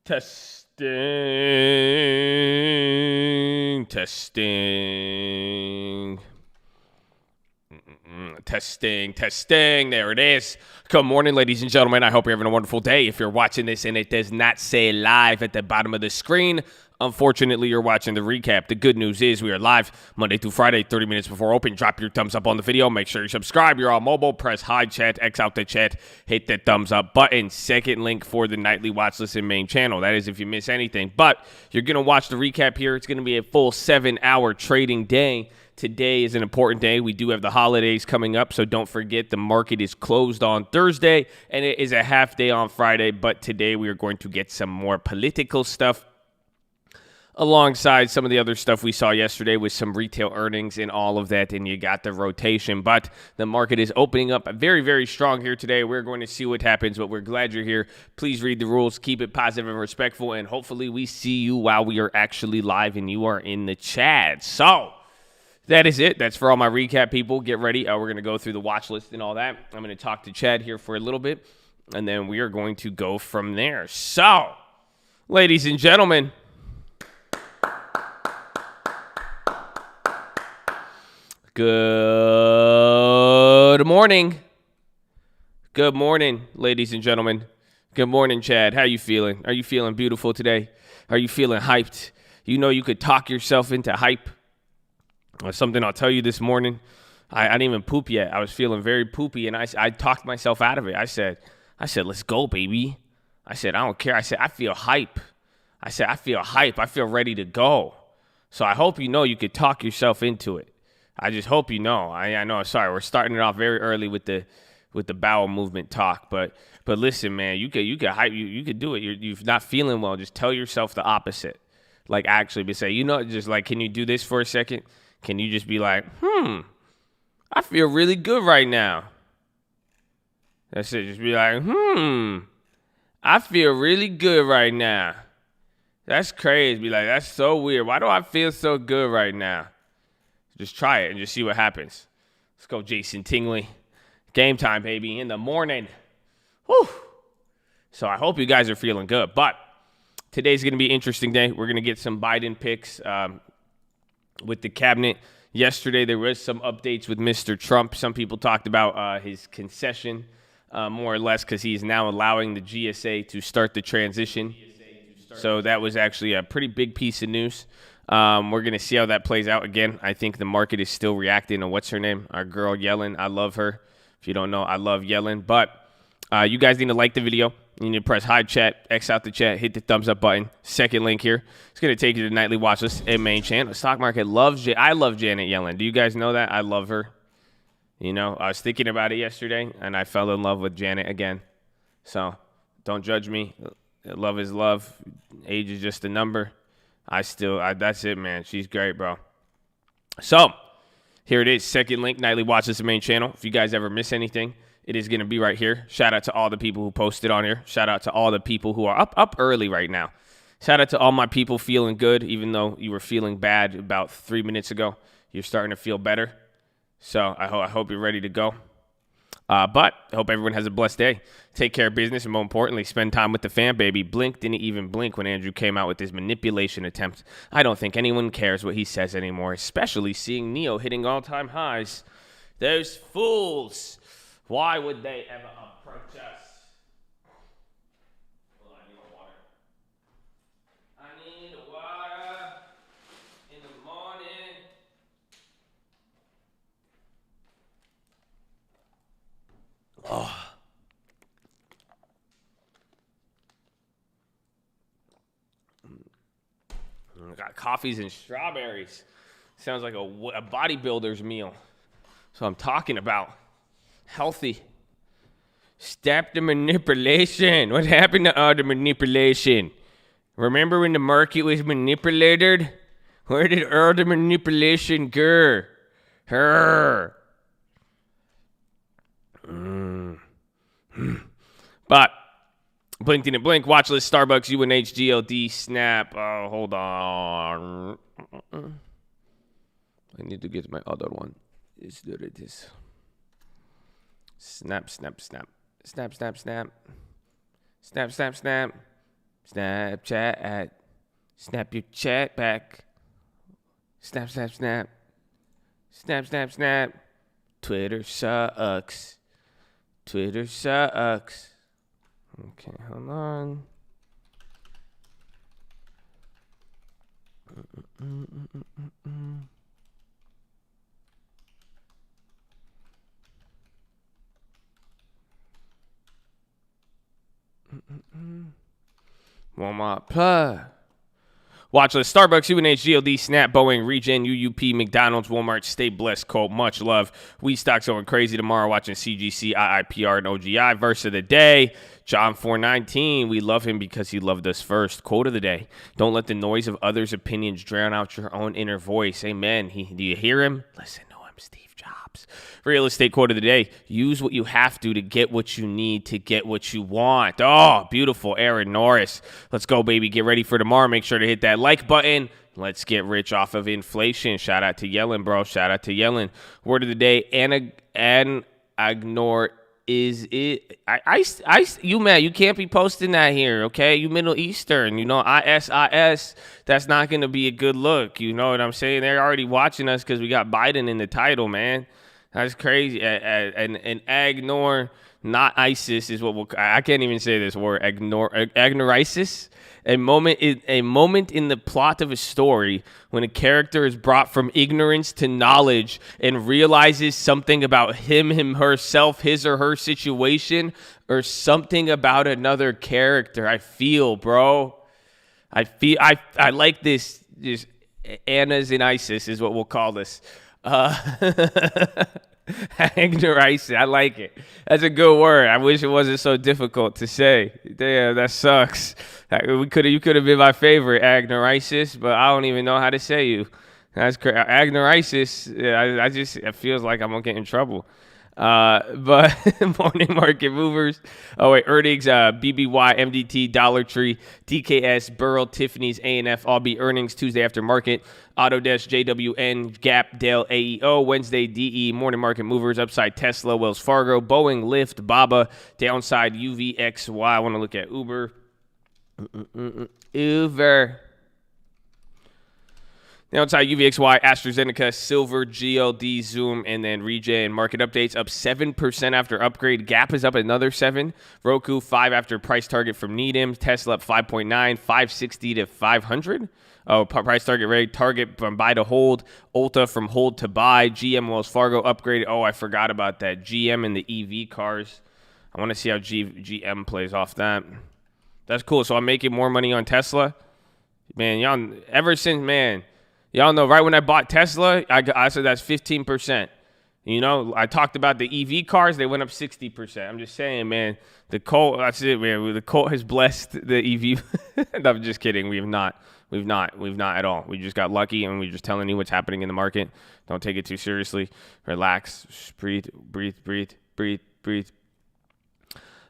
Testing. Testing. There it is. Good morning, ladies and gentlemen. I hope you're having a wonderful day. If you're watching this and it does not say live at the bottom of the screen, unfortunately, you're watching the recap. The good news is we are live Monday through Friday, 30 minutes before open. Drop your thumbs up on the video. Make sure you subscribe. You're on mobile. Press hi chat, X out the chat. Hit that thumbs up button. Second link for the nightly watch list and main channel. That is if you miss anything. But you're going to watch the recap here. It's going to be a full 7-hour trading day. Today is an important day. We do have the holidays coming up, so don't forget the market is closed on Thursday, and it is a half day on Friday. But today we are going to get some more political stuff alongside some of the other stuff we saw yesterday with some retail earnings and all of that, and you got the rotation. But the market is opening up very, very strong here today. We're going to see what happens, but we're glad you're here. Please read the rules, keep it positive and respectful, and hopefully we see you while we are actually live and you are in the chat. So that is it. That's for all my recap people. Get ready. We're going to go through the watch list and all that. I'm going to talk to Chad here for a little bit, and then we are going to go from there. So, ladies and gentlemen, good morning. Good morning, ladies and gentlemen. Good morning, Chad. How you feeling? Are you feeling beautiful today? Are you feeling hyped? You know you could talk yourself into hype. Something I'll tell you this morning, I didn't even poop yet. I was feeling very poopy, and I talked myself out of it. I said, let's go, baby. I said, I don't care. I said, I feel hype. I said, I feel hype. I feel ready to go. So I hope you know you could talk yourself into it. I just hope you know. I know. Sorry, we're starting it off very early with the bowel movement talk, but listen, man, you could hype. You could do it. You're not feeling well. Just tell yourself the opposite. Like actually, but say, just like, can you do this for a second? Can you just be like, I feel really good right now. That's it. Just be like, I feel really good right now. That's crazy. Be like, that's so weird. Why do I feel so good right now? Just try it and just see what happens. Let's go, Jason Tingley. Game time, baby, in the morning. Whew. So I hope you guys are feeling good. But today's going to be an interesting day. We're going to get some Biden picks with the cabinet. Yesterday, there was some updates with Mr. Trump. Some people talked about his concession, more or less, because he's now allowing the GSA to start the transition. So that was actually a pretty big piece of news. We're going to see how that plays out. Again, I think the market is still reacting to what's her name? Our girl Yellen. I love her. If you don't know, I love Yellen. But you guys need to like the video. You need to press hi chat, X out the chat, hit the thumbs up button. Second link here. It's going to take you to the nightly watch list and main channel. The stock market loves I love Janet Yellen. Do you guys know that? I love her. You know, I was thinking about it yesterday, and I fell in love with Janet again. So don't judge me. Love is love. Age is just a number. That's it, man. She's great, bro. So here it is. Second link, nightly watch list and main channel. If you guys ever miss anything, it is going to be right here. Shout out to all the people who posted on here. Shout out to all the people who are up early right now. Shout out to all my people feeling good, even though you were feeling bad about 3 minutes ago. You're starting to feel better. So I hope you're ready to go. But I hope everyone has a blessed day. Take care of business, and more importantly, spend time with the fam, baby. Blink didn't even blink when Andrew came out with his manipulation attempt. I don't think anyone cares what he says anymore, especially seeing Neo hitting all-time highs. Those fools. Why would they ever approach us? Well, I need water. I need water in the morning. Oh. I got coffees and strawberries. Sounds like a bodybuilder's meal. So I'm talking about. Healthy. Stop the manipulation. What happened to all the manipulation? Remember when the market was manipulated? Where did all the manipulation go? But blink didn't blink. Watchlist, Starbucks, UNH, GLD, Snap. Oh, hold on. I need to get my other one. There it is. Snap, snap, snap. Snap, snap, snap. Snap, snap, snap. Snapchat at snap your chat back. Snap, snap, snap. Snap, snap, snap. Twitter sucks. Twitter sucks. Okay, hold on. Walmart Plus. Watchlist, Starbucks, UNH, GLD, Snap, Boeing, Regen, UUP, McDonald's, Walmart. Stay blessed, Colt. Much love. We stocks going crazy tomorrow watching CGC, IIPR, and OGI. Verse of the day, John 4:19. We love him because he loved us first. Quote of the day, don't let the noise of others' opinions drown out your own inner voice. Amen. Do you hear him? Listen to him, Steve Jobs. Real estate quote of the day, use what you have to get what you need to get what you want. Oh, beautiful, Aaron Norris. Let's go, baby. Get ready for tomorrow. Make sure to hit that like button. Let's get rich off of inflation. Shout out to Yellen, bro. Shout out to Yellen. Word of the day, ignore is it. You man, you can't be posting that here, okay? You Middle Eastern, ISIS. That's not going to be a good look. You know what I'm saying? They're already watching us because we got Biden in the title, man. That's crazy. And ignore, not ISIS, is what I can't even say this word. Ignorisis. A moment in the plot of a story when a character is brought from ignorance to knowledge and realizes something about him, herself, his or her situation, or something about another character. I feel, bro. I like this. Just Anna's in ISIS is what we'll call this. Ignorance. I like it. That's a good word. I wish it wasn't so difficult to say. Damn, that sucks. You could have been my favorite, Agnoraisis, but I don't even know how to say you. That's crazy. Agnoraisis. It feels like I'm gonna get in trouble. But morning market movers. Oh wait, earnings, BBY, MDT, Dollar Tree, DKS, Burrell, Tiffany's, A&F, all be earnings Tuesday after market. Autodesk, JWN, Gap, Dell, AEO, Wednesday, DE, morning market movers, upside Tesla, Wells Fargo, Boeing, Lyft, BABA, downside UVXY. I want to look at Uber. Uber. Downside UVXY, AstraZeneca, Silver, GLD, Zoom, and then Regen. Market updates up 7% after upgrade. Gap is up another 7. Roku 5 after price target from Needham. Tesla up 5.9, 560 to 500. Oh, price target rate. Target from buy to hold. Ulta from hold to buy. GM Wells Fargo upgraded. Oh, I forgot about that. GM and the EV cars. I want to see how GM plays off that. That's cool. So I'm making more money on Tesla. Man, y'all, ever since, man. Y'all know, right when I bought Tesla, I said that's 15%. I talked about the EV cars. They went up 60%. I'm just saying, man, the Colt, that's it, man. The Colt has blessed the EV. No, I'm just kidding. We've not at all. We just got lucky, and we're just telling you what's happening in the market. Don't take it too seriously. Relax. Just breathe.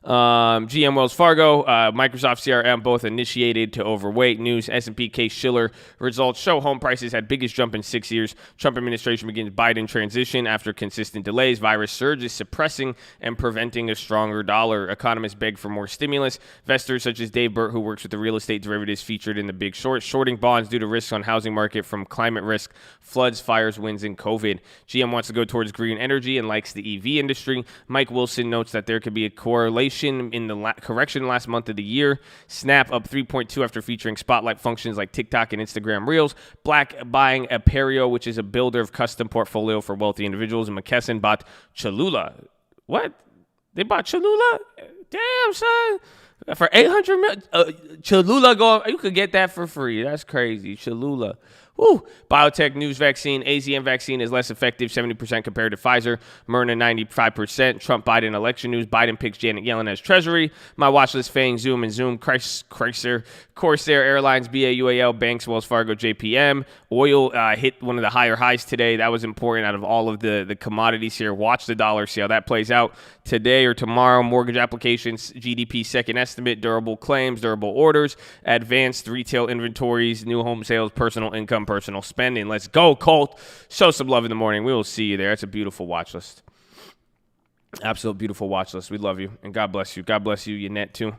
GM Wells Fargo, Microsoft CRM both initiated to overweight. News, S&P Case-Shiller results show home prices had biggest jump in 6 years. Trump administration begins Biden transition after consistent delays. Virus surge is suppressing and preventing a stronger dollar. Economists beg for more stimulus. Investors such as Dave Burt, who works with the real estate derivatives featured in The Big Short, shorting bonds due to risks on housing market from climate risk, floods, fires, winds, and COVID. GM wants to go towards green energy and likes the EV industry. Mike Wilson notes that there could be a correlation in the correction last month of the year. Snap up 3.2 after featuring spotlight functions like TikTok and Instagram Reels. Black buying Aperio, which is a builder of custom portfolio for wealthy individuals. And McKesson bought Cholula. What? They bought Cholula? Damn, son. For $800 million. Cholula going, you could get that for free. That's crazy. Cholula. Woo. Biotech news vaccine. AZM vaccine is less effective, 70% compared to Pfizer. Moderna, 95%. Trump Biden election news. Biden picks Janet Yellen as Treasury. My watch list, Fang, Zoom, and Zoom. Chrysler, Corsair Airlines, BAUAL, Banks, Wells Fargo, JPM. Oil hit one of the higher highs today. That was important out of all of the commodities here. Watch the dollar, see how that plays out today or tomorrow. Mortgage applications, GDP second estimate, durable claims, durable orders, advanced retail inventories, new home sales, personal income, personal spending. Let's go, Colt. Show some love in the morning. We will see you there. It's a beautiful watch list. Absolute beautiful watch list. We love you. And God bless you. God bless you, Yannette, too.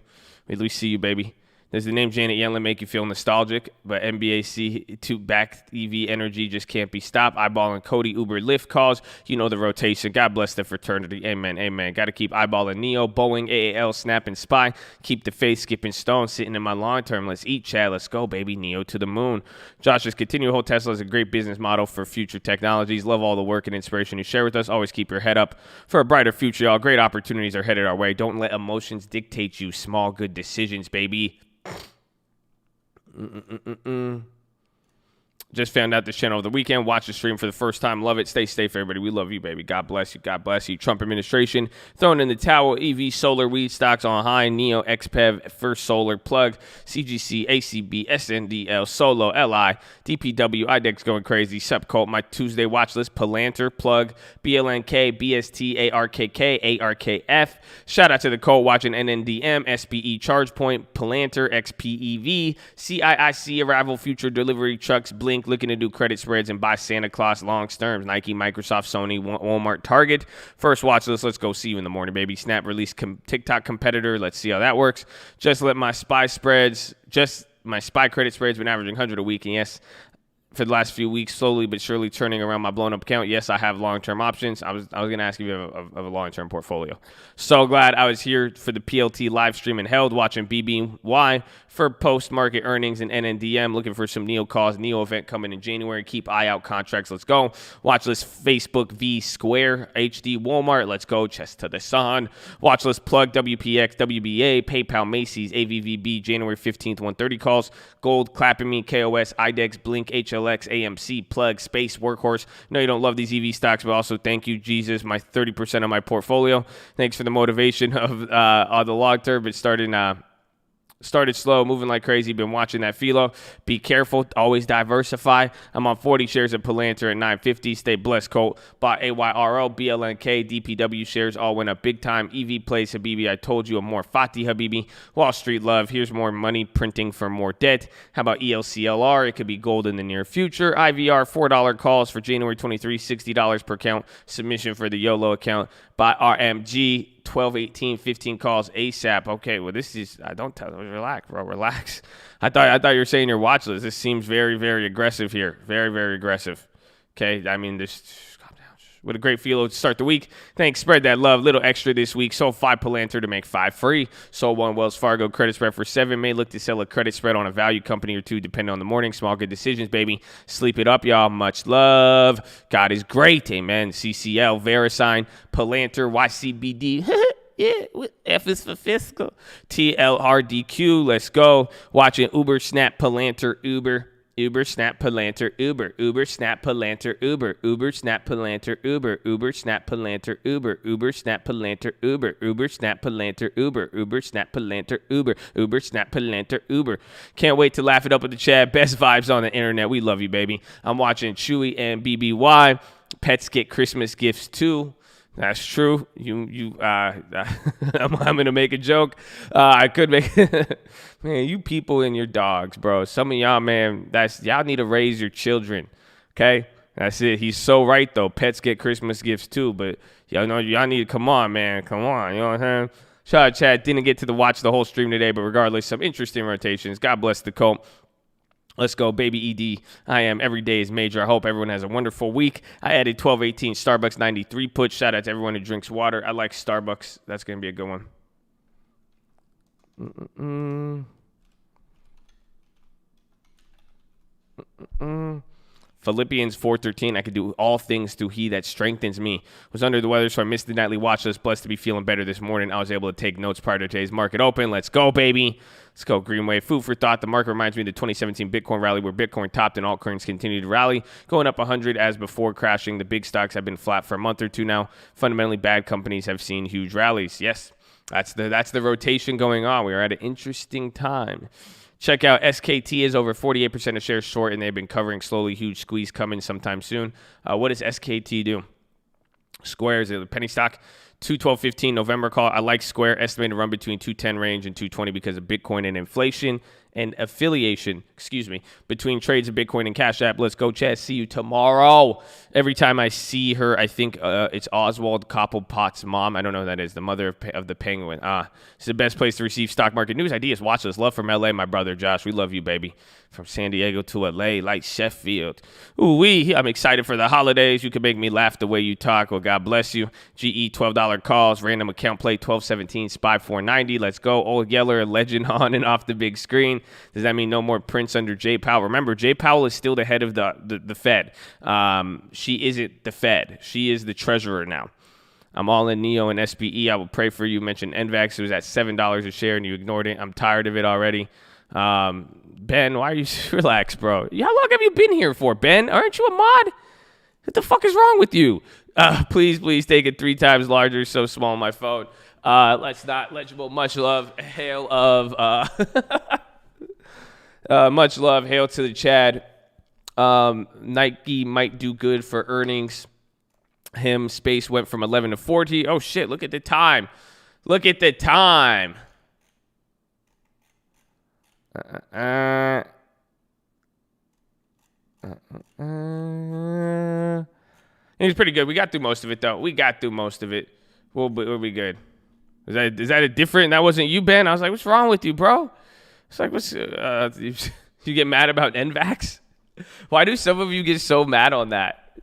We see you, baby. Does the name Janet Yellen make you feel nostalgic? But NBAC back EV energy just can't be stopped. Eyeballing Cody Uber Lyft calls. You know the rotation. God bless the fraternity. Amen. Amen. Got to keep eyeballing Neo, Boeing, AAL, Snap, and Spy. Keep the faith, skipping Stone, sitting in my long term. Let's eat, Chad. Let's go, baby. Neo to the moon. Josh, just continue to hold Tesla as a great business model for future technologies. Love all the work and inspiration you share with us. Always keep your head up for a brighter future, y'all. Great opportunities are headed our way. Don't let emotions dictate you. Small, good decisions, baby. Just found out this channel over the weekend. Watch the stream for the first time. Love it. Stay safe, everybody. We love you, baby. God bless you. God bless you. Trump administration throwing in the towel. EV, solar, weed stocks on high. Neo, XPEV, First Solar, Plug, CGC, ACB, SNDL, Solo, LI, DPW, IDEX going crazy. Subcult, my Tuesday watch list. Palantir, Plug, BLNK, BST, ARKK, ARKF. Shout out to the cult watching NNDM, SPE, ChargePoint, Palantir, XPEV, CIIC, Arrival, Future Delivery, Trucks, Blink. Looking to do credit spreads and buy Santa Claus long terms. Nike, Microsoft, Sony, Walmart, Target. First watch list. Let's go. See you in the morning, baby. Snap release TikTok competitor. Let's see how that works. Just let my SPY credit spreads been averaging 100 a week. And yes, for the last few weeks, slowly but surely turning around my blown up account. Yes, I have long-term options. I was going to ask if you have a long-term portfolio. So glad I was here for the PLT live stream and held watching BBY for post-market earnings and NNDM. Looking for some Neo calls. Neo event coming in January. Keep eye out contracts. Let's go. Watch list Facebook V Square HD Walmart. Let's go. Chest to the sun. Watch list Plug WPX WBA PayPal Macy's AVVB January 15th 130 calls. Gold Clapping Me KOS IDEX Blink HLX AMC Plug Space Workhorse. No, you don't love these EV stocks, but also thank you Jesus, my 30% of my portfolio. Thanks for the motivation of the long term. It started slow, moving like crazy. Been watching that PHILO. Be careful. Always diversify. I'm on 40 shares of Palantir at 950. Stay blessed, Colt. Bought AYRO, BLNK, DPW shares all went up big time. EV plays, Habibi. I told you, a more Fati, Habibi. Wall Street love. Here's more money printing for more debt. How about ELCLR? It could be gold in the near future. IVR, $4 calls for January 23, $60 per count. Submission for the YOLO account. By RMG. 12, 18, 15 calls ASAP. Okay, well, this is, don't tell them, relax, bro, relax. I thought you were saying your watch list. This seems very, very aggressive here. Very, very aggressive. Okay, I mean, this, calm down. What a great PHILO to start the week. Thanks, spread that love. Little extra this week. Sold 5 Palantir to make 5 free. Sold 1 Wells Fargo credit spread for 7. May look to sell a credit spread on a value company or 2, depending on the morning. Small good decisions, baby. Sleep it up, y'all. Much love. God is great. Amen. CCL, VeriSign, Palantir, YCBD. Yeah, F is for fiscal. TLRDQ, let's go. Watching Uber, Snap, Palantir, Uber, Snap, Palantir, Uber, Snap, Palantir, Uber, Snap, Palantir, Uber, Snap, Palantir, Uber, Snap, Palantir, Uber, Snap, Palantir, Uber, Snap, Palantir, Uber, Snap, Palantir, Uber. Can't wait to laugh it up with the chat. Best vibes on the internet. We love you, baby. I'm watching Chewy and BBY. Pets get Christmas gifts too. That's true. I'm gonna make a joke. I could make, man. You people and your dogs, bro. Some of y'all, man. Y'all need to raise your children. Okay, that's it. He's so right though. Pets get Christmas gifts too, but y'all know y'all need to come on, man. Come on. You know what I'm saying? Shout out, Chad. Didn't get to watch the whole stream today, but regardless, some interesting rotations. God bless the cult. Let's go, baby ED. I am. Every day is major. I hope everyone has a wonderful week. I added 1218 Starbucks 93 put. Shout out to everyone who drinks water. I like Starbucks. That's going to be a good one. Philippians 4:13. I could do all things through he that strengthens me. Was under the weather, so I missed the nightly watch list. Blessed to be feeling better this morning. I was able to take notes prior to today's market open. Let's go, baby. Let's go, Greenway. Food for thought. The market reminds me of the 2017 Bitcoin rally where Bitcoin topped and altcoins continued to rally, going up 100 as before crashing. The big stocks have been flat for a month or two now. Fundamentally bad companies have seen huge rallies. Yes, that's the rotation going on. We are at an interesting time. Check out SKT is over 48% of shares short, and they've been covering slowly. Huge squeeze coming sometime soon. What does SKT do? Square is a penny stock. 212.15 November call. I like Square. Estimated run between 210 range and 220 because of Bitcoin and inflation. and affiliation, between trades of Bitcoin and Cash App. Let's go, Chad. See you tomorrow. Every time I see her, I think it's Oswald Cobblepot's mom. I don't know who that is, the mother of the penguin. It's the best place to receive stock market news, ideas, Watchlist. Love from LA, my brother Josh. We love you, baby. From San Diego to LA, like Sheffield. Ooh-wee, I'm excited for the holidays. You can make me laugh the way you talk. Well, God bless you. GE, $12 calls, random account play, 1217, SPY 490. Let's go. Old Yeller, legend on and off the big screen. Does that mean no more Prince under Jay Powell? Remember, Jay Powell is still the head of the Fed. She isn't the Fed. She is the treasurer now. I'm all in NEO and SPE. I will pray for you. Mentioned NVAX. It was at $7 a share, and you ignored it. I'm tired of it already. Ben, why are you relax, bro? How long have you been here for, Ben? Aren't you a mod? What the fuck is wrong with you? Please take it 3 times larger. So small on my phone. Let's not legible. Much love. Hail of much love. Hail to the Chad. Nike might do good for earnings. Space went from 11 to 40. Oh shit! Look at the time. Look at the time. It was pretty good. We got through most of it, though. We'll be good. Is that a different? That wasn't you, Ben? I was like, what's wrong with you, bro? It's like, you get mad about NVAX? Why do some of you get so mad on that?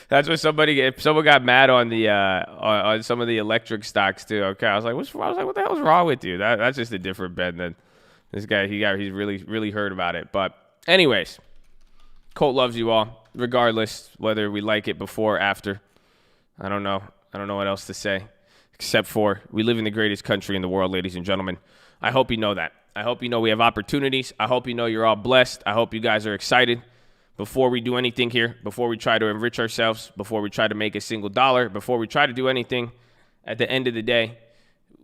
That's what if someone got mad on the on some of the electric stocks too. Okay, I was like, what the hell is wrong with you? That's just a different Ben than this guy. He's really heard about it. But anyways, Colt loves you all, regardless whether we like it before or after. I don't know what else to say, except for we live in the greatest country in the world, ladies and gentlemen. I hope you know that. I hope you know we have opportunities. I hope you know you're all blessed. I hope you guys are excited. Before we do anything here, before we try to enrich ourselves, before we try to make a single dollar, before we try to do anything, at the end of the day,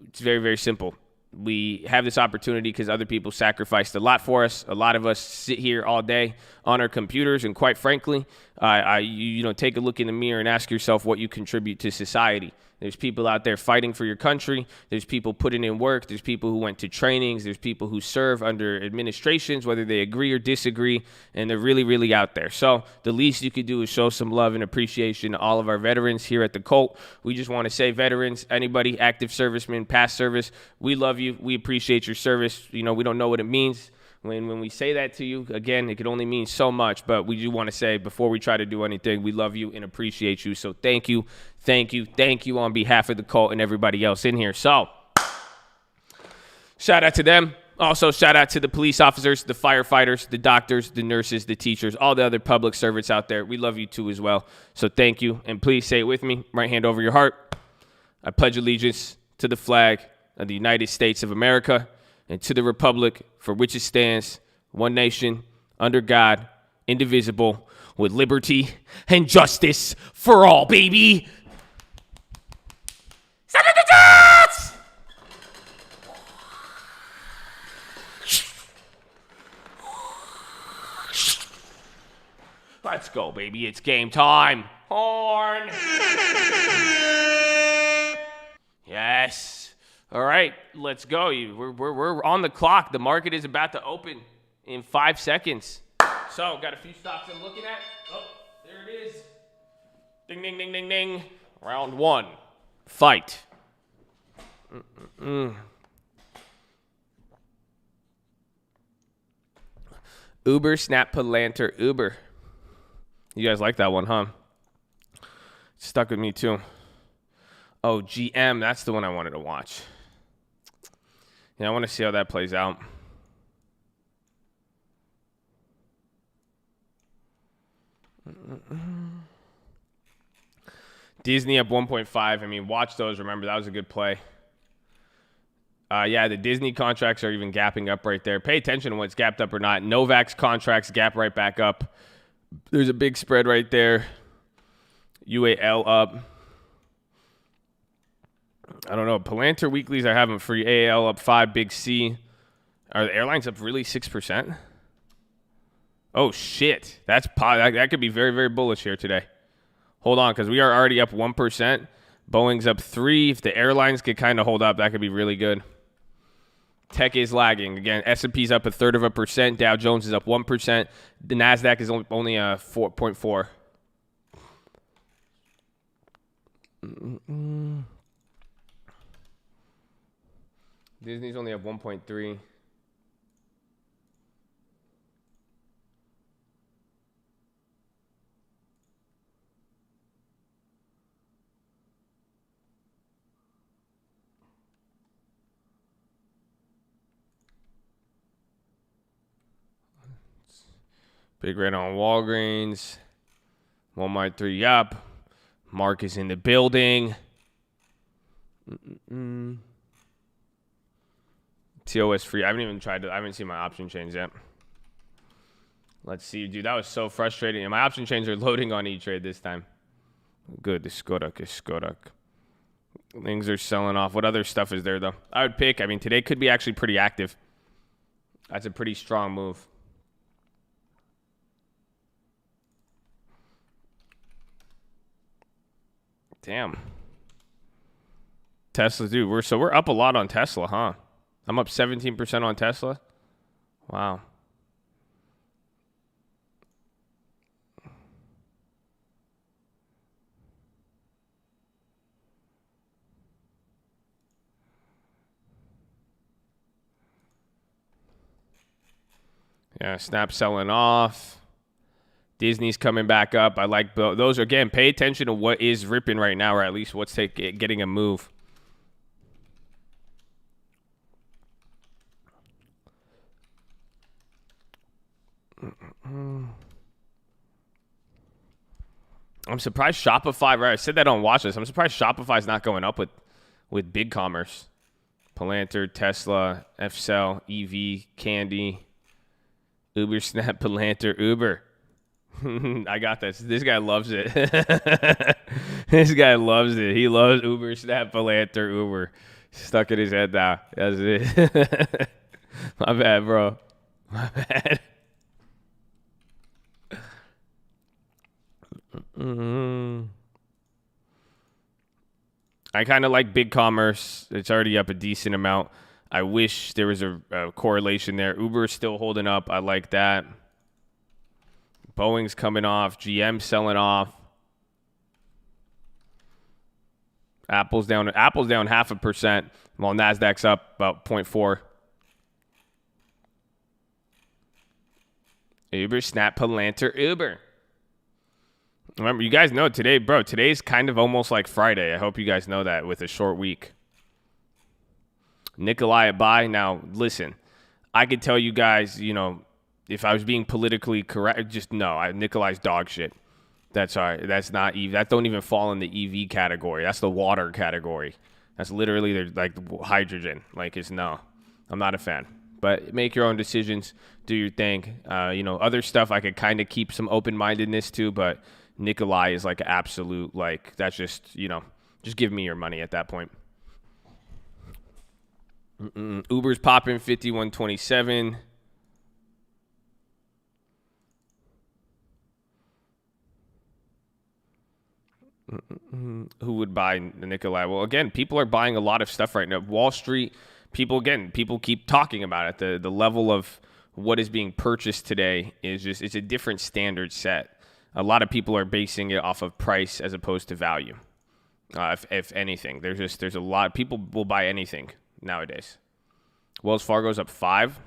it's very, very simple. We have this opportunity because other people sacrificed a lot for us. A lot of us sit here all day on our computers, and quite frankly, take a look in the mirror and ask yourself what you contribute to society. There's people out there fighting for your country. There's people putting in work. There's people who went to trainings. There's people who serve under administrations, whether they agree or disagree, and they're really, really out there. So the least you could do is show some love and appreciation to all of our veterans here at the Colt. We just want to say, veterans, anybody, active servicemen, past service, we love you. We appreciate your service. We don't know what it means. When we say that to you, again, it could only mean so much, but we do want to say before we try to do anything, we love you and appreciate you. So thank you on behalf of the Colt and everybody else in here. So shout out to them. Also, shout out to the police officers, the firefighters, the doctors, the nurses, the teachers, all the other public servants out there. We love you too as well. So thank you. And please say it with me. Right hand over your heart. I pledge allegiance to the flag of the United States of America and to the republic for which it stands, one nation, under God, indivisible, with liberty and justice for all, baby. Send it to Jets! Let's go, baby. It's game time. Horn. Yes. All right, let's go. We're on the clock. The market is about to open in 5 seconds. So, got a few stocks I'm looking at. Oh, there it is. Ding, ding, ding, ding, ding. Round 1. Fight. Uber, Snap, Palantir, Uber. You guys like that one, huh? Stuck with me, too. Oh, GM. That's the one I wanted to watch. Yeah, I want to see how that plays out. Disney up 1.5. I mean, watch those. Remember, that was a good play. Yeah, the Disney contracts are even gapping up right there. Pay attention to what's gapped up or not. Novak's contracts gap right back up. There's a big spread right there. UAL up. I don't know. Palantir weeklies I have them free. AAL up 5. Big C. Are the airlines up really 6%? Oh, shit. That could be very, very bullish here today. Hold on, because we are already up 1%. Boeing's up 3. If the airlines could kind of hold up, that could be really good. Tech is lagging. Again, S&P's up 1/3%. Dow Jones is up 1%. The NASDAQ is only a 4.4. Disney's only up 1.3. Big red on Walgreens. Walmart 3 up. Mark is in the building. TOS free. I haven't seen my option chains yet. Let's see, dude. That was so frustrating. And my option chains are loading on E-Trade this time. Good. The Skodak is Skodak. Things are selling off. What other stuff is there, though? I would pick. I mean, today could be actually pretty active. That's a pretty strong move. Damn. Tesla, dude. We're up a lot on Tesla, huh? I'm up 17% on Tesla. Wow. Yeah, Snap selling off. Disney's coming back up. I like those. Again, pay attention to what is ripping right now, or at least what's getting a move. I'm surprised Shopify, right? I said that on Watchlist. I'm surprised Shopify's not going up with big commerce. Palantir, Tesla, F-Cell, EV, Candy, Uber, Snap, Palantir, Uber. I got this. This guy loves it. This guy loves it. He loves Uber, Snap, Palantir, Uber. Stuck in his head now. That's it. My bad, bro. My bad. I kind of like big commerce. It's already up a decent amount. I wish there was a correlation there. Uber is still holding up. I like that. Boeing's coming off. GM selling off. Apple's down 0.5%, while Nasdaq's up about 0.4. Uber, Snap, Palantir, Uber. Remember, you guys know today, bro. Today's kind of almost like Friday. I hope you guys know that with a short week. Nikolai at buy. Now, listen, I could tell you guys, if I was being politically correct, just no. Nikolai's dog shit. That's all right. That's not EV. That don't even fall in the EV category. That's the water category. That's literally like hydrogen. Like it's no. I'm not a fan. But make your own decisions. Do your thing. Other stuff I could kind of keep some open-mindedness to, but Nikolai is like absolute, like that's just, just give me your money at that point. Uber's popping 51.27. Who would buy Nikolai? Well, again, people are buying a lot of stuff right now. Wall Street, people keep talking about it. The level of what is being purchased today is it's a different standard set. A lot of people are basing it off of price as opposed to value. If anything, there's a lot. People will buy anything nowadays. Wells Fargo's up 5.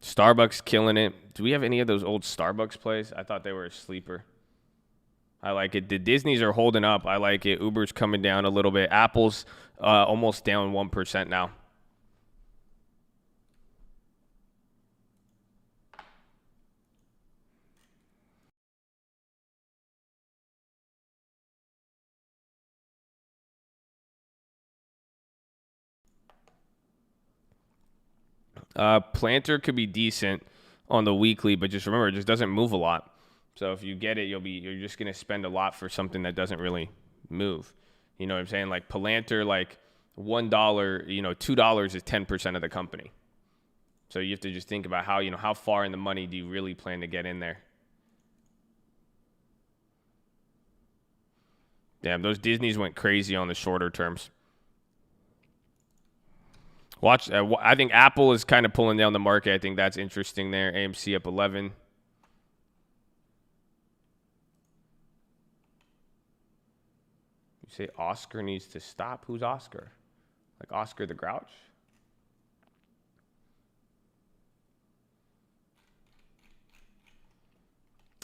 Starbucks killing it. Do we have any of those old Starbucks plays? I thought they were a sleeper. I like it. The Disneys are holding up. I like it. Uber's coming down a little bit. Apple's almost down 1% now. Planter could be decent on the weekly, but just remember, it just doesn't move a lot. So if you get it, you're just going to spend a lot for something that doesn't really move. You know what I'm saying? Like Palantir, like $1, $2 is 10% of the company. So you have to just think about how far in the money do you really plan to get in there? Damn, those Disneys went crazy on the shorter terms. Watch. I think Apple is kind of pulling down the market. I think that's interesting there. AMC up 11. You say Oscar needs to stop. Who's Oscar? Like Oscar the Grouch?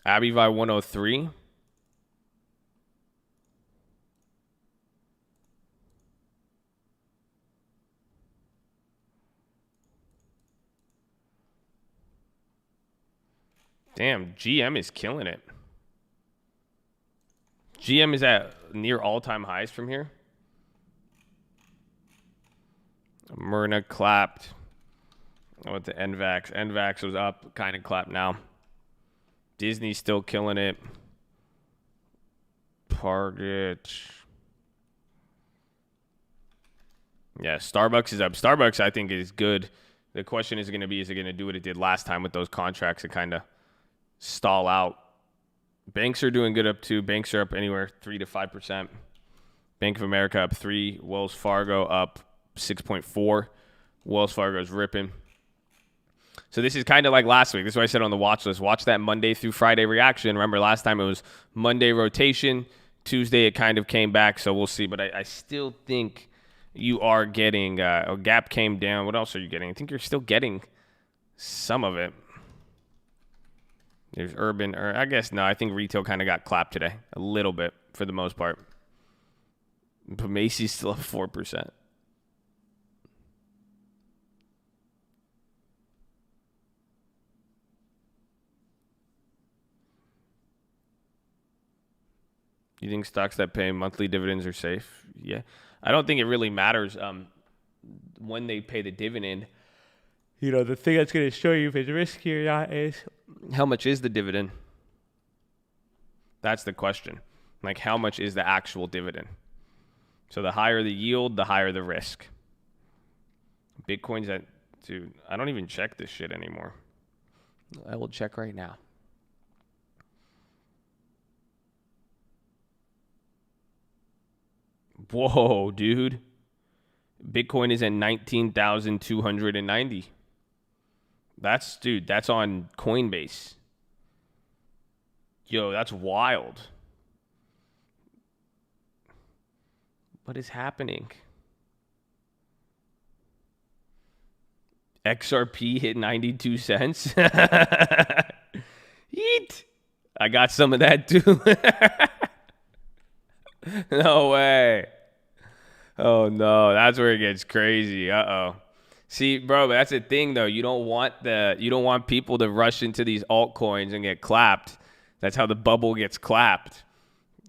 Abbeville 103. Damn, GM is killing it. GM is at near all-time highs from here. Myrna clapped. With the NVAX. NVAX was up, kind of clapped now. Disney's still killing it. Target. Yeah, Starbucks is up. Starbucks, I think, is good. The question is going to be, is it going to do what it did last time with those contracts and kind of stall out? Banks are doing good up too. Banks are up anywhere 3 to 5%. Bank of America up 3. Wells Fargo up 6.4. Wells Fargo is ripping. So this is kind of like last week. This is what I said on the watch list. Watch that Monday through Friday reaction. Remember last time it was Monday rotation. Tuesday it kind of came back. So we'll see. But I still think you are getting a gap came down. What else are you getting? I think you're still getting some of it. There's urban, or I guess no. I think retail kind of got clapped today a little bit for the most part. But Macy's still up 4%. You think stocks that pay monthly dividends are safe? Yeah. I don't think it really matters when they pay the dividend. You know, the thing that's going to show you if it's risky or not is how much is the dividend? That's the question. Like, how much is the actual dividend? So the higher the yield, the higher the risk. Bitcoin's at, dude, I don't even check this shit anymore. I will check right now. Whoa, dude. Bitcoin is at 19,290. That's on Coinbase. Yo, that's wild. What is happening? XRP hit 92 cents. Eat. I got some of that too. No way. Oh no, that's where it gets crazy. Uh-oh. See, bro, but that's the thing though. You don't want people to rush into these altcoins and get clapped. That's how the bubble gets clapped.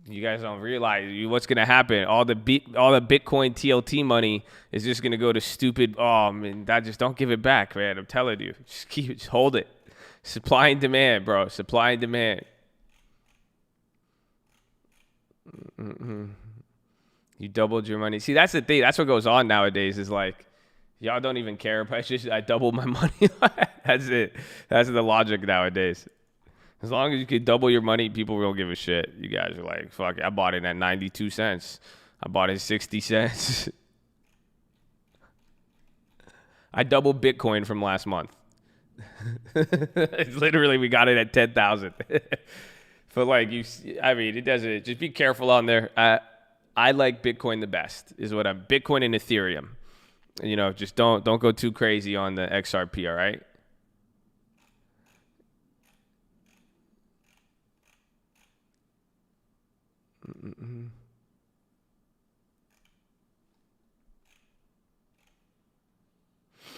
You guys don't realize what's gonna happen. All the Bitcoin TLT money is just gonna go to stupid. Oh man, just don't give it back, man. I'm telling you, just hold it. Supply and demand, bro. Supply and demand. You doubled your money. See, that's the thing. That's what goes on nowadays. Is like, y'all don't even care if I doubled my money. That's it. That's the logic nowadays. As long as you can double your money, people will give a shit. You guys are like, fuck it, I bought it at 92 cents. I bought it 60 cents. I doubled Bitcoin from last month. It's literally, we got it at 10,000. But like it doesn't. Just be careful on there. I like Bitcoin the best. Is what I'm. Bitcoin and Ethereum. You know, just don't go too crazy on the XRP. All right.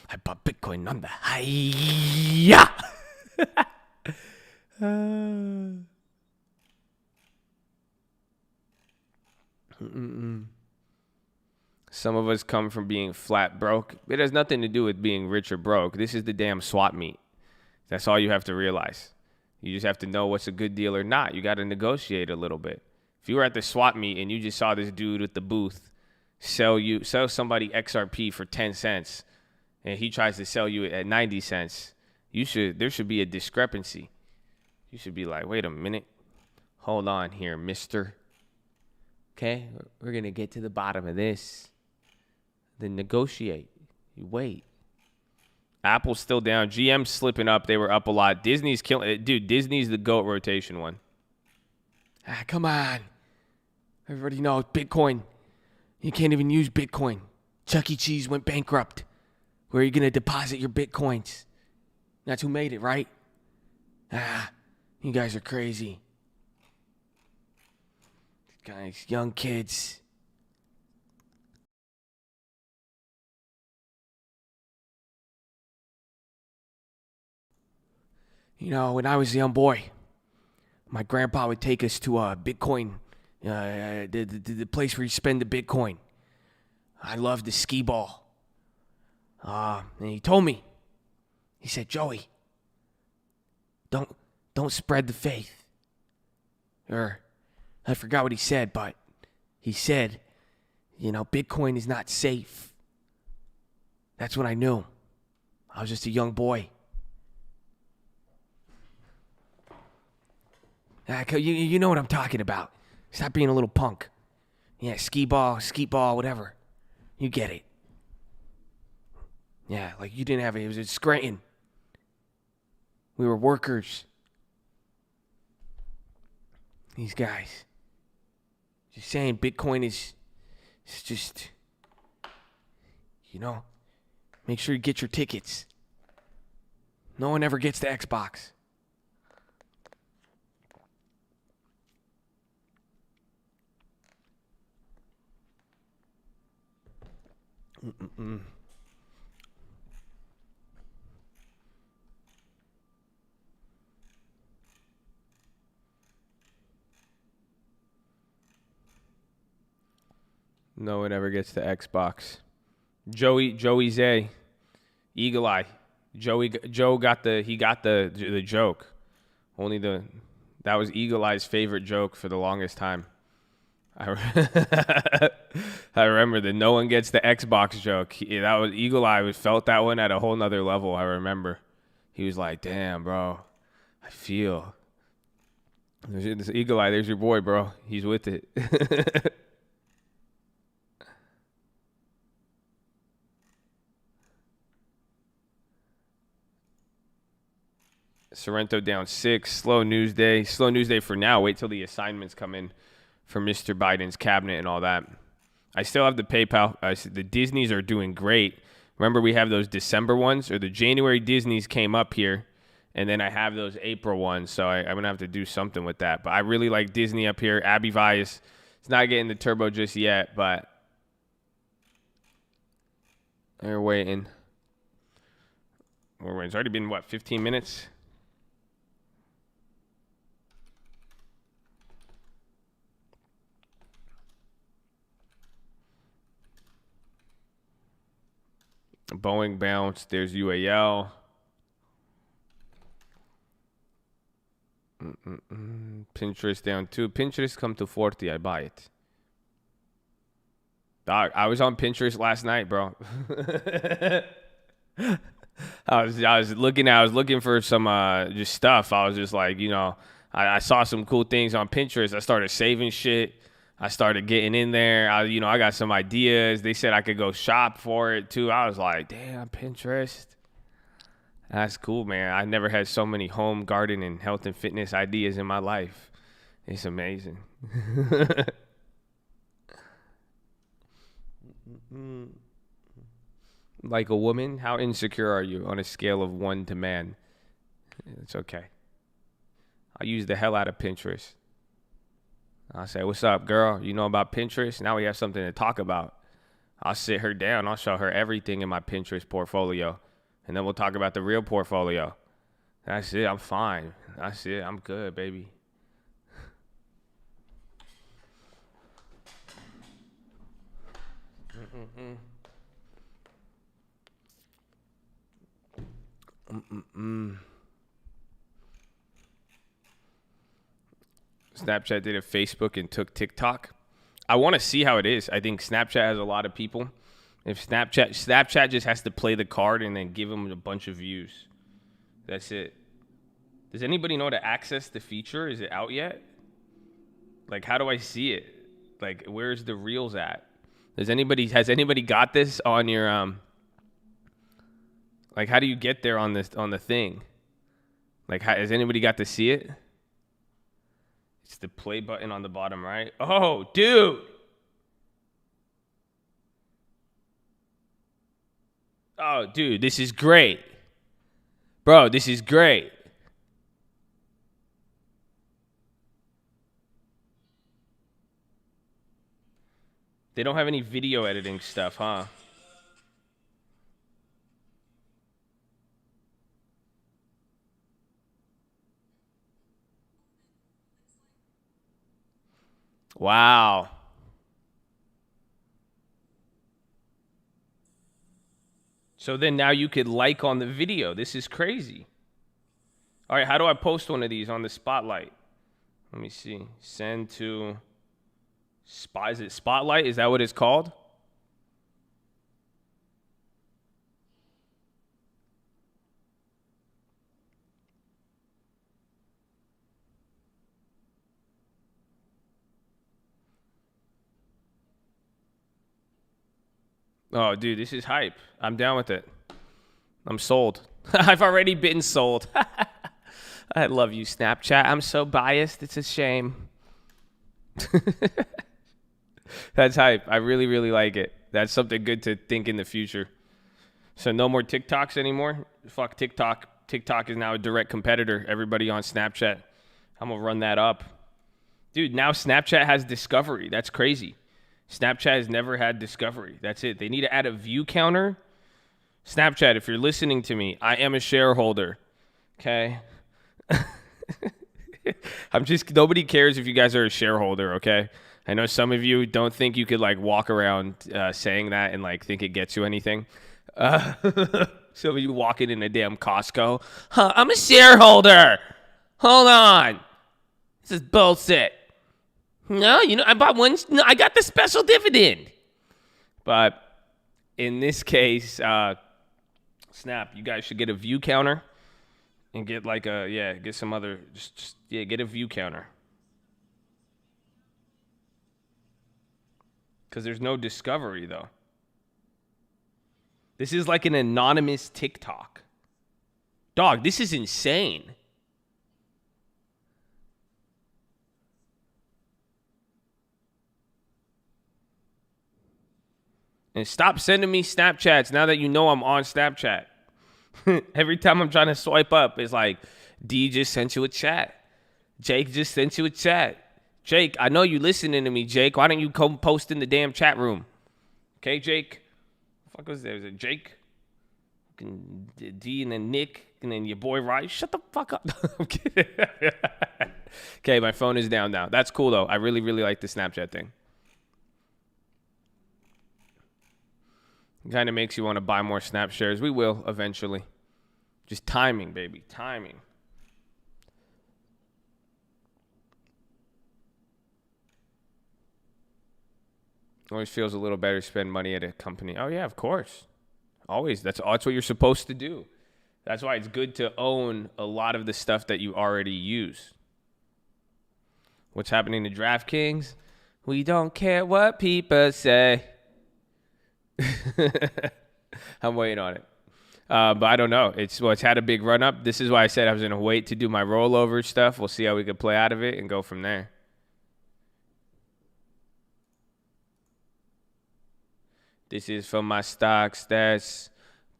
I bought Bitcoin on the high. Yeah. Some of us come from being flat broke. It has nothing to do with being rich or broke. This is the damn swap meet. That's all you have to realize. You just have to know what's a good deal or not. You got to negotiate a little bit. If you were at the swap meet and you just saw this dude at the booth sell somebody XRP for 10 cents and he tries to sell you at 90 cents, there should be a discrepancy. You should be like, wait a minute. Hold on here, mister. Okay, we're going to get to the bottom of this. Then negotiate. You wait. Apple's still down. GM's slipping up. They were up a lot. Disney's killing. Dude, Disney's the GOAT rotation one. Come on. Everybody knows Bitcoin. You can't even use Bitcoin. Chuck E. Cheese went bankrupt. Where are you going to deposit your Bitcoins? That's who made it, right? You guys are crazy. Guys, young kids. You know, when I was a young boy, my grandpa would take us to a Bitcoin, the place where you spend the Bitcoin. I loved the skee ball. And he told me, he said, Joey, don't spread the faith. Or, I forgot what he said, but he said, you know, Bitcoin is not safe. That's what I knew. I was just a young boy. You know what I'm talking about. Stop being a little punk. Yeah, skee ball, whatever. You get it. Yeah, like you didn't have it. It was at Scranton. We were workers. These guys. Just saying Bitcoin is it's just, you know, make sure you get your tickets. No one ever gets the Xbox. No one ever gets the Xbox. Joey Zay, Eagle Eye. Joe got the joke. That was Eagle Eye's favorite joke for the longest time. I remember the no one gets the Xbox joke. That was Eagle Eye felt that one at a whole nother level. I remember he was like, "Damn, bro, I feel." This Eagle Eye, there's your boy, bro. He's with it. Sorrento down 6. Slow news day. Slow news day for now. Wait till the assignments come in for Mr. Biden's cabinet and all that. I still have the PayPal. The Disneys are doing great. Remember, we have those December ones, or the January Disneys came up here, and then I have those April ones, so I'm going to have to do something with that. But I really like Disney up here. Abby Vi is not getting the turbo just yet, but they're waiting. It's already been, 15 minutes? Boeing bounce. There's UAL. Pinterest down 2. Pinterest come to 40. I buy it. I was on Pinterest last night, bro. I was looking for some just stuff. I was just like, you know, I saw some cool things on Pinterest. I started saving shit. I started getting in there. I got some ideas. They said I could go shop for it too. I was like, damn, Pinterest. That's cool, man. I never had so many home, garden, and health and fitness ideas in my life. It's amazing. Like a woman, how insecure are you on a scale of 1 to man? It's okay. I use the hell out of Pinterest. I'll say, what's up, girl? You know about Pinterest? Now we have something to talk about. I'll sit her down. I'll show her everything in my Pinterest portfolio. And then we'll talk about the real portfolio. That's it. I'm fine. That's it. I'm good, baby. Snapchat did a Facebook and took TikTok. I want to see how it is. I think Snapchat has a lot of people. If Snapchat just has to play the card and then give them a bunch of views. That's it. Does anybody know how to access the feature? Is it out yet? Like, how do I see it? Like, where's the reels at? Has anybody got this on your Like, how do you get there on the thing? Like, has anybody got to see it? It's the play button on the bottom right. Oh, dude. Oh, dude, this is great. Bro, this is great. They don't have any video editing stuff, huh? Wow. So then now you could like on the video. This is crazy. All right, how do I post one of these on the spotlight? Let me see. Send to is it Spotlight? Is that what it's called? Oh, dude, this is hype. I'm down with it. I'm sold. I've already been sold. I love you, Snapchat. I'm so biased. It's a shame. That's hype. I really, really like it. That's something good to think in the future. So no more TikToks anymore? Fuck TikTok. TikTok is now a direct competitor. Everybody on Snapchat. I'm going to run that up. Dude, now Snapchat has discovery. That's crazy. Snapchat has never had discovery. That's it. They need to add a view counter. Snapchat, if you're listening to me, I am a shareholder. Okay? Nobody cares if you guys are a shareholder, okay? I know some of you don't think you could like walk around saying that and like think it gets you anything. Some of you walking in a damn Costco. Huh, I'm a shareholder. Hold on. This is bullshit. No, I bought one. No, I got the special dividend. But in this case, Snap, you guys should get a view counter and get like get some other, get a view counter. Because there's no discovery, though. This is like an anonymous TikTok. Dog, this is insane. And stop sending me Snapchats now that you know I'm on Snapchat. Every time I'm trying to swipe up, it's like, D just sent you a chat. Jake just sent you a chat. Jake, I know you listening to me, Jake. Why don't you come post in the damn chat room? Okay, Jake? What the fuck was there? Was it Jake? D and then Nick and then your boy Ryan. Shut the fuck up. I'm kidding. Okay, my phone is down now. That's cool, though. I really, really like the Snapchat thing. It kind of makes you want to buy more Snap shares. We will eventually. Just timing, baby. Timing. Always feels a little better to spend money at a company. Oh, yeah, of course. Always. That's what you're supposed to do. That's why it's good to own a lot of the stuff that you already use. What's happening to DraftKings? We don't care what people say. I'm waiting on it. But I don't know. It's had a big run up. This is why I said I was going to wait to do my rollover stuff. We'll see how we could play out of it and go from there. This is for my stocks that's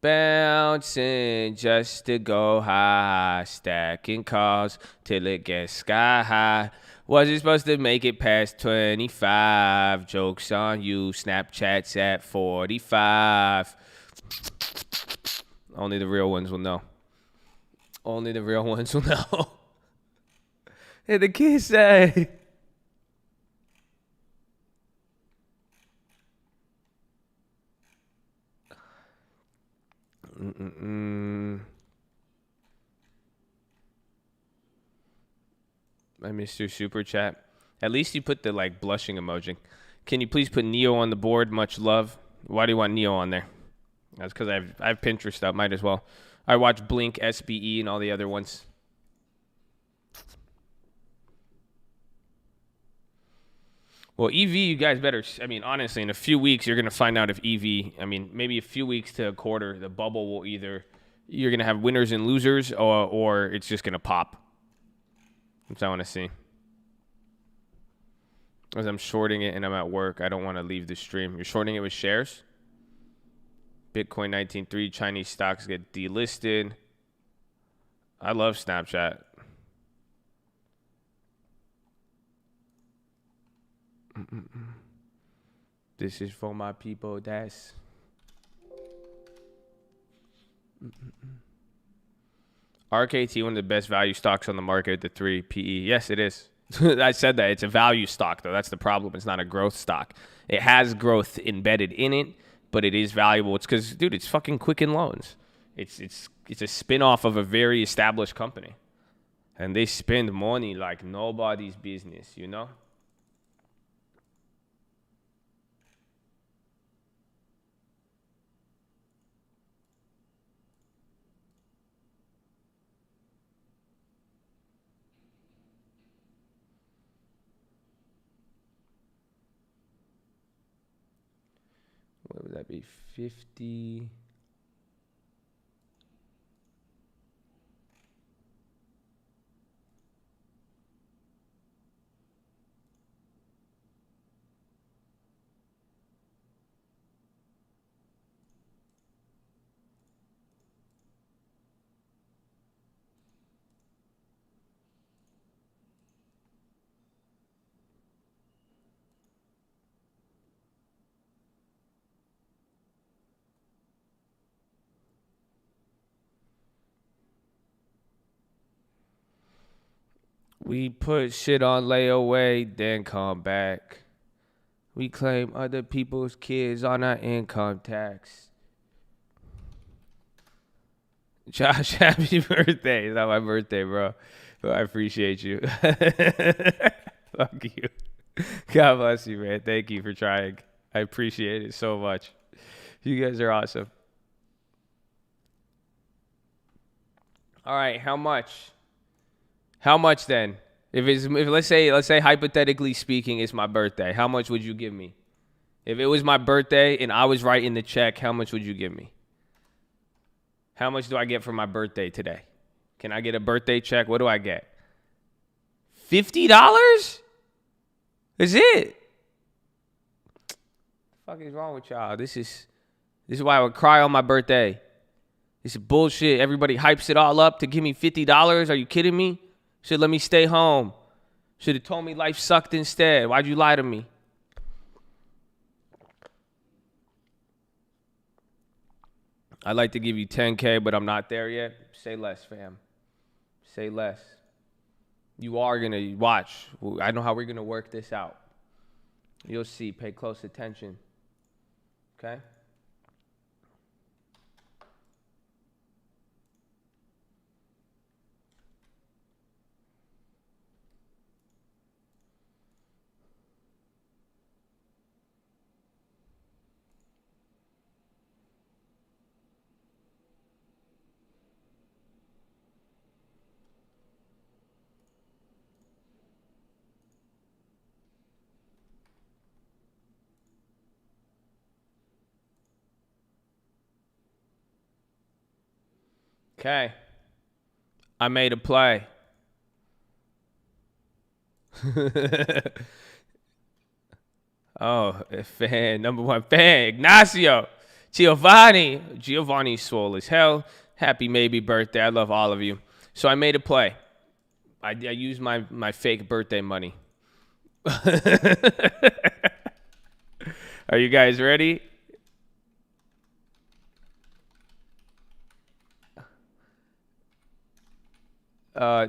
bouncing just to go high. Stacking calls till it gets sky high. Wasn't supposed to make it past 25. Joke's on you. Snapchat's at 45. Only the real ones will know. Only the real ones will know. And the kids say... I missed your super chat. At least you put the like blushing emoji. Can you please put Neo on the board? Much love. Why do you want Neo on there? That's because I have Pinterest up. Might as well. I watch Blink, SBE, and all the other ones. Well, EV, you guys better, honestly, in a few weeks, you're going to find out if EV, maybe a few weeks to a quarter, the bubble will either you're going to have winners and losers, or it's just going to pop. That's what I want to see. As I'm shorting it and I'm at work, I don't want to leave the stream. You're shorting it with shares? Bitcoin 19.3, Chinese stocks get delisted. I love Snapchat. This is for my people. That's RKT, one of the best value stocks on the market at the 3 PE. Yes, it is. I said that. It's a value stock, though. That's the problem. It's not a growth stock. It has growth embedded in it, but it is valuable. It's because, dude, it's fucking Quicken Loans. It's a spin-off of a very established company. And they spend money like nobody's business, you know? What would that be? 50. We put shit on layaway, then come back. We claim other people's kids on our income tax. Josh, happy birthday. It's not my birthday, bro. But I appreciate you. Fuck you. God bless you, man. Thank you for trying. I appreciate it so much. You guys are awesome. All right, how much? How much then? If let's say hypothetically speaking, it's my birthday, how much would you give me? If it was my birthday and I was writing the check, how much would you give me? How much do I get for my birthday today? Can I get a birthday check? What do I get? $50? Is it? What the fuck is wrong with y'all? This is why I would cry on my birthday. This is bullshit. Everybody hypes it all up to give me $50. Are you kidding me? Should let me stay home. Should have told me life sucked instead. Why'd you lie to me? I'd like to give you 10K, but I'm not there yet. Say less, fam. Say less. You are going to watch. I know how we're going to work this out. You'll see. Pay close attention. Okay? Okay. I made a play. Oh, fan, number one fan, Ignacio. Giovanni's swole as hell. Happy maybe birthday. I love all of you. So I made a play. I used my fake birthday money. Are you guys ready?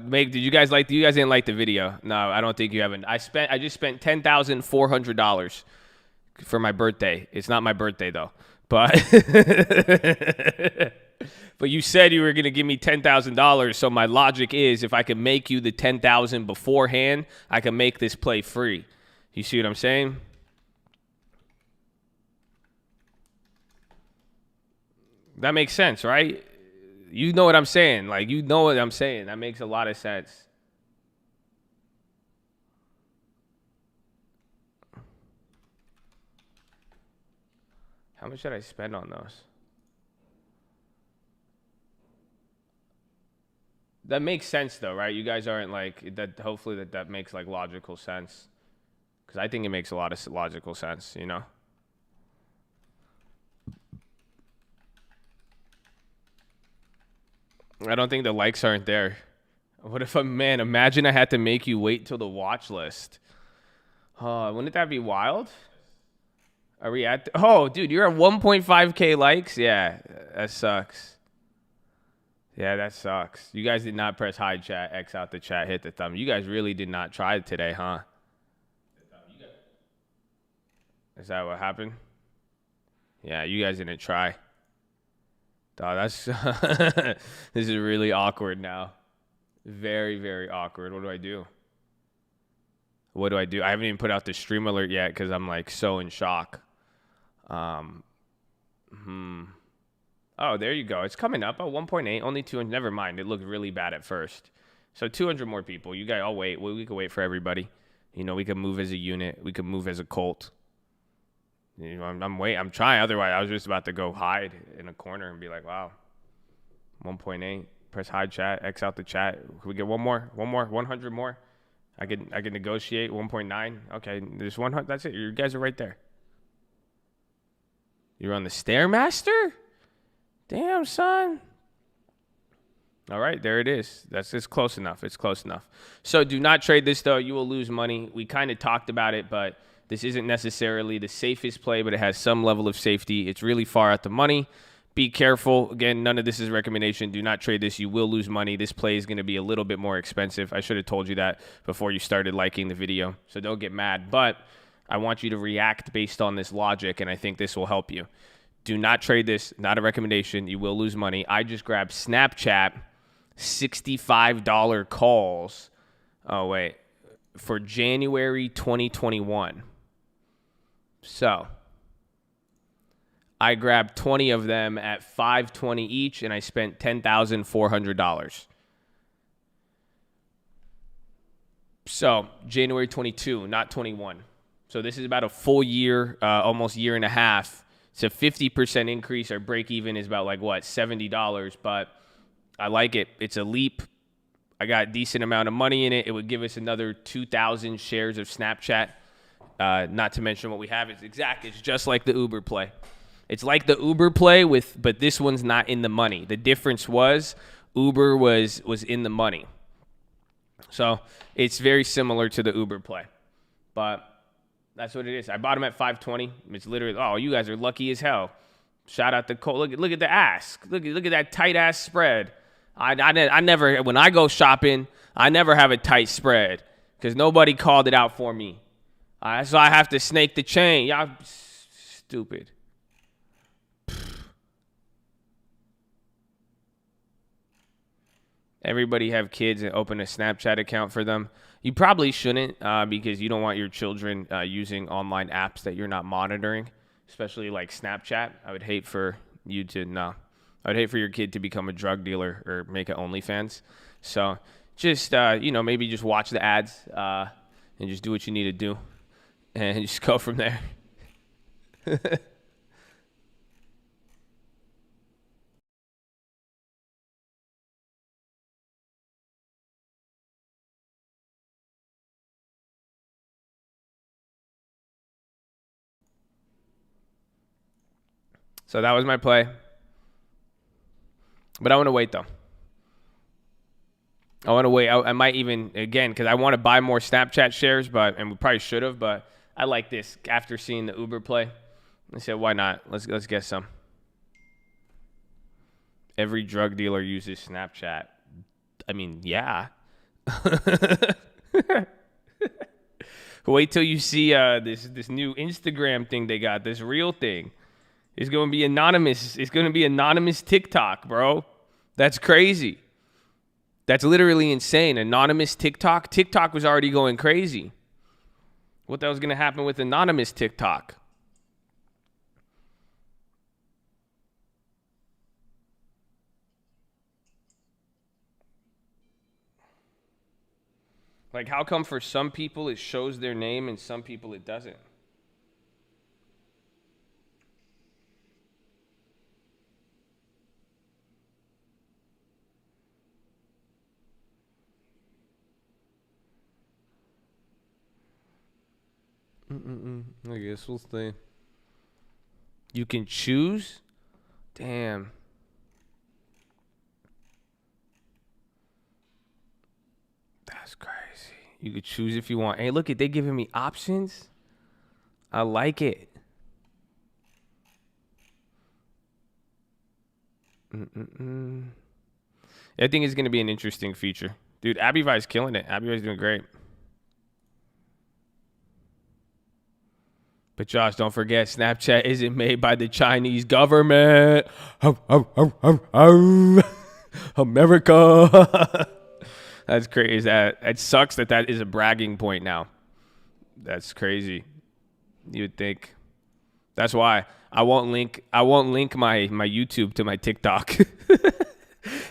Did you guys like? You guys didn't like the video? No, I don't think you haven't. I just spent $10,400 for my birthday. It's not my birthday though, but but you said you were gonna give me $10,000. So my logic is, if I can make you the $10,000 beforehand, I can make this play free. You see what I'm saying? That makes sense, right? You know what I'm saying. Like, you know what I'm saying. That makes a lot of sense. How much should I spend on those? That makes sense though, right? You guys aren't like that. Hopefully that makes like logical sense. Because I think it makes a lot of logical sense, you know? I don't think the likes aren't there. What if man, imagine I had to make you wait till the watch list. Wouldn't that be wild? Are we at oh, dude, you're at 1.5k likes? Yeah, that sucks. Yeah, that sucks. You guys did not press hide chat, X out the chat, hit the thumb. You guys really did not try today, huh? Is that what happened? Yeah, you guys didn't try. Dog, that's this is really awkward now. Very, very awkward. What do I do? What do I do? I haven't even put out the stream alert yet because I'm like so in shock. Oh, there you go. It's coming up. Oh, 1.8, only 200. Never mind. It looked really bad at first. So 200 more people. You guys, I'll wait. We can wait for everybody. You know, we can move as a unit. We can move as a cult. You know, I'm waiting. I'm trying. Otherwise, I was just about to go hide in a corner and be like, wow, 1.8. Press hide chat. X out the chat. Can we get one more? 100 more. I can negotiate 1.9. Okay, there's 100. That's it. You guys are right there. You're on the Stairmaster? Damn, son. All right, there it is. It's close enough. It's close enough. So do not trade this, though. You will lose money. We kind of talked about it, but this isn't necessarily the safest play, but it has some level of safety. It's really far out the money. Be careful. Again, none of this is a recommendation. Do not trade this. You will lose money. This play is going to be a little bit more expensive. I should have told you that before you started liking the video, so don't get mad. But I want you to react based on this logic, and I think this will help you. Do not trade this. Not a recommendation. You will lose money. I just grabbed Snapchat $65 calls. Oh, wait. For January 2021. So I grabbed 20 of them at $520 each, and I spent $10,400. So January 22, not 21. So this is about a full year, almost year and a half. It's a 50% increase. Our break even is about like what, $70, but I like it. It's a leap. I got a decent amount of money in it. It would give us another 2,000 shares of Snapchat. Not to mention what we have. It's just like the Uber play. It's like the Uber play but this one's not in the money. The difference was Uber was in the money. So it's very similar to the Uber play, but that's what it is. I bought them at 520. It's literally, oh, you guys are lucky as hell. Shout out to Cole. Look at the ass. Look at that tight ass spread. I never, when I go shopping, I never have a tight spread because nobody called it out for me. So I have to snake the chain. Y'all stupid. Everybody have kids and open a Snapchat account for them. You probably shouldn't because you don't want your children using online apps that you're not monitoring, especially like Snapchat. I would hate for you to I would hate for your kid to become a drug dealer or make an OnlyFans. So just, maybe just watch the ads and just do what you need to do and just go from there. So that was my play. But I want to wait, though. I want to wait. I might even, again, because I want to buy more Snapchat shares, and we probably should have, but I like this after seeing the Uber play. I said, why not? Let's get some. Every drug dealer uses Snapchat. I mean, yeah. Wait till you see this new Instagram thing they got, this real thing. It's going to be anonymous. It's going to be anonymous TikTok, bro. That's crazy. That's literally insane. Anonymous TikTok. TikTok was already going crazy. What the hell is going to happen with anonymous TikTok? Like, how come for some people it shows their name and some people it doesn't? I guess we'll see. You can choose? Damn. That's crazy. You could choose if you want. Hey, look, they giving me options. I like it. I think it's going to be an interesting feature. Dude, Abivai's killing it. Abivai's doing great. But Josh, don't forget, Snapchat isn't made by the Chinese government. America. That's crazy. It sucks that is a bragging point now. That's crazy. You would think. That's why I won't link my YouTube to my TikTok.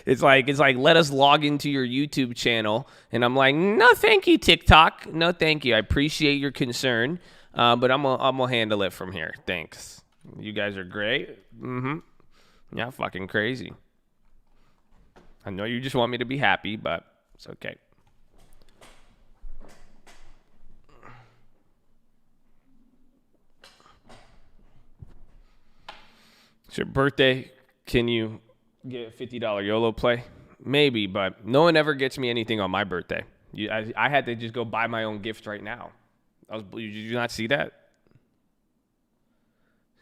It's like let us log into your YouTube channel, and I'm like, no, thank you, TikTok. No, thank you. I appreciate your concern, but I'm gonna handle it from here. Thanks. You guys are great. Yeah, fucking crazy. I know you just want me to be happy, but it's okay. It's your birthday. Can you get a $50 YOLO play? Maybe, but no one ever gets me anything on my birthday. I had to just go buy my own gift right now. Did you not see that?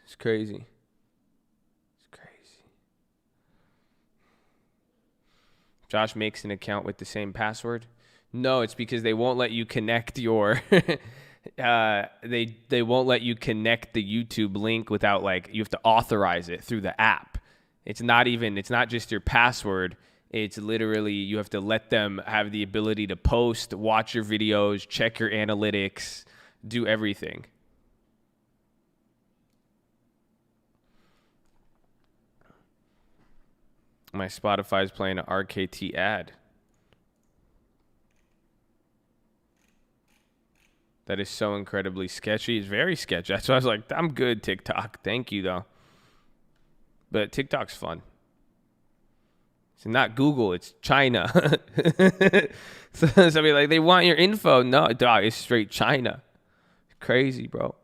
It's crazy. It's crazy. Josh makes an account with the same password. No, it's because they won't let you connect your they won't let you connect the YouTube link without, like, you have to authorize it through the app. It's not just your password. It's literally, you have to let them have the ability to post, watch your videos, check your analytics, do everything. My Spotify is playing an RKT ad. That is so incredibly sketchy. It's very sketchy. That's why I was like, I'm good, TikTok. Thank you, though. But TikTok's fun. It's not Google. It's China. So I mean, like, they want your info. No, dog, it's straight China. Crazy, bro.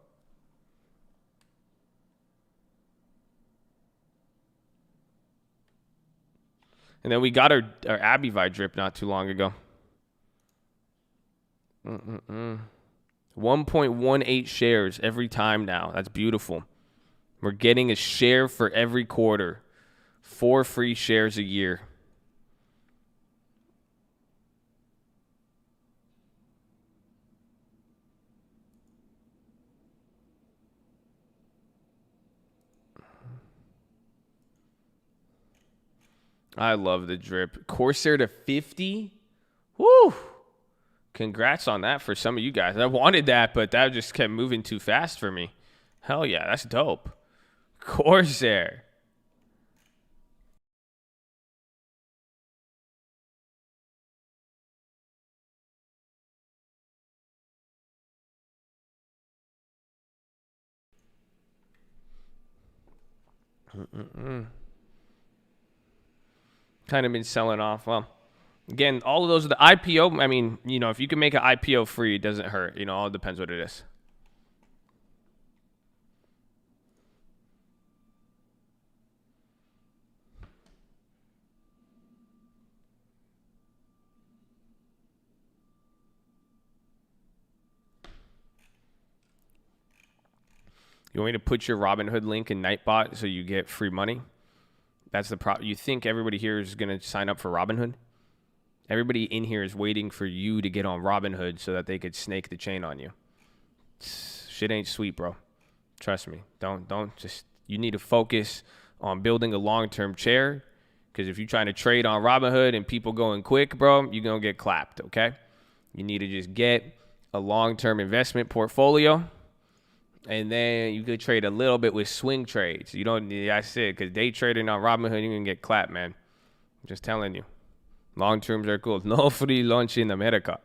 And then we got our Abivai drip not too long ago. 1.18 shares every time now. That's beautiful. We're getting a share for every quarter. 4 free shares a year. I love the drip. Corsair to 50? Woo! Congrats on that for some of you guys. I wanted that, but that just kept moving too fast for me. Hell yeah, that's dope. Corsair. Kind of been selling off. Well, again, all of those are the IPO. I mean, if you can make an IPO free, it doesn't hurt. All depends what it is. You want me to put your Robinhood link in Nightbot so you get free money? That's the problem. You think everybody here is going to sign up for Robinhood? Everybody in here is waiting for you to get on Robinhood so that they could snake the chain on you. Shit ain't sweet, bro. Trust me. Don't you need to focus on building a long-term chair, because if you're trying to trade on Robinhood and people going quick, bro, you're going to get clapped, okay? You need to just get a long-term investment portfolio, and then you could trade a little bit with swing trades. You don't need, I said, because day trading on Robinhood, you're going to get clapped, man. I'm just telling you. Long terms are cool. No free lunch in America.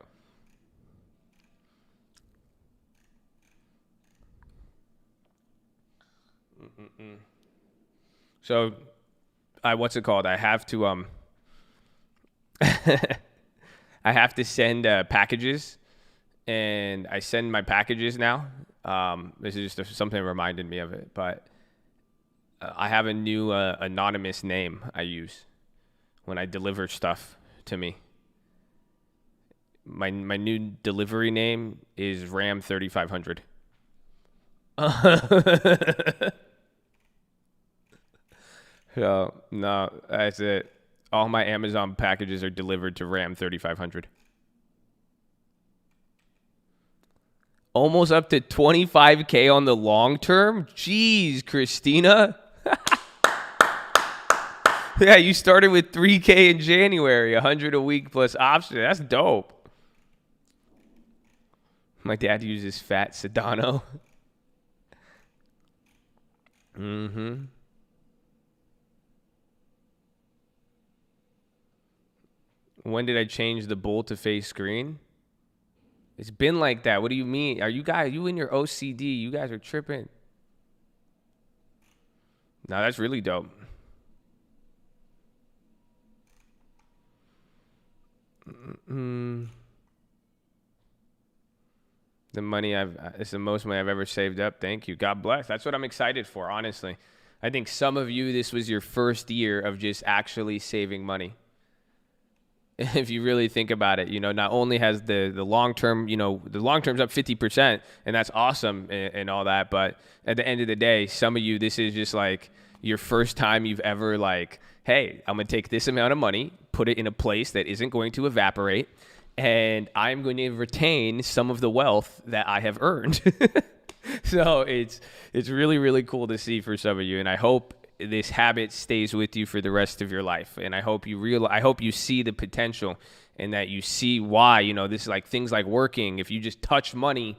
So, what's it called? I have to I have to send packages and I send my packages now. This is just something that reminded me of it, but I have a new anonymous name I use when I deliver stuff to me. My new delivery name is Ram 3500. So, no, that's it. All my Amazon packages are delivered to Ram 3500. Almost up to 25K on the long term? Jeez, Christina. Yeah, you started with 3K in January, 100 a week plus option. That's dope. My dad uses Fat Sedano. Mm-hmm. When did I change the bull to face screen? It's been like that. What do you mean? Are you in your OCD? You guys are tripping. No, that's really dope. It's the most money I've ever saved up. Thank you. God bless. That's what I'm excited for, honestly. I think some of you, this was your first year of just actually saving money. If you really think about it, not only has the long term, the long term's up 50%, and that's awesome and all that. But at the end of the day, some of you, this is just like your first time you've ever hey, I'm going to take this amount of money, put it in a place that isn't going to evaporate, and I'm going to retain some of the wealth that I have earned. So it's really, really cool to see for some of you. And I hope this habit stays with you for the rest of your life. And I hope you see the potential and that you see why, this is things like working. If you just touch money,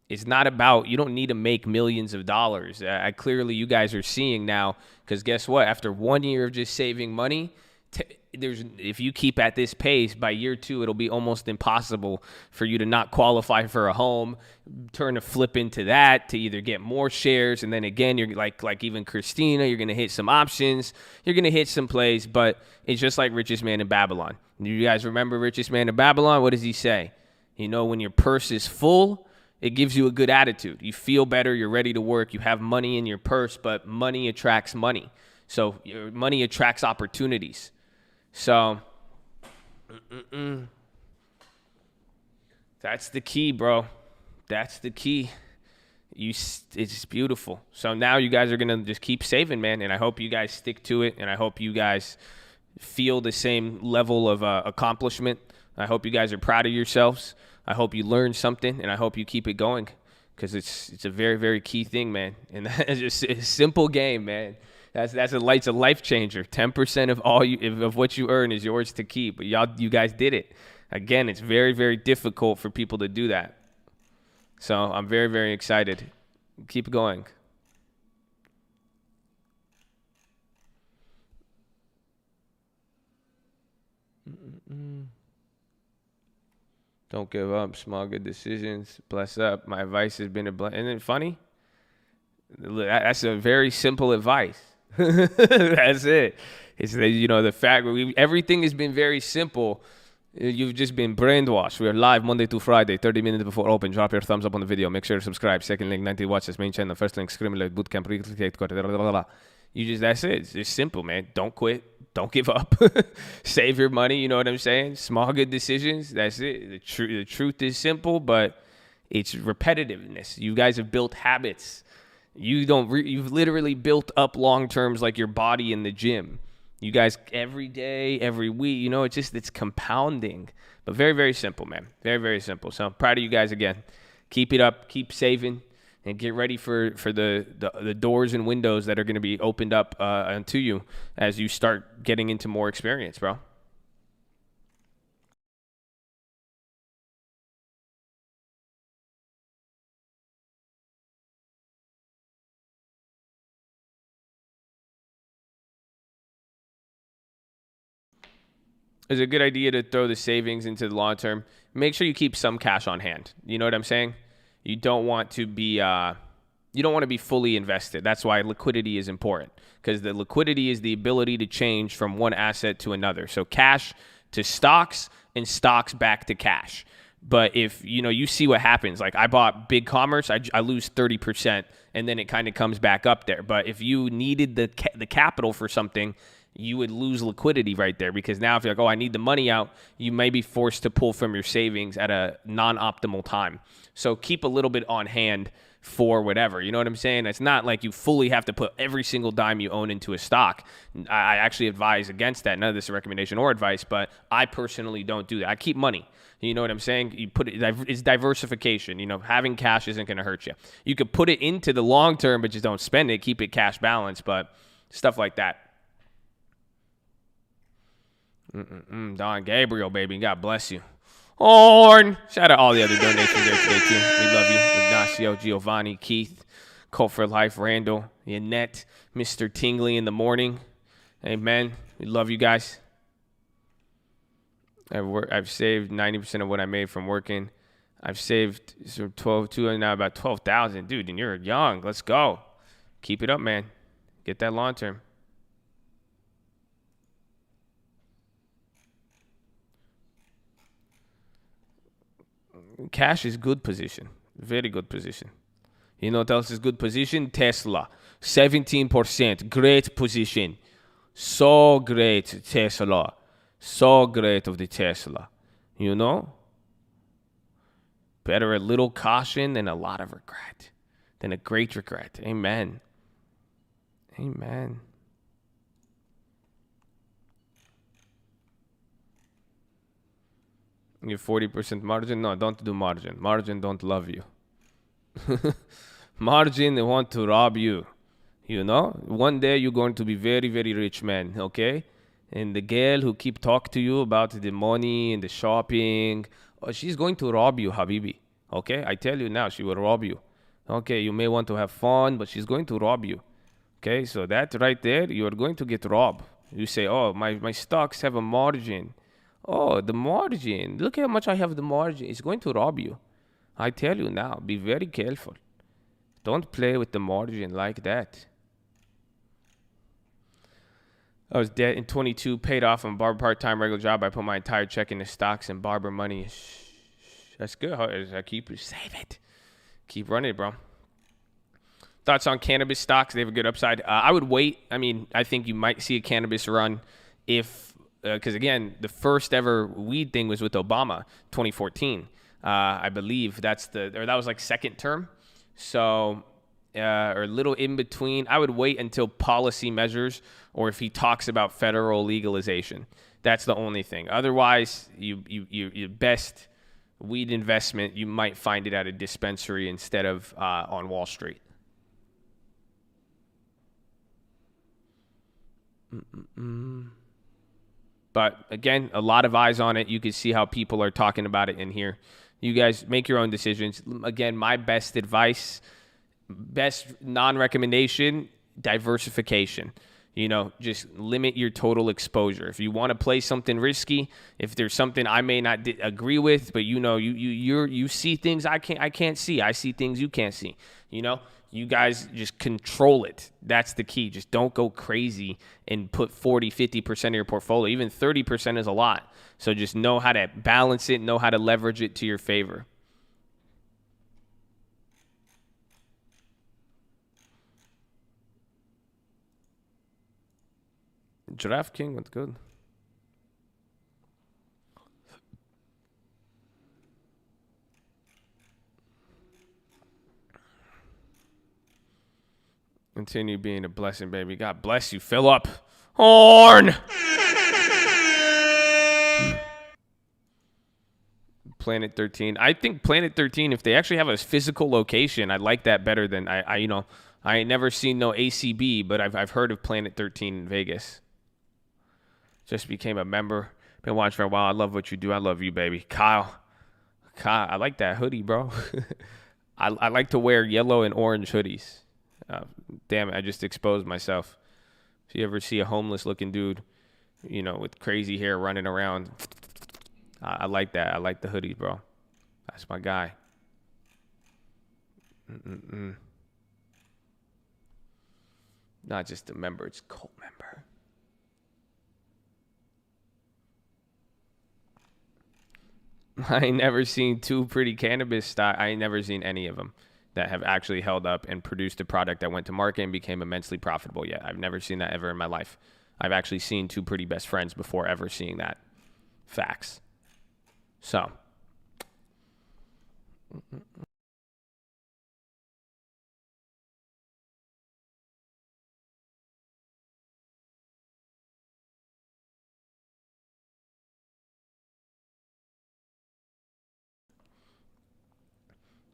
it's not about, you don't need to make millions of dollars. Clearly you guys are seeing now, because guess what? After 1 year of just saving money, if you keep at this pace, by year 2, it'll be almost impossible for you to not qualify for a home, turn a flip into that to either get more shares. And then again, you're like even Christina, you're going to hit some options, you're going to hit some plays, but it's just like Richest Man in Babylon. You guys remember Richest Man in Babylon? What does he say? When your purse is full, it gives you a good attitude. You feel better. You're ready to work. You have money in your purse, but money attracts money. So your money attracts opportunities. So, that's the key, bro. That's the key. It's beautiful. So now you guys are going to just keep saving, man. And I hope you guys stick to it. And I hope you guys feel the same level of accomplishment. I hope you guys are proud of yourselves. I hope you learned something, and I hope you keep it going, because it's a very, very key thing, man. And that's just a simple game, man. It's a life changer. 10% of of what you earn is yours to keep. But you guys did it. Again, it's very, very difficult for people to do that. So I'm very, very excited. Keep going. Don't give up. Small good decisions. Bless up. My advice has been a bless. Isn't it funny? That's a very simple advice. That's it. It's the fact everything has been very simple. You've just been brainwashed. We are live Monday to Friday, 30 minutes before open. Drop your thumbs up on the video. Make sure to subscribe. Second link, 90 watches. Main channel. First link, Screaming Bootcamp. That's it. It's simple, man. Don't quit. Don't give up. Save your money. You know what I'm saying? Small good decisions. That's it. The truth is simple, but it's repetitiveness. You guys have built habits. You've literally built up long terms like your body in the gym. You guys every day, every week, it's compounding, but very, very simple, man. Very, very simple. So I'm proud of you guys again. Keep it up, keep saving, and get ready for the doors and windows that are going to be opened up unto you as you start getting into more experience, bro. It's a good idea to throw the savings into the long term. Make sure you keep some cash on hand. You know what I'm saying? You don't want to be fully invested. That's why liquidity is important, because the liquidity is the ability to change from one asset to another. So cash to stocks and stocks back to cash. But if, you see what happens. Like I bought Big Commerce, I lose 30%, and then it kind of comes back up there. But if you needed the capital for something, you would lose liquidity right there, because now if you're like, oh, I need the money out, you may be forced to pull from your savings at a non-optimal time. So keep a little bit on hand for whatever. You know what I'm saying? It's not like you fully have to put every single dime you own into a stock. I actually advise against that. None of this is a recommendation or advice, but I personally don't do that. I keep money. You know what I'm saying? You put it, it's diversification. Having cash isn't going to hurt you. You could put it into the long term, but just don't spend it. Keep it cash balanced, but stuff like that. Don Gabriel, baby. God bless you. Horn. Shout out all the other donations there today, too. We love you. Ignacio, Giovanni, Keith, Colt for Life, Randall, Annette, Mr. Tingley in the morning. Amen. We love you guys. I've saved 90% of what I made from working. I've saved now about 12,000. Dude, and you're young. Let's go. Keep it up, man. Get that long term. Cash is good position. Very good position. You know what else is good position? Tesla. 17%. Great position. So great, Tesla. So great of the Tesla. Better a little caution than a lot of regret. Than a great regret. Amen. Amen. Your 40% margin? No, don't do margin. Margin don't love you. Margin, they want to rob you. One day you're going to be very, very rich man, okay? And the girl who keep talk to you about the money and the shopping, she's going to rob you, Habibi. Okay? I tell you now, she will rob you. Okay, you may want to have fun, but she's going to rob you. Okay, so that right there, you are going to get robbed. You say, oh, my stocks have a margin. Oh, the margin. Look how much I have the margin. It's going to rob you. I tell you now, be very careful. Don't play with the margin like that. I was dead in 22, paid off on barber part-time regular job. I put my entire check into stocks and barber money. That's good. I keep it. Save it. Keep running it, bro. Thoughts on cannabis stocks? They have a good upside. I would wait. I think you might see a cannabis run if, because again, the first ever weed thing was with Obama, 2014. I believe that was like second term. So, or a little in between. I would wait until policy measures, or if he talks about federal legalization. That's the only thing. Otherwise, your best weed investment, you might find it at a dispensary instead of on Wall Street. But again, a lot of eyes on it. You can see how people are talking about it in here. You guys make your own decisions. Again, my best advice, best non-recommendation, diversification. Just limit your total exposure. If you want to play something risky, if there's something I may not agree with, but you see things I can't see. I see things you can't see. You guys just control it. That's the key. Just don't go crazy and put 40, 50% of your portfolio. Even 30% is a lot. So just know how to balance it, know how to leverage it to your favor. Giraffe King went good. Continue being a blessing, baby. God bless you, Philip. Horn. Planet 13. I think Planet 13, if they actually have a physical location, I like that better than I ain't never seen no ACB, but I've heard of Planet 13 in Vegas. Just became a member. Been watching for a while. I love what you do. I love you, baby. Kyle, I like that hoodie, bro. I like to wear yellow and orange hoodies. Damn it, I just exposed myself. If you ever see a homeless-looking dude, with crazy hair running around, I like that. I like the hoodies, bro. That's my guy. Not just a member, it's a cult member. I ain't never seen two pretty cannabis stock. I ain't never seen any of them that have actually held up and produced a product that went to market and became immensely profitable yet. I've never seen that ever in my life. I've actually seen two pretty best friends before ever seeing that. Facts. So.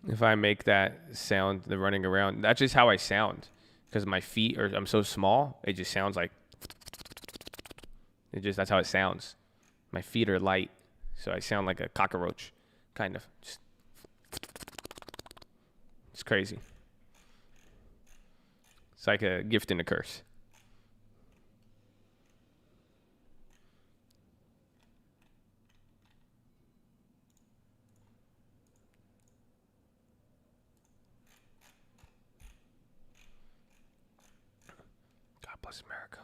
If I make that sound, the running around, that's just how I sound. Because my feet are, I'm so small, it just sounds like, that's how it sounds. My feet are light, so I sound like a cockroach, kind of. It's crazy. It's like a gift and a curse. God bless America.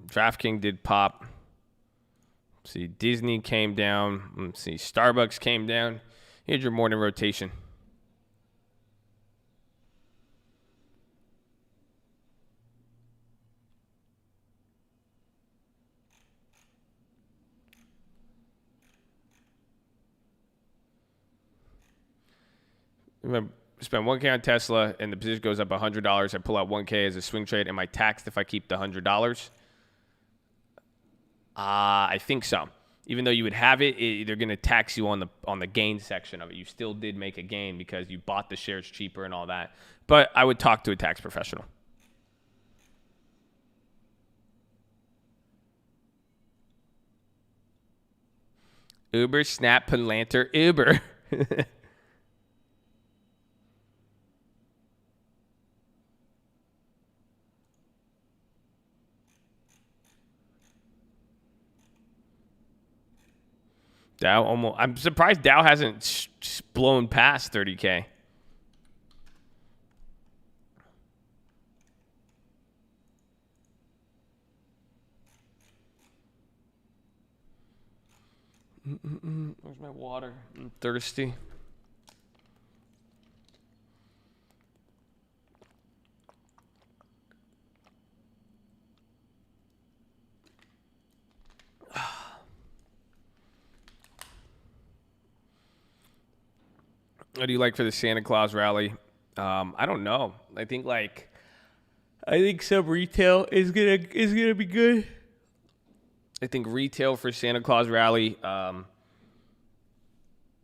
DraftKings did pop. Let's see, Disney came down. Let's see, Starbucks came down. Here's your morning rotation. Remember, spend $1K on Tesla and the position goes up $100. I pull out $1K as a swing trade. Am I taxed if I keep the $100? I think so. Even though you would have it, they're going to tax you on the gain section of it. You still did make a gain because you bought the shares cheaper and all that. But I would talk to a tax professional. Uber, Snap, Palantir, Uber. Dow almost. I'm surprised Dow hasn't blown past 30K. Where's my water? I'm thirsty. What do you like for the Santa Claus rally? I don't know. I think some retail is gonna be good. I think retail for Santa Claus rally,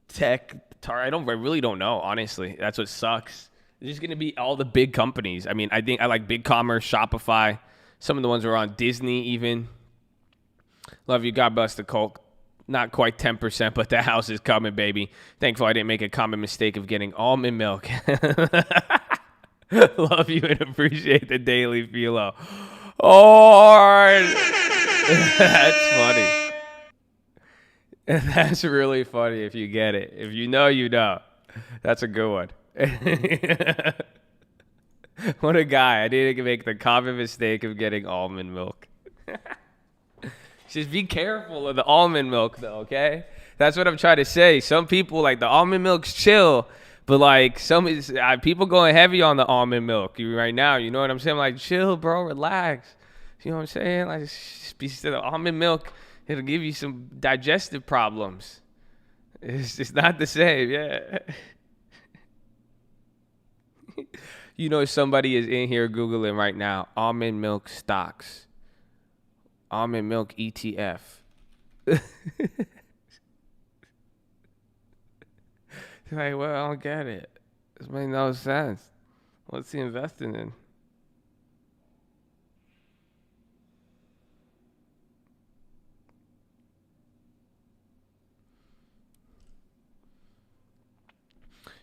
tech, I really don't know, honestly. That's what sucks. It's just gonna be all the big companies. I mean, I think I like BigCommerce, Shopify, some of the ones that are on Disney even. Love you. God bless the Colt. Not quite 10%, but the house is coming, baby. Thankful I didn't make a common mistake of getting almond milk. Love you and appreciate the daily PHILO. That's funny. That's really funny if you get it. If you know, you know. That's a good one. What a guy. I didn't make the common mistake of getting almond milk. Just be careful of the almond milk, though, okay? That's what I'm trying to say. Some people, like, the almond milk's chill, but, like, people going heavy on the almond milk right now. You know what I'm saying? Like, chill, bro, relax. You know what I'm saying? Like, the almond milk, it'll give you some digestive problems. It's just not the same, yeah. You know, somebody is in here Googling right now, almond milk stocks. Almond milk ETF. Like, well, I don't get it. This makes no sense. What's he investing in?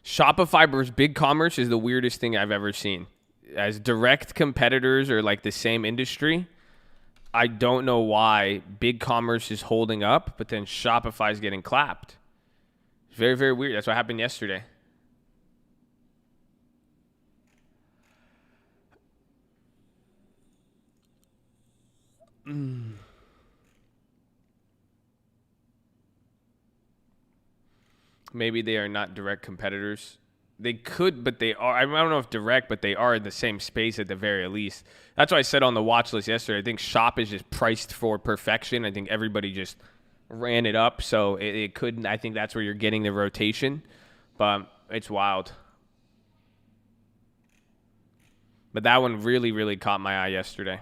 Shopify versus BigCommerce is the weirdest thing I've ever seen. As direct competitors or like the same industry, I don't know why BigCommerce is holding up, but then Shopify is getting clapped. It's very, very weird. That's what happened yesterday. Maybe they are not direct competitors. They could, but they are. I don't know if direct, but they are in the same space at the very least. That's why I said on the watch list yesterday, I think Shop is just priced for perfection. I think everybody just ran it up, so it couldn't. I think that's where you're getting the rotation, but it's wild. But that one really, really caught my eye yesterday.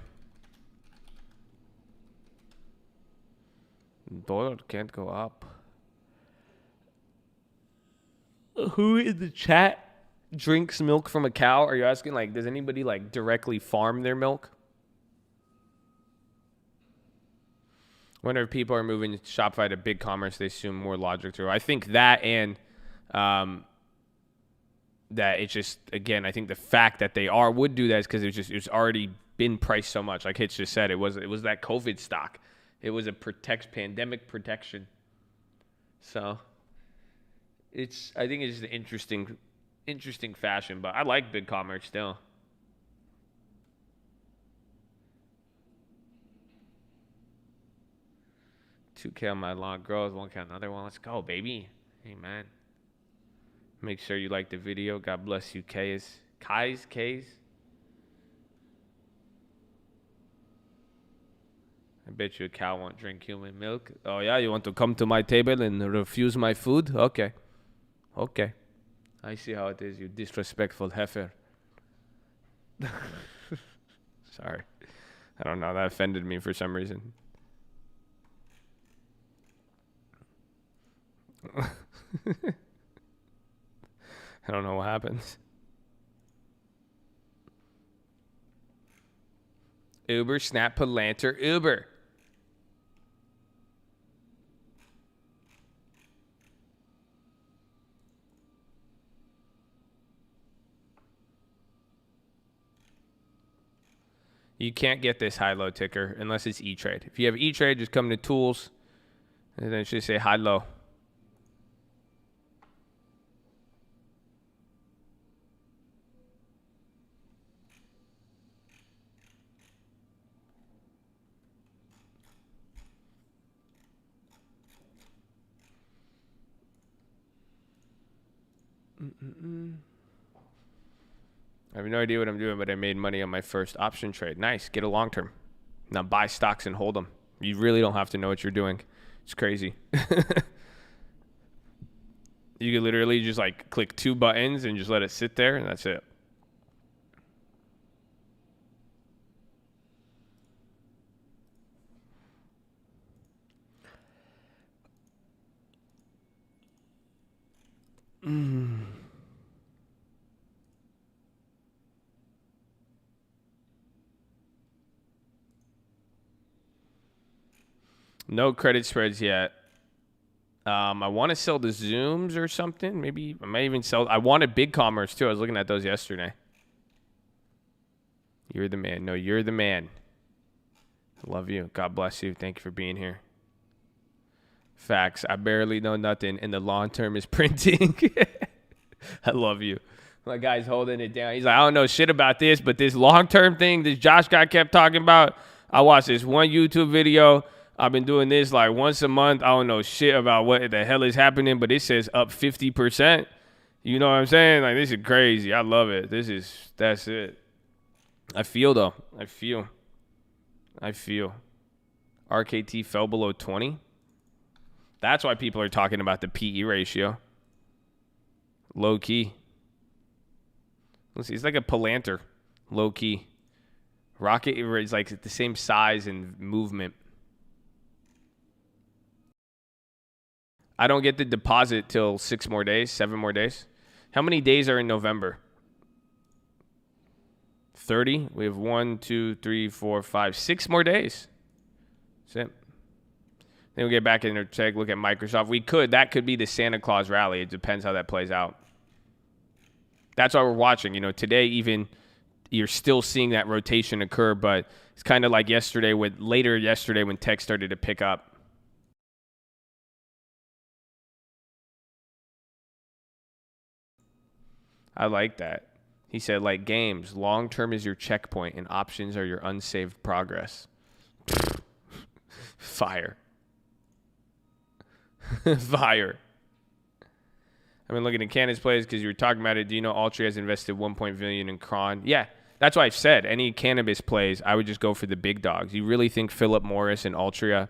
Dollar can't go up. Who in the chat drinks milk from a cow? Are you asking, like, does anybody, like, directly farm their milk? Wonder if people are moving Shopify to BigCommerce, they assume more logic through. I think that and that it's just, again, I think the fact that they would do that is because it's already been priced so much. Like Hitch just said, it was that COVID stock. It was a pandemic protection. So I think it's just an interesting fashion, but I like BigCommerce still. $2K on my long growth, $1K on another one. Let's go, baby. Amen. Make sure you like the video. God bless you, K's. I bet you a cow won't drink human milk. Oh, yeah? You want to come to my table and refuse my food? Okay. I see how it is, you disrespectful heifer. Sorry. I don't know. That offended me for some reason. I don't know what happens. Uber, Snap, Palantir, Uber. You can't get this high-low ticker unless it's E-Trade. If you have E-Trade, just come to Tools, and then it should say high-low. I have no idea what I'm doing, but I made money on my first option trade. Nice. Get a long term. Now buy stocks and hold them. You really don't have to know what you're doing. It's crazy. You could literally just like click 2 buttons and just let it sit there, and that's it. No credit spreads yet. I want to sell the Zooms or something. Maybe I might even sell. I wanted BigCommerce too. I was looking at those yesterday. You're the man. No, you're the man. I love you. God bless you. Thank you for being here. Facts. I barely know nothing, and the long term is printing. I love you. My guy's holding it down. He's like, I don't know shit about this, but this long term thing this Josh guy kept talking about. I watched this one YouTube video. I've been doing this like once a month. I don't know shit about what the hell is happening, but it says up 50%. You know what I'm saying? Like, this is crazy. I love it. That's it. I feel, though. I feel. RKT fell below 20. That's why people are talking about the PE ratio. Low key. Let's see. It's like a Palantir. Low key. Rocket is like the same size and movement. I don't get the deposit till 7 more days. How many days are in November? 30. We have 1, 2, 3, 4, 5, 6 more days. That's it. Then we'll get back in there, take a look at Microsoft. That could be the Santa Claus rally. It depends how that plays out. That's why we're watching. You know, today even you're still seeing that rotation occur, but it's kind of like later yesterday when tech started to pick up. I like that. He said, like games, long term is your checkpoint and options are your unsaved progress. Fire. Fire. I've been looking at Cannon's plays because you were talking about it. Do you know Altria has invested 1 billion in Cron? Yeah, that's why I've said any cannabis plays, I would just go for the big dogs. You really think Philip Morris and Altria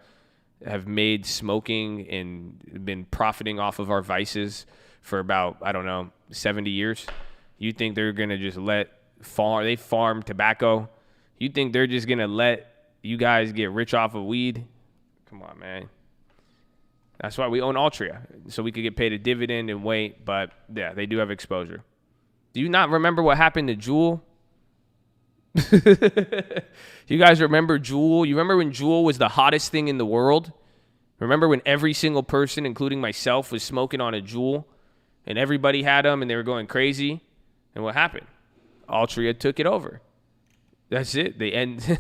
have made smoking and been profiting off of our vices for about, I don't know, 70 years? You think they're going to just they farm tobacco? You think they're just going to let you guys get rich off of weed? Come on, man. That's why we own Altria, so we could get paid a dividend and wait. But, yeah, they do have exposure. Do you not remember what happened to Juul? You guys remember Juul? You remember when Juul was the hottest thing in the world? Remember when every single person, including myself, was smoking on a Juul? And everybody had them, and they were going crazy? And what happened? Altria took it over. That's it. They end...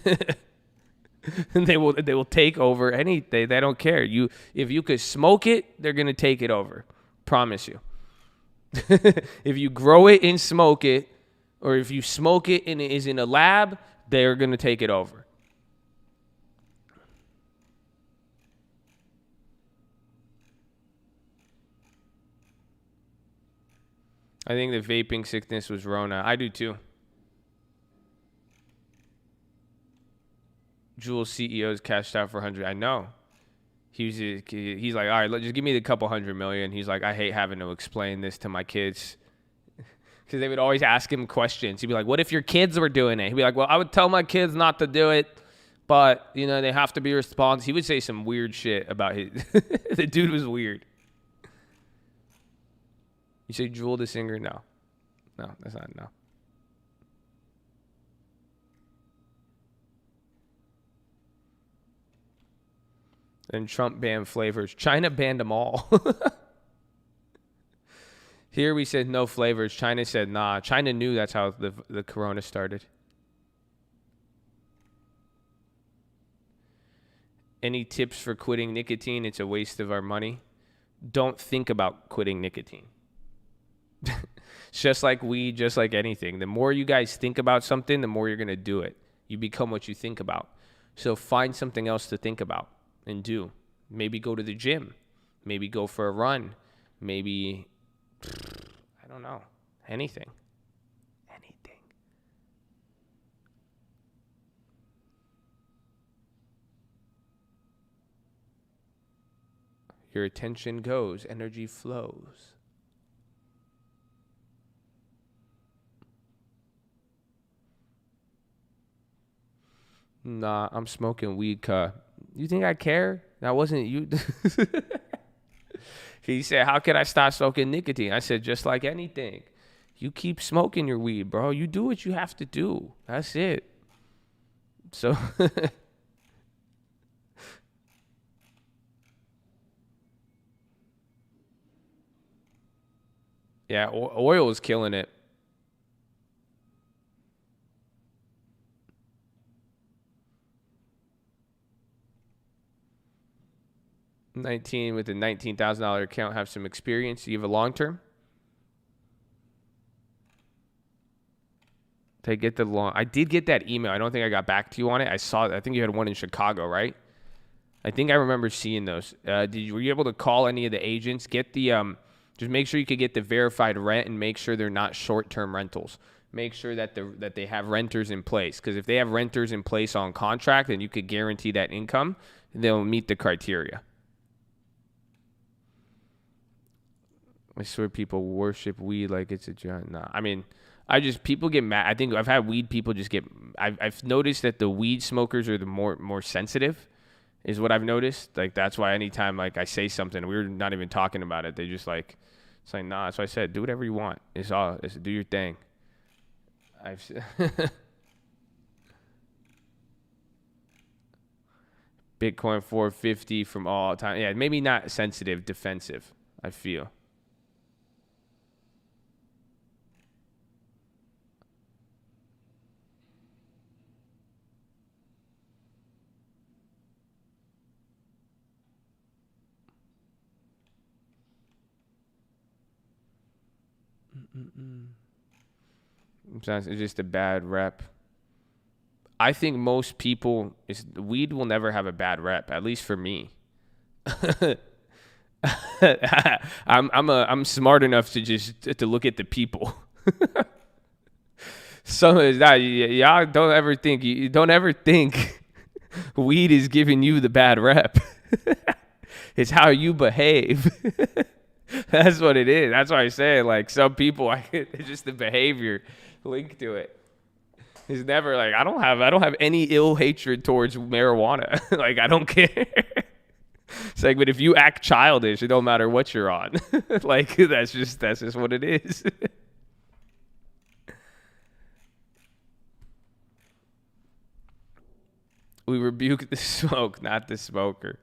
And they will take over anything. They don't care. If you could smoke it, they're gonna take it over. Promise you. If you grow it and smoke it, or if you smoke it and it is in a lab, they're gonna take it over. I think the vaping sickness was Rona. I do too. Juul CEO's cashed out for 100. I know. He's like, all right, just give me the couple $100 million. He's like, I hate having to explain this to my kids. Because they would always ask him questions. He'd be like, what if your kids were doing it? He'd be like, well, I would tell my kids not to do it, but, they have to be responsible. He would say some weird shit about his... The dude was weird. You say Juul the singer? No. No, that's not, no. And Trump banned flavors. China banned them all. Here we said no flavors. China said nah. China knew that's how the corona started. Any tips for quitting nicotine? It's a waste of our money. Don't think about quitting nicotine. It's just like weed, just like anything. The more you guys think about something, the more you're going to do it. You become what you think about. So find something else to think about and do. Maybe go to the gym. Maybe go for a run. Maybe, I don't know, anything. Your attention goes, energy flows. Nah, I'm smoking weed, You think I care? That wasn't you. He said, how could I stop smoking nicotine? I said, just like anything. You keep smoking your weed, bro. You do what you have to do. That's it. So... Yeah, oil is killing it. $19 with a $19,000 account, have some experience. Do you have a long term? I did get that email. I don't think I got back to you on it. I think you had one in Chicago, right? I think I remember seeing those. Were you able to call any of the agents? Get the just make sure you could get the verified rent and make sure they're not short-term rentals. Make sure that they have renters in place, because if they have renters in place on contract and you could guarantee that income, they'll meet the criteria. I swear people worship weed like it's a job. Nah, I mean, people get mad. I think I've had weed people just get. I've noticed that the weed smokers are the more sensitive, is what I've noticed. Like that's why anytime like I say something, we're not even talking about it. They just like, it's like nah. So I said, do whatever you want. It's do your thing. Bitcoin 450 from all time. Yeah, maybe not sensitive, defensive. I feel. It's just a bad rep. I think most people weed will never have a bad rep, at least for me. I'm smart enough to just to look at the people. Some is that y'all don't ever think you don't ever think weed is giving you the bad rep. It's how you behave. That's what it is. That's why I say like some people, it's just the behavior linked to it. It's never like I don't have any ill hatred towards marijuana. Like I don't care. It's like, but if you act childish, it don't matter what you're on. Like that's just what it is. We rebuke the smoke, not the smoker.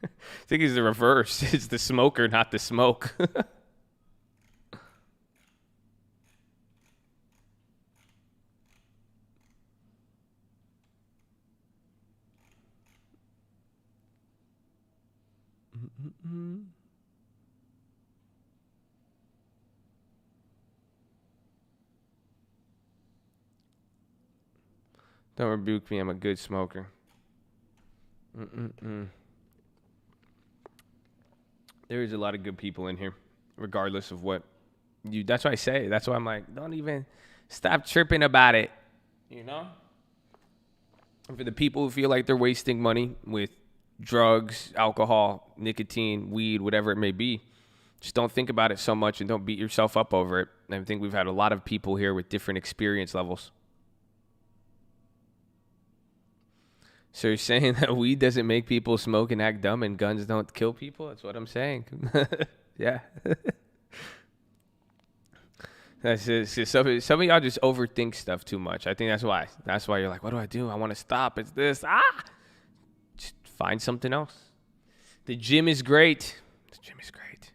I think it's the reverse. It's the smoker, not the smoke. Don't rebuke me. I'm a good smoker. There is a lot of good people in here, regardless of what you. That's why I say. That's why I'm like, don't even stop tripping about it. You know. And for the people who feel like they're wasting money with drugs, alcohol, nicotine, weed, whatever it may be, just don't think about it so much and don't beat yourself up over it. I think we've had a lot of people here with different experience levels. So you're saying that weed doesn't make people smoke and act dumb and guns don't kill people? That's what I'm saying. Yeah. That's just, some of y'all just overthink stuff too much. I think that's why. That's why you're like, what do I do? I want to stop. It's this. Just find something else. The gym is great. The gym is great.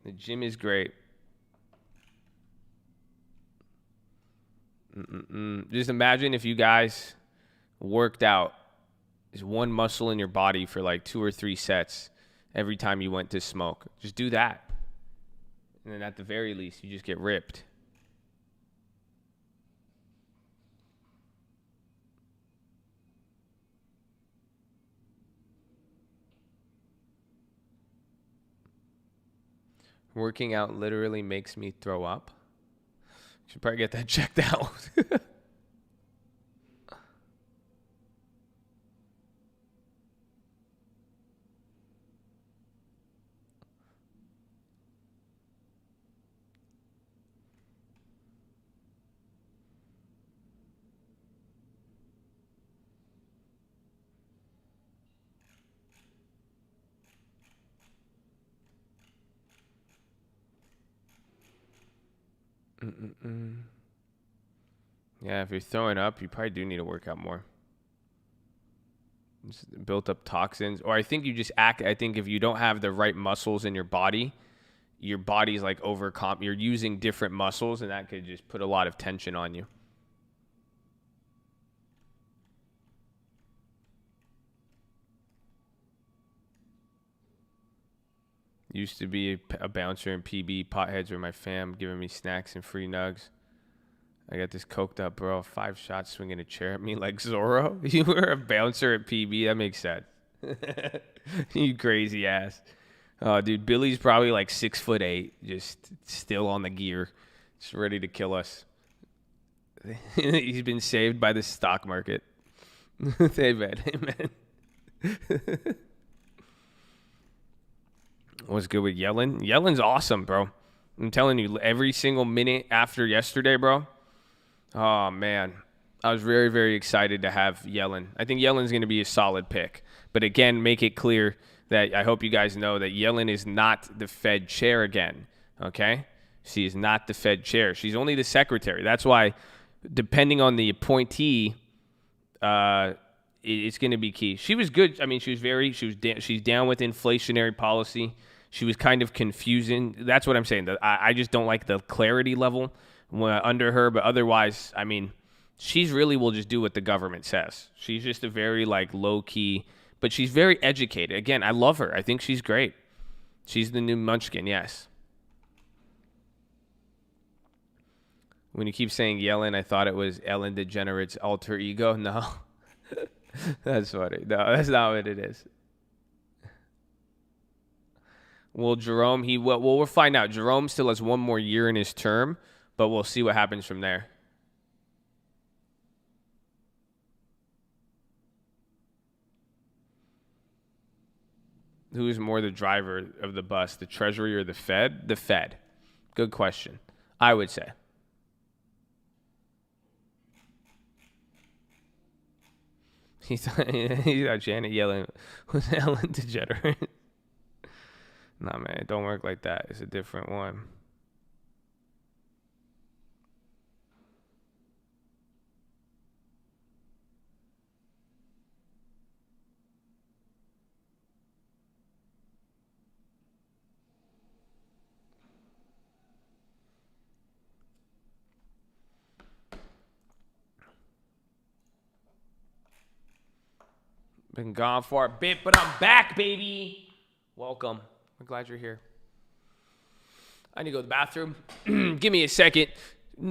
The gym is great. Just imagine if you guys worked out is one muscle in your body for like 2 or 3 sets every time you went to smoke. Just do that. And then at the very least, you just get ripped. Working out literally makes me throw up. Should probably get that checked out. Yeah, if you're throwing up, you probably do need to work out more. Just built up toxins. Or I think you just act. I think if you don't have the right muscles in your body's like you're using different muscles, and that could just put a lot of tension on you. Used to be a bouncer in PB. Potheads were my fam, giving me snacks and free nugs. I got this coked up bro, 5 shots swinging a chair at me like Zorro. You were a bouncer at PB. That makes sense. You crazy ass. Oh, dude, Billy's probably like 6'8", just still on the gear, just ready to kill us. He's been saved by the stock market. Amen. What's good with Yellen? Yellen's awesome, bro. I'm telling you, every single minute after yesterday, bro. Oh, man. I was very, very excited to have Yellen. I think Yellen's going to be a solid pick. But again, make it clear that I hope you guys know that Yellen is not the Fed chair again, okay? She is not the Fed chair. She's only the secretary. That's why, depending on the appointee, it's going to be key. She was good. I mean, she's down with inflationary policy. She was kind of confusing. That's what I'm saying. I just don't like the clarity level under her. But otherwise, I mean, she's really will just do what the government says. She's just a very like low key, but she's very educated. Again, I love her. I think she's great. She's the new Munchkin. Yes. When you keep saying Yellen, I thought it was Ellen DeGeneres' alter ego. No. That's funny. No, that's not what it is. Will Jerome, well, we'll find out. Jerome still has one more year in his term, but we'll see what happens from there. Who is more the driver of the bus, the Treasury or the Fed? The Fed. Good question. I would say. He thought Janet yelling, "Who's Ellen DeGeneres?" Nah, man, it don't work like that. It's a different one. Been gone for a bit, but I'm back, baby. Welcome. I'm glad you're here. I need to go to the bathroom. Give me a second.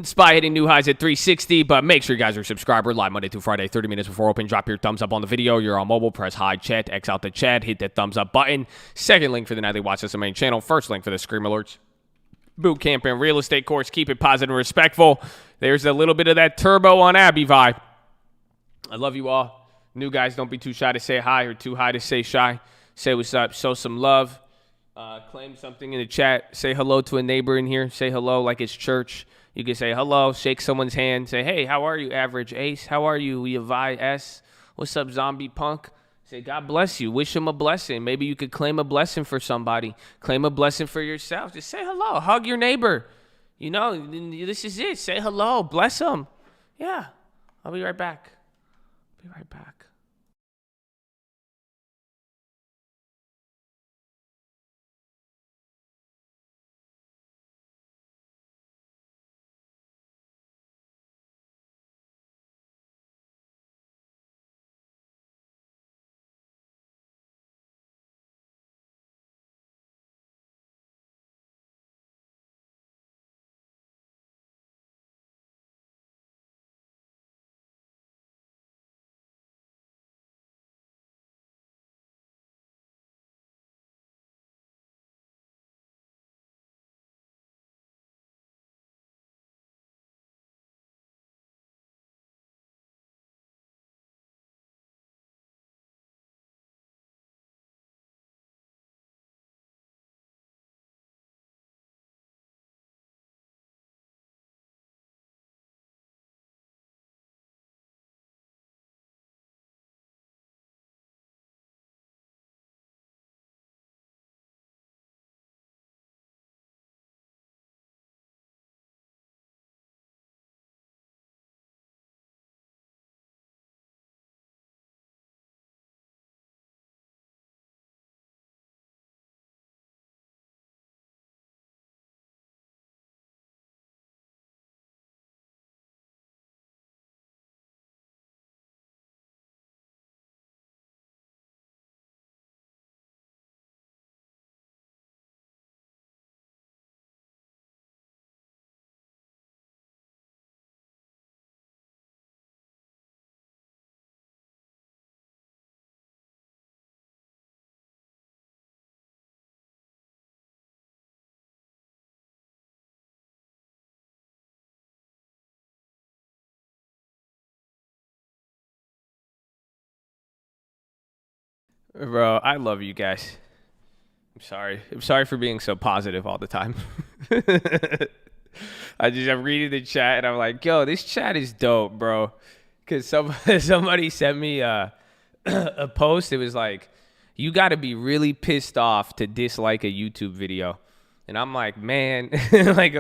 SPY hitting new highs at 360, but make sure you guys are subscribed. We're live Monday through Friday, 30 minutes before open. Drop your thumbs up on the video. You're on mobile. Press hi chat. X out the chat. Hit that thumbs up button. Second link for the nightly watch list, the main channel. First link for the Scream Alerts boot camp and real estate course. Keep it positive and respectful. There's a little bit of that turbo on Abby vibe. I love you all. New guys, don't be too shy to say hi or too high to say shy. Say what's up. Show some love. Claim something in the chat. Say hello to a neighbor in here. Say hello like it's church. You can say hello. Shake someone's hand. Say, hey, how are you, Average Ace? How are you, Levi S? What's up, Zombie Punk? Say, God bless you. Wish him a blessing. Maybe you could claim a blessing for somebody. Claim a blessing for yourself. Just say hello. Hug your neighbor. You know, this is it. Say hello. Bless them. Yeah. I'll be right back. Be right back. Bro, I love you guys. I'm sorry. I'm sorry for being so positive all the time. I'm reading the chat and I'm like, yo, this chat is dope, bro. Because somebody sent me a post. It was like, you got to be really pissed off to dislike a YouTube video. And I'm like, man, like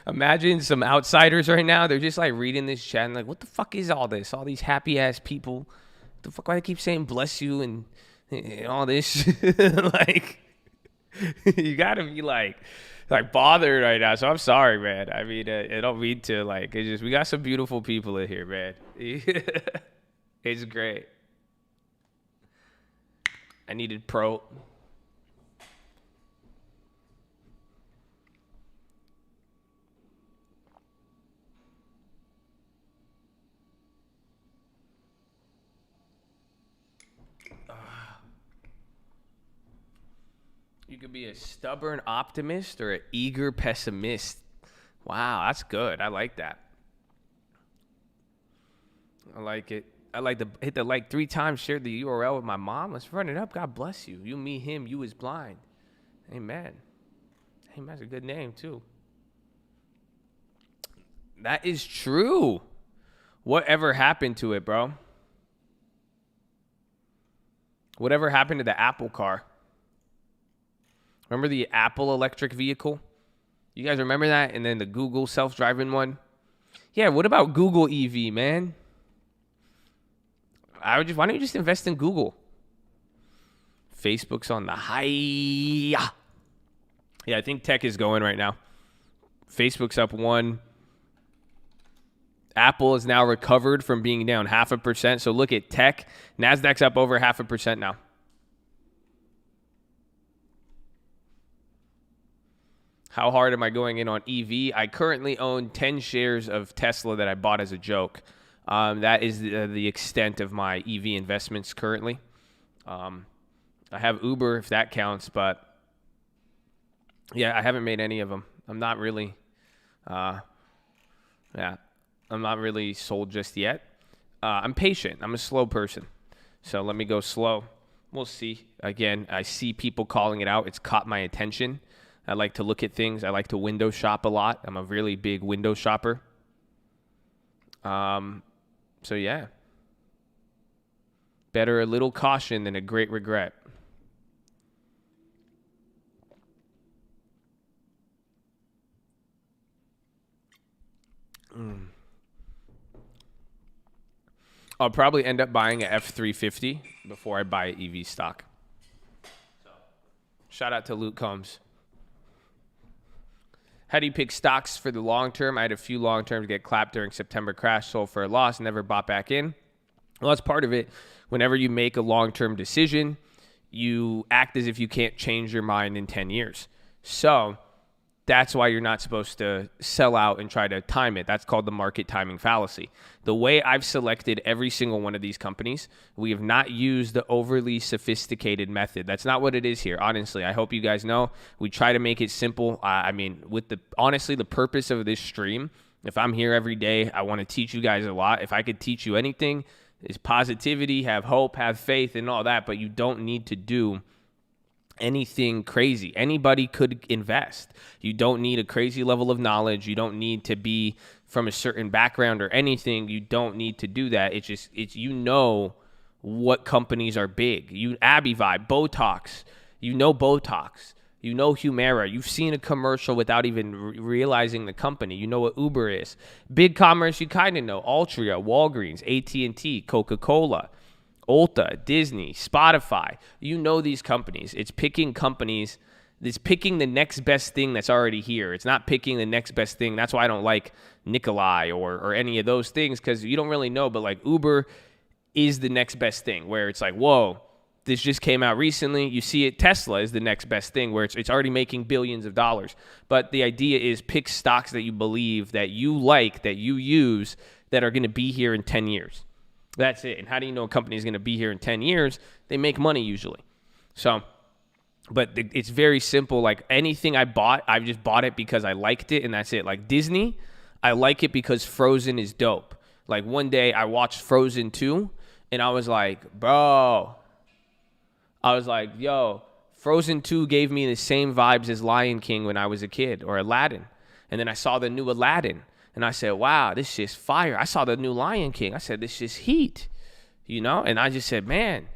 imagine some outsiders right now. They're just like reading this chat and like, what the fuck is all this? All these happy ass people. What the fuck? Why I keep saying bless you and all this shit? Like, you gotta be like bothered right now. So I'm sorry, man. I mean, I don't mean to like. It's just we got some beautiful people in here, man. It's great. I needed pro. You could be a stubborn optimist or an eager pessimist. Wow, that's good. I like that. I like it. I like to hit the like 3 times, share the URL with my mom. Let's run it up. God bless you. You, me, him, you is blind. Amen. Amen. That's a good name, too. That is true. Whatever happened to it, bro? Whatever happened to the Apple car? Remember the Apple electric vehicle? You guys remember that? And then the Google self-driving one? Yeah, what about Google EV, man? Why don't you just invest in Google? Facebook's on the high. Yeah, I think tech is going right now. Facebook's up 1. Apple is now recovered from being down 0.5%. So look at tech. NASDAQ's up over 0.5% now. How hard am I going in on EV? I currently own 10 shares of Tesla that I bought as a joke. That is the extent of my EV investments currently. I have Uber, if that counts, but yeah, I haven't made any of them. I'm not really, I'm not really sold just yet. I'm patient. I'm a slow person. So let me go slow. We'll see. Again, I see people calling it out. It's caught my attention. I like to look at things. I like to window shop a lot. I'm a really big window shopper. So yeah. Better a little caution than a great regret. I'll probably end up buying an F350 before I buy an EV stock. So, shout out to Luke Combs. How do you pick stocks for the long term? I had a few long terms get clapped during September crash, sold for a loss, never bought back in. Well, that's part of it. Whenever you make a long-term decision, you act as if you can't change your mind in 10 years. So that's why you're not supposed to sell out and try to time it. That's called the market timing fallacy. The way I've selected every single one of these companies, we have not used the overly sophisticated method. That's not what it is here. Honestly, I hope you guys know. We try to make it simple. Honestly, the purpose of this stream, if I'm here every day, I want to teach you guys a lot. If I could teach you anything, is positivity, have hope, have faith, and all that, but you don't need to do anything crazy. Anybody could invest. You don't need a crazy level of knowledge. You don't need to be from a certain background or anything. You don't need to do that. It's what companies are big. Abivibe, Botox. Botox. Humira. You've seen a commercial without even realizing the company. You know what Uber is. Big commerce, you kind of know. Altria, Walgreens, AT&T, Coca-Cola, Ulta, Disney, Spotify. You know these companies. It's picking companies. It's picking the next best thing that's already here. It's not picking the next best thing. That's why I don't like Nikolai or any of those things, because you don't really know. But like Uber is the next best thing, where it's like, whoa, this just came out recently. You see it. Tesla is the next best thing, where it's already making billions of dollars. But the idea is pick stocks that you believe, that you like, that you use, that are going to be here in 10 years. That's it. And how do you know a company is going to be here in 10 years? They make money usually. So, but it's very simple. Like anything I bought, I've just bought it because I liked it, and that's it. Like Disney, I like it because Frozen is dope. Like one day I watched Frozen 2, and I was like, yo, Frozen 2 gave me the same vibes as Lion King when I was a kid, or Aladdin. And then I saw the new Aladdin. And I said, wow, this shit's fire. I saw the new Lion King. I said, this shit's heat, And I just said, man,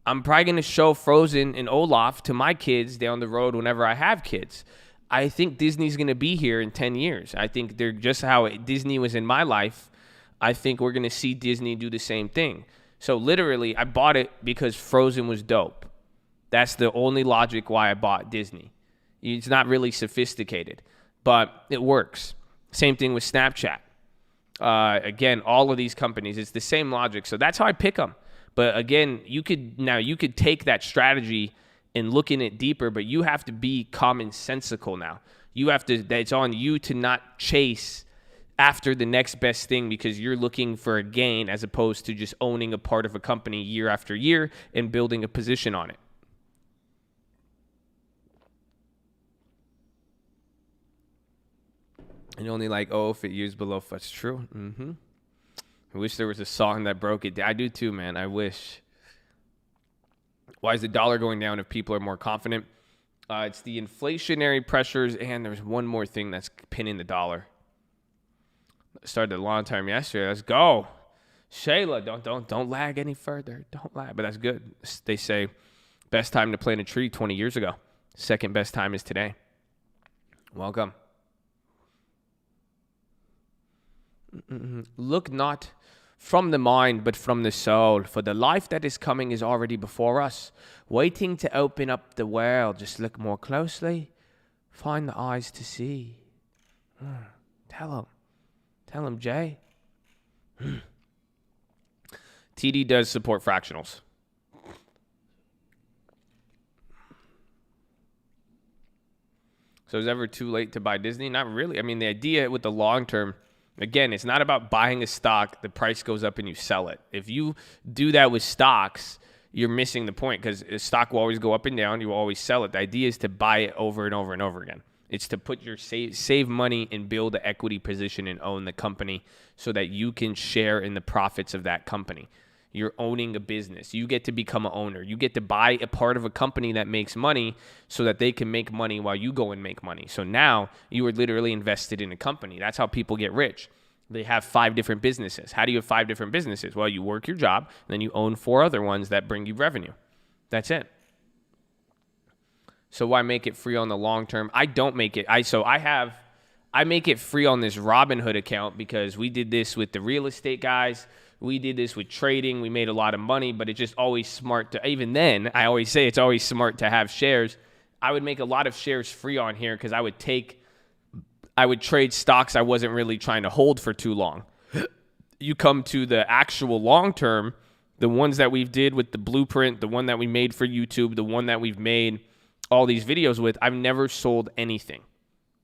I'm probably going to show Frozen and Olaf to my kids down the road whenever I have kids. I think Disney's going to be here in 10 years. I think they're just how Disney was in my life. I think we're going to see Disney do the same thing. So literally, I bought it because Frozen was dope. That's the only logic why I bought Disney. It's not really sophisticated, but it works. Same thing with Snapchat. Again, all of these companies, it's the same logic. So that's how I pick them. But again, you could take that strategy and look in it deeper, but you have to be commonsensical now. It's on you to not chase after the next best thing because you're looking for a gain, as opposed to just owning a part of a company year after year and building a position on it. And only like, oh, if it years below, that's true. I wish there was a song that broke it. I do too, man. I wish. Why is the dollar going down if people are more confident? It's the inflationary pressures, and there's one more thing that's pinning the dollar. Started a long time yesterday. Let's go. Shayla, don't lag any further. Don't lag. But that's good. They say best time to plant a tree 20 years ago. Second best time is today. Welcome. Look not from the mind, but from the soul. For the life that is coming is already before us, waiting to open up the world. Just look more closely. Find the eyes to see. Tell him, Jay. TD does support fractionals. So is it ever too late to buy Disney? Not really. I mean, the idea with the long term, again, it's not about buying a stock, the price goes up and you sell it. If you do that with stocks, you're missing the point, because a stock will always go up and down. You will always sell it. The idea is to buy it over and over and over again. It's to put your save money and build an equity position and own the company so that you can share in the profits of that company. You're owning a business. You get to become an owner. You get to buy a part of a company that makes money so that they can make money while you go and make money. So now you are literally invested in a company. That's how people get rich. They have 5 different businesses. How do you have 5 different businesses? Well, you work your job, and then you own 4 other ones that bring you revenue. That's it. So why make it free on the long term? I don't make it. I make it free on this Robinhood account because we did this with the real estate guys. We did this with trading. We made a lot of money, but it's just always smart to, even then, I always say it's always smart to have shares. I would make a lot of shares free on here because I would trade stocks I wasn't really trying to hold for too long. You come to the actual long term, the ones that we've did with the blueprint, the one that we made for YouTube, the one that we've made all these videos with, I've never sold anything.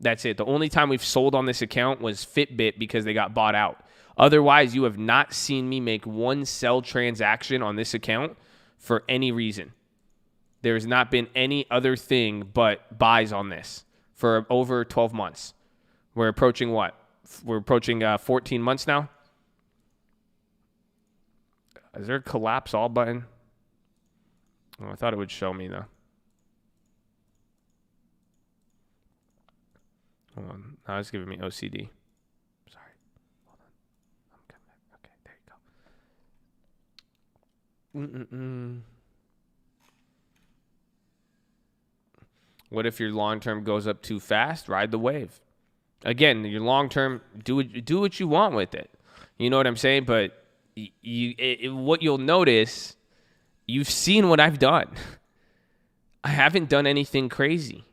That's it. The only time we've sold on this account was Fitbit because they got bought out. Otherwise, you have not seen me make one sell transaction on this account for any reason. There's not been any other thing but buys on this for over 12 months. We're approaching what? We're approaching 14 months now. Is there a collapse all button? Oh, I thought it would show me though. Hold on. Now it's giving me OCD. Sorry. Hold on. I'm coming back. Okay, there you go. What if your long term goes up too fast? Ride the wave. Again, your long term, do what you want with it. You know what I'm saying? But what you'll notice, you've seen what I've done. I haven't done anything crazy.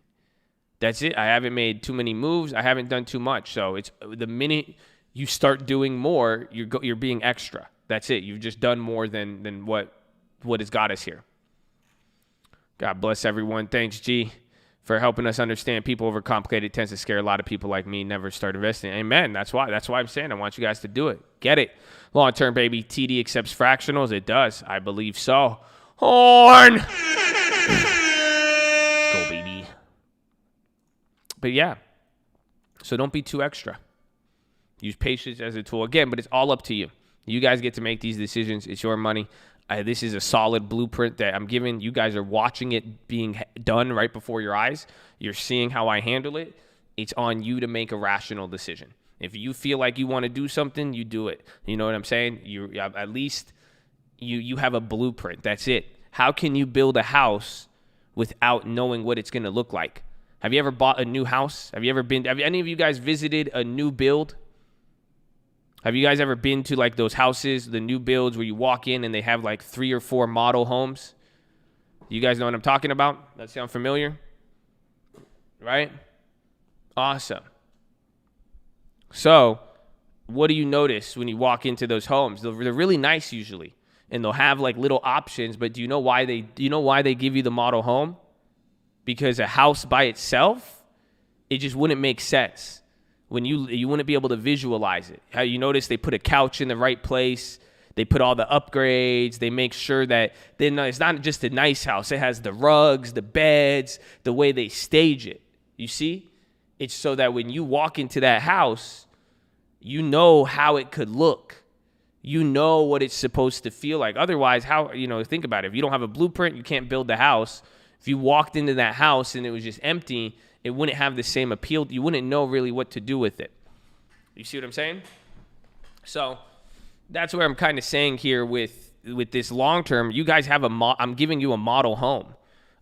That's it. I haven't made too many moves. I haven't done too much. So it's the minute you start doing more, you're being extra. That's it. You've just done more than what has got us here. God bless everyone. Thanks, G, for helping us understand people overcomplicate. It tends to scare a lot of people like me. Never start investing. Amen. That's why I'm saying I want you guys to do it. Get it. Long term, baby. TD accepts fractionals. It does. I believe so. Horn. Let's go, baby. But yeah. So don't be too extra. Use patience as a tool. Again, but it's all up to you. You guys get to make these decisions. It's your money. This is a solid blueprint that I'm giving. You guys are watching it being done right before your eyes. You're seeing how I handle it. It's on you to make a rational decision. If you feel like you want to do something, you do it. You know what I'm saying? You at least you have a blueprint. That's it. How can you build a house without knowing what it's going to look like? Have you ever bought a new house? Have any of you guys visited a new build? Have you guys ever been to like those houses, the new builds where you walk in and they have like 3 or 4 model homes? You guys know what I'm talking about? That sound familiar? Right? Awesome. So, what do you notice when you walk into those homes? They're really nice usually, and they'll have like little options. But do you know why they give you the model home? Because a house by itself, it just wouldn't make sense. When you wouldn't be able to visualize it. How you notice they put a couch in the right place. They put all the upgrades. They make sure that it's not just a nice house. It has the rugs, the beds, the way they stage it. You see? It's so that when you walk into that house, you know how it could look. You know what it's supposed to feel like. Otherwise, think about it. If you don't have a blueprint, you can't build the house. If you walked into that house and it was just empty, it wouldn't have the same appeal. You wouldn't know really what to do with it. You see what I'm saying? So that's where I'm kind of saying here with this long term, you guys have I'm giving you a model home.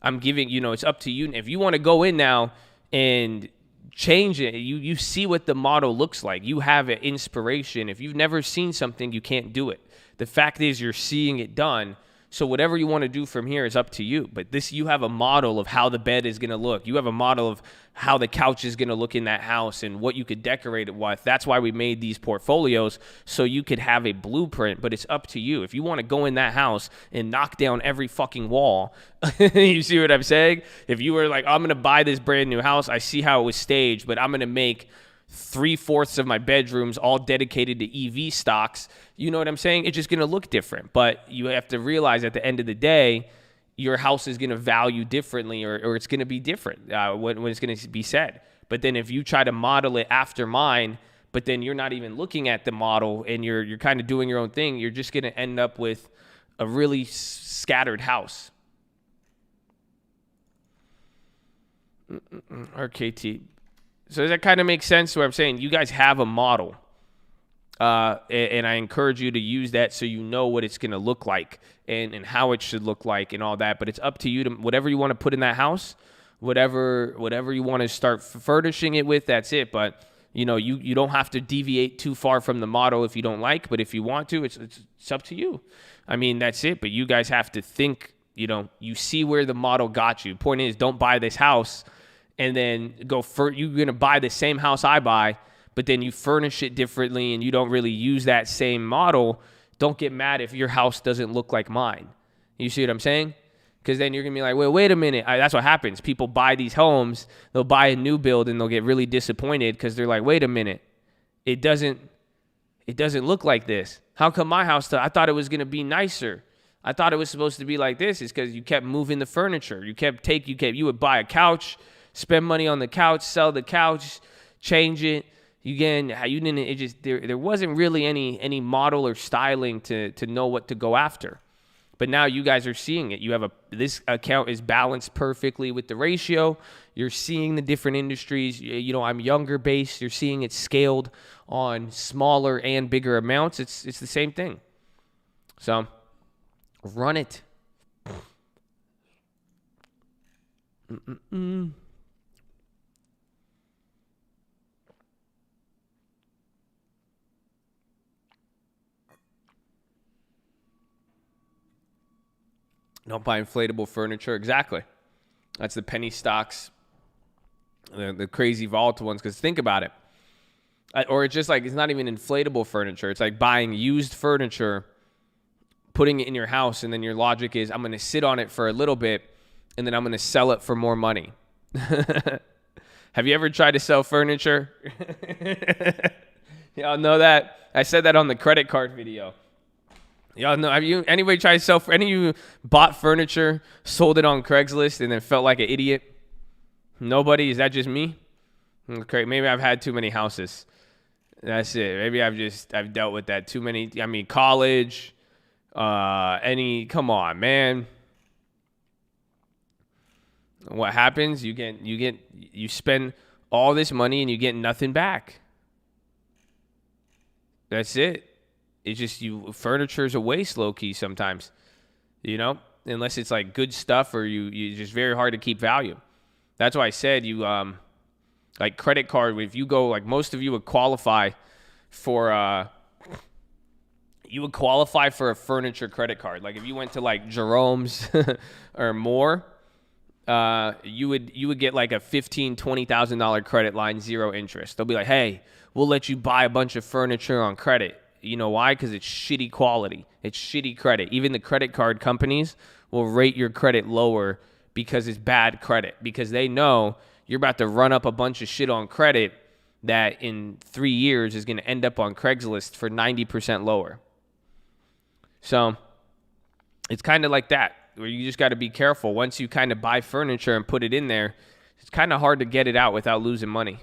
I'm giving, it's up to you. If you want to go in now and change it, you see what the model looks like. You have an inspiration. If you've never seen something, you can't do it. The fact is you're seeing it done. So whatever you want to do from here is up to you. But you have a model of how the bed is going to look. You have a model of how the couch is going to look in that house and what you could decorate it with. That's why we made these portfolios, so you could have a blueprint. But it's up to you. If you want to go in that house and knock down every fucking wall, you see what I'm saying? If you were like, I'm going to buy this brand new house, I see how it was staged, but I'm going to make 3/4 of my bedrooms all dedicated to EV stocks. You know what I'm saying? It's just going to look different. But you have to realize at the end of the day, your house is going to value differently, or it's going to be different when it's going to be said. But then if you try to model it after mine, but then you're not even looking at the model and you're kind of doing your own thing, you're just going to end up with a really scattered house. RKT. So does that kind of make sense? Where I'm saying you guys have a model, and I encourage you to use that so you know what it's going to look like and how it should look like and all that. But it's up to you to whatever you want to put in that house, whatever you want to start furnishing it with. That's it. But you don't have to deviate too far from the model if you don't like. But if you want to, it's up to you. I mean, that's it. But you guys have to think. You see where the model got you. Point is, don't buy this house and then you're going to buy the same house I buy, but then you furnish it differently and you don't really use that same model. Don't get mad if your house doesn't look like mine. You see what I'm saying? Because then you're going to be like, wait a minute. That's what happens. People buy these homes, they'll buy a new build and they'll get really disappointed because they're like, wait a minute. It doesn't look like this. How come my house, I thought it was going to be nicer. I thought it was supposed to be like this. It's because you kept moving the furniture. You would buy a couch, spend money on the couch, sell the couch, change it. There wasn't really any model or styling to know what to go after. But now you guys are seeing it. This account is balanced perfectly with the ratio. You're seeing the different industries. I'm younger based. You're seeing it scaled on smaller and bigger amounts. It's the same thing. So run it. Don't buy inflatable furniture. Exactly. That's the penny stocks, the crazy volatile ones. Because think about it. Or it's just like, it's not even inflatable furniture. It's like buying used furniture, putting it in your house, and then your logic is, I'm going to sit on it for a little bit, and then I'm going to sell it for more money. Have you ever tried to sell furniture? Y'all know that? I said that on the credit card video. Y'all know, anybody tried to sell, any of you bought furniture, sold it on Craigslist, and then felt like an idiot? Nobody? Is that just me? Okay, maybe I've had too many houses. That's it. Maybe I've dealt with that too many. College, come on, man. What happens? You spend all this money and you get nothing back. That's it. It's just furniture is a waste, low key sometimes, unless it's like good stuff or you just very hard to keep value. That's why I said like credit card, if you go, like most of you would qualify for a furniture credit card. Like if you went to like Jerome's or more, you would get like a $15,000, $20,000 credit line, 0 interest. They'll be like, hey, we'll let you buy a bunch of furniture on credit. You know why? Because it's shitty quality. It's shitty credit. Even the credit card companies will rate your credit lower because it's bad credit. Because they know you're about to run up a bunch of shit on credit that in 3 years is going to end up on Craigslist for 90% lower. So it's kind of like that, where you just got to be careful. Once you kind of buy furniture and put it in there, It's kind of hard to get it out without losing money.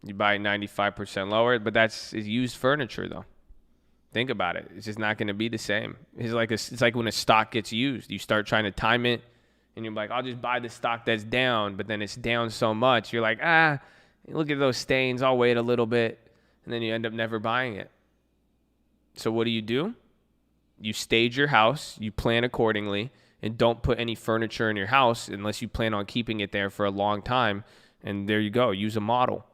You buy 95% lower, but it's used furniture though. Think about it. It's just not going to be the same. It's like when a stock gets used. You start trying to time it, and you're like, I'll just buy the stock that's down, but then it's down so much. You're like, look at those stains. I'll wait a little bit, and then you end up never buying it. So what do? You stage your house. You plan accordingly, and don't put any furniture in your house unless you plan on keeping it there for a long time. And there you go. Use a model.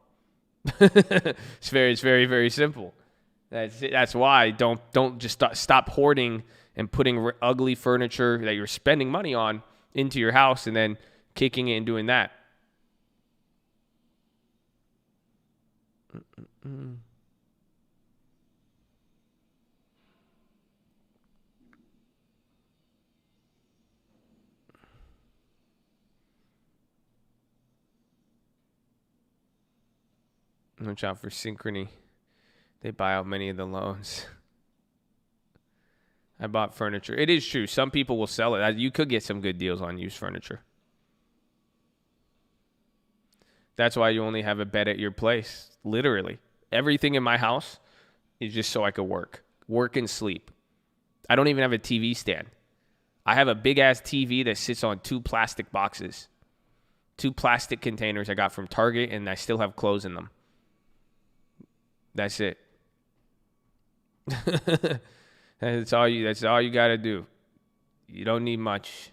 It's very, very simple. That's why don't just stop hoarding and putting ugly furniture that you're spending money on into your house and then kicking it and doing that. Watch out for Synchrony. They buy out many of the loans. I bought furniture. It is true. Some people will sell it. You could get some good deals on used furniture. That's why you only have a bed at your place. Literally. Everything in my house is just so I could work and sleep. I don't even have a TV stand. I have a big-ass TV that sits on 2 plastic boxes. 2 plastic containers I got from Target, and I still have clothes in them. That's it. That's all you got to do. You don't need much.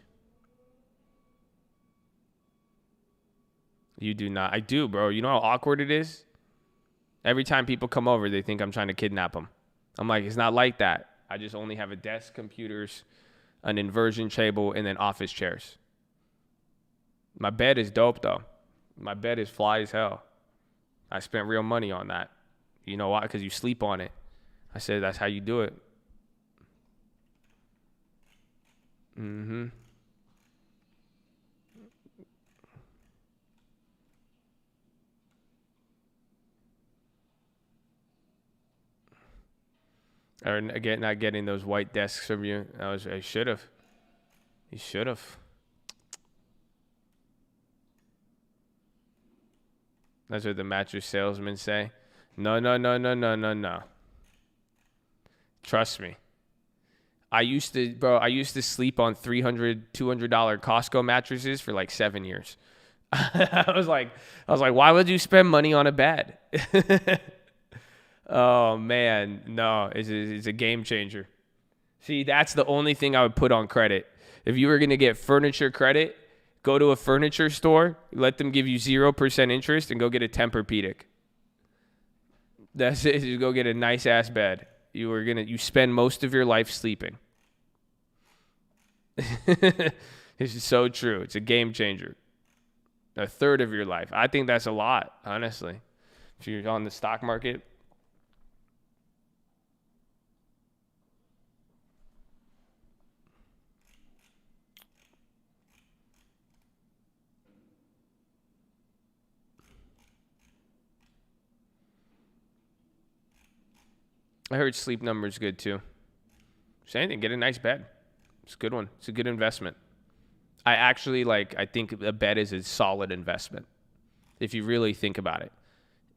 You do not. I do, bro. You know how awkward it is? Every time people come over, they think I'm trying to kidnap them. I'm like, it's not like that. I just only have a desk, computers, an inversion table, and then office chairs. My bed is dope, though. My bed is fly as hell. I spent real money on that. You know why? Because you sleep on it. I said that's how you do it. Or again, not getting those white desks from you. I should have. You should have. That's what the mattress salesmen say. No. Trust me. I used to sleep on $300, $200 Costco mattresses for like 7 years. I was like, why would you spend money on a bed? Oh man, no, it's a game changer. See, that's the only thing I would put on credit. If you were gonna get furniture credit, go to a furniture store, let them give you 0% interest, and go get a Tempur-Pedic. That's it. You go get a nice ass bed. You spend most of your life sleeping. This is so true. It's a game changer. A third of your life. I think that's a lot, honestly. If you're on the stock market. I heard Sleep Number's good too. Say anything, get a nice bed. It's a good one. It's a good investment. I think a bed is a solid investment if you really think about it.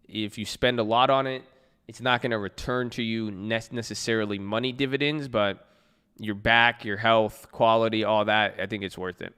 If you spend a lot on it, it's not going to return to you necessarily money dividends, but your back, your health, quality, all that, I think it's worth it.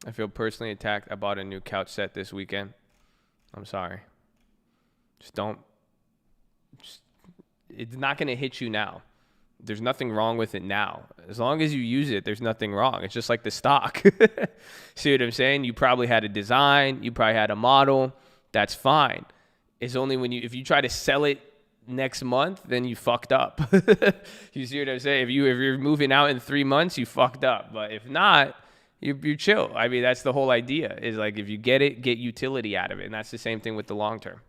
I feel personally attacked. I bought a new couch set this weekend. I'm sorry. It's not going to hit you now. There's nothing wrong with it now. As long as you use it, there's nothing wrong. It's just like the stock. See what I'm saying? You probably had a design. You probably had a model. that's fine. It's only if you try to sell it next month, then you fucked up. You see what I'm saying? If you're moving out in 3 months, you fucked up. But if not, you're chill. I mean, that's the whole idea, is like, if you get it, get utility out of it. And that's the same thing with the long term.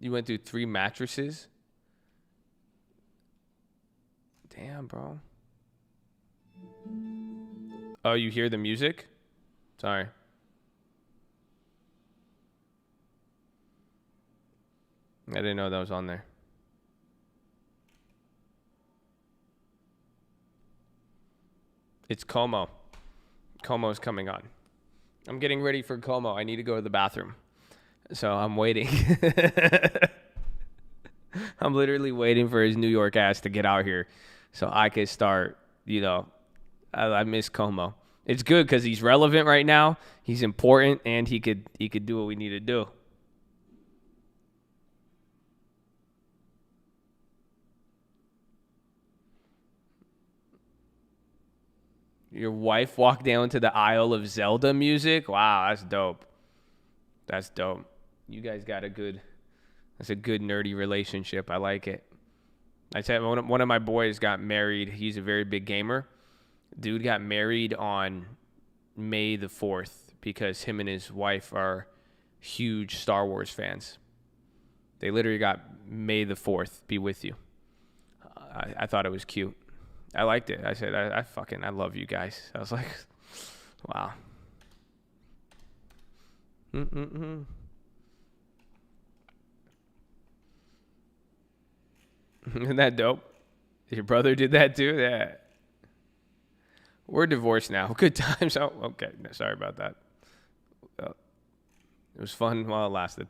You went through 3 mattresses? Damn, bro. Oh, you hear the music? Sorry. I didn't know that was on there. It's Como. Como's coming on. I'm getting ready for Como. I need to go to the bathroom. So I'm waiting. I'm literally waiting for his New York ass to get out here so I could start, I miss Como. It's good because he's relevant right now. He's important, and he could do what we need to do. Your wife walked down to the aisle of Zelda music? Wow, that's dope. That's dope. You guys got that's a good nerdy relationship. I like it. I said one of my boys got married. He's a very big gamer. Dude got married on May the 4th because him and his wife are huge Star Wars fans. They literally got May the 4th be with you. I thought it was cute. I liked it. I said, I love you guys. I was like, wow. Isn't that dope? Your brother did that too? Yeah. We're divorced now. Good times. Oh, okay. No, sorry about that. It was fun while it lasted.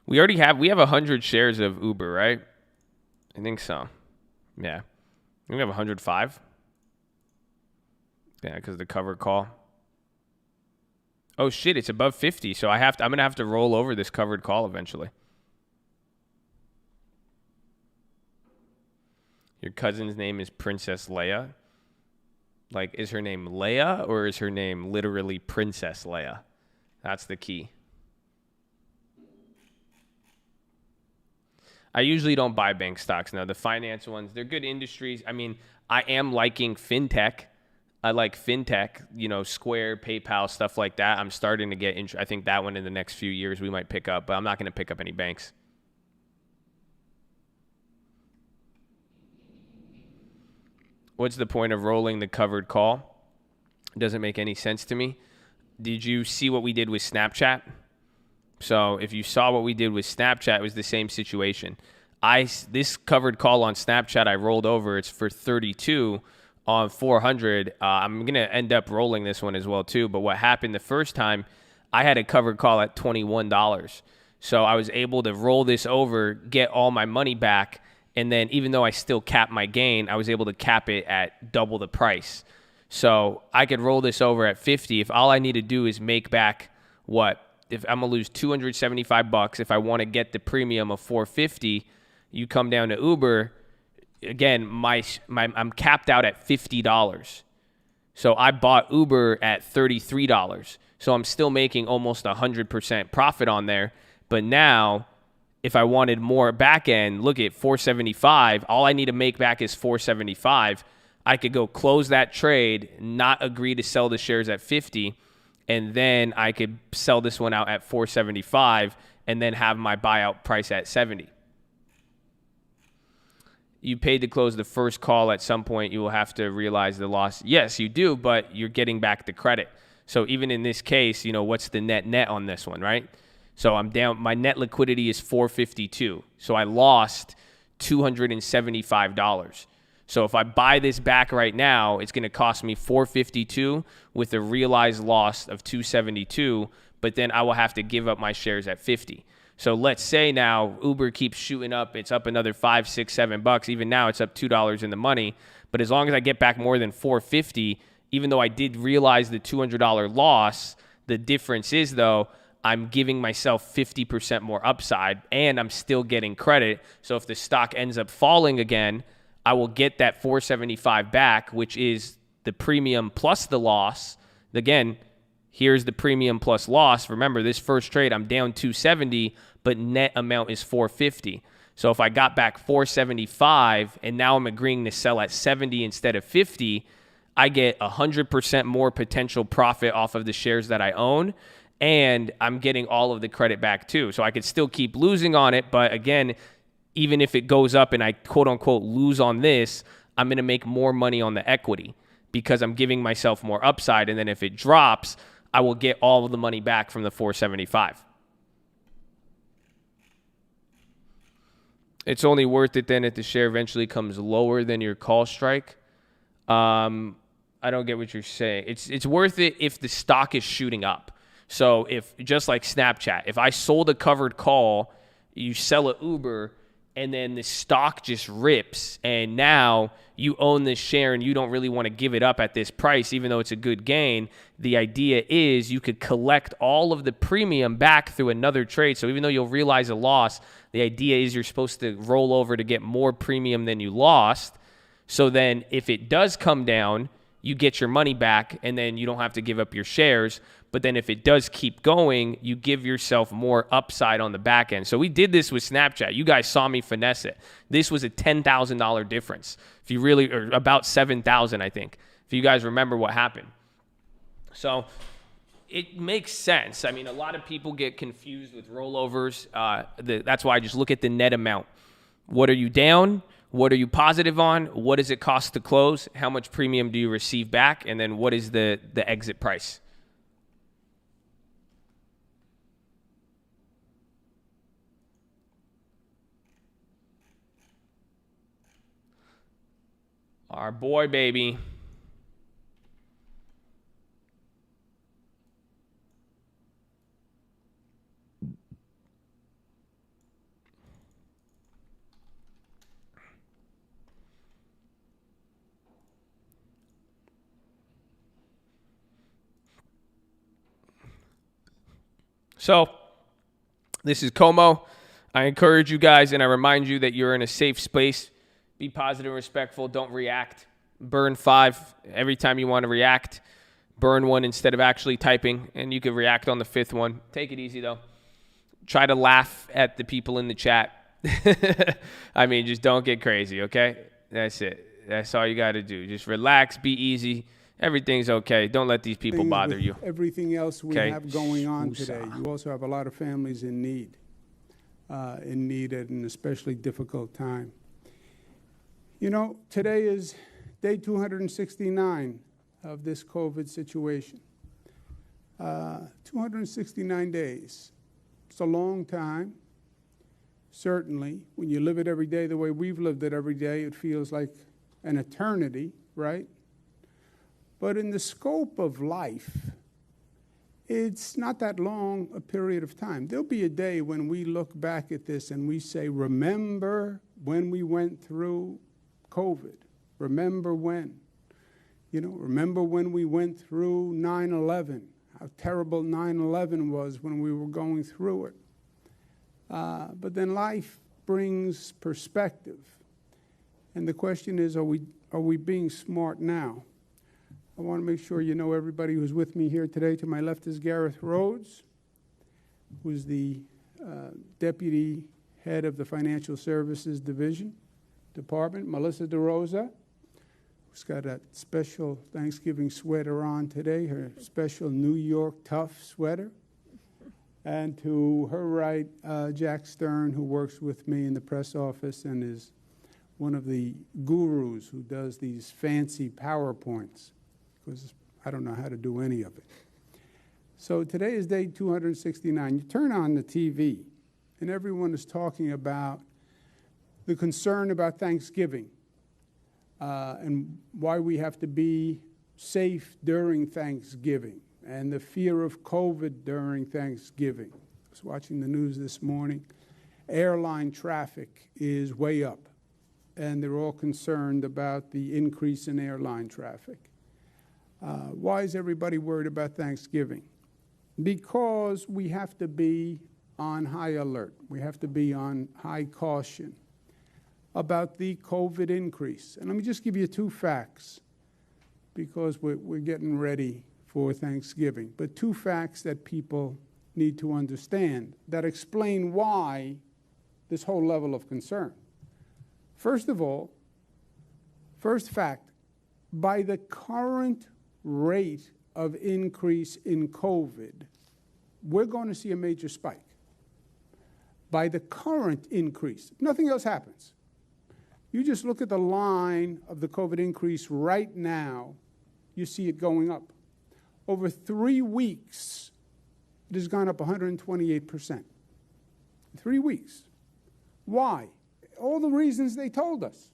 We have 100 shares of Uber, right? I think so. Yeah. We have 105. Yeah, because the covered call. Oh shit, it's above 50. So I'm gonna have to roll over this covered call eventually. Your cousin's name is Princess Leia. Like, is her name Leia or is her name literally Princess Leia? That's the key. I usually don't buy bank stocks now. The finance ones, they're good industries. I mean, I am liking fintech. I like fintech, Square, PayPal, stuff like that. I'm starting to get I think that one in the next few years we might pick up, but I'm not going to pick up any banks. What's the point of rolling the covered call? It doesn't make any sense to me. Did you see what we did with Snapchat? So if you saw what we did with Snapchat, it was the same situation. This covered call on Snapchat, I rolled over. It's for 32 on 400. I'm going to end up rolling this one as well, too. But what happened the first time, I had a covered call at $21. So I was able to roll this over, get all my money back. And then even though I still capped my gain, I was able to cap it at double the price. So I could roll this over at 50 if all I need to do is make back what? If I'm going to lose $275, if I want to get the premium of $450, you come down to Uber, again, I'm capped out at $50. So I bought Uber at $33. So I'm still making almost 100% profit on there. But now, if I wanted more back end, look at $475. All I need to make back is $475. I could go close that trade, not agree to sell the shares at 50, and then I could sell this one out at $475 and then have my buyout price at 70. You paid to close the first call. At some point, you will have to realize the loss. Yes, you do, but you're getting back the credit. So even in this case, what's the net on this one, right? So I'm down. My net liquidity is $452. So I lost $275. So if I buy this back right now, it's going to cost me $452 with a realized loss of $272, but then I will have to give up my shares at $50. So let's say now Uber keeps shooting up. It's up another $5, $6, $7. Even now it's up $2 in the money. But as long as I get back more than $450, even though I did realize the $200 loss, the difference is, though, I'm giving myself 50% more upside and I'm still getting credit. So if the stock ends up falling again, I will get that $475 back, which is the premium plus the loss. Again, here's the premium plus loss. Remember, this first trade, I'm down $270, but net amount is $450. So if I got back $475 and now I'm agreeing to sell at $70 instead of $50, I get 100% more potential profit off of the shares that I own, and I'm getting all of the credit back too. So I could still keep losing on it, but again, even if it goes up and I quote unquote lose on this, I'm going to make more money on the equity because I'm giving myself more upside. And then if it drops, I will get all of the money back from the $475. It's only worth it then if the share eventually comes lower than your call strike. I don't get what you're saying. It's worth it if the stock is shooting up. So if, just like Snapchat, if I sold a covered call, you sell a Uber, and then the stock just rips, and now you own this share and you don't really want to give it up at this price, even though it's a good gain, the idea is you could collect all of the premium back through another trade. So even though you'll realize a loss, the idea is you're supposed to roll over to get more premium than you lost. So then if it does come down, you get your money back, and then you don't have to give up your shares. But then if it does keep going, you give yourself more upside on the back end. So we did this with Snapchat. You guys saw me finesse it. This was a $10,000 difference. If you really, or about $7,000, I think, if you guys remember what happened. So it makes sense. I mean, a lot of people get confused with rollovers. That's why I just look at the net amount. What are you down? What are you positive on? What does it cost to close? How much premium do you receive back? And then what is the exit price? Our boy, baby. So, this is Como. I encourage you guys, and I remind you that you're in a safe space. Be positive and respectful. Don't react. Burn 5 every time you want to react. Burn 1 instead of actually typing, and you can react on the 5th one. Take it easy, though. Try to laugh at the people in the chat. I mean, just don't get crazy, okay? That's it. That's all you got to do. Just relax. Be easy. Everything's okay. Don't let these people bother you. Everything else we have going on today. You also have a lot of families in need at an especially difficult time. You know, today is day 269 of this COVID situation. 269 days. It's a long time. Certainly, when you live it every day the way we've lived it every day, it feels like an eternity, right? But in the scope of life, it's not that long a period of time. There'll be a day when we look back at this and we say, remember when we went through COVID? Remember when? Remember when we went through 9/11, how terrible 9/11 was when we were going through it. But then life brings perspective. And the question is, are we being smart now? I want to make sure you know everybody who's with me here today. To my left is Gareth Rhodes, who's the deputy head of the Financial Services Department. Melissa DeRosa, who's got a special Thanksgiving sweater on today, her special New York tough sweater. And to her right, Jack Stern, who works with me in the press office and is one of the gurus who does these fancy PowerPoints, because I don't know how to do any of it. So today is day 269. You turn on the TV, and everyone is talking about the concern about Thanksgiving and why we have to be safe during Thanksgiving and the fear of COVID during Thanksgiving. I was watching the news this morning. Airline traffic is way up, and they're all concerned about the increase in airline traffic. Why is everybody worried about Thanksgiving? Because we have to be on high alert. We have to be on high caution about the COVID increase. And let me just give you two facts, because we're getting ready for Thanksgiving. But two facts that people need to understand that explain why this whole level of concern. First of all, first fact, by the current rate of increase in COVID, we're going to see a major spike. By the current increase, if nothing else happens. You just look at the line of the COVID increase right now, you see it going up. Over 3 weeks, it has gone up 128%. 3 weeks. Why? All the reasons they told us.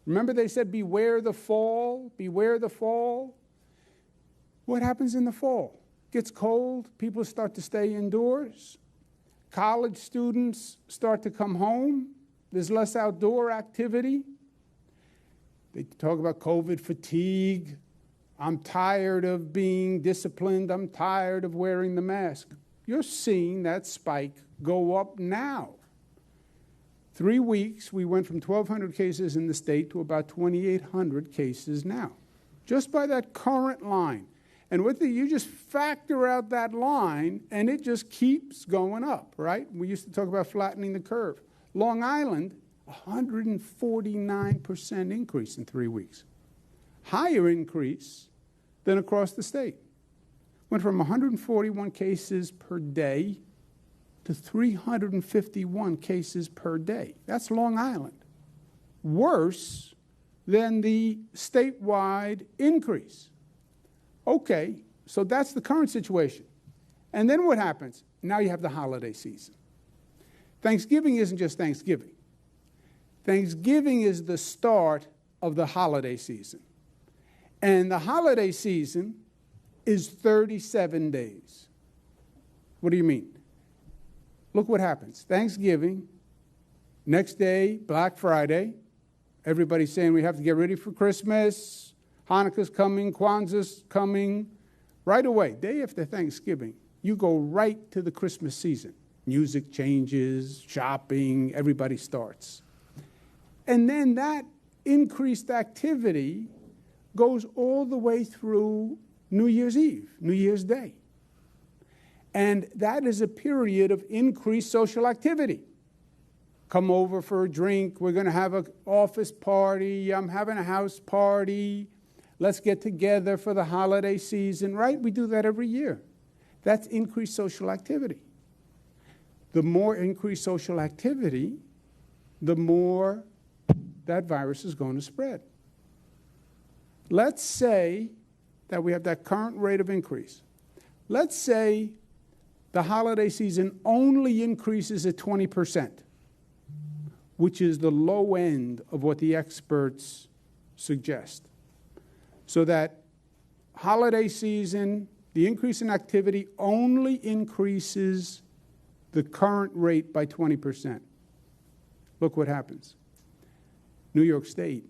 Remember they said, beware the fall, beware the fall. What happens in the fall? It gets cold, people start to stay indoors. College students start to come home. There's less outdoor activity. They talk about COVID fatigue. I'm tired of being disciplined. I'm tired of wearing the mask. You're seeing that spike go up now. 3 weeks, we went from 1,200 cases in the state to about 2,800 cases now, just by that current line. And you just factor out that line, and it just keeps going up, right? We used to talk about flattening the curve. Long Island, 149% increase in 3 weeks. Higher increase than across the state. Went from 141 cases per day to 351 cases per day. That's Long Island. Worse than the statewide increase. Okay, so that's the current situation. And then what happens? Now you have the holiday season. Thanksgiving isn't just Thanksgiving. Thanksgiving is the start of the holiday season. And the holiday season is 37 days. What do you mean? Look what happens. Thanksgiving, next day, Black Friday. Everybody's saying we have to get ready for Christmas. Hanukkah's coming, Kwanzaa's coming. Right away, day after Thanksgiving, you go right to the Christmas season. Music changes, shopping, everybody starts. And then that increased activity goes all the way through New Year's Eve, New Year's Day. And that is a period of increased social activity. Come over for a drink. We're going to have an office party. I'm having a house party. Let's get together for the holiday season, right? We do that every year. That's increased social activity. The more increased social activity, the more that virus is going to spread. Let's say that we have that current rate of increase. Let's say the holiday season only increases at 20%, which is the low end of what the experts suggest. So that holiday season, the increase in activity only increases the current rate by 20%. Look what happens. New York State,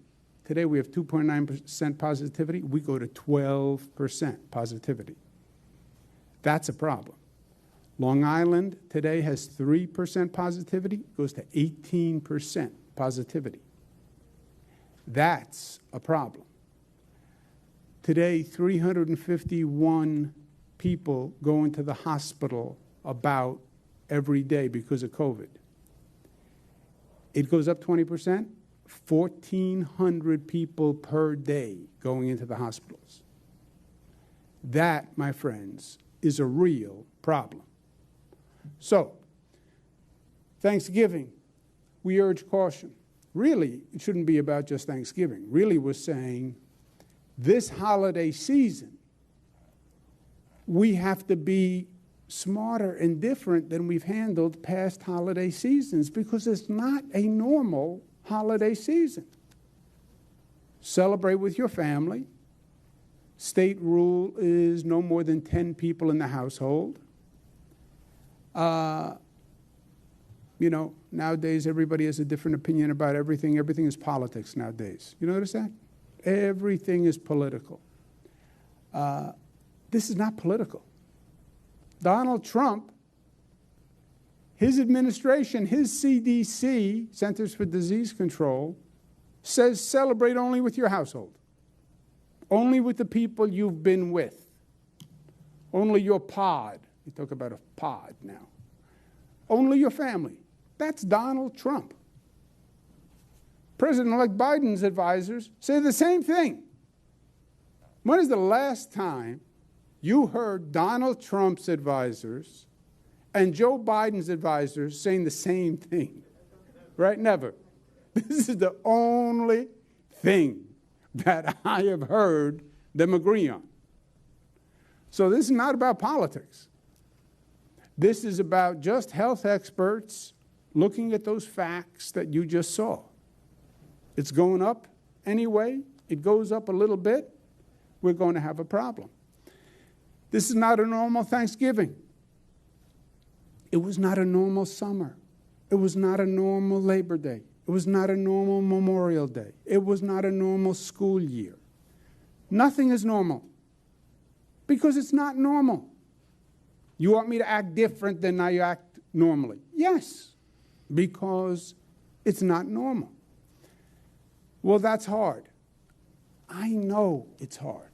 today we have 2.9% positivity. We go to 12% positivity. That's a problem. Long Island today has 3% positivity, goes to 18% positivity. That's a problem. Today, 351 people go into the hospital about every day because of COVID. It goes up 20%, 1,400 people per day going into the hospitals. That, my friends, is a real problem. So, Thanksgiving, we urge caution. Really, it shouldn't be about just Thanksgiving. Really, we're saying this holiday season we have to be smarter and different than we've handled past holiday seasons, because it's not a normal holiday season. Celebrate with your family. State rule is no more than 10 people in the household. Nowadays everybody has a different opinion about everything. Everything is politics nowadays. You notice that? Everything is political. This is not political. Donald Trump, his administration, his CDC, Centers for Disease Control, says celebrate only with your household, only with the people you've been with, only your pod. We talk about a pod now. Only your family. That's Donald Trump. President-elect Biden's advisors say the same thing. When is the last time you heard Donald Trump's advisors and Joe Biden's advisors saying the same thing? Right? Never. This is the only thing that I have heard them agree on. So this is not about politics. This is about just health experts looking at those facts that you just saw. It's going up anyway. It goes up a little bit. We're going to have a problem. This is not a normal Thanksgiving. It was not a normal summer. It was not a normal Labor Day. It was not a normal Memorial Day. It was not a normal school year. Nothing is normal because it's not normal. You want me to act different than I act normally? Yes, because it's not normal. Well, that's hard. I know it's hard.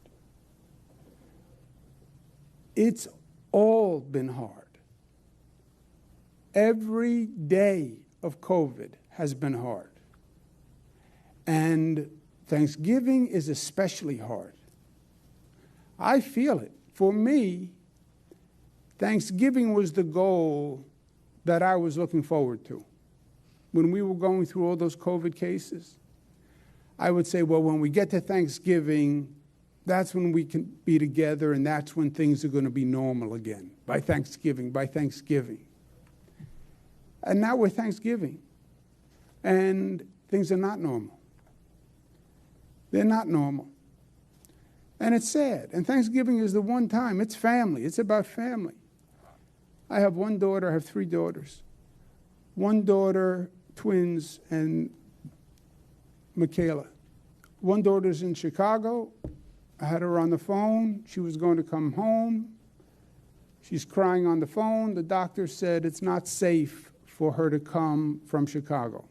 It's all been hard. Every day of COVID has been hard. And Thanksgiving is especially hard. I feel it. For me, Thanksgiving was the goal that I was looking forward to. When we were going through all those COVID cases, I would say, well, when we get to Thanksgiving, that's when we can be together, and that's when things are going to be normal again, by Thanksgiving. And now we're Thanksgiving, and things are not normal. They're not normal. And it's sad. And Thanksgiving is the one time. It's family. It's about family. I have one daughter. I have three daughters. One daughter, twins, and Michaela. One daughter's in Chicago. I had her on the phone. She was going to come home. She's crying on the phone. The doctor said it's not safe for her to come from Chicago.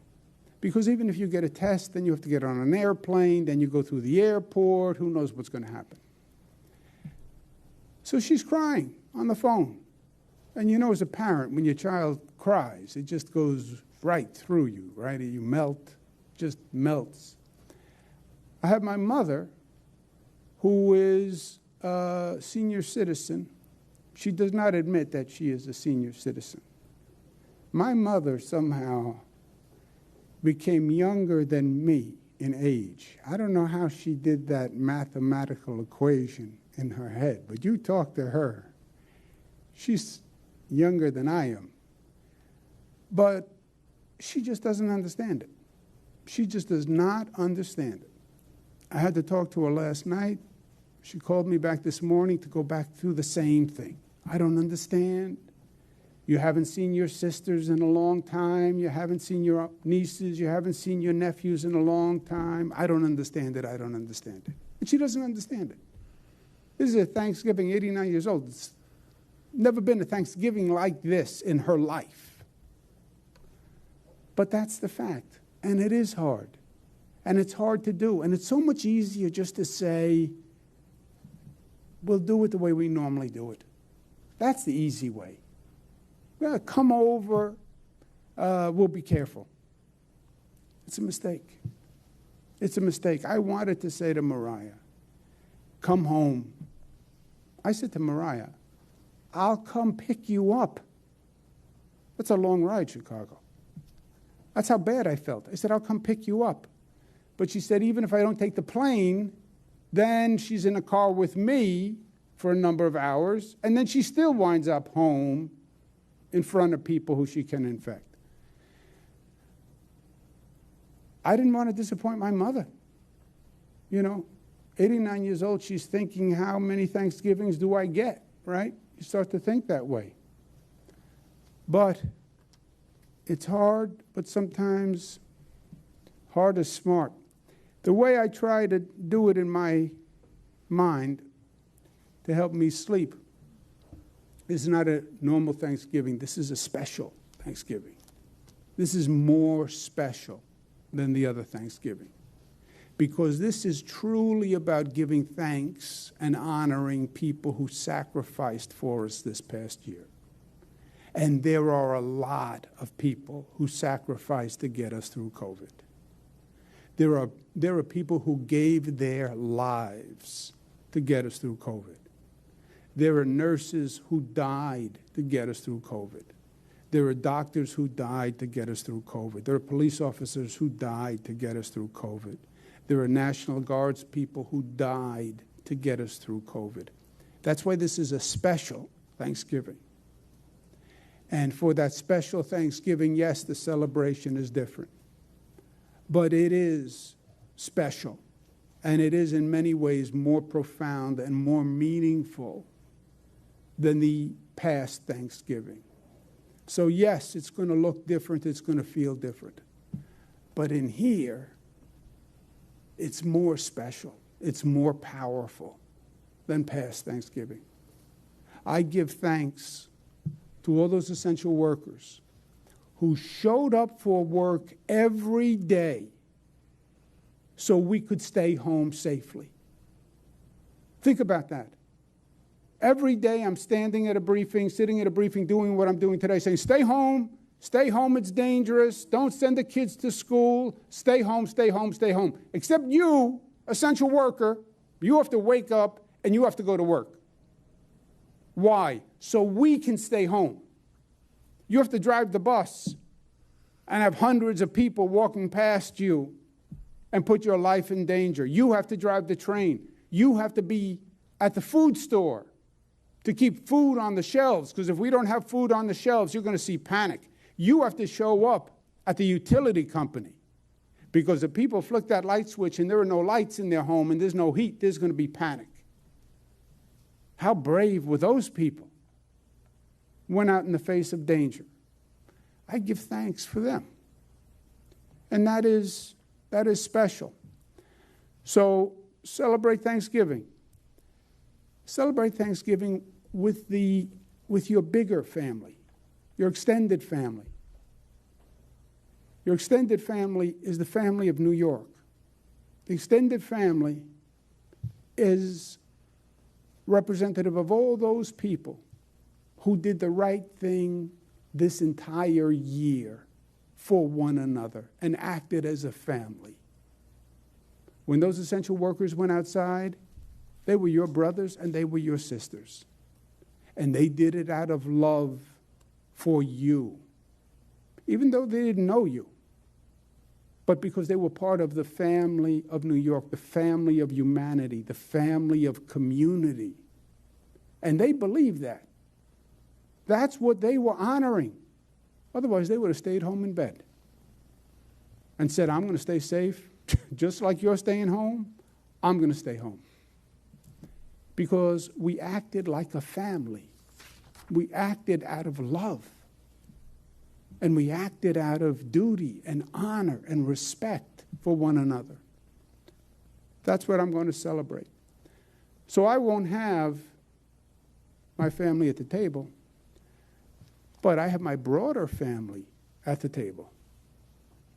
Because even if you get a test, then you have to get on an airplane, then you go through the airport, who knows what's going to happen. So she's crying on the phone. And you know, as a parent, when your child cries, it just goes right through you, right? You melt, just melts. I have my mother, who is a senior citizen. She does not admit that she is a senior citizen. My mother somehow became younger than me in age. I don't know how she did that mathematical equation in her head, but you talk to her. She's younger than I am. But she just doesn't understand it. She just does not understand it. I had to talk to her last night. She called me back this morning to go back through the same thing. I don't understand. You haven't seen your sisters in a long time. You haven't seen your nieces. You haven't seen your nephews in a long time. I don't understand it. I don't understand it. And she doesn't understand it. This is a Thanksgiving, 89 years old. It's never been a Thanksgiving like this in her life. But that's the fact. And it is hard. And it's hard to do. And it's so much easier just to say, we'll do it the way we normally do it. That's the easy way. Well, come over, we'll be careful. It's a mistake. It's a mistake. I wanted to say to Mariah, come home. I said to Mariah, I'll come pick you up. That's a long ride, Chicago. That's how bad I felt. I said, I'll come pick you up. But she said, even if I don't take the plane, then she's in a car with me, for a number of hours, and then she still winds up home in front of people who she can infect. I didn't want to disappoint my mother. 89 years old, she's thinking, how many Thanksgivings do I get, right? You start to think that way. But it's hard, but sometimes hard is smart. The way I try to do it in my mind to help me sleep is not a normal Thanksgiving. This is a special Thanksgiving. This is more special than the other Thanksgiving, because this is truly about giving thanks and honoring people who sacrificed for us this past year. And there are a lot of people who sacrificed to get us through COVID. There are people who gave their lives to get us through COVID. There are nurses who died to get us through COVID. There are doctors who died to get us through COVID. There are police officers who died to get us through COVID. There are National Guards people who died to get us through COVID. That's why this is a special Thanksgiving. And for that special Thanksgiving, yes, the celebration is different. But it is special. And it is in many ways more profound and more meaningful than the past Thanksgiving. So yes, it's going to look different, it's going to feel different. But in here, it's more special, it's more powerful than past Thanksgiving. I give thanks to all those essential workers who showed up for work every day so we could stay home safely. Think about that. Every day I'm standing at a briefing, sitting at a briefing, doing what I'm doing today, saying, stay home, it's dangerous, don't send the kids to school, stay home, stay home, stay home. Except you, essential worker, you have to wake up and you have to go to work. Why? So we can stay home. You have to drive the bus and have hundreds of people walking past you and put your life in danger. You have to drive the train. You have to be at the food store to keep food on the shelves, because if we don't have food on the shelves, you're going to see panic. You have to show up at the utility company, because if people flick that light switch and there are no lights in their home and there's no heat, there's going to be panic. How brave were those people? Went out in the face of danger. I give thanks for them. And that is special. So celebrate Thanksgiving. Celebrate Thanksgiving with your bigger family, your extended family. Your extended family is the family of New York. The extended family is representative of all those people who did the right thing this entire year for one another and acted as a family. When those essential workers went outside, they were your brothers and they were your sisters. And they did it out of love for you, even though they didn't know you, but because they were part of the family of New York, the family of humanity, the family of community. And they believed that. That's what they were honoring. Otherwise, they would have stayed home in bed and said, I'm going to stay safe, just like you're staying home, I'm going to stay home. Because we acted like a family. We acted out of love. And we acted out of duty and honor and respect for one another. That's what I'm going to celebrate. So I won't have my family at the table, but I have my broader family at the table.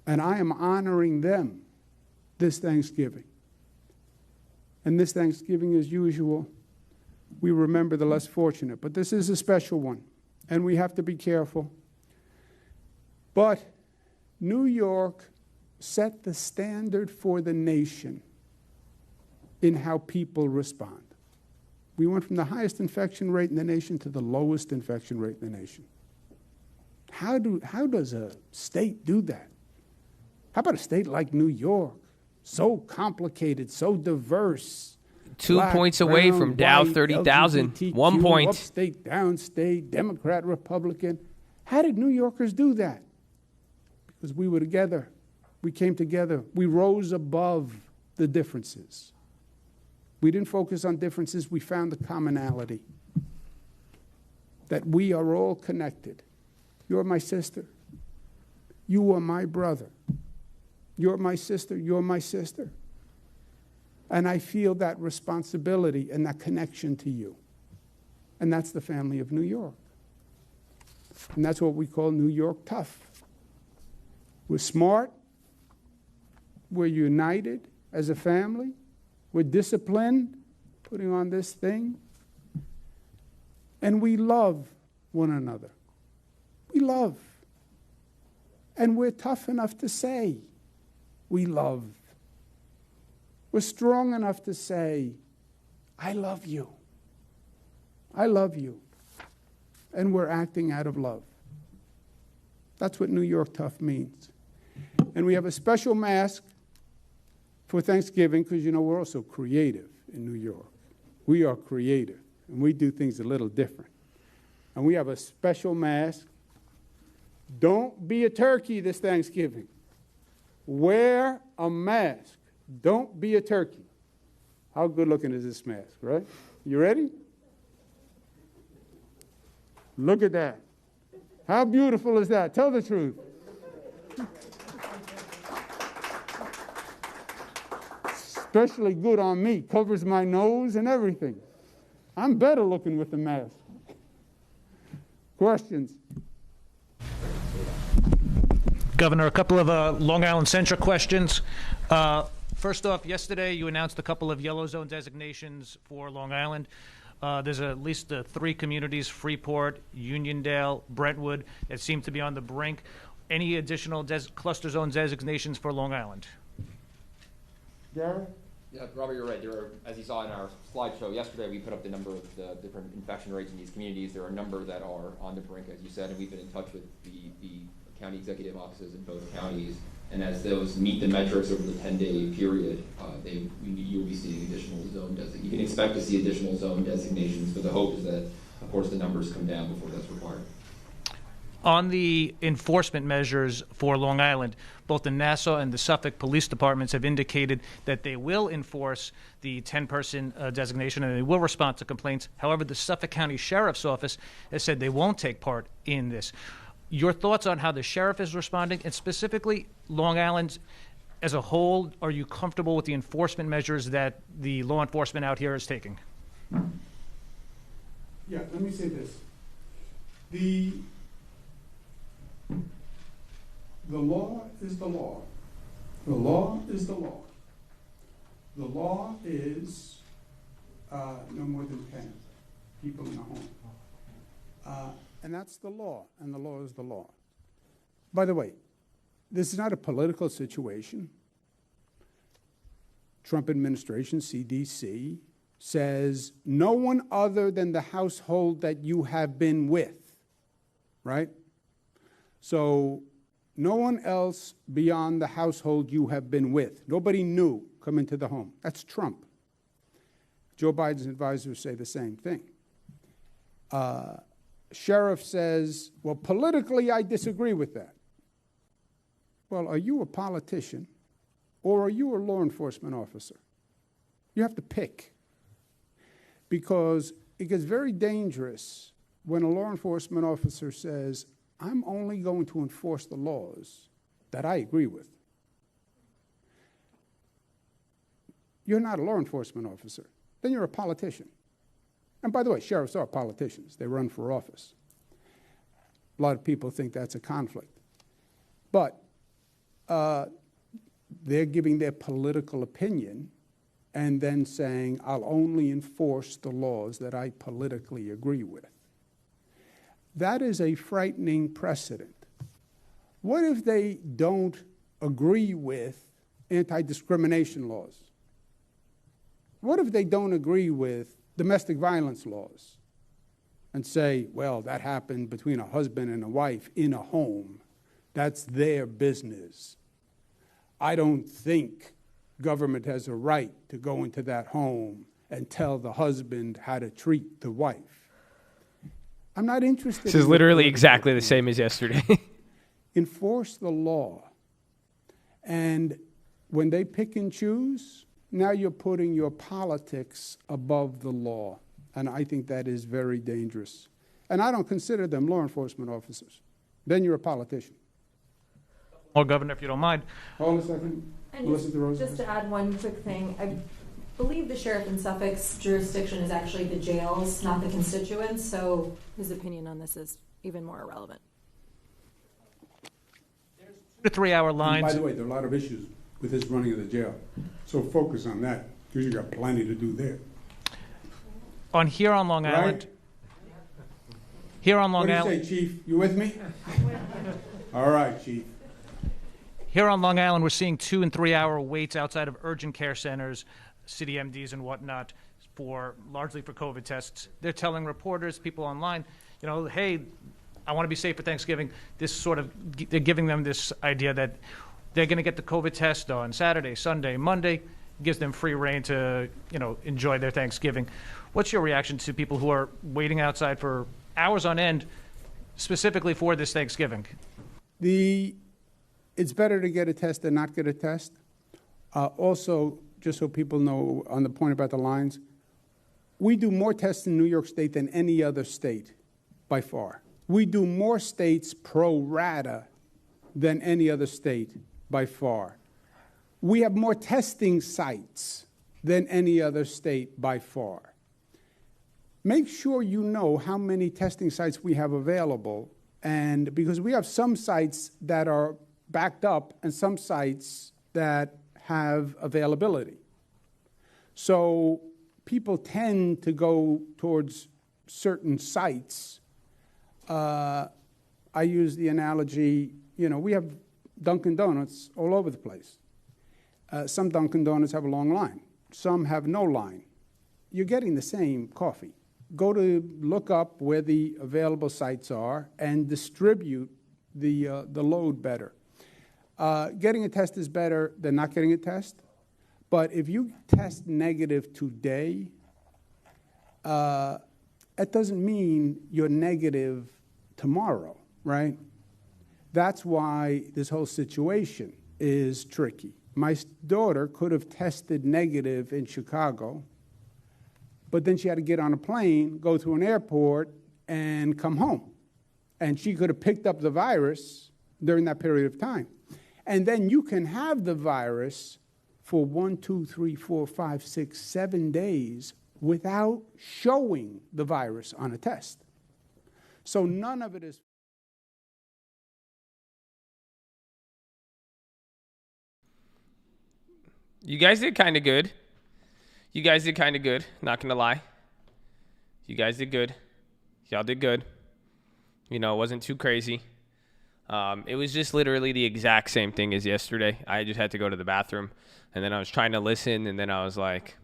And I am honoring them this Thanksgiving. And this Thanksgiving, as usual, we remember the less fortunate. But this is a special one, and we have to be careful. But New York set the standard for the nation in how people respond. We went from the highest infection rate in the nation to the lowest infection rate in the nation. How does a state do that? How about a state like New York? So complicated, so diverse. 2 black, points away brown, from Dow white, 30,000. LGBTQ, 1 point. upstate, downstate, Democrat, Republican. How did New Yorkers do that? Because we were together. We came together. We rose above the differences. We didn't focus on differences. We found the commonality. That we are all connected. You're my sister. You are my brother. You're my sister. You're my sister. And I feel that responsibility and that connection to you. And that's the family of New York. And that's what we call New York tough. We're smart. We're united as a family. We're disciplined, putting on this thing. And we love one another. We love. And we're tough enough to say we love. We're strong enough to say, I love you. I love you. And we're acting out of love. That's what New York tough means. And we have a special mask for Thanksgiving because, you know, we're also creative in New York. We are creative. And we do things a little different. And we have a special mask. Don't be a turkey this Thanksgiving. Wear a mask. Don't be a turkey. How good looking is this mask, right? You ready? Look at that. How beautiful is that? Tell the truth. Especially good on me. Covers my nose and everything. I'm better looking with the mask. Questions? Governor, a couple of Long Island-centric questions. First off, yesterday you announced a couple of yellow zone designations for Long Island. There's at least 3 communities, Freeport, Uniondale, Brentwood, that seem to be on the brink. Any additional cluster zone designations for Long Island? Gary? Yeah, Robert, you're right. There are, as you saw in our slideshow yesterday, we put up the number of the different infection rates in these communities. There are a number that are on the brink, as you said, and we've been in touch with the county executive offices in both counties. And as those meet the metrics over the 10-day period, you'll be seeing additional zone designations. You can expect to see additional zone designations, but the hope is that, of course, the numbers come down before that's required. On the enforcement measures for Long Island, both the Nassau and the Suffolk police departments have indicated that they will enforce the 10-person designation and they will respond to complaints. However, the Suffolk County Sheriff's Office has said they won't take part in this. Your thoughts on how the sheriff is responding, and specifically Long Island as a whole, are you comfortable with the enforcement measures that the law enforcement out here is taking? Yeah, let me say this. The law is the law. The law is the law. The law is no more than 10 people in a home. And that's the law, and the law is the law. By the way, this is not a political situation. Trump administration, CDC, says no one other than the household that you have been with, right? So no one else beyond the household you have been with. Nobody new come into the home. That's Trump. Joe Biden's advisors say the same thing. Sheriff says, well, politically, I disagree with that. Well, are you a politician or are you a law enforcement officer? You have to pick. Because it gets very dangerous when a law enforcement officer says, I'm only going to enforce the laws that I agree with. You're not a law enforcement officer. Then you're a politician. And by the way, sheriffs are politicians. They run for office. A lot of people think that's a conflict. But they're giving their political opinion and then saying, I'll only enforce the laws that I politically agree with. That is a frightening precedent. What if they don't agree with anti-discrimination laws? What if they don't agree with domestic violence laws and say, well, that happened between a husband and a wife in a home. That's their business. I don't think government has a right to go into that home and tell the husband how to treat the wife. I'm not interested. This is literally exactly the same as yesterday. Enforce the law. And when they pick and choose, now you're putting your politics above the law. And I think that is very dangerous. And I don't consider them law enforcement officers. Then you're a politician. Or Governor, if you don't mind. Hold a second. And just to add one quick thing, I believe the sheriff in Suffolk's jurisdiction is actually the jails, not the constituents, so his opinion on this is even more irrelevant. 2 to 3 hour And lines. by the way, there are a lot of issues with his running of the jail. So focus on that, because you got plenty to do there. Here on Long Island. Right? Here on Long What do you Island. say, Chief? You with me? All right, Chief. Here on Long Island, we're seeing 2 and 3 hour waits outside of urgent care centers, city MDs and whatnot, largely for COVID tests. They're telling reporters, people online, hey, I want to be safe for Thanksgiving. They're giving them this idea that they're going to get the COVID test on Saturday, Sunday, Monday. Gives them free reign to, enjoy their Thanksgiving. What's your reaction to people who are waiting outside for hours on end, specifically for this Thanksgiving? It's better to get a test than not get a test. Also, just so people know on the point about the lines, we do more tests in New York State than any other state, by far. We do more states pro rata than any other state, by far. We have more testing sites than any other state, by far. Make sure you know how many testing sites we have available, and because we have some sites that are backed up and some sites that have availability. So people tend to go towards certain sites. I use the analogy, we have Dunkin' Donuts all over the place. Some Dunkin' Donuts have a long line. Some have no line. You're getting the same coffee. Go to look up where the available sites are and distribute the load better. Getting a test is better than not getting a test. But if you test negative today, that doesn't mean you're negative tomorrow, right? That's why this whole situation is tricky. My daughter could have tested negative in Chicago, but then she had to get on a plane, go to an airport, and come home. And she could have picked up the virus during that period of time. And then you can have the virus for 1, 2, 3, 4, 5, 6, 7 days without showing the virus on a test. So none of it is. You guys did kind of good. Not gonna lie. You guys did good. Y'all did good. It wasn't too crazy. It was just literally the exact same thing as yesterday. I just had to go to the bathroom, and then I was trying to listen, and then I was like,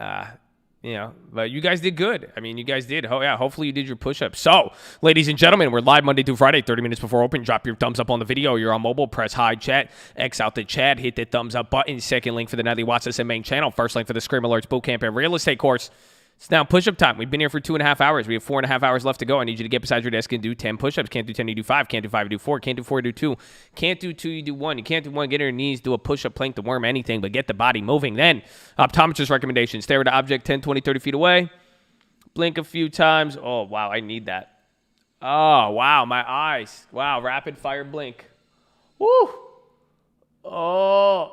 but you guys did good. You guys did. Oh, yeah, hopefully you did your push-ups. So, ladies and gentlemen, we're live Monday through Friday, 30 minutes before open. Drop your thumbs up on the video. You're on mobile, press hide chat, X out the chat, hit the thumbs up button. Second link for the Nightly Watchlist and main channel. First link for the Scream Alerts Bootcamp and Real Estate course. It's now push-up time. We've been here for 2.5 hours. We have 4.5 hours left to go. I need you to get beside your desk and do 10 push-ups. Can't do 10, you do 5. Can't do 5, you do 4. Can't do 4, you do 2. Can't do 2, you do 1. You can't do 1, get on your knees, do a push-up, plank, the worm, anything, but get the body moving. Then, optometrist recommendations. Stare at an object 10, 20, 30 feet away. Blink a few times. Oh, wow, I need that. Oh, wow, my eyes. Wow, rapid fire blink. Woo! Oh,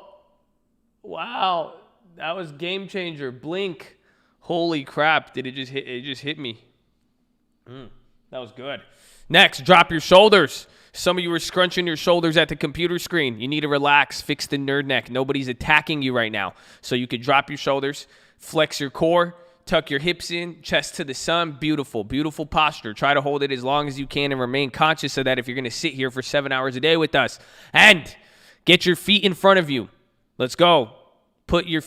wow, that was game changer. Blink. Holy crap, did it just hit me. That was good. Next, drop your shoulders. Some of you are scrunching your shoulders at the computer screen. You need to relax, fix the nerd neck. Nobody's attacking you right now. So you could drop your shoulders, flex your core, tuck your hips in, chest to the sun. Beautiful, beautiful posture. Try to hold it as long as you can and remain conscious so that if you're going to sit here for 7 hours a day with us. And get your feet in front of you. Let's go. Put your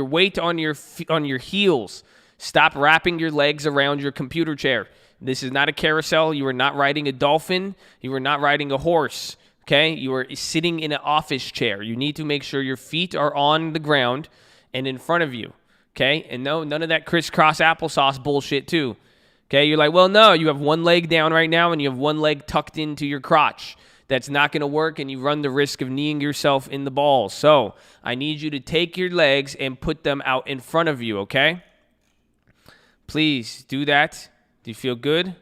weight on your heels. Stop wrapping your legs around your computer chair. This is not a carousel. You are not riding a dolphin. You are not riding a horse. Okay? You are sitting in an office chair. You need to make sure your feet are on the ground and in front of you. Okay? And no, none of that crisscross applesauce bullshit too. Okay? You're like, well, no, you have one leg down right now and you have one leg tucked into your crotch. That's not going to work, and you run the risk of kneeing yourself in the balls. So I need you to take your legs and put them out in front of you, okay? Please do that. Do you feel good?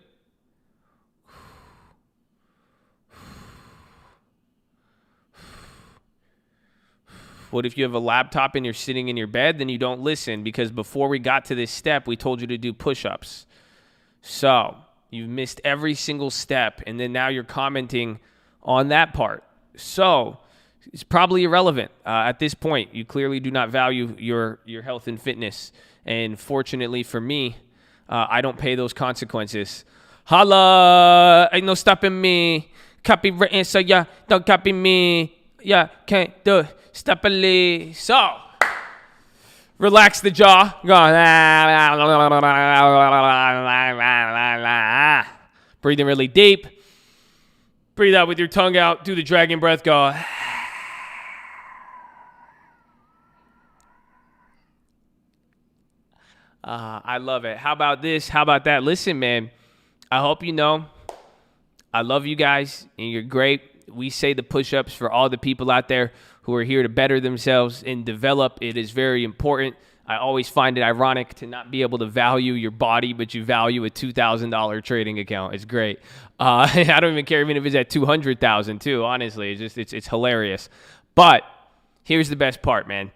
What if you have a laptop and you're sitting in your bed? Then you don't listen, because before we got to this step, we told you to do push-ups. So you've missed every single step, and then now you're commenting on that part. So it's probably irrelevant at this point. You clearly do not value your health and fitness. And fortunately for me, I don't pay those consequences. Holla! Ain't no stopping me. Copywritten, so yeah, don't copy me. Yeah, can't do it. Steppily. So, relax the jaw. Go. Breathing really deep. Breathe out with your tongue out. Do the dragon breath. Go. I love it. How about this? How about that? Listen, man, I hope you know I love you guys, and you're great. We say the push-ups for all the people out there who are here to better themselves and develop. It is very important. I always find it ironic to not be able to value your body, but you value a $2,000 trading account. It's great. I don't even care even if it's at $200,000 too. Honestly, it's hilarious. But here's the best part, man.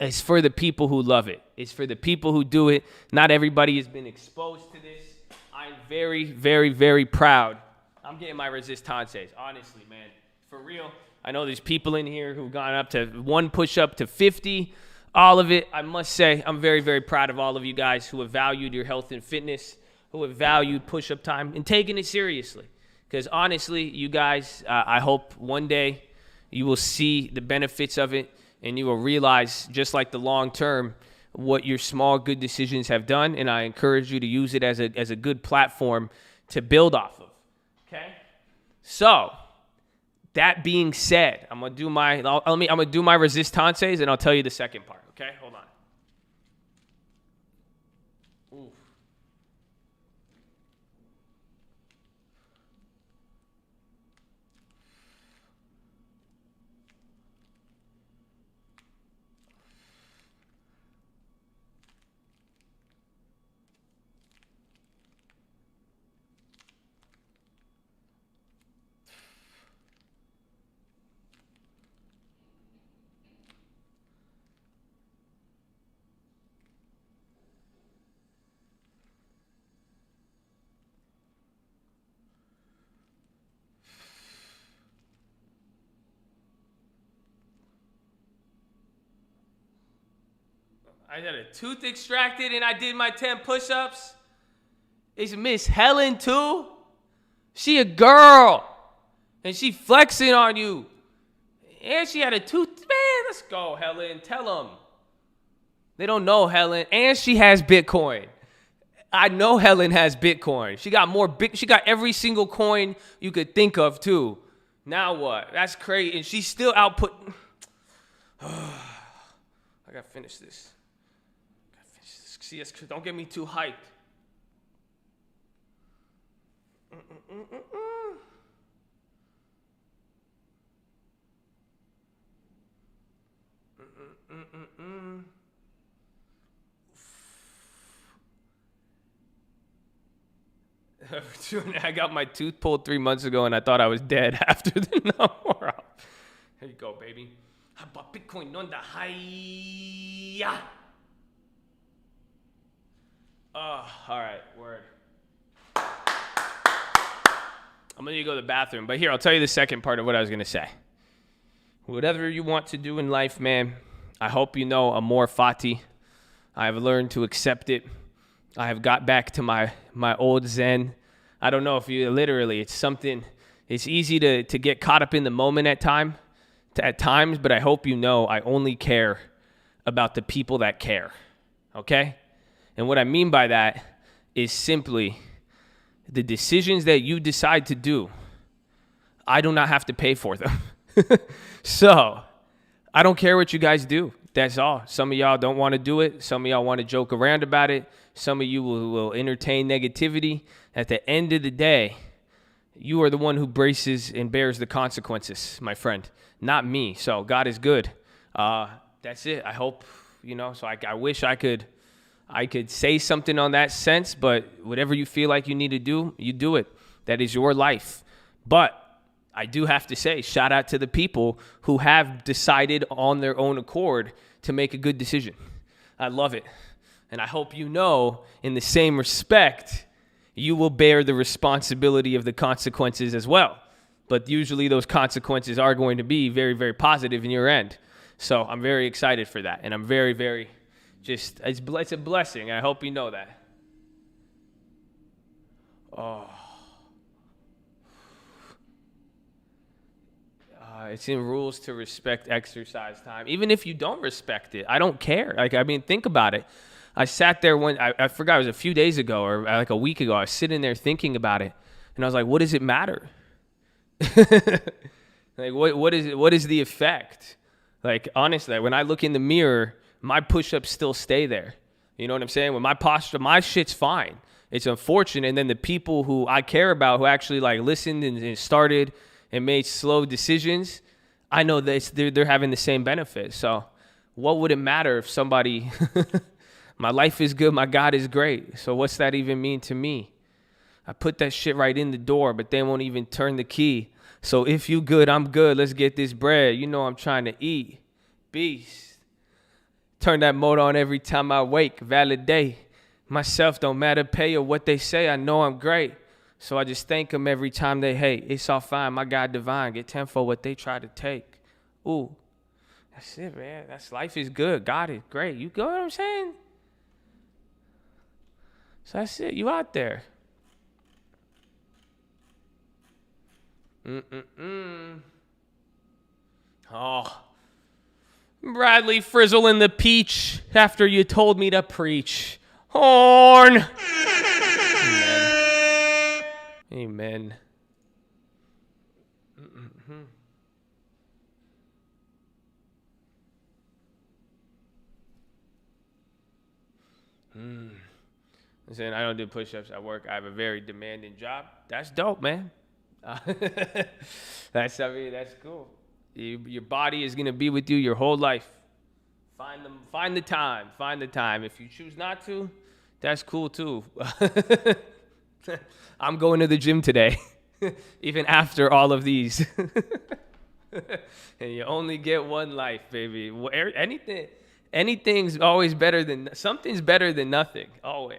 It's for the people who love it. It's for the people who do it. Not everybody has been exposed to this. I'm very, very, very proud. I'm getting my resistances, honestly, man. For real. I know there's people in here who've gone up to one push-up to 50. All of it, I must say, I'm very, very proud of all of you guys who have valued your health and fitness, who have valued push-up time and taken it seriously. Because honestly, you guys, I hope one day you will see the benefits of it, and you will realize, just like the long term, what your small good decisions have done. And I encourage you to use it as a good platform to build off of. Okay? So, that being said, I'm gonna do my resistances, and I'll tell you the second part. Okay, hold on. Ooh. I got a tooth extracted and I did my 10 push-ups. Is Miss Helen too? She a girl. And she flexing on you. And she had a tooth. Man, let's go, Helen. Tell them. They don't know Helen. And she has Bitcoin. I know Helen has Bitcoin. She got every single coin you could think of too. Now what? That's crazy. And she's still output. I gotta finish this. See, don't get me too hyped. I got my tooth pulled 3 months ago, and I thought I was dead after the number. Here you go, baby. I bought Bitcoin on the high. Oh, all right, word. I'm going to go to the bathroom. But here, I'll tell you the second part of what I was going to say. Whatever you want to do in life, man, I hope you know Amor Fati. I have learned to accept it. I have got back to my old Zen. I don't know if you literally, it's something, it's easy to get caught up in the moment at times, but I hope you know I only care about the people that care, okay? And what I mean by that is simply the decisions that you decide to do, I do not have to pay for them. So I don't care what you guys do. That's all. Some of y'all don't want to do it. Some of y'all want to joke around about it. Some of you will entertain negativity. At the end of the day, you are the one who braces and bears the consequences, my friend, not me. So God is good. That's it. I hope, so I wish I could say something on that sense, but whatever you feel like you need to do, you do it. That is your life. But I do have to say, shout out to the people who have decided on their own accord to make a good decision. I love it. And I hope in the same respect, you will bear the responsibility of the consequences as well. But usually those consequences are going to be very, very positive in your end. So I'm very excited for that. And I'm very, very it's a blessing. I hope you know that. It's in rules to respect exercise time. Even if you don't respect it, I don't care. Think about it. I sat there when I forgot, it was a few days ago or like a week ago. I was sitting there thinking about it, and I was like, what does it matter? Like, what is the effect? Like, honestly, when I look in the mirror, my push-ups still stay there. You know what I'm saying? When my posture, my shit's fine. It's unfortunate. And then the people who I care about, who actually listened and started and made slow decisions, I know that they're having the same benefit. So what would it matter if somebody, my life is good, my God is great. So what's that even mean to me? I put that shit right in the door, but they won't even turn the key. So if you good, I'm good. Let's get this bread. I'm trying to eat. Beast. Turn that mode on every time I wake. Validate. Myself don't matter pay or what they say. I know I'm great. So I just thank them every time they hate. It's all fine. My God divine. Get tenfold what they try to take. Ooh. That's it, man. Life is good. God is great. You know what I'm saying? So that's it. You out there. Oh. Bradley Frizzle in the peach after you told me to preach. Horn. Amen. Listen, I don't do push-ups at work. I have a very demanding job. That's dope, man. That's cool. Your body is going to be with you your whole life. Find the time. If you choose not to, that's cool too. I'm going to the gym today, even after all of these. And you only get one life, baby. Anything's always better than, something's better than nothing. Always.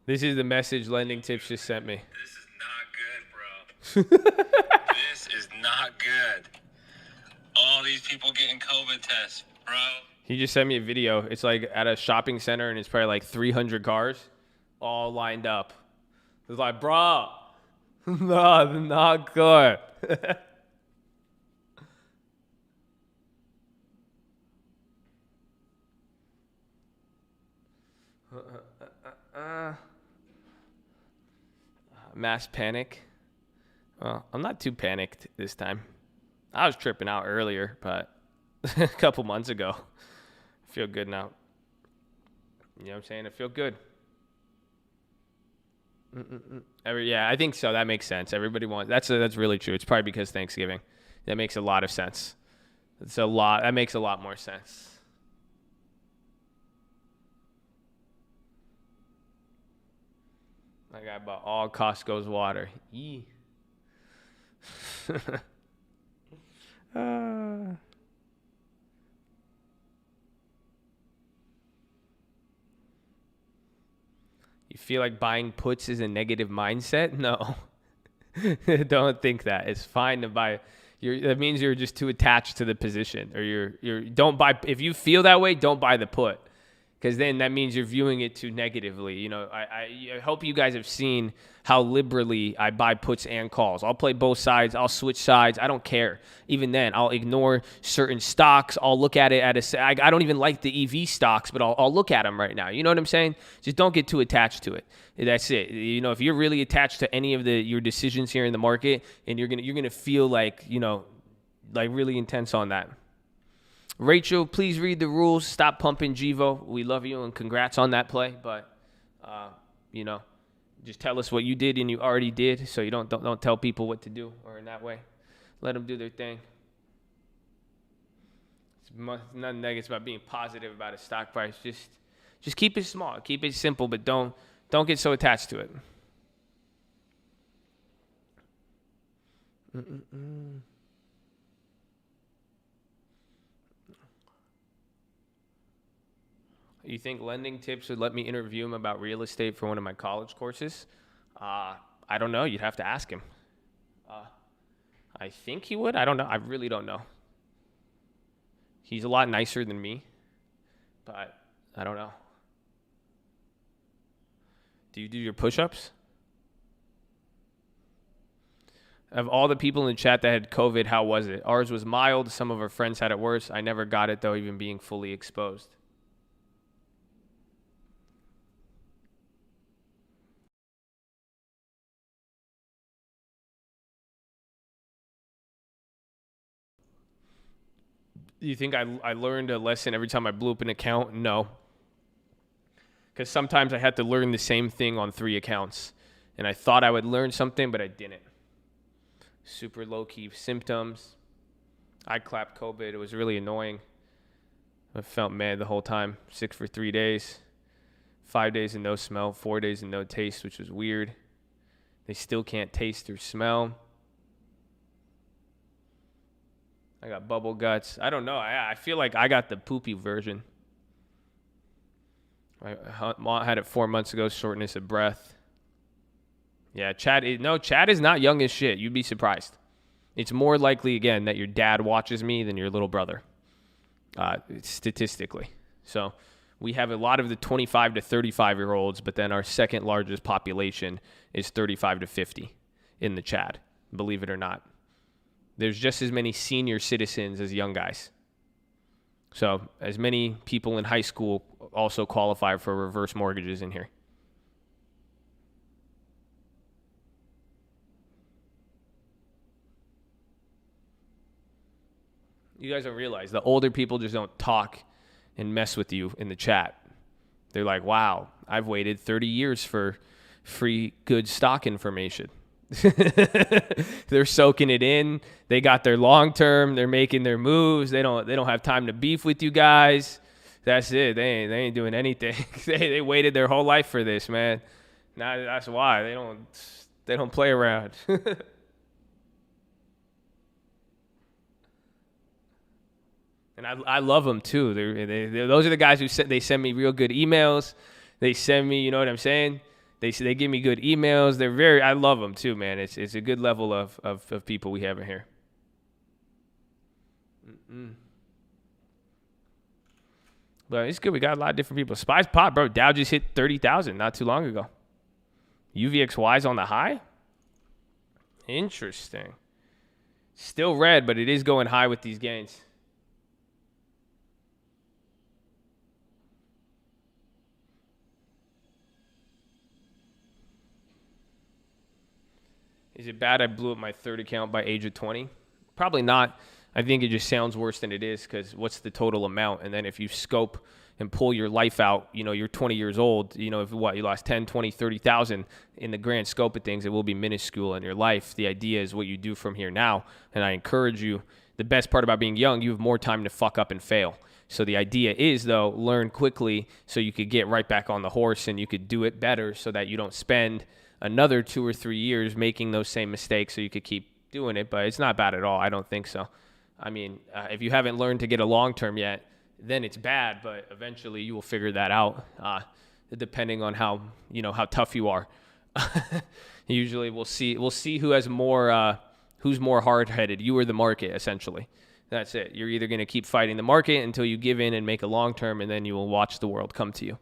This is the message Lending Tips just sent me. This is not good, bro. This is not good. All these people getting COVID tests, bro. He just sent me a video. It's like at a shopping center, and it's probably like 300 cars all lined up. It's like, bro, no, not good. Mass panic. Well, I'm not too panicked this time. I was tripping out earlier, but a couple months ago. I feel good now. You know what I'm saying? I feel good. Yeah, I think so. That makes sense. Everybody wants. That's really true. It's probably because Thanksgiving. That makes a lot of sense. That makes a lot more sense. Like I bought all Costco's water. Yee. You feel like buying puts is a negative mindset? No. Don't think that. It's fine to buy. That means you're just too attached to the position, or don't buy. If you feel that way, don't buy the put, because then that means you're viewing it too negatively. You know, I hope you guys have seen how liberally I buy puts and calls. I'll play both sides. I'll switch sides. I don't care. Even then, I'll ignore certain stocks. I'll look at it I don't even like the EV stocks, but I'll look at them right now. You know what I'm saying? Just don't get too attached to it. That's it. You know, if you're really attached to any of your decisions here in the market, and you're gonna feel like, you know, like really intense on that. Rachel, please read the rules. Stop pumping Givo. We love you and congrats on that play. But, you know, just tell us what you did and you already did, so you don't tell people what to do or in that way. Let them do their thing. It's nothing negative about being positive about a stock price. Just keep it small. Keep it simple, but don't get so attached to it. You think Lending Tips would let me interview him about real estate for one of my college courses? I don't know. You'd have to ask him. I think he would. I don't know. I really don't know. He's a lot nicer than me, but I don't know. Do you do your push-ups? Of all the people in the chat that had COVID, how was it? Ours was mild. Some of our friends had it worse. I never got it, though, even being fully exposed. Do you think I learned a lesson every time I blew up an account? No. Because sometimes I had to learn the same thing on 3 accounts. And I thought I would learn something, but I didn't. Super low-key symptoms. I clapped COVID. It was really annoying. I felt mad the whole time. Sick for 3 days. 5 days and no smell. 4 days and no taste, which was weird. They still can't taste or smell. I got bubble guts. I don't know. I feel like I got the poopy version. I had it 4 months ago, shortness of breath. Yeah, Chad is not young as shit. You'd be surprised. It's more likely, again, that your dad watches me than your little brother, statistically. So we have a lot of the 25 to 35-year-olds, but then our second largest population is 35 to 50 in the Chad, believe it or not. There's just as many senior citizens as young guys. So as many people in high school also qualify for reverse mortgages in here. You guys don't realize the older people just don't talk and mess with you in the chat. They're like, wow, I've waited 30 years for free good stock information. They're soaking it in. They got their long term. They're making their moves. They don't have time to beef with you guys. That's it. They ain't doing anything. they waited their whole life for this, man. Now that's why they don't play around. And I love them too. Those are the guys who they send me real good emails. They send me, you know what I'm saying? They give me good emails. I love them too, man. It's a good level of people we have in here. But it's good. We got a lot of different people. Spies pop, bro. Dow just hit 30,000 not too long ago. UVXY's on the high? Interesting. Still red, but it is going high with these gains. Is it bad I blew up my third account by age of 20? Probably not. I think it just sounds worse than it is, because what's the total amount? And then if you scope and pull your life out, you know, you're 20 years old, you know, if you lost 10, 20, 30,000 in the grand scope of things, it will be minuscule in your life. The idea is what you do from here now. And I encourage you, the best part about being young, you have more time to fuck up and fail. So the idea is, though, learn quickly so you could get right back on the horse and you could do it better so that you don't spend another 2 or 3 years making those same mistakes so you could keep doing it. But it's not bad at all. I don't think so. I mean, if you haven't learned to get a long term yet, then it's bad, but eventually you will figure that out, depending on how tough you are. Usually we'll see who has more Who's more hard-headed, you or the market, essentially? That's it. You're either going to keep fighting the market until you give in and make a long term, and then you will watch the world come to you.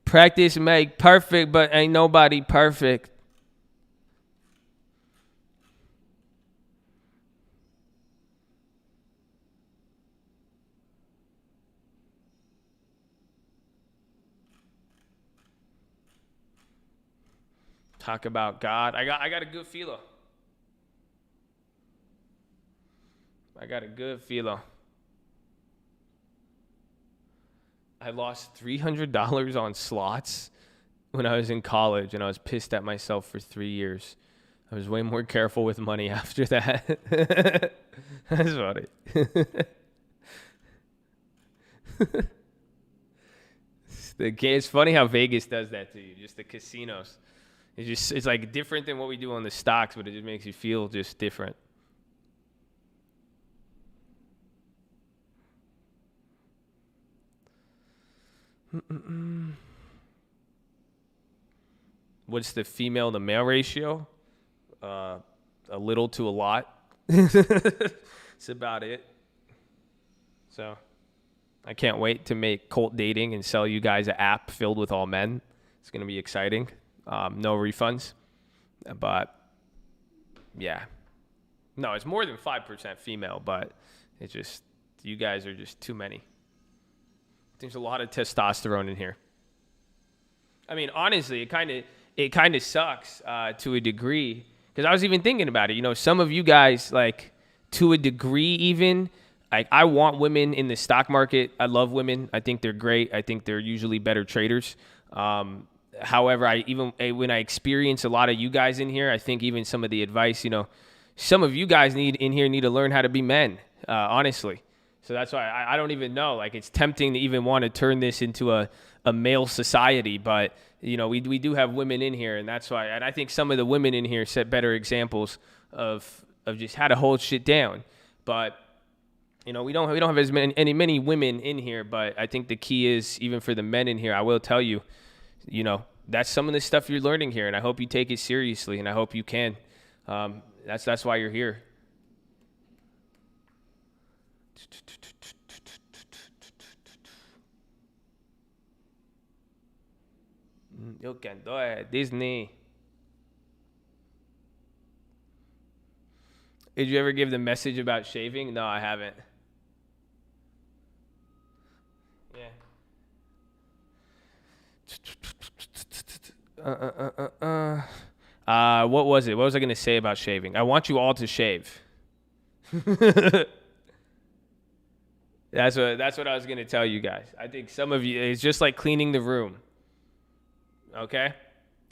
Practice make perfect, but ain't nobody perfect. Talk about God. I got a good PHILO. I got a good PHILO. I lost $300 on slots when I was in college, and I was pissed at myself for 3 years. I was way more careful with money after that. That's funny. It's funny how Vegas does that to you, just the casinos. It's like different than what we do on the stocks, but it just makes you feel just different. What's the female to male ratio? A little to a lot. That's about it. So I can't wait to make cult dating and sell you guys an app filled with all men. It's going to be exciting. No refunds. But yeah. No, it's more than 5% female, but it's just, you guys are just too many. There's a lot of testosterone in here. I mean, honestly, it kind of sucks to a degree, because I was even thinking about it. You know, some of you guys, like, to a degree even, like, I want women in the stock market. I love women. I think they're great. I think they're usually better traders. However, when I experience a lot of you guys in here, I think even some of the advice, you know, some of you guys need to learn how to be men, honestly. So that's why I don't even know. Like, it's tempting to even want to turn this into a male society. But, you know, we do have women in here, and that's why. And I think some of the women in here set better examples of just how to hold shit down. But, you know, we don't have as many women in here. But I think the key is, even for the men in here, I will tell you, you know, that's some of the stuff you're learning here, and I hope you take it seriously, and I hope you can. That's why you're here. You can do it, Disney. Did you ever give the message about shaving? No, I haven't. Yeah. What was it? What was I going to say about shaving? I want you all to shave. That's what I was going to tell you guys. I think some of you, it's just like cleaning the room. Okay?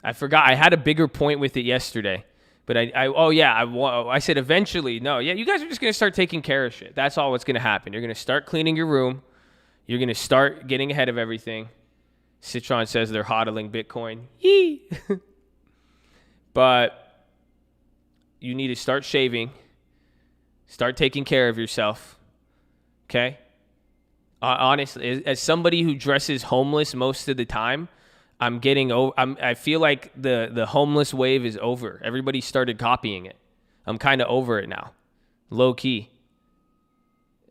I forgot. I had a bigger point with it yesterday. But I said eventually. No, yeah, you guys are just going to start taking care of shit. That's all what's going to happen. You're going to start cleaning your room. You're going to start getting ahead of everything. Citron says they're hodling Bitcoin. Yee! But you need to start shaving. Start taking care of yourself. Okay? Honestly, as somebody who dresses homeless most of the time, I feel like the homeless wave is over. Everybody started copying it. I'm kind of over it now. Low key.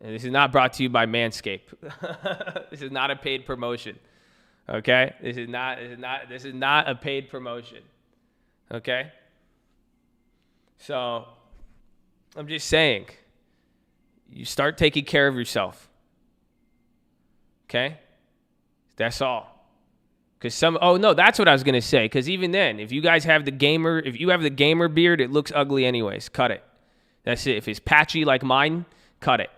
And this is not brought to you by Manscaped. This is not a paid promotion. Okay? This is not a paid promotion. Okay? So, I'm just saying, you start taking care of yourself. Okay? That's all. Because that's what I was going to say. Because even then, if you have the gamer beard, it looks ugly anyways. Cut it. That's it. If it's patchy like mine, cut it.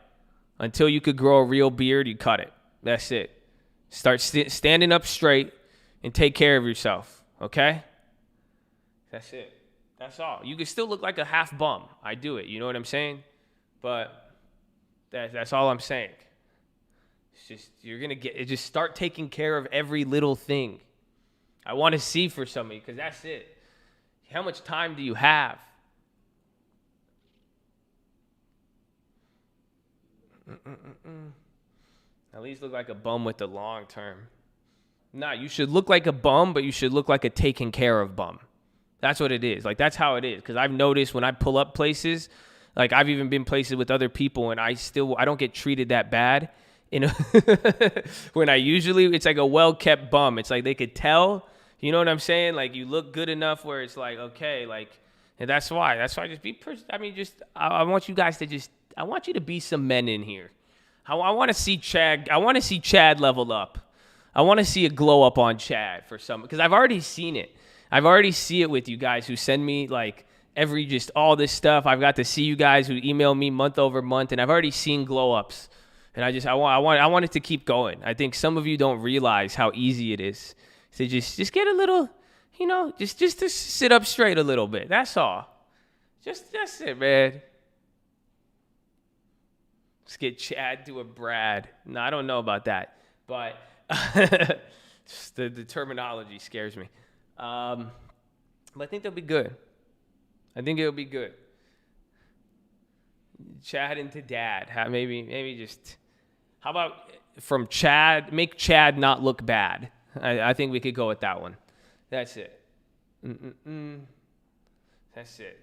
Until you could grow a real beard, you cut it. That's it. Start standing up straight and take care of yourself. Okay? That's it. That's all. You can still look like a half bum. I do it. You know what I'm saying? But that's all I'm saying. It's just just start taking care of every little thing. I want to see for somebody, because that's it. How much time do you have? At least look like a bum with the long term. Nah, you should look like a bum, but you should look like a taken care of bum. That's what it is. Like, that's how it is. Because I've noticed when I pull up places, like I've even been places with other people and I don't get treated that bad. You know, when it's like a well-kept bum. It's like they could tell, you know what I'm saying? Like you look good enough where it's like, okay, like, and that's why just be, I want you guys to I want you to be some men in here. I want to see Chad level up. I want to see a glow up on Chad for some, because I've already seen it. I've already see it with you guys who send me like all this stuff. I've got to see you guys who email me month over month, and I've already seen glow ups. And I want it to keep going. I think some of you don't realize how easy it is to just get a little, you know, just to sit up straight a little bit. That's all. That's it, man. Let's get Chad to a Brad. No, I don't know about that, but the terminology scares me. But I think they'll be good. I think it'll be good. Chad into Dad. Maybe just. How about from Chad? Make Chad not look bad. I think we could go with that one. That's it. That's it.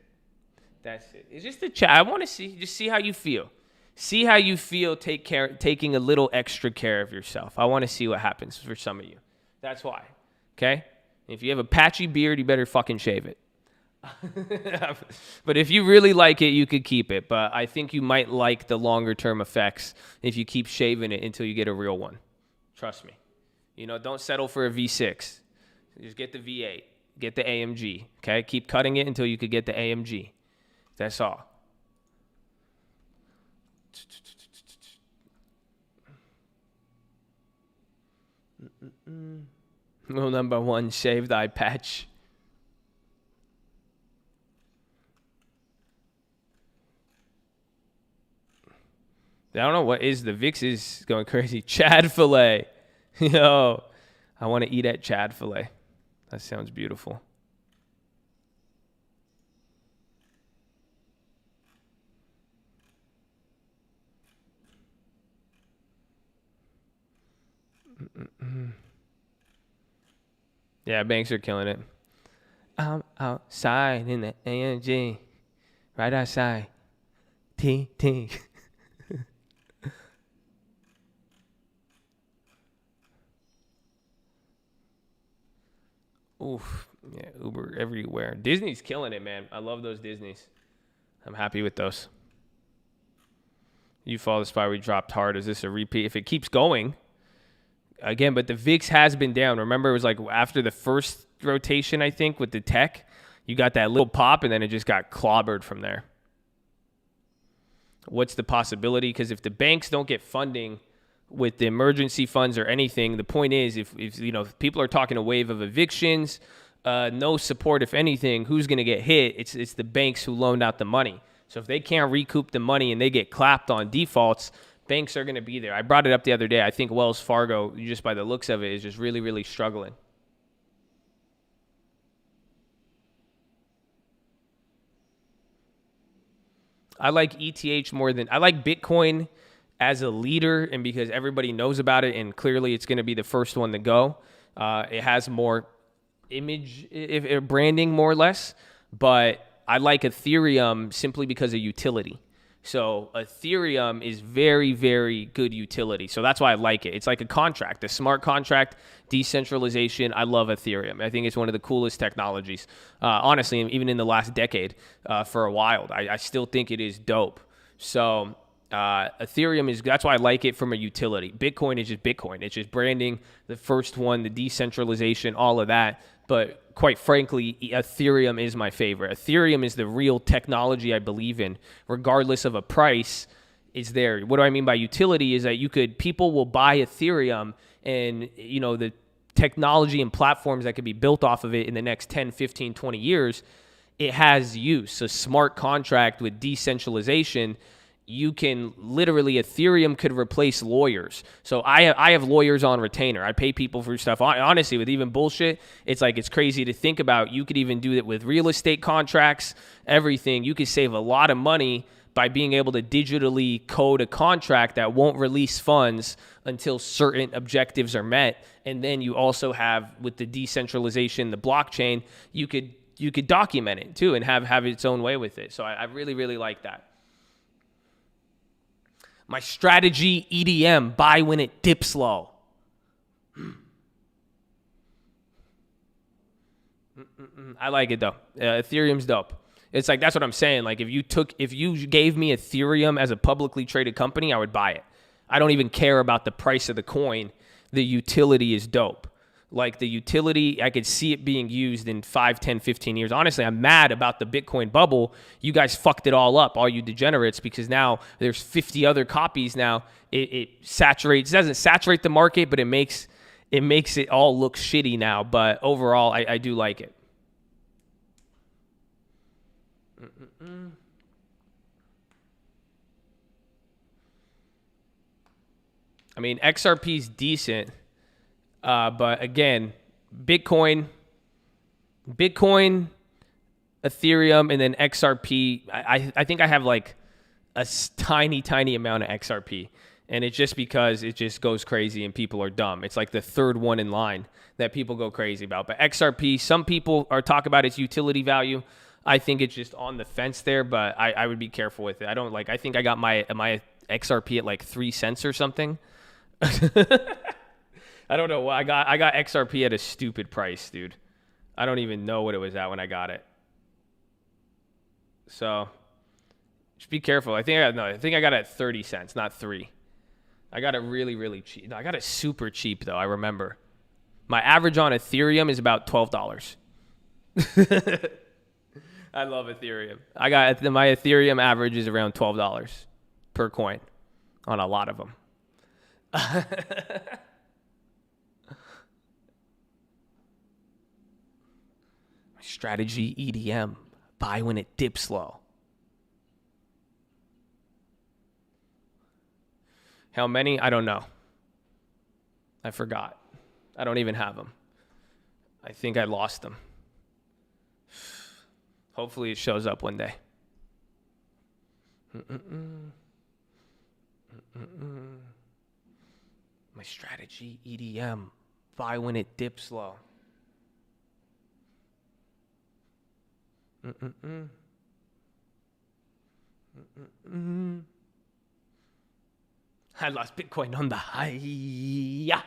It's just a Chad. I want to see how you feel. See how you feel taking a little extra care of yourself. I want to see what happens for some of you. That's why. Okay? If you have a patchy beard, you better fucking shave it. But if you really like it, you could keep it. But I think you might like the longer term effects if you keep shaving it until you get a real one. Trust me. You know, don't settle for a V6. Just get the V8. Get the AMG. Okay? Keep cutting it until you could get the AMG. That's all. Rule number 1, shave thy patch. I don't know what is the VIX is going crazy. Chad fillet. Yo, I want to eat at Chad fillet. That sounds beautiful. Yeah, banks are killing it. I'm outside in the AMG. Right outside. T. Oof. Yeah, Uber everywhere. Disney's killing it, man. I love those Disneys. I'm happy with those. You follow the spot we dropped hard. Is this a repeat? If it keeps going, again, but the VIX has been down. Remember, it was like after the first rotation, I think, with the tech, you got that little pop, and then it just got clobbered from there. What's the possibility? Because if the banks don't get funding with the emergency funds or anything, the point is, if you know, if people are talking a wave of evictions, no support, if anything, who's going to get hit? It's the banks who loaned out the money. So if they can't recoup the money and they get clapped on defaults, banks are going to be there. I brought it up the other day. I think Wells Fargo, just by the looks of it, is just really, really struggling. I like ETH more than I like Bitcoin as a leader, and because everybody knows about it, and clearly it's going to be the first one to go. It has more image branding, more or less, but I like Ethereum simply because of utility. So Ethereum is very, very good utility. So that's why I like it. It's like a contract, a smart contract, decentralization. I love Ethereum. I think it's one of the coolest technologies. Honestly, even in the last decade, for a while, I still think it is dope. So Ethereum that's why I like it from a utility. Bitcoin is just Bitcoin. It's just branding, the first one, the decentralization, all of that. But quite frankly, Ethereum is my favorite. Ethereum is the real technology I believe in, regardless of a price. Is there. What do I mean by utility is that people will buy Ethereum, and you know, the technology and platforms that could be built off of it in the next 10, 15, 20 years, it has use. A smart contract with decentralization, you can literally, Ethereum could replace lawyers. So I have lawyers on retainer. I pay people for stuff. Honestly, with even bullshit, it's crazy to think about. You could even do it with real estate contracts, everything. You could save a lot of money by being able to digitally code a contract that won't release funds until certain objectives are met. And then you also have, with the decentralization, the blockchain, you could document it too and have its own way with it. So I really, really like that. My strategy, EDM, buy when it dips low. I like it though. Ethereum's dope. It's like, that's what I'm saying. Like if you gave me Ethereum as a publicly traded company, I would buy it. I don't even care about the price of the coin. The utility is dope. Like the utility, I could see it being used in 5, 10, 15 years. Honestly, I'm mad about the Bitcoin bubble. You guys fucked it all up, all you degenerates, because now there's 50 other copies now. It doesn't saturate the market, but it makes it all look shitty now. But overall, I do like it. I mean, XRP's decent. But again, Bitcoin, Ethereum, and then XRP. I think I have like a tiny amount of XRP. And it's just because it just goes crazy and people are dumb. It's like the third one in line that people go crazy about. But XRP, some people are talking about its utility value. I think it's just on the fence there, but I would be careful with it. I think I got my XRP at like 3 cents or something. I don't know. I got XRP at a stupid price, dude. I don't even know what it was at when I got it. So just be careful. I think I got it at 30 cents, not 3. I got it really, really cheap. No, I got it super cheap though. I remember my average on Ethereum is about $12. I love Ethereum. My Ethereum average is around $12 per coin on a lot of them. My strategy, EDM, buy when it dips low. How many? I don't know. I forgot. I don't even have them. I think I lost them. Hopefully it shows up one day. My strategy, EDM, buy when it dips low. I lost Bitcoin on the high. Yeah.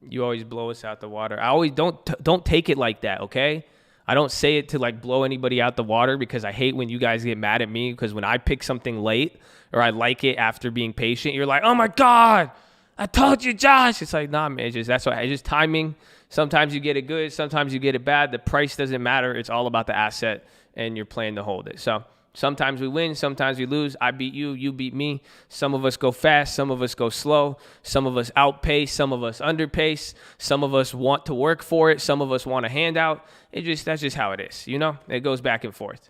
You always blow us out the water. I always don't take it like that, okay? I don't say it to like blow anybody out the water because I hate when you guys get mad at me because when I pick something late or I like it after being patient, you're like, "Oh my God, I told you, Josh." It's like, nah, man, it's just timing. Sometimes you get it good, sometimes you get it bad. The price doesn't matter. It's all about the asset and you're playing to hold it. So sometimes we win, sometimes we lose. I beat you, you beat me. Some of us go fast, some of us go slow. Some of us outpace, some of us underpace. Some of us want to work for it, some of us want a handout. That's just how it is, you know? It goes back and forth.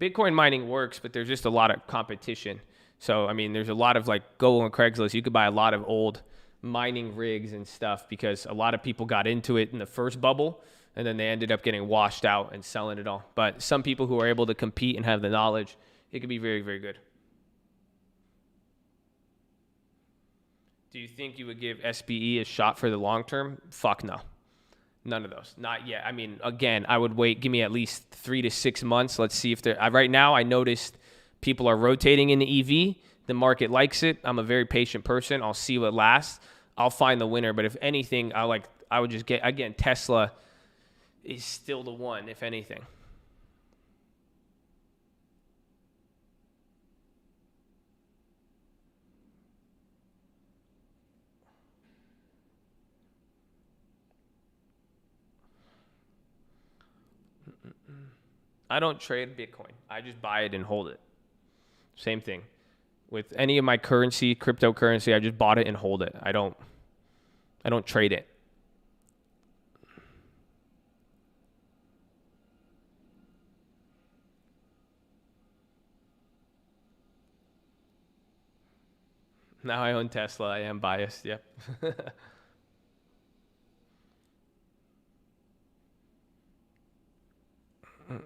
Bitcoin mining works, but there's just a lot of competition. So, I mean, there's a lot of like, go on Craigslist. You could buy a lot of old mining rigs and stuff because a lot of people got into it in the first bubble and then they ended up getting washed out and selling it all. But some people who are able to compete and have the knowledge, it could be very, very good. Do you think you would give SBE a shot for the long term? Fuck no. None of those. Not yet. I mean, again, I would wait. Give me at least 3 to 6 months. Let's see if they're... Right now, I noticed people are rotating in the EV. The market likes it. I'm a very patient person. I'll see what lasts. I'll find the winner. But if anything, I would just get... Again, Tesla is still the one, if anything. I don't trade Bitcoin. I just buy it and hold it. Same thing. With any of my currency, cryptocurrency, I just bought it and hold it. I don't trade it. Now I own Tesla. I am biased. Yep. Bro,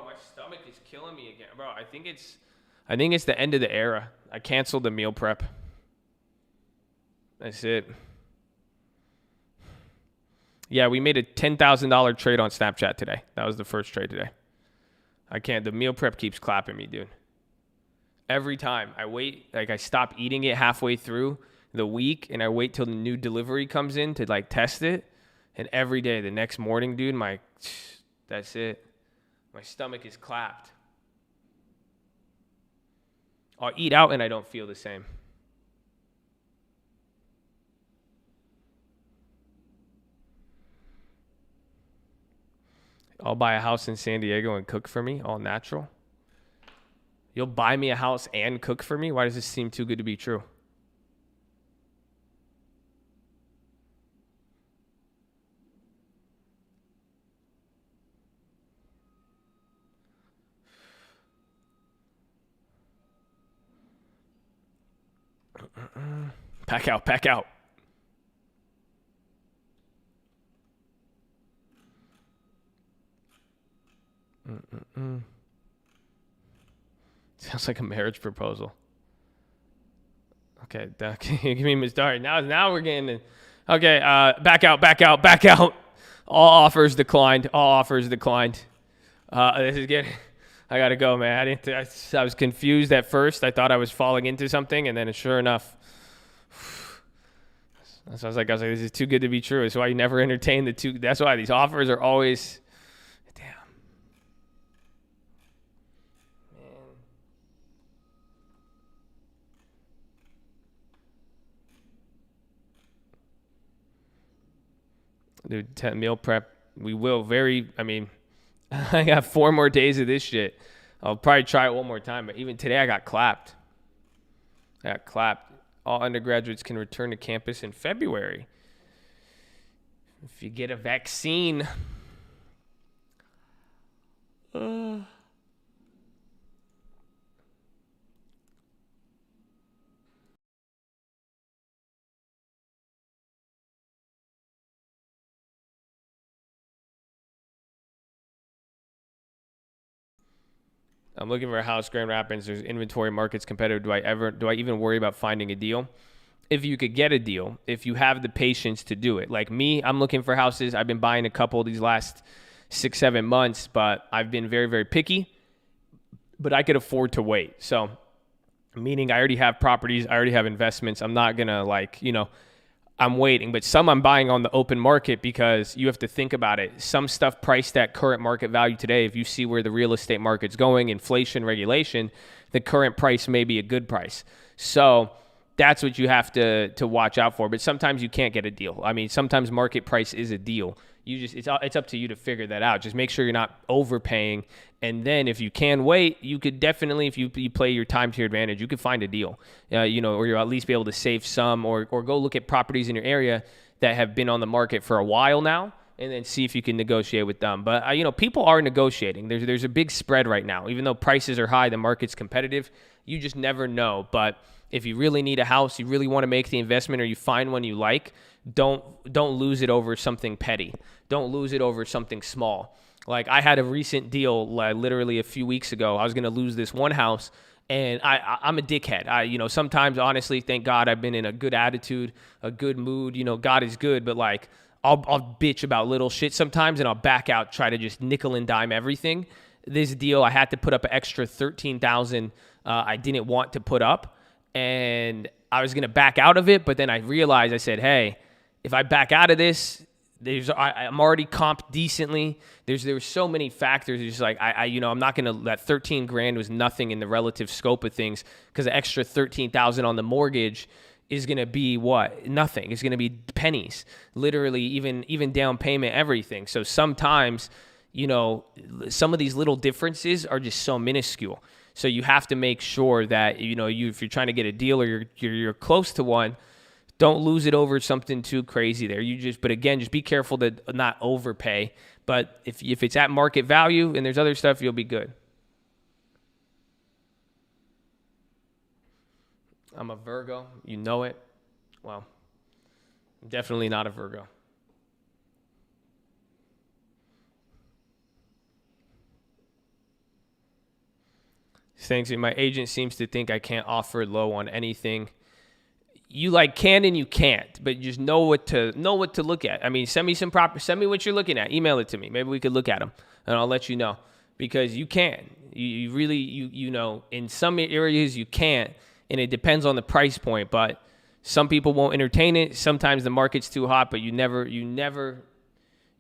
my stomach is killing me again. Bro, I think it's the end of the era. I canceled the meal prep. That's it. Yeah, we made a $10,000 trade on Snapchat today. That was the first trade today. The meal prep keeps clapping me, dude. Every time I wait, like I stop eating it halfway through the week and I wait till the new delivery comes in to like test it. And every day, the next morning, dude, that's it. My stomach is clapped. I'll eat out and I don't feel the same. I'll buy a house in San Diego and cook for me, all natural. You'll buy me a house and cook for me? Why does this seem too good to be true? Pack out, pack out. Sounds like a marriage proposal. Okay, give me Miss Dari. Now we're getting in. Okay, back out, back out, back out. All offers declined. All offers declined. This is getting. I gotta go, man. I was confused at first. I thought I was falling into something, and then sure enough. So I was like, this is too good to be true. That's why you never entertain the two. That's why these offers are always. Damn. Man. Dude, meal prep. We will I got 4 more days of this shit. I'll probably try it one more time. But even today, I got clapped. All undergraduates can return to campus in February. If you get a vaccine. I'm looking for a house, Grand Rapids. There's inventory, market's competitive. Do I even worry about finding a deal? If you could get a deal, if you have the patience to do it. Like me, I'm looking for houses. I've been buying a couple these last 6-7 months, but I've been very, very picky. But I could afford to wait. So, meaning I already have properties, I already have investments. I'm not gonna I'm waiting, but some I'm buying on the open market because you have to think about it. Some stuff priced at current market value today, if you see where the real estate market's going, inflation, regulation, the current price may be a good price. So that's what you have to watch out for. But sometimes you can't get a deal. I mean, sometimes market price is a deal. It's up to you to figure that out. Just make sure you're not overpaying. And then if you can wait, you could definitely, if you play your time to your advantage, you could find a deal, or you'll at least be able to save some or go look at properties in your area that have been on the market for a while now and then see if you can negotiate with them. But, people are negotiating. There's a big spread right now. Even though prices are high, the market's competitive. You just never know. But if you really need a house, you really want to make the investment or you find one you like, don't lose it over something petty. Don't lose it over something small. Like I had a recent deal literally a few weeks ago. I was going to lose this one house and I'm a dickhead. Sometimes honestly, thank God I've been in a good attitude, a good mood. God is good, but like I'll bitch about little shit sometimes and I'll back out, try to just nickel and dime everything. This deal, I had to put up an extra $13,000 I didn't want to put up. And I was going to back out of it, but then I realized, I said, hey, if I back out of this, I'm already comped decently. There's so many factors. It's just like, I'm not going to, that 13 grand was nothing in the relative scope of things because the extra 13,000 on the mortgage is going to be what? Nothing. It's going to be pennies, literally even down payment, everything. So sometimes, some of these little differences are just so minuscule. So you have to make sure that, if you're trying to get a deal or you're close to one, don't lose it over something too crazy there. But again, just be careful to not overpay. But if it's at market value and there's other stuff, you'll be good. I'm a Virgo. You know it. Well, I'm definitely not a Virgo. Thanks. My agent seems to think I can't offer low on anything. You can and you can't, but just know what to look at. I mean, send me what you're looking at. Email it to me. Maybe we could look at them, and I'll let you know, because you can. You really in some areas you can't, and it depends on the price point. But some people won't entertain it. Sometimes the market's too hot, but you never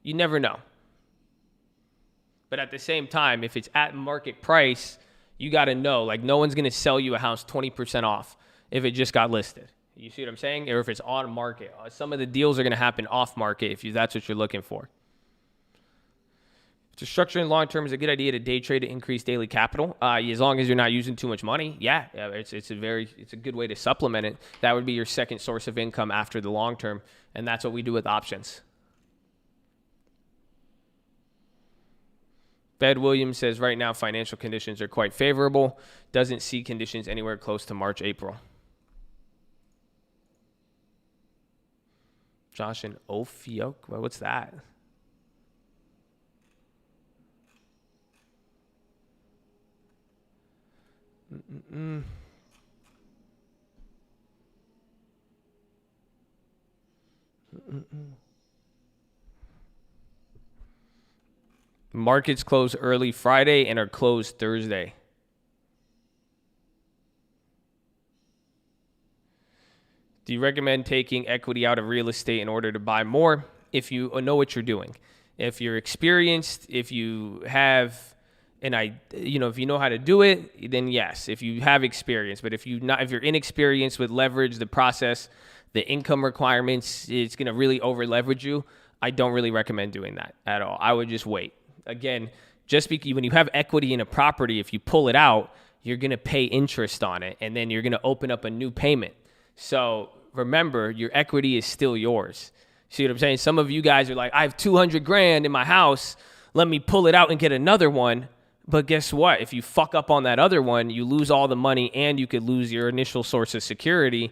know. But at the same time, if it's at market price, you got to know, no one's going to sell you a house 20% off if it just got listed. You see what I'm saying? Or if it's on market. Some of the deals are going to happen off market if that's what you're looking for. So structuring long-term is a good idea to day trade to increase daily capital. As long as you're not using too much money, it's a good way to supplement it. That would be your second source of income after the long-term, and that's what we do with options. Bed Williams says right now financial conditions are quite favorable. Doesn't see conditions anywhere close to March, April. Josh and Ophiok. Well, what's that? Markets close early Friday and are closed Thursday. Do you recommend taking equity out of real estate in order to buy more? If you know what you're doing, if you're experienced, if you have if you know how to do it, then yes. If you have experience, but if you're inexperienced with leverage, the process, the income requirements, it's going to really over leverage you. I don't really recommend doing that at all. I would just wait. Again, when you have equity in a property, if you pull it out, you're going to pay interest on it, and then you're going to open up a new payment. So remember, your equity is still yours. See what I'm saying? Some of you guys are like, I have $200,000 in my house. Let me pull it out and get another one. But guess what? If you fuck up on that other one, you lose all the money and you could lose your initial source of security.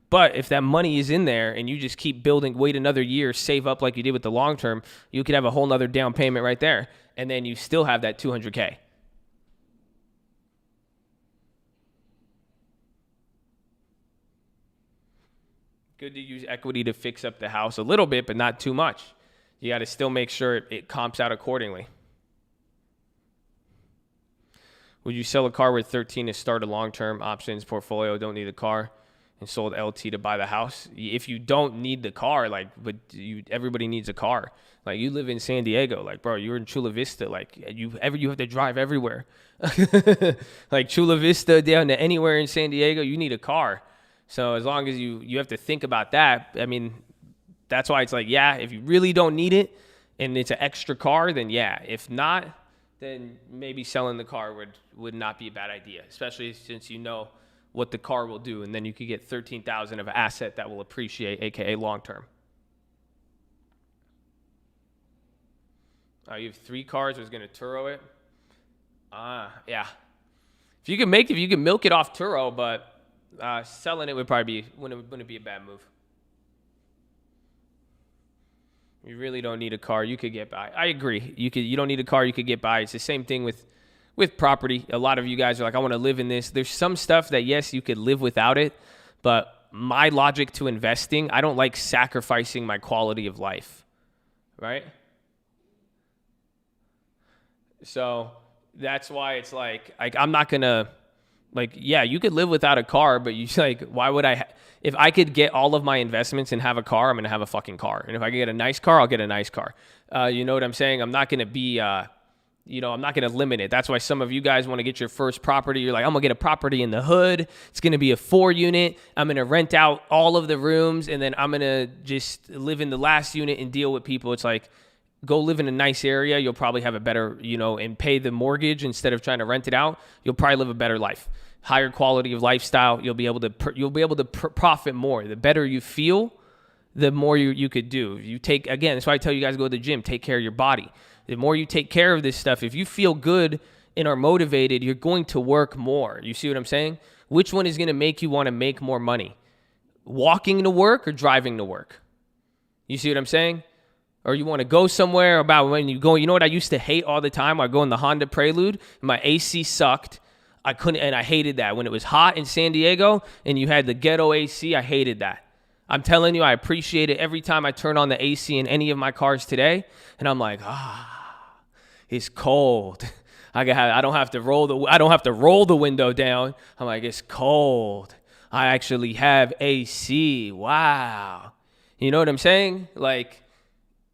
But if that money is in there and you just keep building, wait another year, save up like you did with the long term, you could have a whole nother down payment right there. And then you still have that $200K. Good to use equity to fix up the house a little bit, but not too much. You got to still make sure it comps out accordingly. Would you sell a car worth 13 to start a long-term options portfolio? Don't need a car, and sold LT to buy the house. If you don't need the car, everybody needs a car. You live in San Diego, bro, you're in Chula Vista. You have to drive everywhere. Chula Vista down to anywhere in San Diego, you need a car. So as long as you have to think about that, I mean, that's why it's if you really don't need it and it's an extra car, then yeah. If not, then maybe selling the car would not be a bad idea, especially since you know what the car will do, and then you could get $13,000 of asset that will appreciate, aka long term. You have 3 cars. I was gonna Turo it. Yeah. If you can milk it off Turo, but selling it would probably wouldn't be a bad move. You really don't need a car. You could get by. I agree. You don't need a car. You could get by. It's the same thing with property. A lot of you guys are like, I want to live in this. There's some stuff that, yes, you could live without it. But my logic to investing, I don't like sacrificing my quality of life. Right? So that's why it's I'm not going to, you could live without a car, but why would I? If I could get all of my investments and have a car, I'm going to have a fucking car. And if I can get a nice car, I'll get a nice car. You know what I'm saying? I'm not going to be, I'm not going to limit it. That's why some of you guys want to get your first property. You're like, I'm going to get a property in the hood. It's going to be a 4-unit. I'm going to rent out all of the rooms, and then I'm going to just live in the last unit and deal with people. It's go live in a nice area. You'll probably have a better, and pay the mortgage instead of trying to rent it out. You'll probably live a better life. Higher quality of lifestyle. You'll be able to profit more. The better you feel, the more you could do. That's why I tell you guys, go to the gym, take care of your body. The more you take care of this stuff, if you feel good and are motivated, you're going to work more. You see what I'm saying? Which one is going to make you want to make more money? Walking to work or driving to work? You see what I'm saying? Or you want to go somewhere about when you go, you know what I used to hate all the time? I go in the Honda Prelude, and my AC sucked. I couldn't, and I hated that. When it was hot in San Diego and you had the ghetto AC, I hated that. I'm telling you, I appreciate it every time I turn on the AC in any of my cars today. And I'm like, it's cold. I don't have to roll the window down. I'm like, it's cold. I actually have AC. Wow. You know what I'm saying? Like,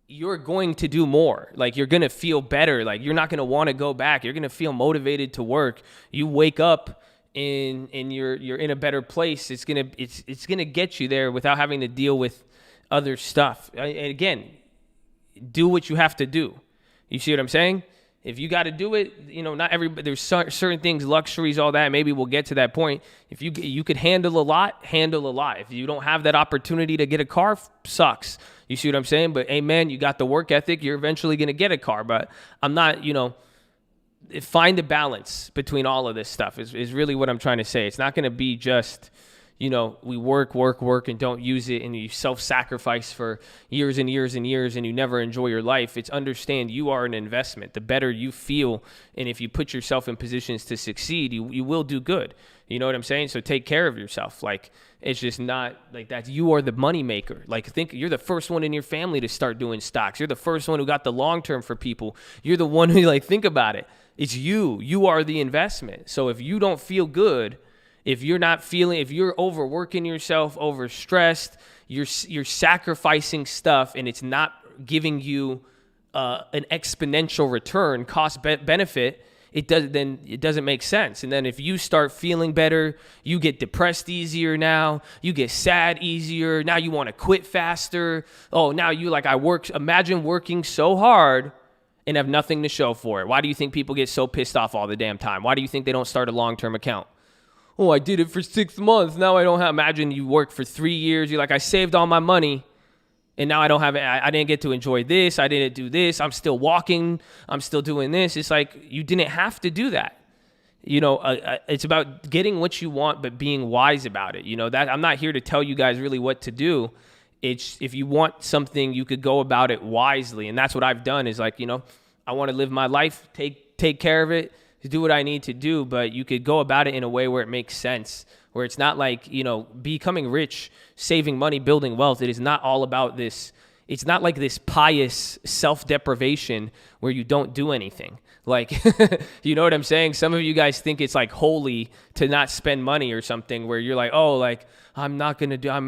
you're going to do more. Like, you're going to feel better. Like, you're not going to want to go back. You're going to feel motivated to work. You wake up and you're in a better place. It's going to get you there without having to deal with other stuff. And again, do what you have to do. You see what I'm saying? If you got to do it, you know, not everybody, there's certain things, luxuries, all that. Maybe we'll get to that point. If you could handle a lot, handle a lot. If you don't have that opportunity to get a car, sucks. You see what I'm saying? But amen, you got the work ethic, you're eventually going to get a car. But I'm not, find a balance between all of this stuff is really what I'm trying to say. It's not going to be just, we work, and don't use it, and you self-sacrifice for years and years and years, and you never enjoy your life. It's understand you are an investment. The better you feel, and if you put yourself in positions to succeed, you will do good. You know what I'm saying? So take care of yourself. Like, it's just not like that. You are the money maker. Like, think you're the first one in your family to start doing stocks. You're the first one who got the long term for people. You're the one who, think about it. It's you. You are the investment. So if you don't feel good, if you're overworking yourself, overstressed, you're sacrificing stuff, and it's not giving you an exponential return, cost benefit, it doesn't make sense. And then if you start feeling better, you get depressed easier now, you get sad easier, now you want to quit faster. Oh, now imagine working so hard and have nothing to show for it. Why do you think people get so pissed off all the damn time? Why do you think they don't start a long-term account? Oh, I did it for 6 months. Now I don't have, imagine you work for 3 years. You're like, I saved all my money, and now I don't have it. I didn't get to enjoy this. I didn't do this. I'm still walking. I'm still doing this. It's like, you didn't have to do that. It's about getting what you want, but being wise about it. That I'm not here to tell you guys really what to do. It's, if you want something, you could go about it wisely. And that's what I've done is I want to live my life, take care of it, do what I need to do, but you could go about it in a way where it makes sense, where it's not like, becoming rich, saving money, building wealth. It is not all about this. It's not like this pious self-deprivation where you don't do anything. Like, you know what I'm saying? Some of you guys think it's like holy to not spend money or something, where you're like, oh, like, I'm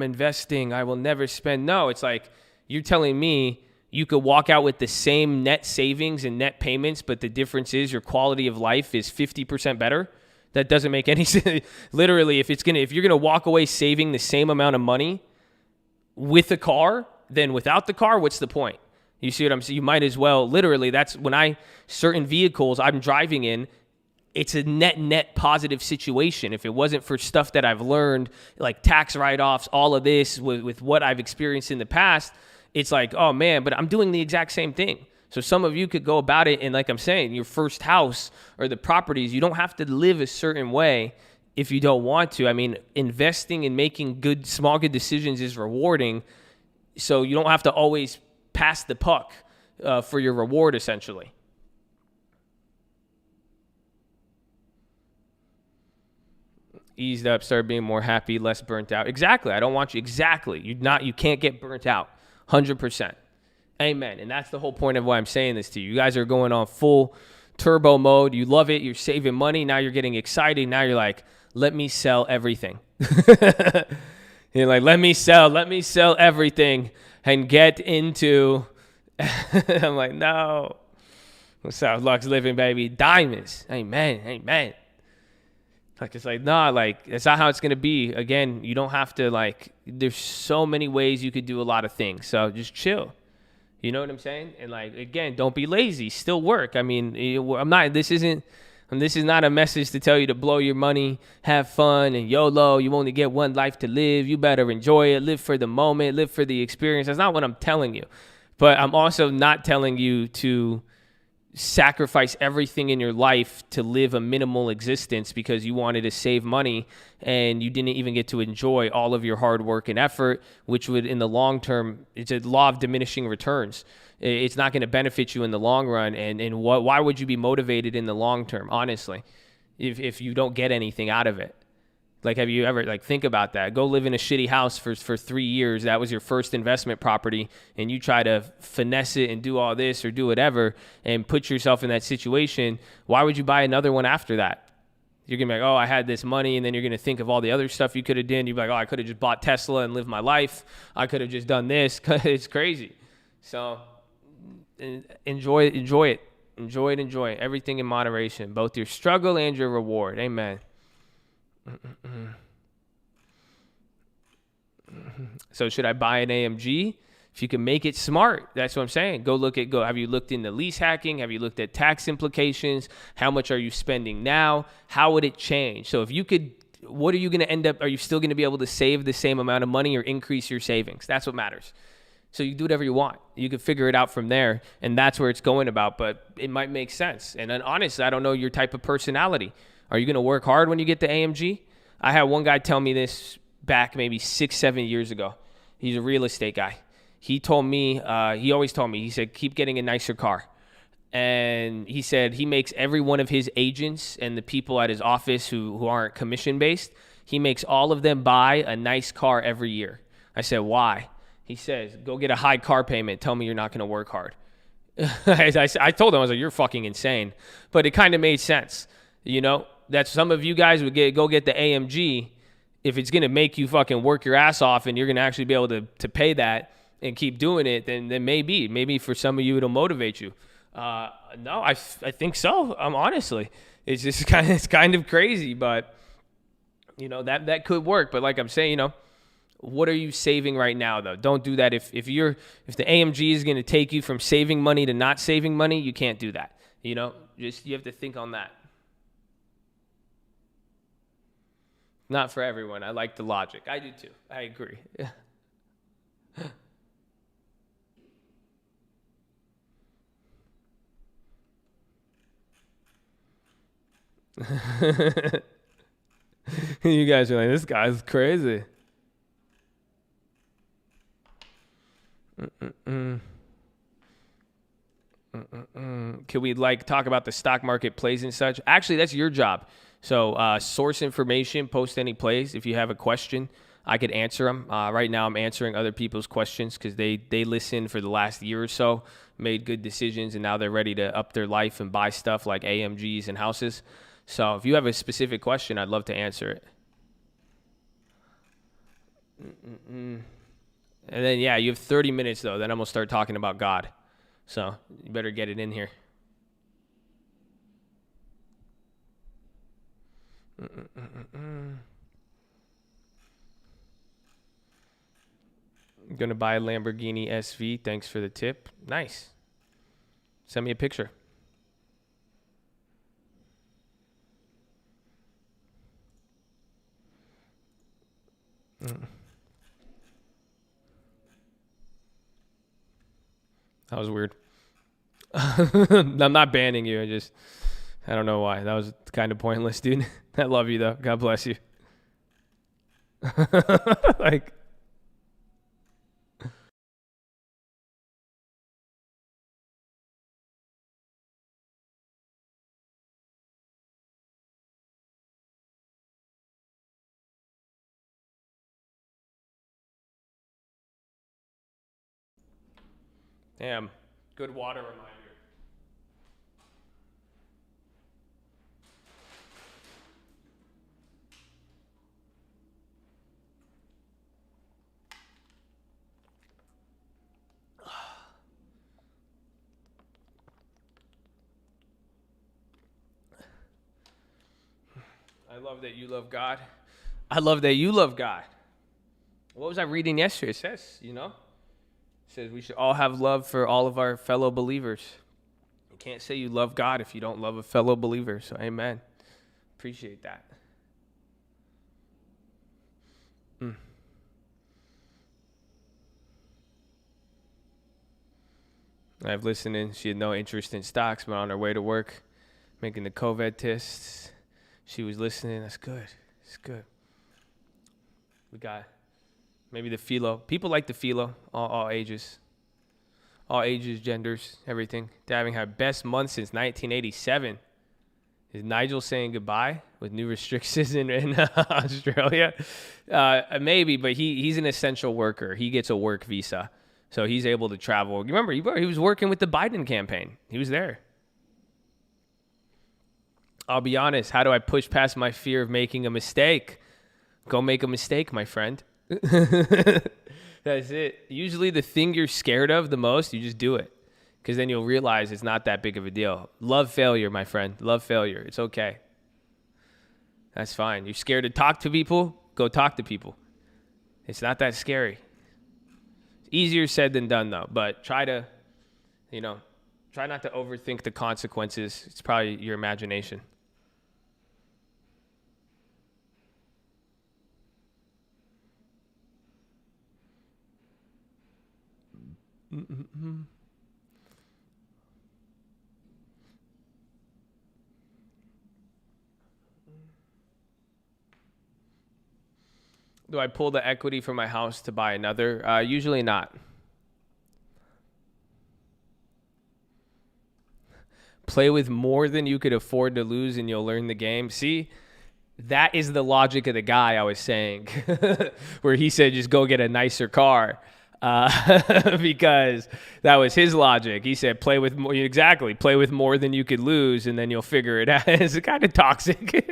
investing, I will never spend. No, it's like, you're telling me you could walk out with the same net savings and net payments, but the difference is your quality of life is 50% better. That doesn't make any sense. Literally, if you're gonna walk away saving the same amount of money with a car than without the car, what's the point? You see what I'm saying? You might as well. Literally, that's when certain vehicles I'm driving in, it's a net positive situation. If it wasn't for stuff that I've learned, like tax write-offs, all of this with what I've experienced in the past, it's like, oh man, but I'm doing the exact same thing. So some of you could go about it, and like I'm saying, your first house or the properties, you don't have to live a certain way if you don't want to. I mean, investing and making small good decisions is rewarding. So you don't have to always pass the puck for your reward, essentially. Eased up, start being more happy, less burnt out. Exactly. I don't want you. Exactly. You can't get burnt out. 100%. Amen. And that's the whole point of why I'm saying this to you. You guys are going on full turbo mode. You love it. You're saving money. Now you're getting excited. Now you're like, let me sell everything. You're like, let me sell everything and get into. I'm like, no. What's up? Lux living, baby. Diamonds. Amen. Like, it's like, nah, like, that's not how it's going to be. Again, you don't have to, there's so many ways you could do a lot of things. So just chill. You know what I'm saying? And, again, don't be lazy. Still work. I mean, this is not a message to tell you to blow your money, have fun, and YOLO. You only get one life to live. You better enjoy it. Live for the moment. Live for the experience. That's not what I'm telling you. But I'm also not telling you to sacrifice everything in your life to live a minimal existence because you wanted to save money and you didn't even get to enjoy all of your hard work and effort, which would in the long term, it's a law of diminishing returns. It's not going to benefit you in the long run. And why would you be motivated in the long term, honestly, if you don't get anything out of it? Like, have you ever, like, think about that? Go live in a shitty house for 3 years. That was your first investment property, and you try to finesse it and do all this or do whatever and put yourself in that situation. Why would you buy another one after that? You're going to be like, oh, I had this money, and then you're going to think of all the other stuff you could have done. You'd be like, oh, I could have just bought Tesla and lived my life. I could have just done this. It's crazy. So enjoy it. Enjoy everything in moderation, both your struggle and your reward. Amen. So should I buy an AMG? If you can make it smart, that's what I'm saying. Have you looked into lease hacking? Have you looked at tax implications? How much are you spending now? How would it change? So if you could, what are you going to end up, are you still going to be able to save the same amount of money or increase your savings? That's what matters. So you do whatever you want. You can figure it out from there, and that's where it's going about, but it might make sense. And then honestly, I don't know your type of personality. Are you going to work hard when you get the AMG? I had one guy tell me this back maybe 6-7 years ago. He's a real estate guy. He told me, he always told me, he said, keep getting a nicer car. And he said he makes every one of his agents and the people at his office who aren't commission-based, he makes all of them buy a nice car every year. I said, why? He says, go get a high car payment. Tell me you're not going to work hard. I told him, I was like, you're fucking insane. But it kind of made sense. You know, that some of you guys would go get the AMG. If it's going to make you fucking work your ass off and you're going to actually be able to pay that and keep doing it, then maybe for some of you it'll motivate you. No, I think so. Honestly, it's just kind of crazy, but you know, that could work. But like I'm saying, you know, what are you saving right now though? Don't do that. If the AMG is going to take you from saving money to not saving money, you can't do that. You know, you have to think on that. Not for everyone. I like the logic. I do too. I agree. Yeah. You guys are like, this guy's crazy. Can we talk about the stock market plays and such? Actually, that's your job. So source information, post any plays. If you have a question, I could answer them. Right now I'm answering other people's questions because they listened for the last year or so, made good decisions, and now they're ready to up their life and buy stuff like AMGs and houses. So if you have a specific question, I'd love to answer it. And then, yeah, you have 30 minutes, though. Then I'm going to start talking about God. So you better get it in here. I'm going to buy a Lamborghini SV. Thanks for the tip. Nice. Send me a picture. That was weird. I'm not banning you. I don't know why. That was kind of pointless, dude. I love you, though. God bless you. Damn. Good water reminder. I love that you love God. I love that you love God. What was I reading yesterday? It says, it says we should all have love for all of our fellow believers. You can't say you love God if you don't love a fellow believer. So amen. Appreciate that. I've listened in. She had no interest in stocks, but on her way to work, making the COVID tests, she was listening. That's good. It's good. We got maybe the PHILO. People like the PHILO, all ages. All ages, genders, everything. They're having her best month since 1987. Is Nigel saying goodbye with new restrictions in Australia? Maybe, but he's an essential worker. He gets a work visa, so he's able to travel. Remember, he was working with the Biden campaign. He was there. I'll be honest. How do I push past my fear of making a mistake? Go make a mistake, my friend. That's it. Usually the thing you're scared of the most, you just do it. Because then you'll realize it's not that big of a deal. Love failure, my friend. Love failure. It's okay. That's fine. You're scared to talk to people? Go talk to people. It's not that scary. It's easier said than done, though. But try not to overthink the consequences. It's probably your imagination. Do I pull the equity from my house to buy another? Usually not. Play with more than you could afford to lose and you'll learn the game. See, that is the logic of the guy I was saying, where he said just go get a nicer car. Because that was his logic. He said, play with more than you could lose, and then you'll figure it out. It's kind of toxic,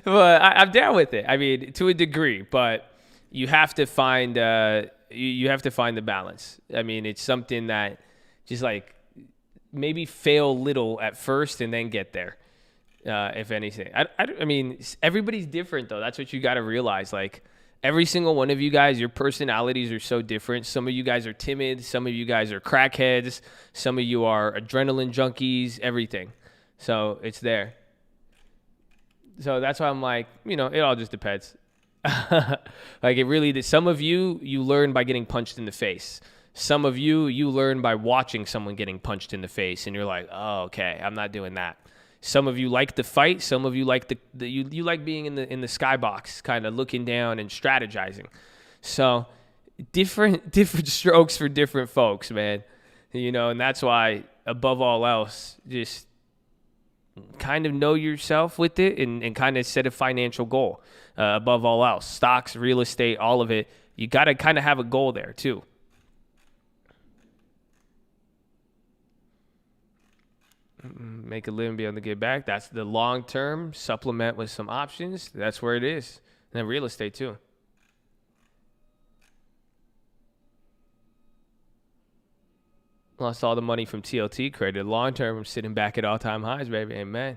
but I'm down with it. I mean, to a degree, but you have to find you have to find the balance. I mean, it's something that just like maybe fail little at first and then get there. If anything, I mean, everybody's different though. That's what you got to realize. Like, every single one of you guys, your personalities are so different. Some of you guys are timid. Some of you guys are crackheads. Some of you are adrenaline junkies, everything. So it's there. So that's why I'm like, it all just depends. Like it really did. Some of you learn by getting punched in the face. Some of you learn by watching someone getting punched in the face. And you're like, oh, okay, I'm not doing that. Some of you like the fight. Some of you like you like being in the skybox, kind of looking down and strategizing. So different strokes for different folks, man. And that's why, above all else, just kind of know yourself with it and kind of set a financial goal. Above all else, stocks, real estate, all of it. You got to kind of have a goal there too. Make a living, be able to get back. That's the long term. Supplement with some options. That's where it is. And then real estate too. Lost all the money from TLT. Created long term. I'm sitting back at all time highs, baby. Amen.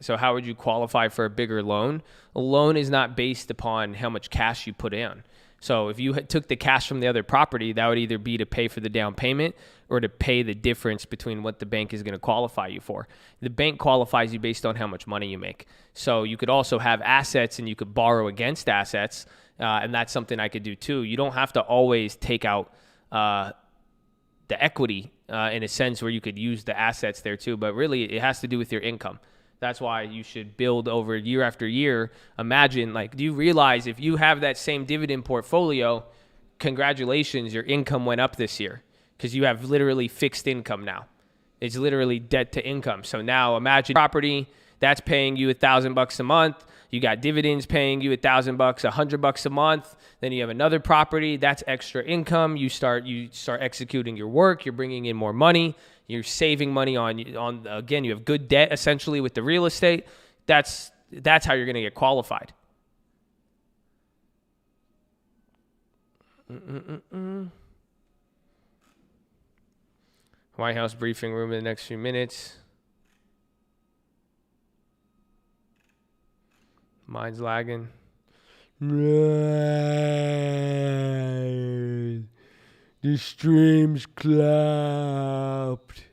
So how would you qualify for a bigger loan? A loan is not based upon how much cash you put in. So if you took the cash from the other property, that would either be to pay for the down payment or to pay the difference between what the bank is going to qualify you for. The bank qualifies you based on how much money you make. So you could also have assets and you could borrow against assets, and that's something I could do too. You don't have to always take out the equity in a sense where you could use the assets there too, but really it has to do with your income. That's why you should build over year after year. Imagine, do you realize if you have that same dividend portfolio, congratulations, your income went up this year because you have literally fixed income now. It's literally debt to income. So now imagine property that's paying you $1,000 a month. You got dividends paying you $1,000, $100 a month. Then you have another property that's extra income. You start executing your work. You're bringing in more money. You're saving money on again, you have good debt essentially with the real estate. That's how you're going to get qualified. White House briefing room in the next few minutes. Mine's lagging. The stream's clapped.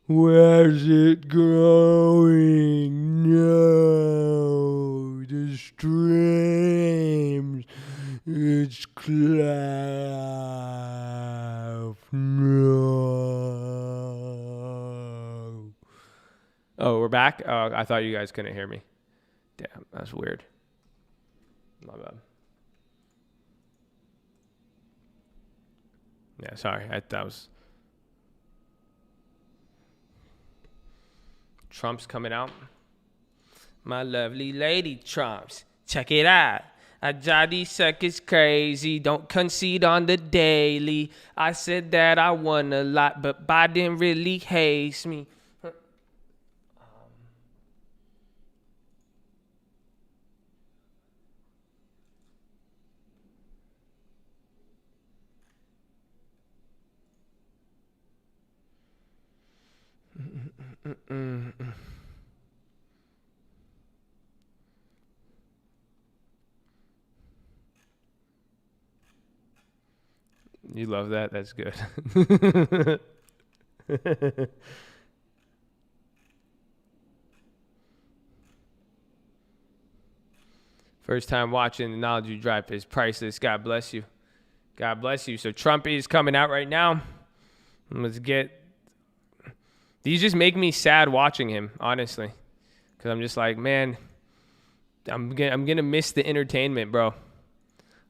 Where's it going? No, the stream's It's Clive. No. Oh, we're back? Oh, I thought you guys couldn't hear me. Damn, that's weird. My bad. Yeah, sorry. That was... Trump's coming out. My lovely lady Trumps. Check it out. I drive these suckers crazy. Don't concede on the daily. I said that I won a lot, but Biden really hates me. You love that? That's good. First time watching the knowledge you drop is priceless. God bless you. God bless you. So Trump is coming out right now. Let's get... These just make me sad watching him, honestly. Because I'm just like, man, I'm gonna miss the entertainment, bro.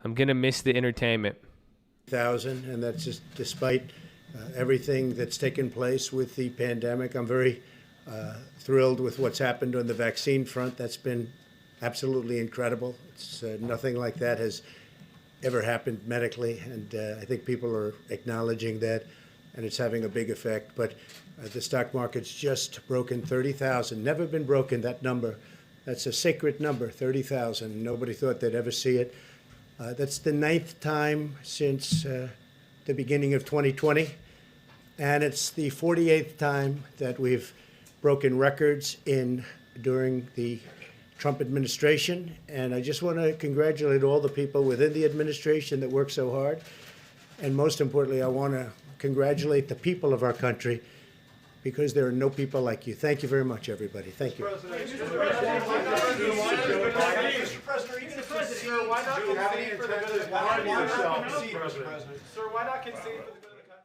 I'm going to miss the entertainment. And that's just despite everything that's taken place with the pandemic. I'm very thrilled with what's happened on the vaccine front. That's been absolutely incredible. It's nothing like that has ever happened medically, and I think people are acknowledging that, and it's having a big effect. But the stock market's just broken 30,000. Never been broken, that number. That's a sacred number, 30,000. Nobody thought they'd ever see it. That's the 9th time since the beginning of 2020, and it's the 48th time that we've broken records during the Trump administration. And I just want to congratulate all the people within the administration that work so hard. And most importantly, I want to congratulate the people of our country, because there are no people like you. Thank you very much, everybody. Thank you. Mr. President, sir, why not concede for the good of the country? Sir, why not concede for the good of the country?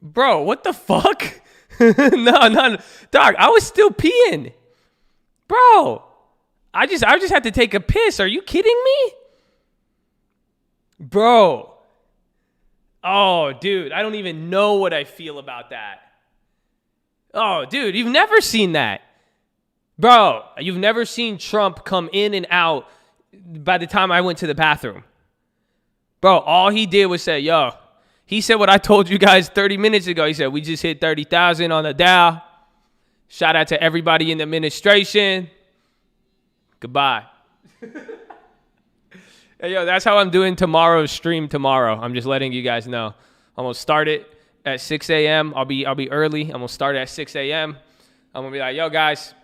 Bro, what the fuck? No, dog, I was still peeing. Bro, I just had to take a piss. Are you kidding me? Bro. Oh, dude, I don't even know what I feel about that. Oh, dude, you've never seen that. Bro, you've never seen Trump come in and out by the time I went to the bathroom. Bro, all he did was say, yo, he said what I told you guys 30 minutes ago. He said, we just hit 30,000 on the Dow. Shout out to everybody in the administration. Goodbye. Hey, yo, that's how I'm doing tomorrow's stream tomorrow. I'm just letting you guys know. I'm going to start it at 6 a.m. I'll be early. I'm going to start at 6 a.m. I'm going to be like, yo, guys,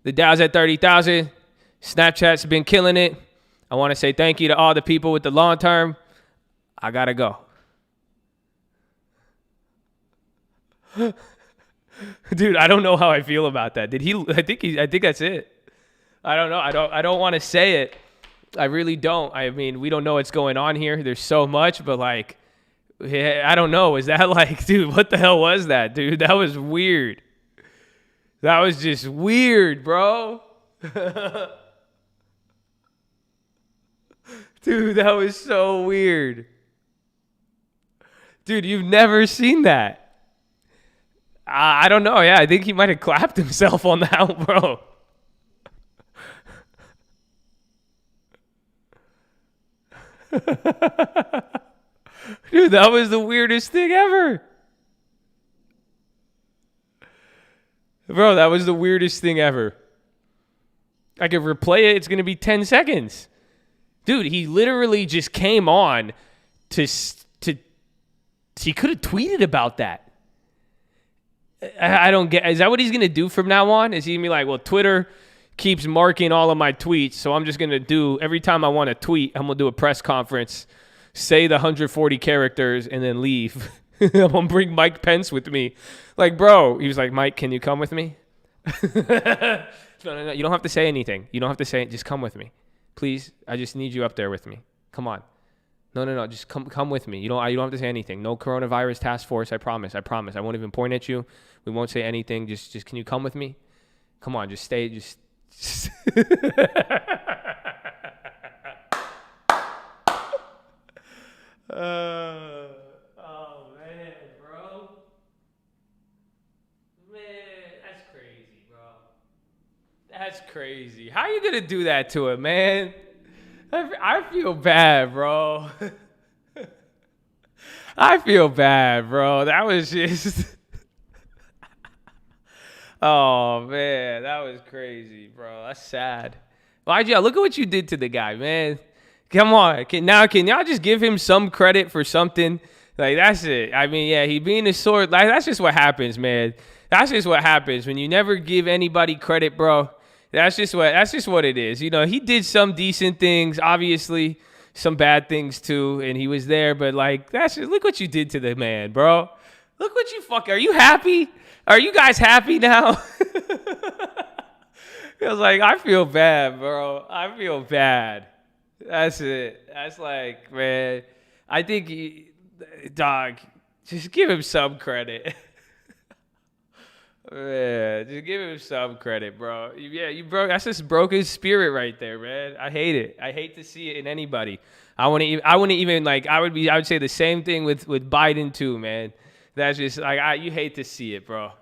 the Dow's at 30,000. Snapchat's been killing it. I want to say thank you to all the people with the long term. I got to go. Dude, I don't know how I feel about that. I think that's it. I don't know. I don't want to say it. I really don't. I mean, we don't know what's going on here. There's so much, but like, I don't know. Is that like, dude, what the hell was that, dude? That was weird. That was just weird, bro. Dude, that was so weird. Dude, you've never seen that. I don't know. Yeah, I think he might have clapped himself on that, bro. Dude, that was the weirdest thing ever. Bro, that was the weirdest thing ever. I could replay it. It's going to be 10 seconds. Dude, he literally just came on to he could have tweeted about that. I don't get, is that what he's going to do from now on? Is he going to be like, well, Twitter keeps marking all of my tweets, so I'm just going to do, every time I want to tweet, I'm going to do a press conference, say the 140 characters, and then leave. I'm going to bring Mike Pence with me. Like, bro, he was like, Mike, can you come with me? No. You don't have to say anything. You don't have to say it. Just come with me. Please, I just need you up there with me. Come on. No. Just come with me. You don't have to say anything. No coronavirus task force. I promise. I won't even point at you. We won't say anything. Just can you come with me? Come on. Just stay. Just. Oh man, bro. Man, that's crazy, bro. That's crazy. How you gonna do that to him, man? I feel bad, bro. I feel bad, bro. That was just... Oh, man. That was crazy, bro. That's sad. YG, look at what you did to the guy, man. Come on. Can y'all just give him some credit for something? Like, that's it. I mean, yeah, he being a sword. Like, that's just what happens, man. That's just what happens when you never give anybody credit, bro. That's just what it is. You know, he did some decent things, obviously some bad things too, and he was there, but like, that's just, look what you did to the man, bro. Look what you are you happy? Are you guys happy now? I was like, I feel bad, bro. I feel bad. That's it. That's like, man, I think dog, just give him some credit. Man, just give him some credit, bro. Yeah, that's just broke his spirit right there, man. I hate it. I hate to see it in anybody. I wouldn't even like. I would say the same thing with Biden too, man. That's just like you hate to see it, bro.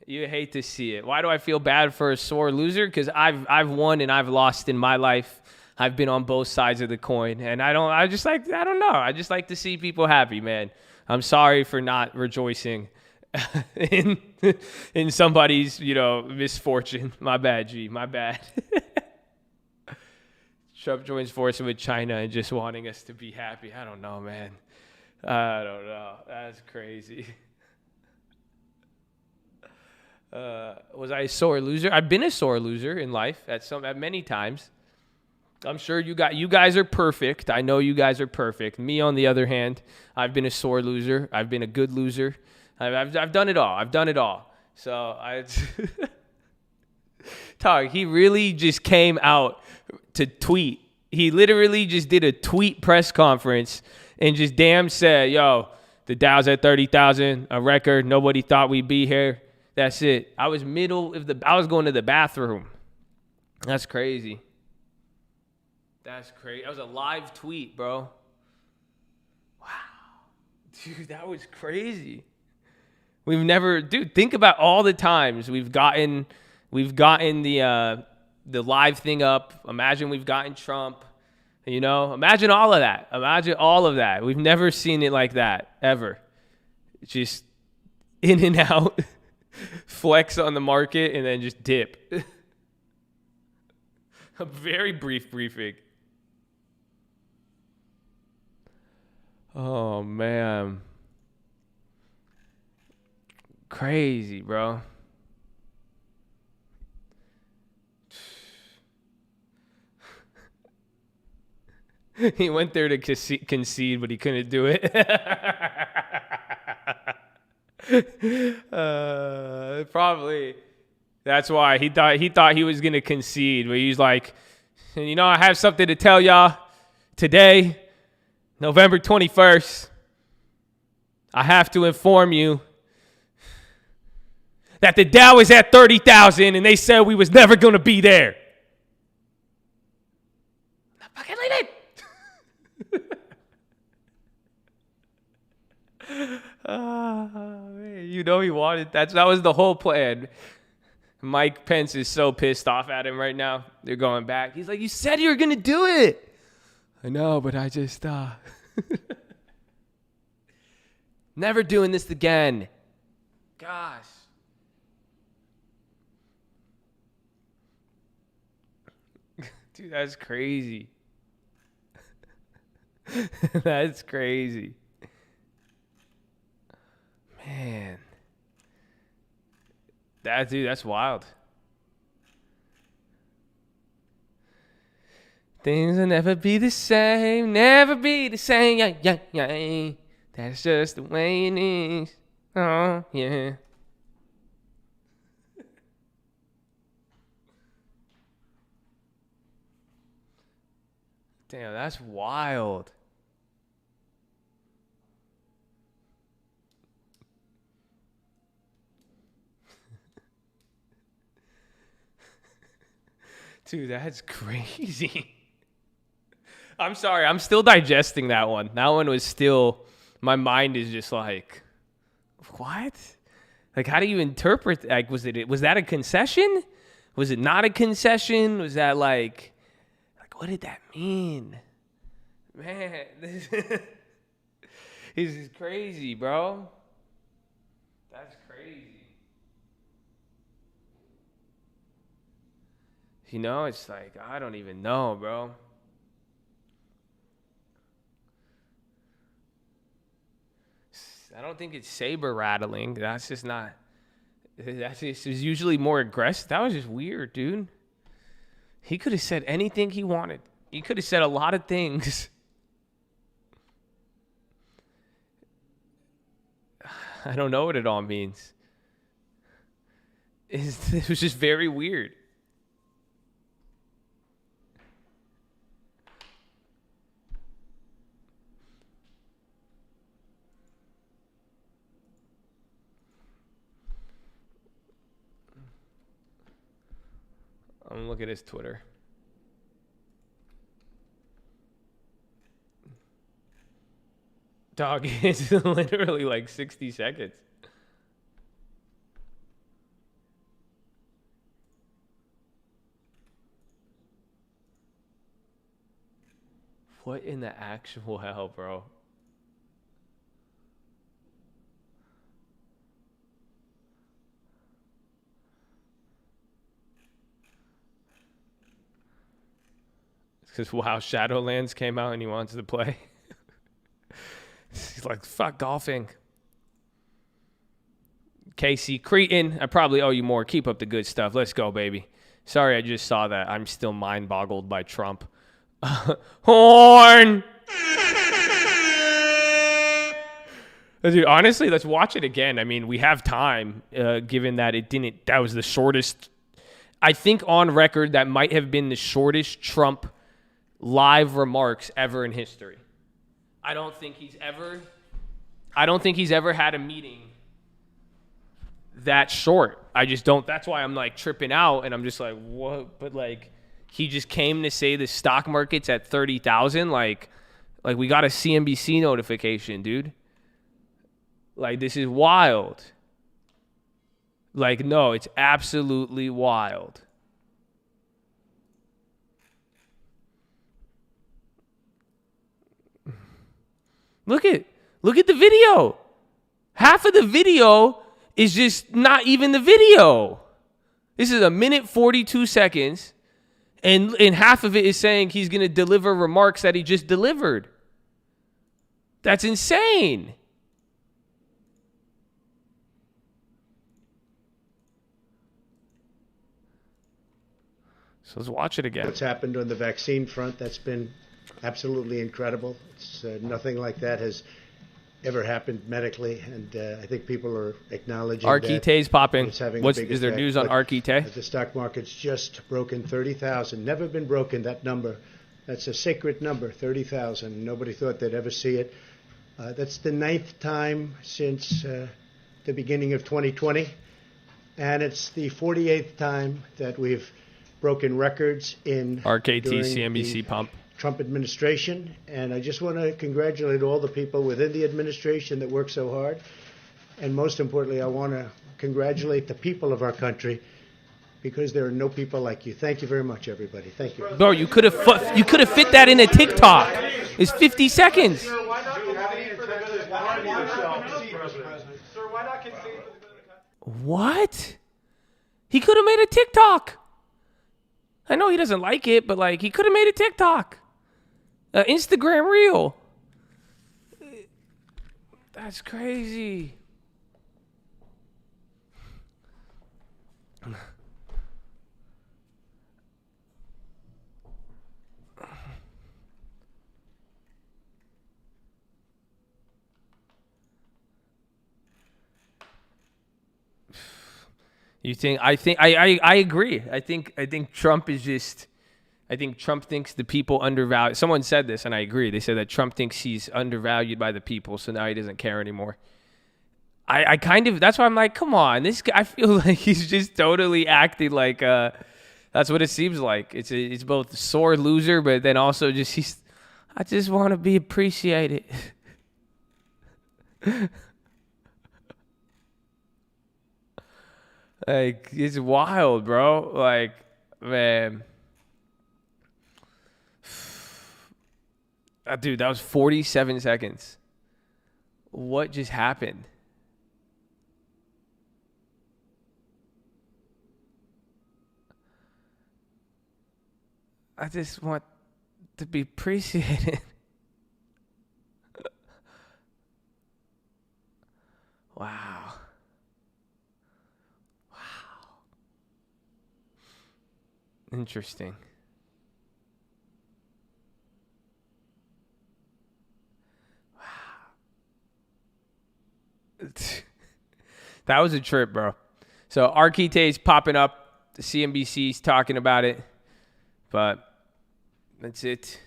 You hate to see it. Why do I feel bad for a sore loser? Because I've won and I've lost in my life. I've been on both sides of the coin, and I don't know. I just like to see people happy, man. I'm sorry for not rejoicing in somebody's, misfortune. My bad, G. My bad. Trump joins forces with China and just wanting us to be happy. I don't know, man. I don't know. That's crazy. Was I a sore loser? I've been a sore loser in life at many times. I'm sure you guys are perfect. I know you guys are perfect. Me, on the other hand, I've been a sore loser. I've been a good loser. I've done it all. I've done it all. So he really just came out to tweet. He literally just did a tweet press conference and just damn said, yo, the Dow's at 30,000, a record. Nobody thought we'd be here. That's it. I was I was going to the bathroom. That's crazy. That's crazy. That was a live tweet, bro. Wow. Dude, that was crazy. Think about all the times we've gotten the live thing up. Imagine we've gotten Trump. Imagine all of that. Imagine all of that. We've never seen it like that, ever. It's just in and out, flex on the market, and then just dip. A very brief briefing. Oh, man. Crazy, bro. He went there to concede, but he couldn't do it. Probably. That's why he thought he was gonna concede, but he's like, I have something to tell y'all today, November 21st. I have to inform you that the Dow is at 30,000, and they said we was never gonna be there. I'm fucking leaving. Man, he wanted that was the whole plan. Mike Pence is so pissed off at him right now. They're going back. He's like, you said you were gonna do it. I know, but I just never doing this again. Gosh. Dude, that's crazy. That's crazy. Man. That's wild. Things will never be the same, never be the same. Yeah, yeah, yeah. That's just the way it is. Oh, yeah. Damn, that's wild. Dude, that's crazy. I'm sorry. I'm still digesting that one. That one was still, my mind is just like, what? Like, how do you interpret, like, was that a concession? Was it not a concession? Was that like what did that mean? Man, this is crazy, bro. That's crazy. You know, it's like, I don't even know, bro. I don't think it's saber rattling. That's just not. That's just is usually more aggressive. That was just weird, dude. He could have said anything he wanted. He could have said a lot of things. I don't know what it all means. It was just very weird. I'm gonna look at his Twitter. Dog, it's literally like 60 seconds. What in the actual hell, bro? Because, wow, Shadowlands came out and he wants to play. He's like, fuck golfing. Casey Cretin, I probably owe you more. Keep up the good stuff. Let's go, baby. Sorry, I just saw that. I'm still mind-boggled by Trump. Horn! Dude, honestly, let's watch it again. I mean, we have time, given that that was the shortest. I think on record, that might have been the shortest Trump live remarks ever in history. I don't think he's ever had a meeting that short. I just don't. That's why I'm like tripping out and I'm just like, what? But like, he just came to say the stock market's at 30,000. Like we got a CNBC notification, dude. Like, this is wild. Like, no, it's absolutely wild. Look at the video. Half of the video is just not even the video. This is 1minute 42 seconds, and half of it is saying he's going to deliver remarks that he just delivered. That's insane. So let's watch it again. What's happened on the vaccine front, that's been absolutely incredible. It's nothing like that has ever happened medically, and I think people are acknowledging Arquite's popping. It's having Is there news on Arquite? The stock market's just broken 30,000. Never been broken, that number. That's a sacred number, 30,000. Nobody thought they'd ever see it. That's the 9th time since the beginning of 2020, and it's the 48th time that we've broken records in RKT during CNBC the pump. Trump administration, and I just want to congratulate all the people within the administration that work so hard, and most importantly, I want to congratulate the people of our country, because there are no people like you. Thank you very much, everybody. Thank you. Bro, you could have fit that in a TikTok. It's 50 seconds. Sir, why not concede for the good of the country? Sir, why not concede for the good of the country? What? He could have made a TikTok. I know he doesn't like it, but like he could have made a TikTok, Instagram reel. That's crazy. You think? I agree. I think Trump is just. I think Trump thinks the people undervalue. Someone said this, and I agree. They said that Trump thinks he's undervalued by the people, so now he doesn't care anymore. I kind of. That's why I'm like, come on, this guy. I feel like he's just totally acting like. That's what it seems like. It's both a sore loser, but then also just I just want to be appreciated. Like, it's wild, bro. Like, man. Dude, that was 47 seconds. What just happened? I just want to be appreciated. Wow. Interesting. Wow. That was a trip, bro. So Arquite's popping up. The CNBC's talking about it. But that's it.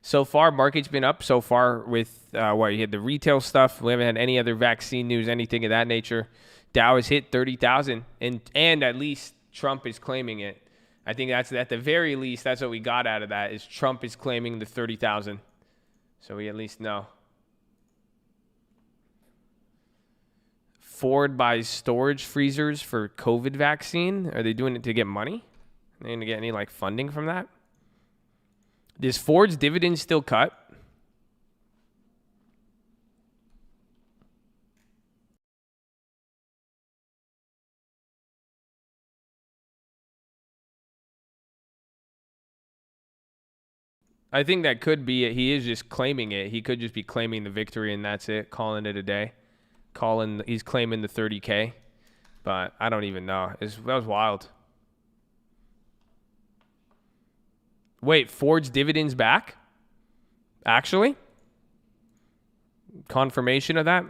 So far, market's been up so far with you had the retail stuff. We haven't had any other vaccine news, anything of that nature. Dow has hit 30,000, and at least Trump is claiming it. I think that's at the very least, that's what we got out of that, is Trump is claiming the 30,000. So we at least know. Ford buys storage freezers for COVID vaccine. Are they doing it to get money? Are they going to get any like funding from that? Does Ford's dividend still cut? I think that could be it. He is just claiming it. He could just be claiming the victory and that's it, calling it a day. He's claiming the 30K. But I don't even know. That was wild. Wait, Ford's dividends back? Actually? Confirmation of that?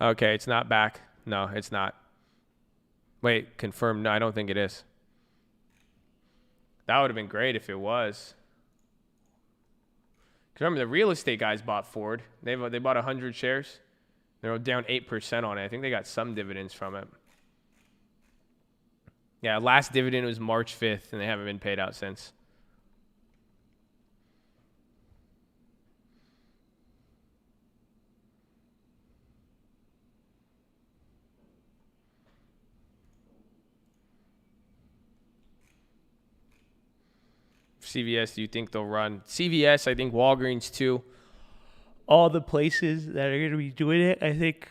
Okay, it's not back. No, it's not. Wait, confirmed. No, I don't think it is. That would have been great if it was. Because remember, the real estate guys bought Ford. They bought 100 shares. They're down 8% on it. I think they got some dividends from it. Yeah, last dividend was March 5th, and they haven't been paid out since. CVS, do you think they'll run? CVS, I think Walgreens too. All the places that are going to be doing it, I think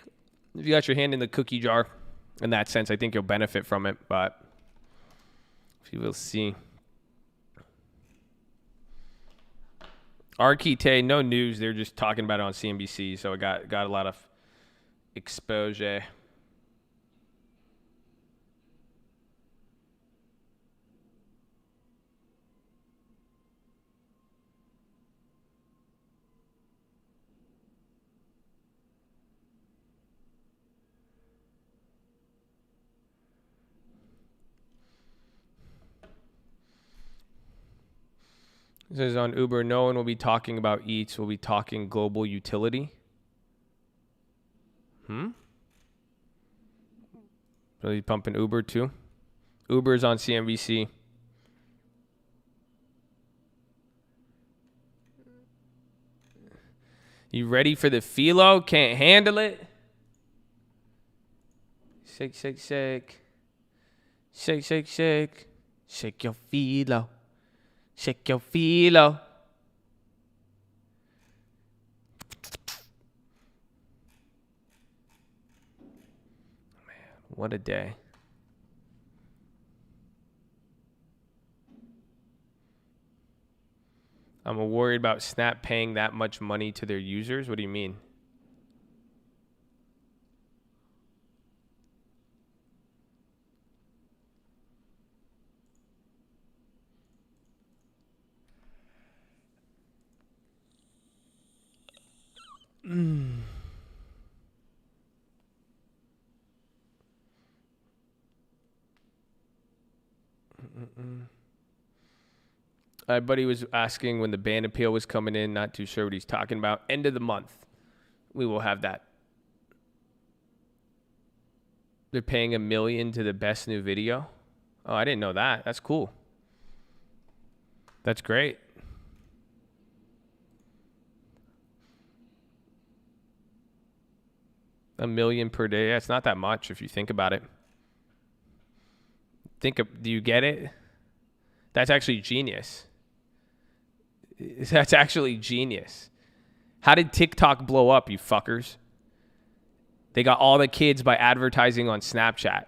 if you got your hand in the cookie jar, in that sense, I think you'll benefit from it, but we will see. Arquite, no news. They're just talking about it on CNBC, so it got a lot of exposure. It says on Uber, no one will be talking about Eats. We'll be talking global utility. So you pumping Uber too? Uber's on CNBC. You ready for the PHILO? Can't handle it? Shake, shake, shake. Shake, shake, shake. Shake your PHILO. Shake your PHILO. What a day. I'm worried about Snap paying that much money to their users. What do you mean? My buddy was asking when the ban appeal was coming in. Not too sure what he's talking about. End of the month, we will have that. They're paying $1 million to the best new video. Oh, I didn't know that. That's cool. That's great. $1 million per day. That's not that much if you think about it. Do you get it? That's actually genius. That's actually genius. How did TikTok blow up, you fuckers? They got all the kids by advertising on Snapchat.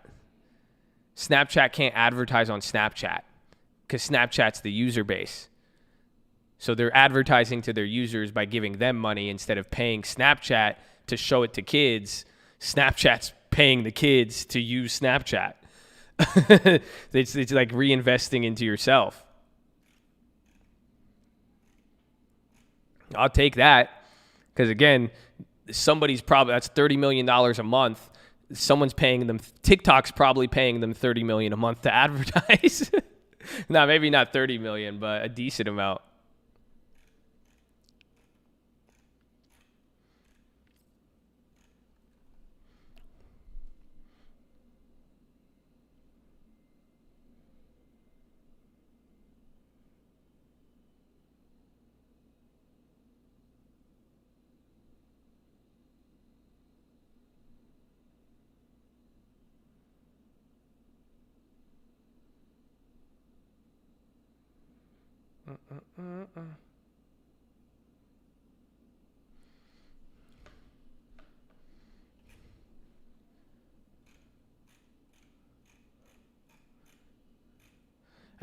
Snapchat can't advertise on Snapchat because Snapchat's the user base. So they're advertising to their users by giving them money instead of paying Snapchat to show it to kids. Snapchat's paying the kids to use Snapchat. It's like reinvesting into yourself. I'll take that because, again, somebody's probably, that's $30 million a month. Someone's paying them. TikTok's probably paying them $30 million a month to advertise. No, maybe not 30 million, but a decent amount.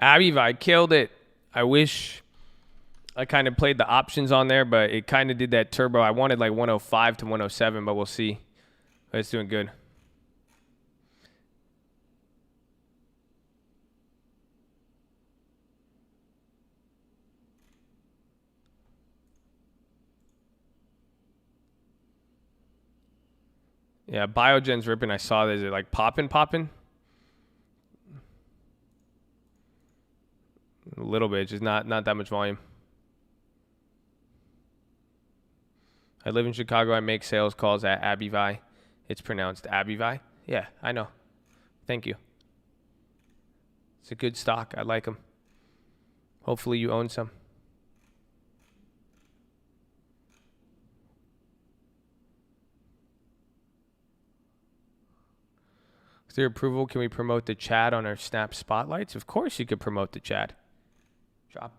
Avivi killed it. I wish I kind of played the options on there, but it kind of did that turbo. I wanted like 105 to 107, but we'll see. But it's doing good. Yeah, Biogen's ripping. I saw that. Is it like popping? A little bit, just not that much volume. I live in Chicago. I make sales calls at Abivi. It's pronounced Abivi. Yeah, I know. Thank you. It's a good stock. I like them. Hopefully you own some. With your approval, can we promote the chat on our Snap Spotlights? Of course you could promote the chat.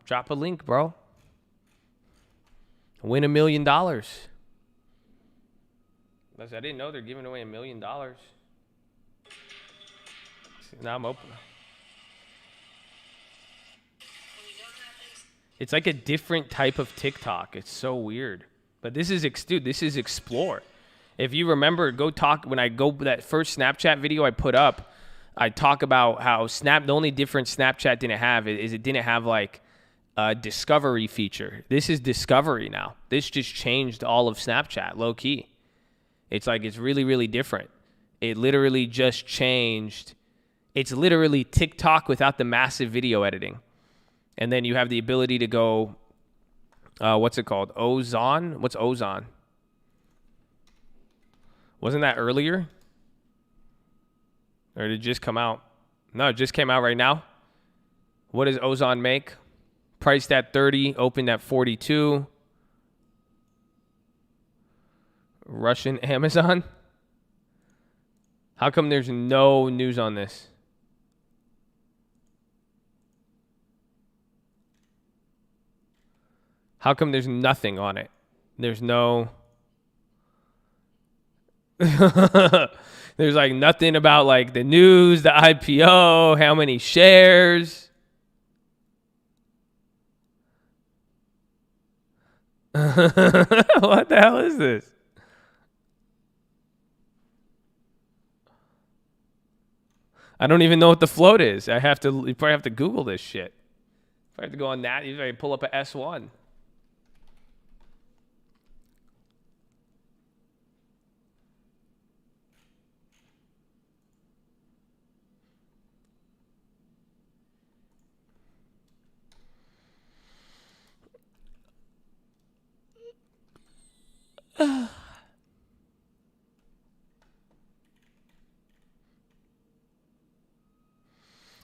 Drop a link, bro. Win $1 million. I didn't know they're giving away $1 million. Now I'm open. It's like a different type of TikTok. It's so weird. But this is Explore. If you remember, when I go that first Snapchat video I put up, I talk about how the only difference Snapchat didn't have is it didn't have like a discovery feature. This is discovery now. This just changed all of Snapchat, low key. It's like, it's really, really different. It literally just changed. It's literally TikTok without the massive video editing. And then you have the ability to go, what's it called? Ozon? What's Ozon? Wasn't that earlier? Or did it just come out? No, it just came out right now. What does Ozon make? Priced at 30, opened at 42. Russian Amazon? How come there's no news on this? How come there's nothing on it? There's no... There's like nothing about like the news, the IPO, how many shares. What the hell is this? I don't even know what the float is. You probably have to Google this shit. If I have to go on that, you probably pull up a S1.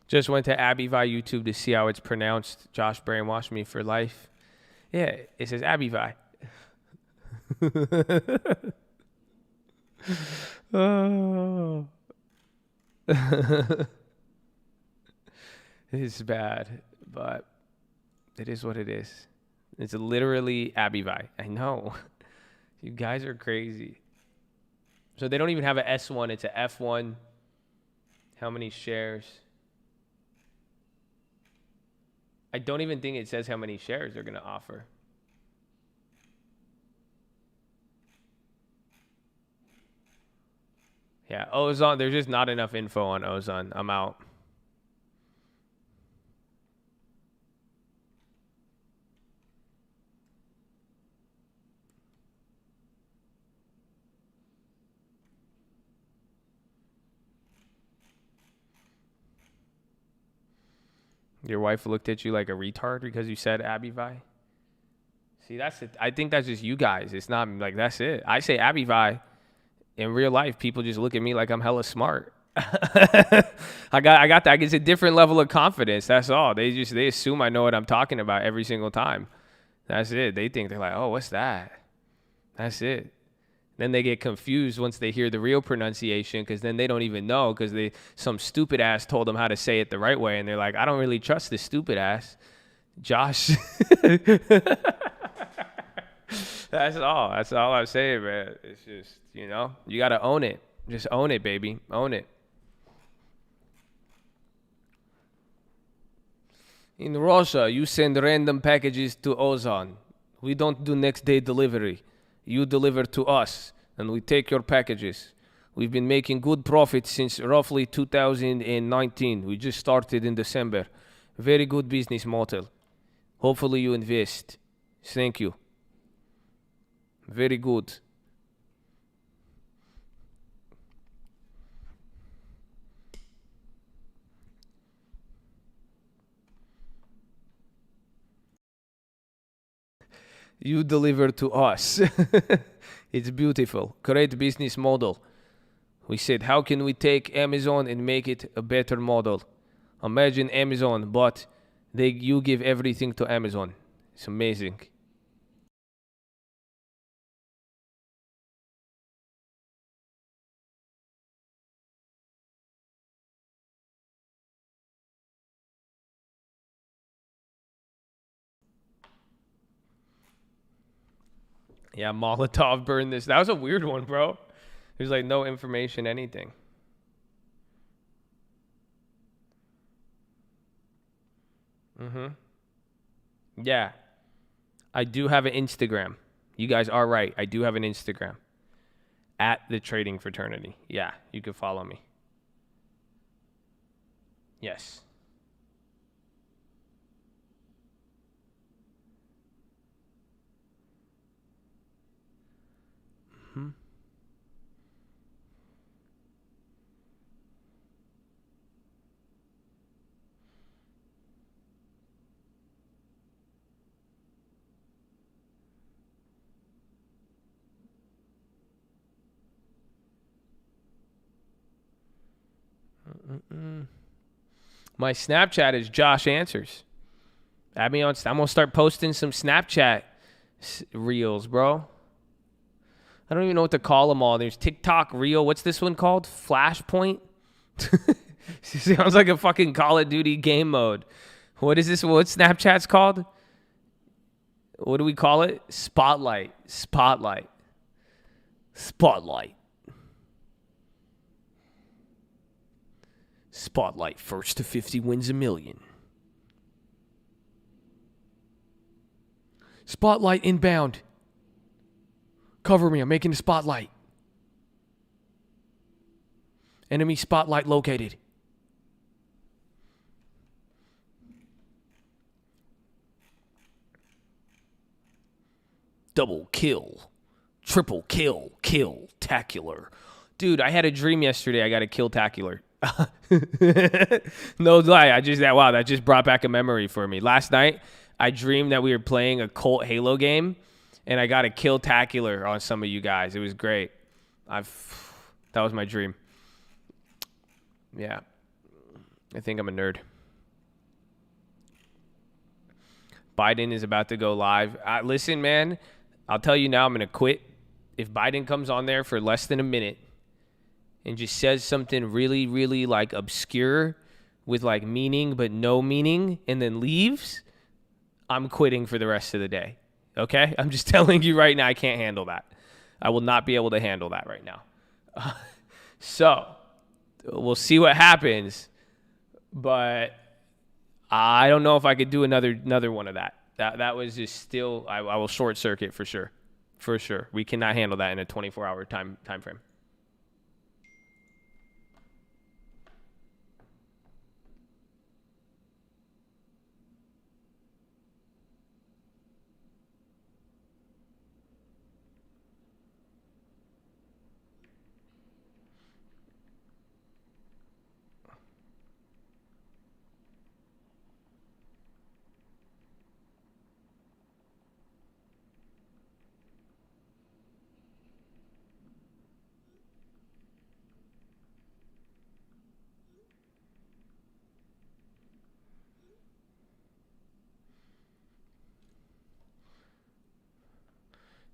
Just went to Abivi YouTube to see how it's pronounced. Josh brainwashed me for life. Yeah, it says Abivi. Oh. It's bad, but it is what it is. It's literally Abivi. I know. You guys are crazy. So they don't even have an S1. It's a F1. How many shares? I don't even think it says how many shares they're going to offer. Yeah, Ozon, there's just not enough info on Ozon. I'm out. Your wife looked at you like a retard because you said Abivi? See, that's it. I think that's just you guys. It's not like that's it. I say Abivi. In real life, people just look at me like I'm hella smart. I got that. It's a different level of confidence. That's all. They assume I know what I'm talking about every single time. That's it. They think they're like, oh, what's that? That's it. Then they get confused once they hear the real pronunciation because then they don't even know because some stupid ass told them how to say it the right way. And they're like, I don't really trust this stupid ass. Josh. That's all. That's all I'm saying, man. It's just, you got to own it. Just own it, baby. Own it. In Russia, you send random packages to Ozon. We don't do next day delivery. You deliver to us, and we take your packages. We've been making good profits since roughly 2019. We just started in December. Very good business model. Hopefully you invest. Thank you. Very good. You deliver to us. It's beautiful. Great business model. We said, how can we take Amazon and make it a better model? Imagine Amazon, but you give everything to Amazon. It's amazing. Yeah, Molotov burned this. That was a weird one, bro. There's like no information, anything. Yeah. I do have an Instagram. You guys are right. I do have an Instagram. At the Trading Fraternity. Yeah, you can follow me. Yes. My Snapchat is Josh Answers. Add me on. I'm going to start posting some Snapchat reels, bro. I don't even know what to call them all. There's TikTok reel. What's this one called? Flashpoint? Sounds like a fucking Call of Duty game mode. What is this? What Snapchat's called? What do we call it? Spotlight. Spotlight, first to 50 wins $1 million. Spotlight inbound. Cover me, I'm making a spotlight. Enemy spotlight located. Double kill. Triple kill. Kill-tacular. Dude, I had a dream yesterday. I got a kill-tacular. No lie. That just brought back a memory for me. Last night, I dreamed that we were playing a Colt Halo game, and I got a kill-tacular on some of you guys. It was great. That was my dream. Yeah. I think I'm a nerd. Biden is about to go live. Listen, man, I'll tell you now, I'm going to quit. If Biden comes on there for less than a minute and just says something really, really like obscure with like meaning but no meaning and then leaves, I'm quitting for the rest of the day. Okay? I'm just telling you right now, I can't handle that. I will not be able to handle that right now. So we'll see what happens, but I don't know if I could do another one of that. That was just still, I will short circuit for sure. For sure. We cannot handle that in a 24-hour time frame.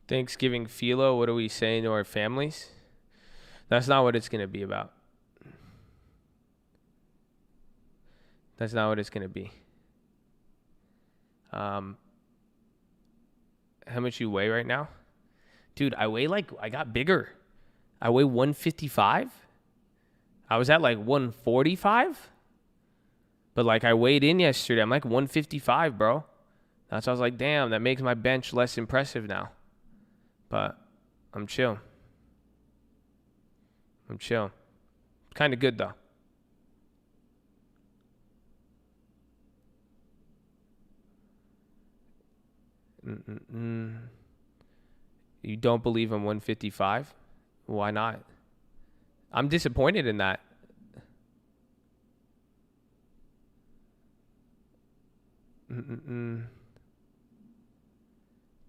Thanksgiving PHILO, what are we saying to our families? That's not what it's going to be about. That's not what it's going to be. How much you weigh right now? Dude, I got bigger. I weigh 155. I was at like 145. But like I weighed in yesterday. I'm like 155, bro. That's why I was like, damn, that makes my bench less impressive now. But I'm chill. Kind of good, though. You don't believe I'm 155? Why not? I'm disappointed in that. Mm-mm-mm.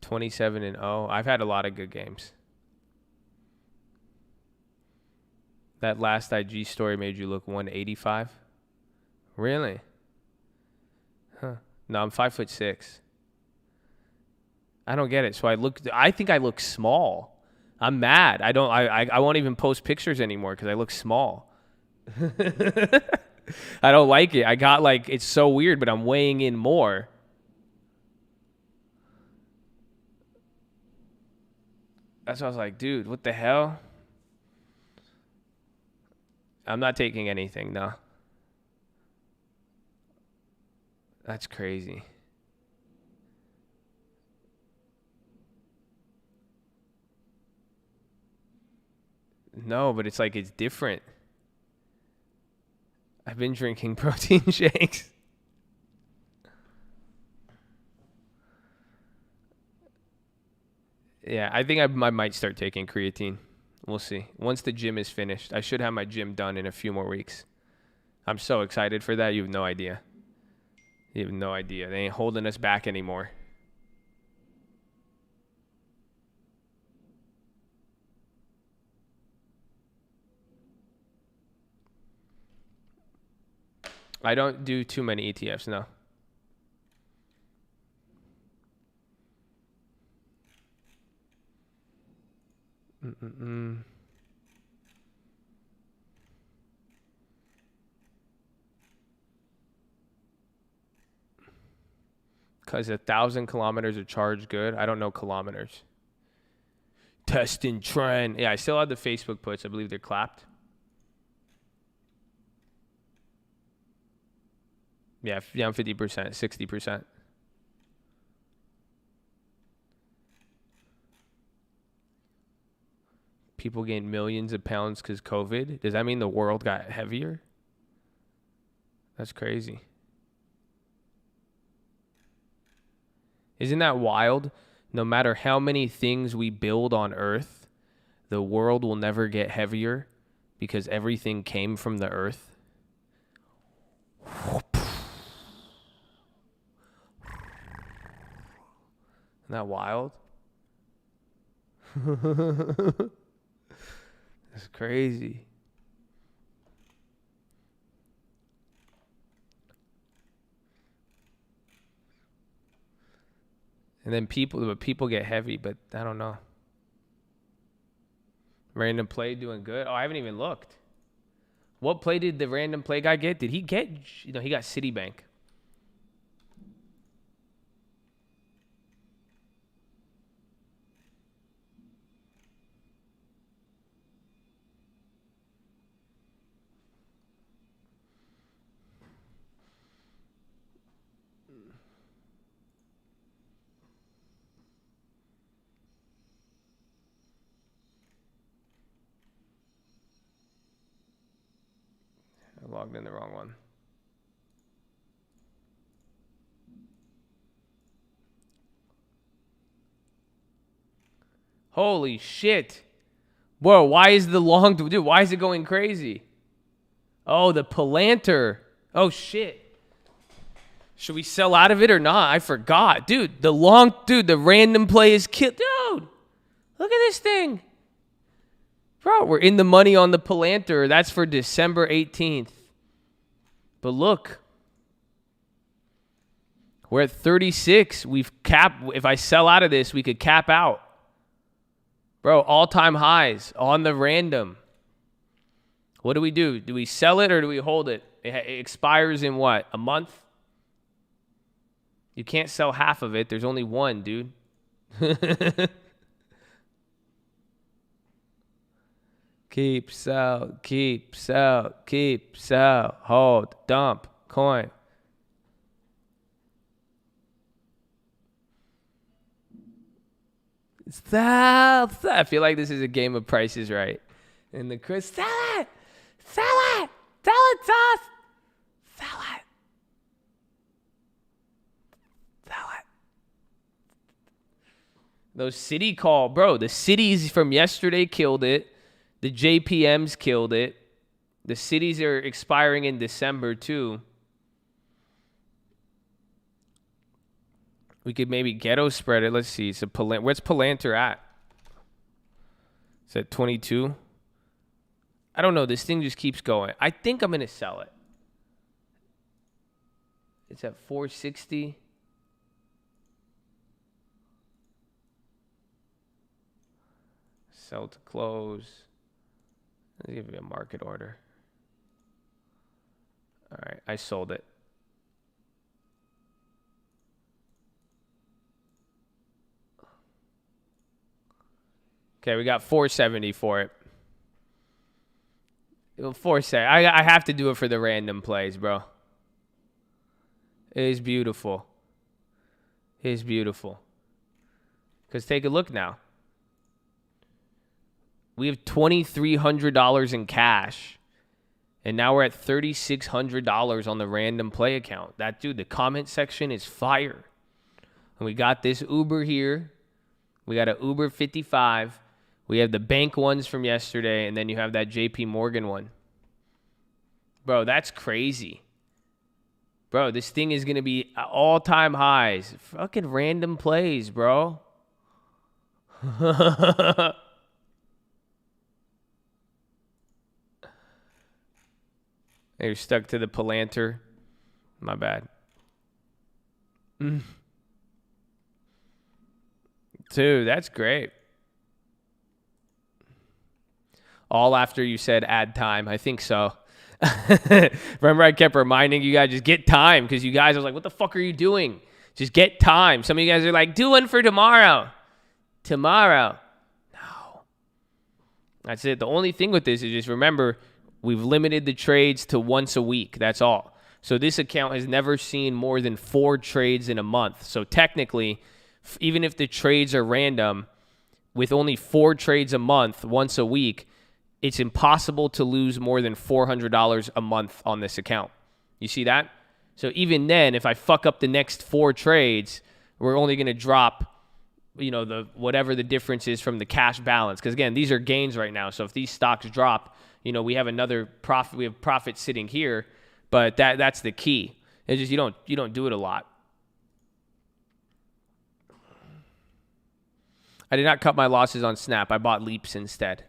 27-0. I've had a lot of good games. That last IG story made you look 185? Really? Huh. No, I'm 5'6". I don't get it. So I think I look small. I'm mad. I won't even post pictures anymore because I look small. I don't like it. I got like, it's so weird, but I'm weighing in more. That's why I was like, dude, what the hell? I'm not taking anything, no. That's crazy. No, but it's like it's different. I've been drinking protein shakes. Yeah, I think I might start taking creatine. We'll see. Once the gym is finished, I should have my gym done in a few more weeks. I'm so excited for that. You have no idea. You have no idea. They ain't holding us back anymore. I don't do too many ETFs, no. Because 1,000 kilometers of charge good. I don't know kilometers. Test and trend. Yeah, I still have the Facebook puts. I believe they're clapped. Yeah, down 50%, 60%. People gained millions of pounds because COVID. Does that mean the world got heavier? That's crazy. Isn't that wild? No matter how many things we build on Earth, the world will never get heavier because everything came from the Earth. Isn't that wild? That's crazy. And then people get heavy, but I don't know. Random play doing good. Oh, I haven't even looked. What play did the random play guy get? Did he get, he got Citibank. I logged in the wrong one. Holy shit. Whoa, why is the long... Dude, why is it going crazy? Oh, the Palantir. Oh, shit. Should we sell out of it or not? I forgot. Dude, the random play is killed. Dude, look at this thing. Bro, we're in the money on the Palantir. That's for December 18th. But look. We're at 36. We've capped. If I sell out of this, we could cap out. Bro, all-time highs on the random. What do we do? Do we sell it or do we hold it? It expires in what? A month? You can't sell half of it. There's only one, dude. Keep, sell, keep, sell, keep, sell, hold, dump, coin. Sell. I feel like this is a game of Price is Right. And the Chris, sell it, sell it, sell it, Sauce, sell it, sell it. Those city call, bro. The cities from yesterday killed it. The JPMs killed it. The cities are expiring in December too. We could maybe ghetto spread it. Let's see. So where's Palantir at? It's at 22. I don't know. This thing just keeps going. I think I'm going to sell it. It's at 460. Sell to close. Let's give me a market order. All right. I sold it. Okay, we got 470 for it. 470. I have to do it for the random plays, bro. It is beautiful. It is beautiful. Because take a look now. We have $2,300 in cash. And now we're at $3,600 on the random play account. That, dude, the comment section is fire. And we got this Uber here. We got an Uber 55. We have the bank ones from yesterday, and then you have that JP Morgan one. Bro, that's crazy. Bro, this thing is going to be all-time highs. Fucking random plays, bro. You're stuck to the Palantir. My bad. Dude, that's great. All after you said add time. I think so. Remember I kept reminding you guys, just get time, because you guys, I was like, what the fuck are you doing? Just get time. Some of you guys are like, do one for tomorrow. Tomorrow. No. That's it. The only thing with this is just remember, we've limited the trades to once a week. That's all. So this account has never seen more than 4 trades in a month. So technically, even if the trades are random, with only 4 trades a month, once a week, it's impossible to lose more than $400 a month on this account. You see that? So even then, if I fuck up the next 4 trades, we're only going to drop, the whatever the difference is from the cash balance. Because again, these are gains right now. So if these stocks drop, we have another profit. We have profit sitting here, but that's the key. It's just you don't do it a lot. I did not cut my losses on Snap. I bought Leaps instead.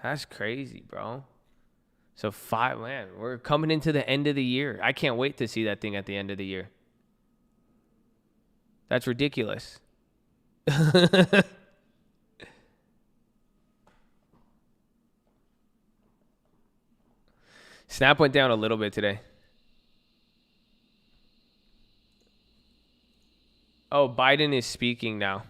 That's crazy, bro. So man, we're coming into the end of the year. I can't wait to see that thing at the end of the year. That's ridiculous. Snap went down a little bit today. Oh, Biden is speaking now.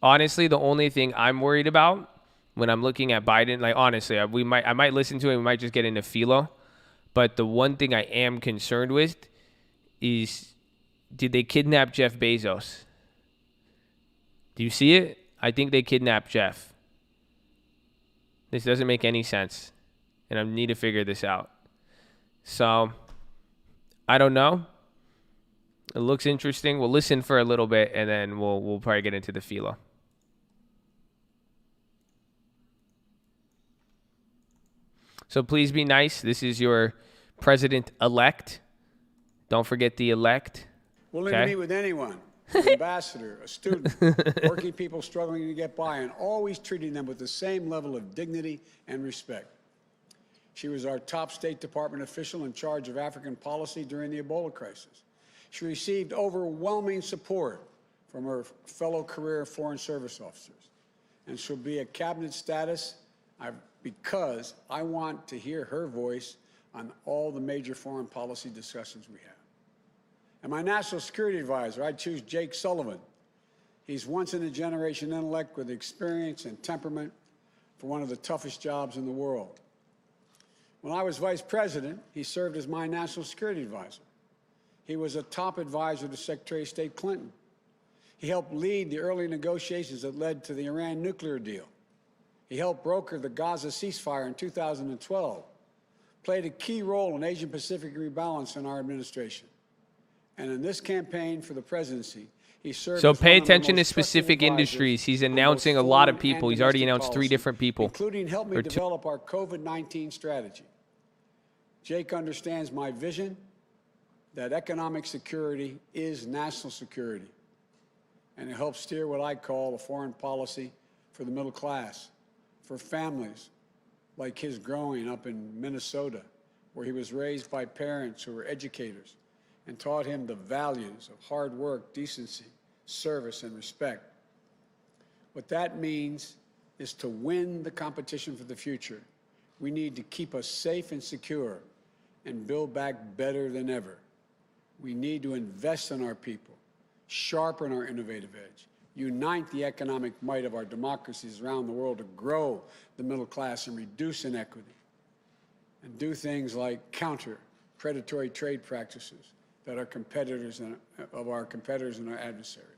Honestly, the only thing I'm worried about when I'm looking at Biden, like honestly, I might listen to it. We might just get into PHILO. But the one thing I am concerned with is, did they kidnap Jeff Bezos? Do you see it? I think they kidnapped Jeff. This doesn't make any sense. And I need to figure this out. So, I don't know. It looks interesting. We'll listen for a little bit, and then we'll probably get into the PHILO. So please be nice. This is your president-elect. Don't forget the elect. Willing to meet with anyone, an ambassador, a student, working people struggling to get by, and always treating them with the same level of dignity and respect. She was our top State Department official in charge of African policy during the Ebola crisis. She received overwhelming support from her fellow career Foreign Service officers, and she'll be at cabinet status because I want to hear her voice on all the major foreign policy discussions we have. And my national security advisor, I choose Jake Sullivan. He's once-in-a-generation intellect with experience and temperament for one of the toughest jobs in the world. When I was vice president, he served as my national security advisor. He was a top advisor to Secretary of State Clinton. He helped lead the early negotiations that led to the Iran nuclear deal. He helped broker the Gaza ceasefire in 2012, played a key role in Asian-Pacific rebalance in our administration. And in this campaign for the presidency, he served So as pay one of the attention to most trusted specific advisors industries. He's on both announcing a lot of foreign people. and He's already domestic announced 3 policy, different people. including help me Or 2. develop our COVID-19 strategy. Jake understands my vision that economic security is national security, and it helps steer what I call a foreign policy for the middle class, for families like his growing up in Minnesota, where he was raised by parents who were educators and taught him the values of hard work, decency, service, and respect. What that means is to win the competition for the future, we need to keep us safe and secure and build back better than ever. We need to invest in our people, sharpen our innovative edge, unite the economic might of our democracies around the world to grow the middle class and reduce inequity, and do things like counter predatory trade practices that our competitors and our adversaries.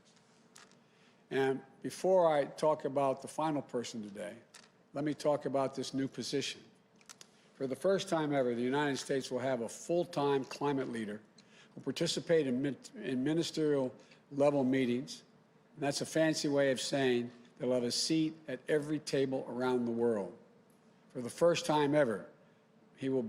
And before I talk about the final person today, let me talk about this new position. For the first time ever, the United States will have a full-time climate leader who participate in ministerial level meetings. And that's a fancy way of saying they'll have a seat at every table around the world. For the first time ever, there will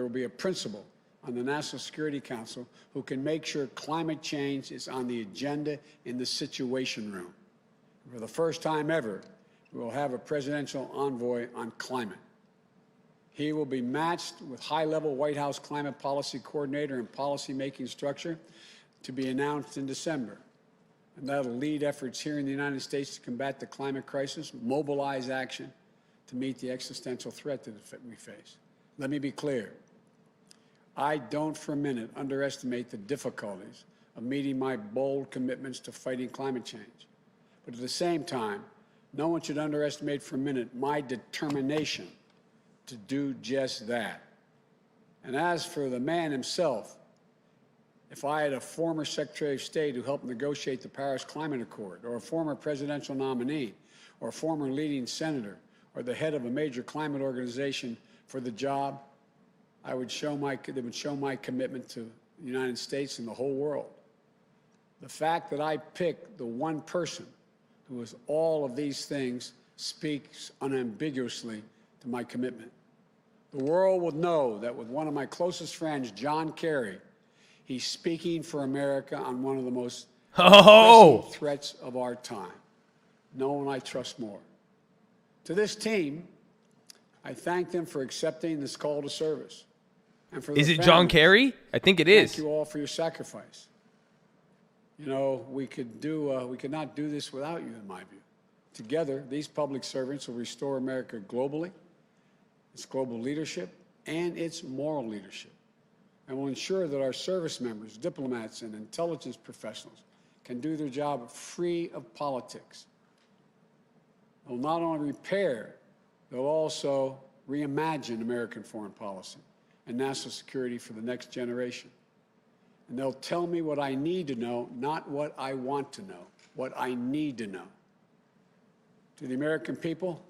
be a principal on the National Security Council who can make sure climate change is on the agenda in the Situation Room. For the first time ever, we will have a presidential envoy on climate. He will be matched with high-level White House climate policy coordinator and policy-making structure to be announced in December. And that'll lead efforts here in the United States to combat the climate crisis, mobilize action to meet the existential threat that we face. Let me be clear. I don't for a minute underestimate the difficulties of meeting my bold commitments to fighting climate change. But at the same time, No one should underestimate for a minute my determination to do just that. And as for the man himself, if I had a former Secretary of State who helped negotiate the Paris Climate Accord, or a former presidential nominee, or a former leading senator, or the head of a major climate organization for the job, they would show my commitment to the United States and the whole world. The fact that I picked the one person who is all of these things speaks unambiguously to my commitment. The world will know that with one of my closest friends, John Kerry, he's speaking for America on one of the most pressing threats of our time. No one I trust more. To this team, I thank them for accepting this call to service. And for Is their it John families, Kerry? I think it is. thank you all for your sacrifice. You know, we could not do this without you, in my view. Together, these public servants will restore America globally, its global leadership, and its moral leadership, and will ensure that our service members, diplomats, and intelligence professionals can do their job free of politics. They'll not only repair, they'll also reimagine American foreign policy and national security for the next generation. And they'll tell me what I need to know, not what I want to know, what I need to know. To the American people,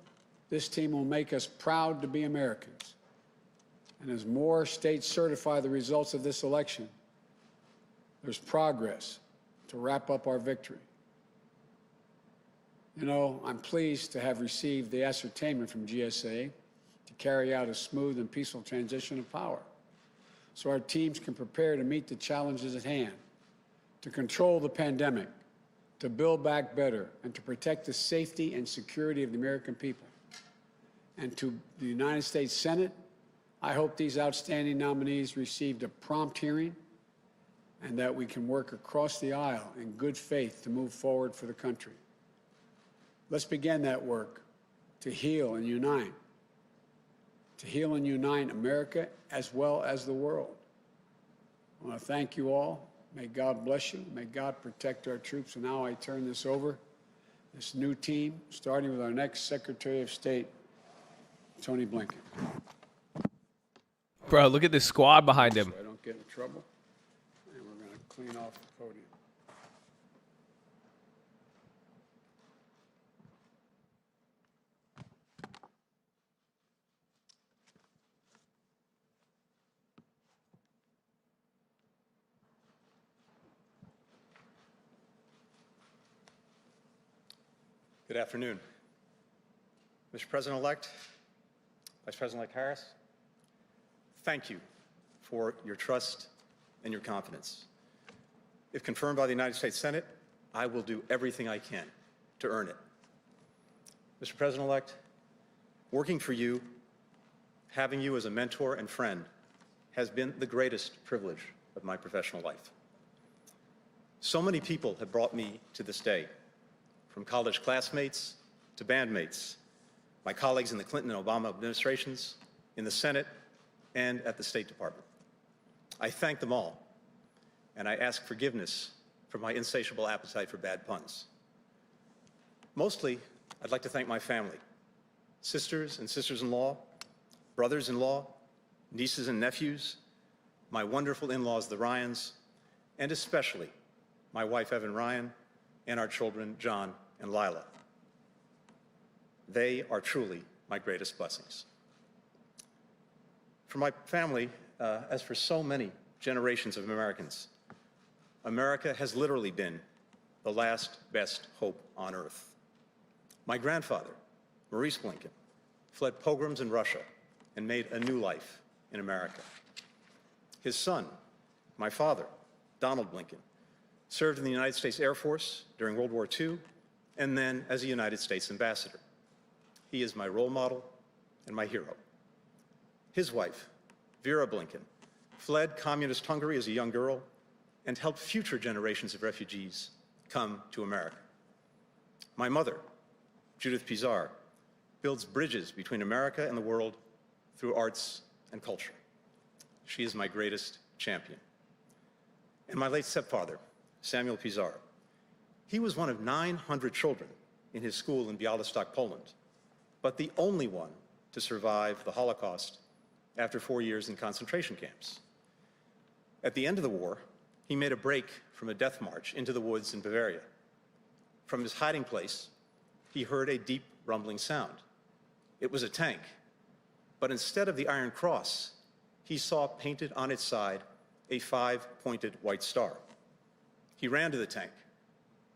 this team will make us proud to be Americans. And as more states certify the results of this election, there's progress to wrap up our victory. You know, I'm pleased to have received the ascertainment from GSA to carry out a smooth and peaceful transition of power, so our teams can prepare to meet the challenges at hand, to control the pandemic, to build back better, and to protect the safety and security of the American people. And to the United States Senate, I hope these outstanding nominees received a prompt hearing and that we can work across the aisle in good faith to move forward for the country. Let's begin that work to heal and unite. To heal and unite America as well as the world. I want to thank you all. May God bless you. May God protect our troops. And now I turn this over, this new team, starting with our next Secretary of State, Tony Blinken. Bro, look at this squad behind him. So I don't get in trouble. And we're going to clean off the podium. Good afternoon. Mr. President-elect, Vice President-elect Harris, thank you for your trust and your confidence. If confirmed by the United States Senate, I will do everything I can to earn it. Mr. President-elect, working for you, having you as a mentor and friend, has been the greatest privilege of my professional life. So many people have brought me to this day, from college classmates to bandmates, my colleagues in the Clinton and Obama administrations, in the Senate, and at the State Department. I thank them all, and I ask forgiveness for my insatiable appetite for bad puns. Mostly, I'd like to thank my family, sisters and sisters-in-law, brothers-in-law, nieces and nephews, my wonderful in-laws, the Ryans, and especially my wife, Evan Ryan, and our children, John and Lila. They are truly my greatest blessings. For my family, as for so many generations of Americans, America has literally been the last best hope on earth. My grandfather, Maurice Blinken, fled pogroms in Russia and made a new life in America. His son, my father, Donald Blinken, served in the United States Air Force during World War II, and then as a United States ambassador. He is my role model and my hero. His wife, Vera Blinken, fled communist Hungary as a young girl and helped future generations of refugees come to America. My mother, Judith Pizarre, builds bridges between America and the world through arts and culture. She is my greatest champion. And my late stepfather, Samuel Pizarre. He was one of 900 children in his school in Białystok, Poland, but the only one to survive the Holocaust after 4 years in concentration camps. At the end of the war, he made a break from a death march into the woods in Bavaria. From his hiding place, he heard a deep rumbling sound. It was a tank, but instead of the Iron Cross, he saw painted on its side a 5-pointed white star. He ran to the tank.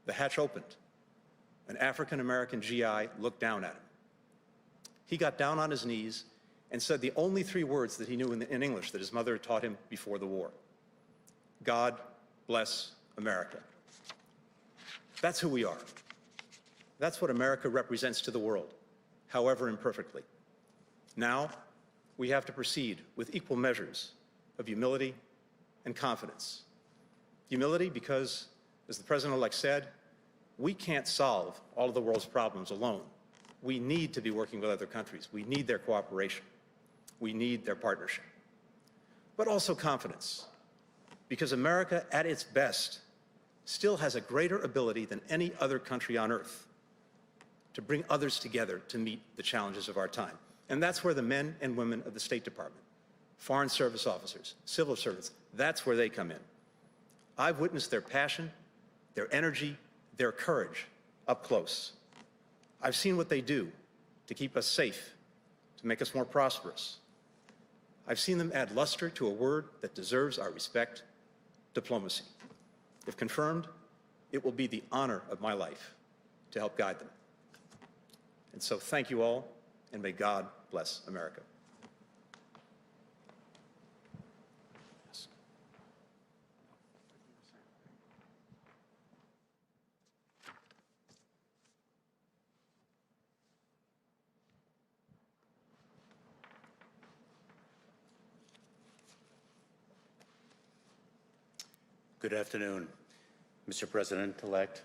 The hatch opened. An African-American GI looked down at him. He got down on his knees and said the only 3 words that he knew in English that his mother had taught him before the war. God bless America. That's who we are. That's what America represents to the world, however imperfectly. Now, we have to proceed with equal measures of humility and confidence. Humility because, as the President-elect said, we can't solve all of the world's problems alone. We need to be working with other countries. We need their cooperation. We need their partnership. But also confidence, because America, at its best, still has a greater ability than any other country on earth to bring others together to meet the challenges of our time. And that's where the men and women of the State Department, Foreign Service officers, civil servants, that's where they come in. I've witnessed their passion, their energy, their courage up close. I've seen what they do to keep us safe, to make us more prosperous. I've seen them add luster to a word that deserves our respect, diplomacy. If confirmed, it will be the honor of my life to help guide them. And so thank you all, and may God bless America. Good afternoon, Mr. President-elect,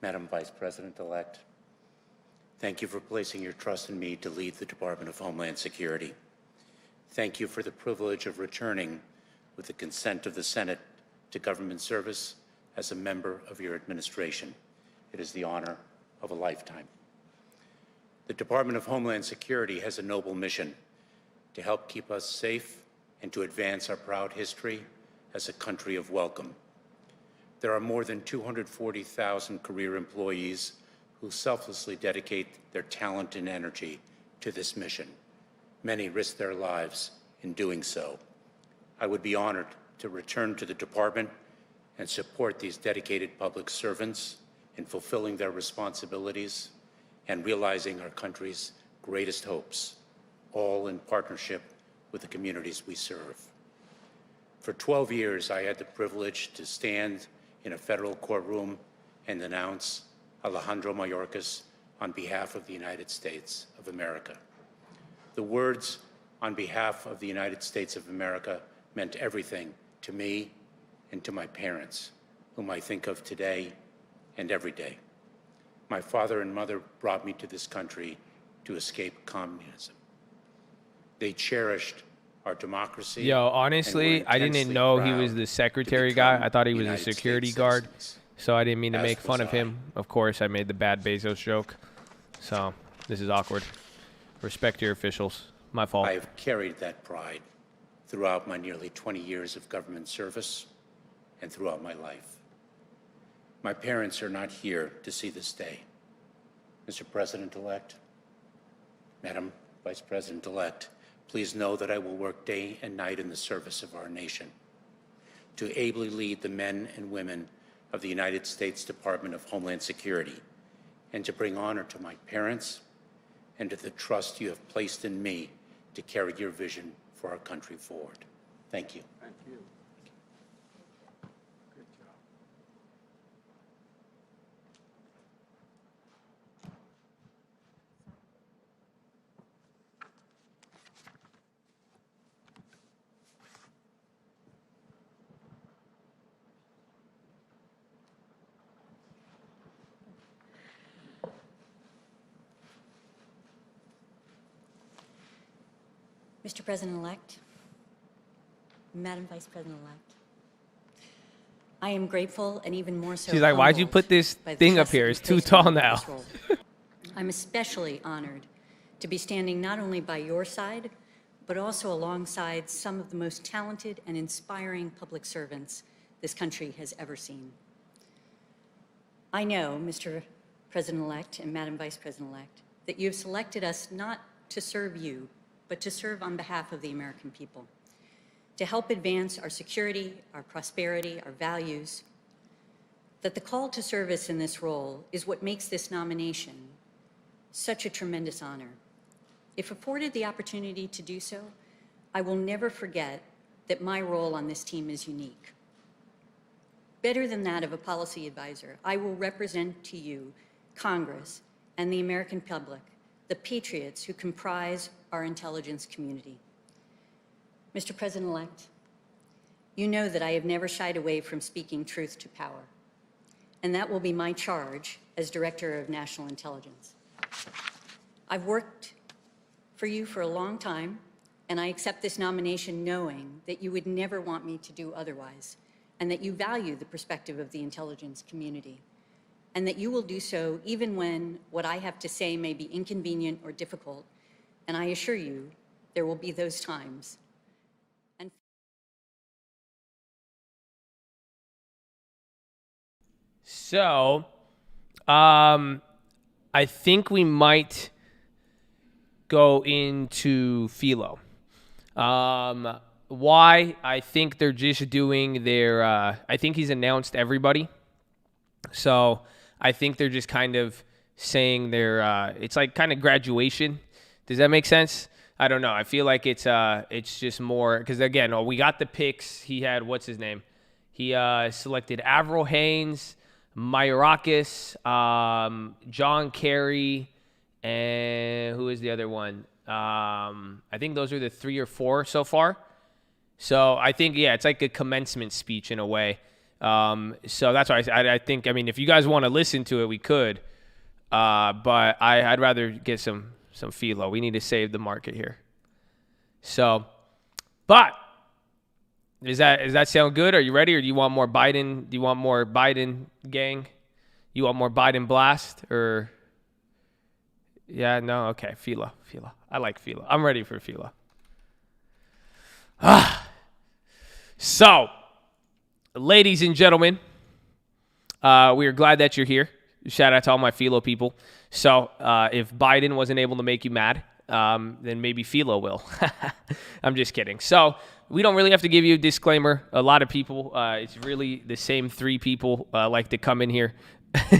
Madam Vice President-elect. Thank you for placing your trust in me to lead the Department of Homeland Security. Thank you for the privilege of returning, with the consent of the Senate, to government service as a member of your administration. It is the honor of a lifetime. The Department of Homeland Security has a noble mission to help keep us safe and to advance our proud history as a country of welcome. There are more than 240,000 career employees who selflessly dedicate their talent and energy to this mission. Many risk their lives in doing so. I would be honored to return to the department and support these dedicated public servants in fulfilling their responsibilities and realizing our country's greatest hopes, all in partnership with the communities we serve. For 12 years, I had the privilege to stand in a federal courtroom and announce Alejandro Mayorkas on behalf of the United States of America. The words, "on behalf of the United States of America," meant everything to me and to my parents, whom I think of today and every day. My father and mother brought me to this country to escape communism. They cherished our democracy. Yo, honestly, I didn't know he was the secretary guy. I thought he was a security guard. So I didn't mean to make fun of him. Of course, I made the bad Bezos joke. So this is awkward. Respect your officials. My fault. I have carried that pride throughout my nearly 20 years of government service and throughout my life. My parents are not here to see this day. Mr. President-elect, Madam Vice President-elect, please know that I will work day and night in the service of our nation to ably lead the men and women of the United States Department of Homeland Security and to bring honor to my parents and to the trust you have placed in me to carry your vision for our country forward. Thank you. Thank you. Good job. Mr. President-elect, Madam Vice President-elect, I am grateful and even more so. She's like, why'd you put this thing up here? It's too tall now. I'm especially honored to be standing not only by your side, but also alongside some of the most talented and inspiring public servants this country has ever seen. I know, Mr. President-elect and Madam Vice President-elect, that you have selected us not to serve you, but to serve on behalf of the American people, to help advance our security, our prosperity, our values, that the call to service in this role is what makes this nomination such a tremendous honor. If afforded the opportunity to do so, I will never forget that my role on this team is unique. Better than that of a policy advisor, I will represent to you, Congress, and the American public, the patriots who comprise our intelligence community. Mr. President-elect, you know that I have never shied away from speaking truth to power, and that will be my charge as Director of National Intelligence. I've worked for you for a long time, and I accept this nomination knowing that you would never want me to do otherwise, and that you value the perspective of the intelligence community, and that you will do so even when what I have to say may be inconvenient or difficult, and I assure you there will be those times. So, I think we might go into PHILO. Why? I think they're just doing their, I think he's announced everybody. So I think they're just kind of saying their, it's like kind of graduation. Does that make sense? I don't know. I feel like it's just more, because again, we got the picks. He had, what's his name? He selected Avril Haines, Mayorakis, John Kerry, and who is the other one? I think those are the 3 or 4 so far. So I think, yeah, it's like a commencement speech in a way. So that's why I think, I mean, if you guys want to listen to it, we could. But I'd rather get some PHILO. We need to save the market here. So, but does that sound good? Are you ready, or do you want more Biden? Do you want more Biden gang? You want more Biden blast, or? Yeah, no, okay, PHILO. I like PHILO. I'm ready for PHILO. So, ladies and gentlemen, we are glad that you're here. Shout out to all my PHILO people. So, if Biden wasn't able to make you mad, then maybe PHILO will. I'm just kidding. So, we don't really have to give you a disclaimer. A lot of people, it's really the same 3 people like to come in here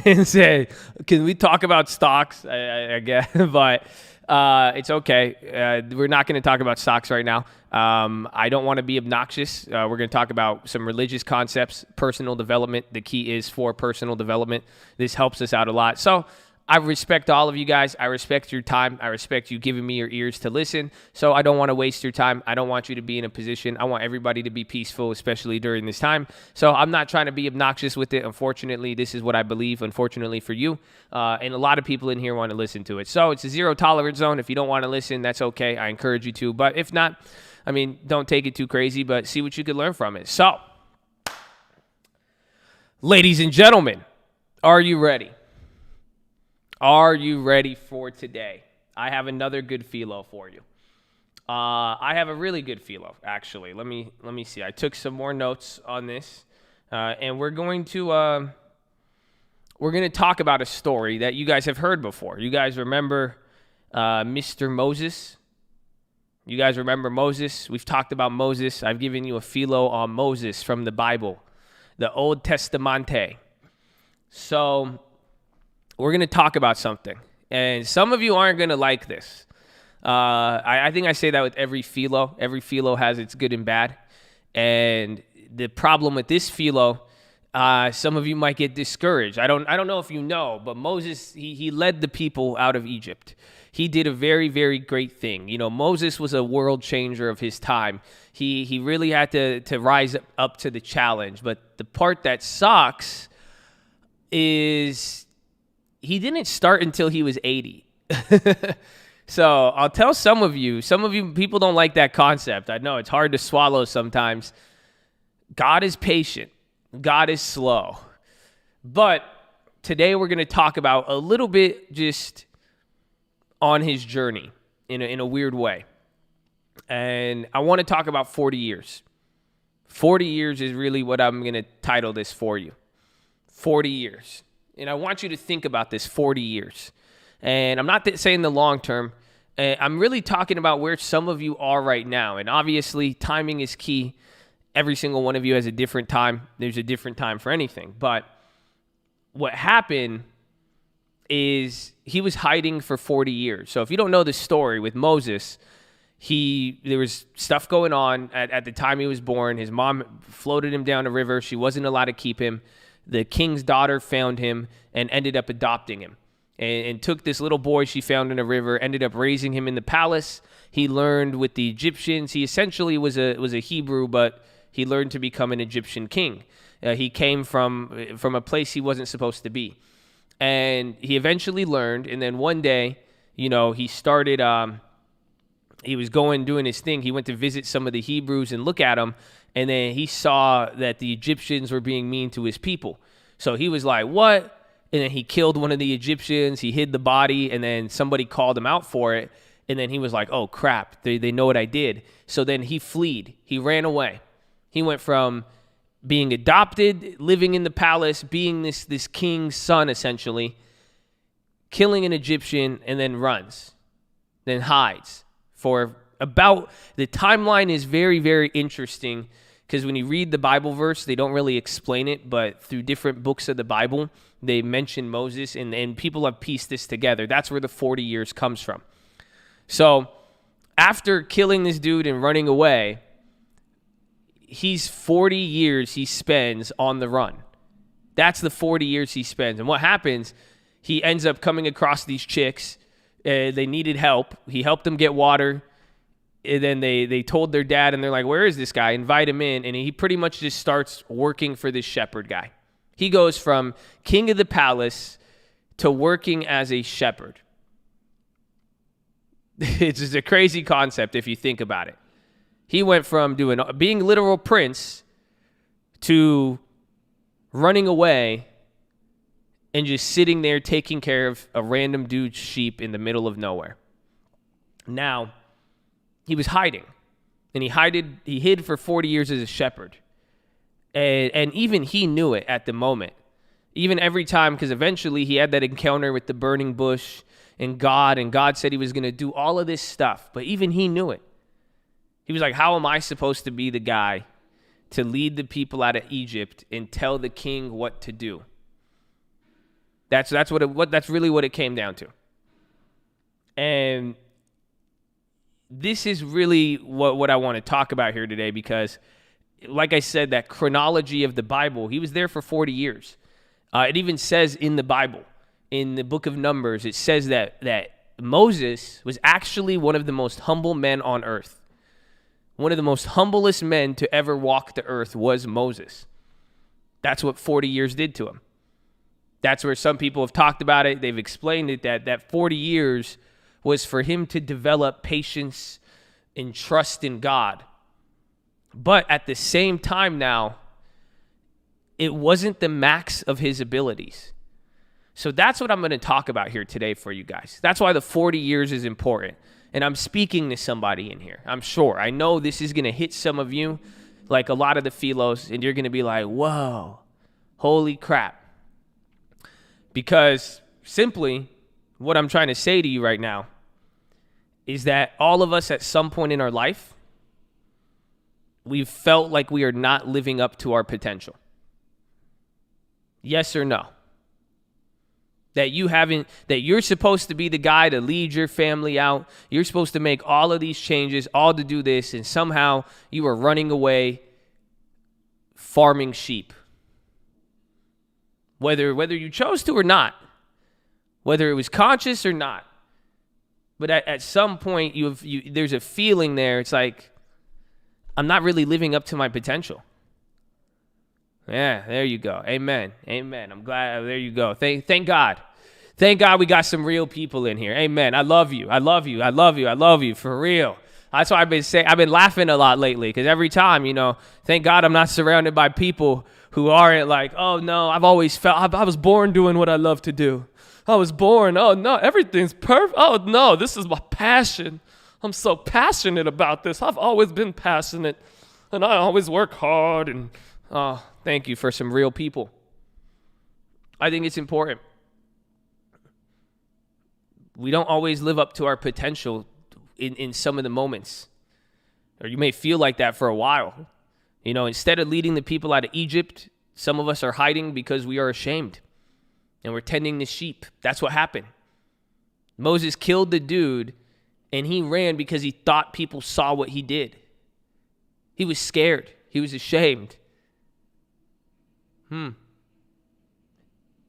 and say, can we talk about stocks? I guess, but it's okay. We're not going to talk about stocks right now. I don't want to be obnoxious. We're going to talk about some religious concepts, personal development. The key is for personal development. This helps us out a lot. So I respect all of you guys. I respect your time. I respect you giving me your ears to listen. So I don't want to waste your time. I don't want you to be in a position. I want everybody to be peaceful, especially during this time. So I'm not trying to be obnoxious with it. Unfortunately, this is what I believe, unfortunately for you. And a lot of people in here want to listen to it. So it's a 0 tolerance zone. If you don't want to listen, that's okay. I encourage you to. But if not, I mean, don't take it too crazy, but see what you could learn from it. So, ladies and gentlemen, are you ready? Are you ready for today? I have another good PHILO for you. I have a really good PHILO, actually. Let me see. I took some more notes on this, and we're going to talk about a story that you guys have heard before. You guys remember Mr. Moses? You guys remember Moses? We've talked about Moses. I've given you a PHILO on Moses from the Bible, the Old Testamente. So we're going to talk about something, and some of you aren't going to like this. I think I say that with every PHILO. Every PHILO has its good and bad, and the problem with this PHILO, some of you might get discouraged. I don't know if you know, but Moses, he led the people out of Egypt. He did a very, very great thing. You know, Moses was a world changer of his time. He really had to rise up to the challenge. But the part that sucks is he didn't start until he was 80. So I'll tell some of you people don't like that concept. I know it's hard to swallow sometimes. God is patient. God is slow. But today we're going to talk about a little bit just on his journey in a weird way. And I want to talk about 40 years. 40 years is really what I'm going to title this for you. 40 years. And I want you to think about this 40 years. And I'm not saying the long term. I'm really talking about where some of you are right now. And obviously, timing is key. Every single one of you has a different time. There's a different time for anything. But what happened is he was hiding for 40 years. So if you don't know the story with Moses, there was stuff going on at the time he was born. His mom floated him down a river. She wasn't allowed to keep him. The king's daughter found him and ended up adopting him and took this little boy she found in a river, ended up raising him in the palace. He learned with the Egyptians. He essentially was a Hebrew, but he learned to become an Egyptian king. He came from a place he wasn't supposed to be. And he eventually learned, and then one day, he started, he was doing his thing. He went to visit some of the Hebrews and look at them, and then he saw that the Egyptians were being mean to his people. So he was like, what? And then he killed one of the Egyptians. He hid the body, and then somebody called him out for it. And then he was like, oh, crap, they know what I did. So then he fled. He ran away. He went from being adopted, living in the palace, being this king's son, essentially, killing an Egyptian, and then runs, then hides for about, the timeline is very, very interesting because when you read the Bible verse, they don't really explain it, but through different books of the Bible, they mention Moses, and people have pieced this together. That's where the 40 years comes from. So after killing this dude and running away, he's 40 years he spends on the run. That's the 40 years he spends. And what happens, he ends up coming across these chicks. They needed help. He helped them get water. And then they told their dad, and they're like, where is this guy? Invite him in. And he pretty much just starts working for this shepherd guy. He goes from king of the palace to working as a shepherd. It's just a crazy concept if you think about it. He went from being literal prince to running away and just sitting there taking care of a random dude's sheep in the middle of nowhere. Now, he was hiding, and he hid for 40 years as a shepherd. And even he knew it at the moment. Even every time, because eventually he had that encounter with the burning bush and God said he was going to do all of this stuff, but even he knew it. He was like, how am I supposed to be the guy to lead the people out of Egypt and tell the king what to do? That's really what it came down to. And this is really what I want to talk about here today, because like I said, that chronology of the Bible, he was there for 40 years. It even says in the Bible, in the book of Numbers, it says that Moses was actually one of the most humble men on earth. One of the most humblest men to ever walk the earth was Moses. That's what 40 years did to him. That's where some people have talked about it. They've explained it, that 40 years was for him to develop patience and trust in God. But at the same time now, it wasn't the max of his abilities. So that's what I'm going to talk about here today for you guys. That's why the 40 years is important. And I'm speaking to somebody in here, I'm sure. I know this is going to hit some of you, like a lot of the PHILOs, and you're going to be like, whoa, holy crap. Because simply, what I'm trying to say to you right now is that all of us at some point in our life, we've felt like we are not living up to our potential. Yes or no? That you're supposed to be the guy to lead your family out. You're supposed to make all of these changes, all to do this, and somehow you are running away farming sheep. Whether you chose to or not, whether it was conscious or not. But at some point, there's a feeling there. It's like, I'm not really living up to my potential. Yeah, there you go. Amen. Amen. I'm glad. There you go. Thank God. Thank God we got some real people in here. Amen. I love you. I love you. I love you. I love you. For real. That's why I've been laughing a lot lately, because every time, thank God I'm not surrounded by people who aren't like, oh no, I've always felt, I was born doing what I love to do. I was born, oh no, everything's perfect. Oh no, this is my passion. I'm so passionate about this. I've always been passionate, and I always work hard. And thank you for some real people. I think it's important. We don't always live up to our potential in some of the moments. Or you may feel like that for a while. Instead of leading the people out of Egypt, some of us are hiding because we are ashamed. And we're tending the sheep. That's what happened. Moses killed the dude, and he ran because he thought people saw what he did. He was scared. He was ashamed.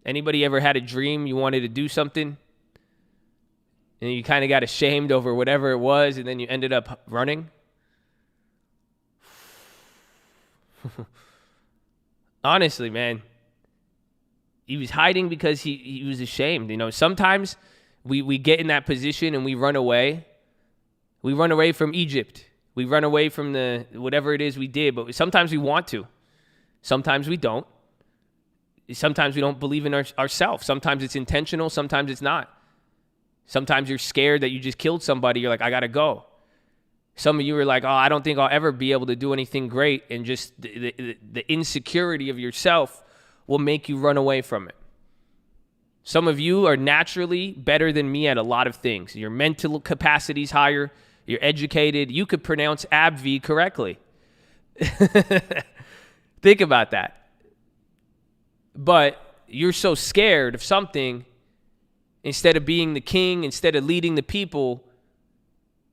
Anybody ever had a dream you wanted to do something, and you kind of got ashamed over whatever it was, and then you ended up running? Honestly, man, he was hiding because he was ashamed. Sometimes we get in that position and we run away. We run away from Egypt. We run away from the whatever it is we did, but sometimes we want to. Sometimes we don't. Sometimes we don't believe in ourselves. Sometimes it's intentional. Sometimes it's not. Sometimes you're scared that you just killed somebody. You're like, I got to go. Some of you are like, oh, I don't think I'll ever be able to do anything great. And just the insecurity of yourself will make you run away from it. Some of you are naturally better than me at a lot of things. Your mental capacity's higher. You're educated. You could pronounce ABV correctly. Think about that. But you're so scared of something, instead of being the king, instead of leading the people,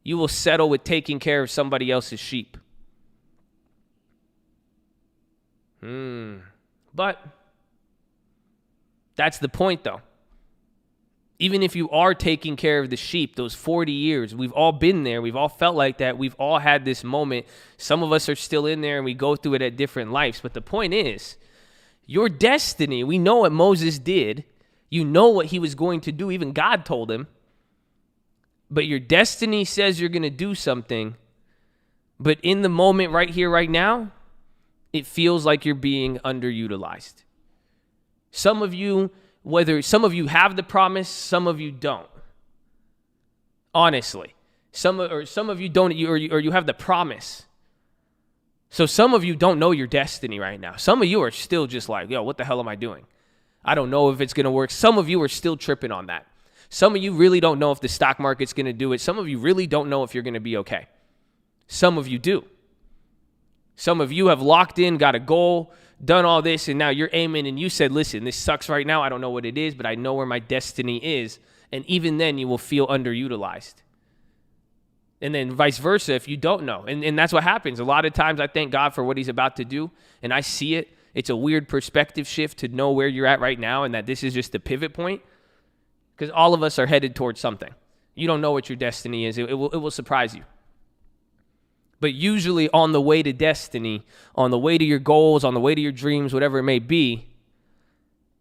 you will settle with taking care of somebody else's sheep. But that's the point, though. Even if you are taking care of the sheep, those 40 years, we've all been there. We've all felt like that. We've all had this moment. Some of us are still in there, and we go through it at different lives. But the point is, your destiny, we know what Moses did. You know what he was going to do. Even God told him. But your destiny says you're going to do something. But in the moment right here, right now, it feels like you're being underutilized. Some of you have the promise, some of you don't. Honestly. Some of you don't, or you have the promise. So some of you don't know your destiny right now. Some of you are still just like, yo, what the hell am I doing? I don't know if it's going to work. Some of you are still tripping on that. Some of you really don't know if the stock market's going to do it. Some of you really don't know if you're going to be okay. Some of you do. Some of you have locked in, got a goal, done all this, and now you're aiming, and you said, listen, this sucks right now. I don't know what it is, but I know where my destiny is. And even then, you will feel underutilized. And then vice versa if you don't know. And that's what happens. A lot of times I thank God for what he's about to do, and I see it. It's a weird perspective shift to know where you're at right now and that this is just the pivot point, because all of us are headed towards something. You don't know what your destiny is. It will surprise you. But usually on the way to destiny, on the way to your goals, on the way to your dreams, whatever it may be,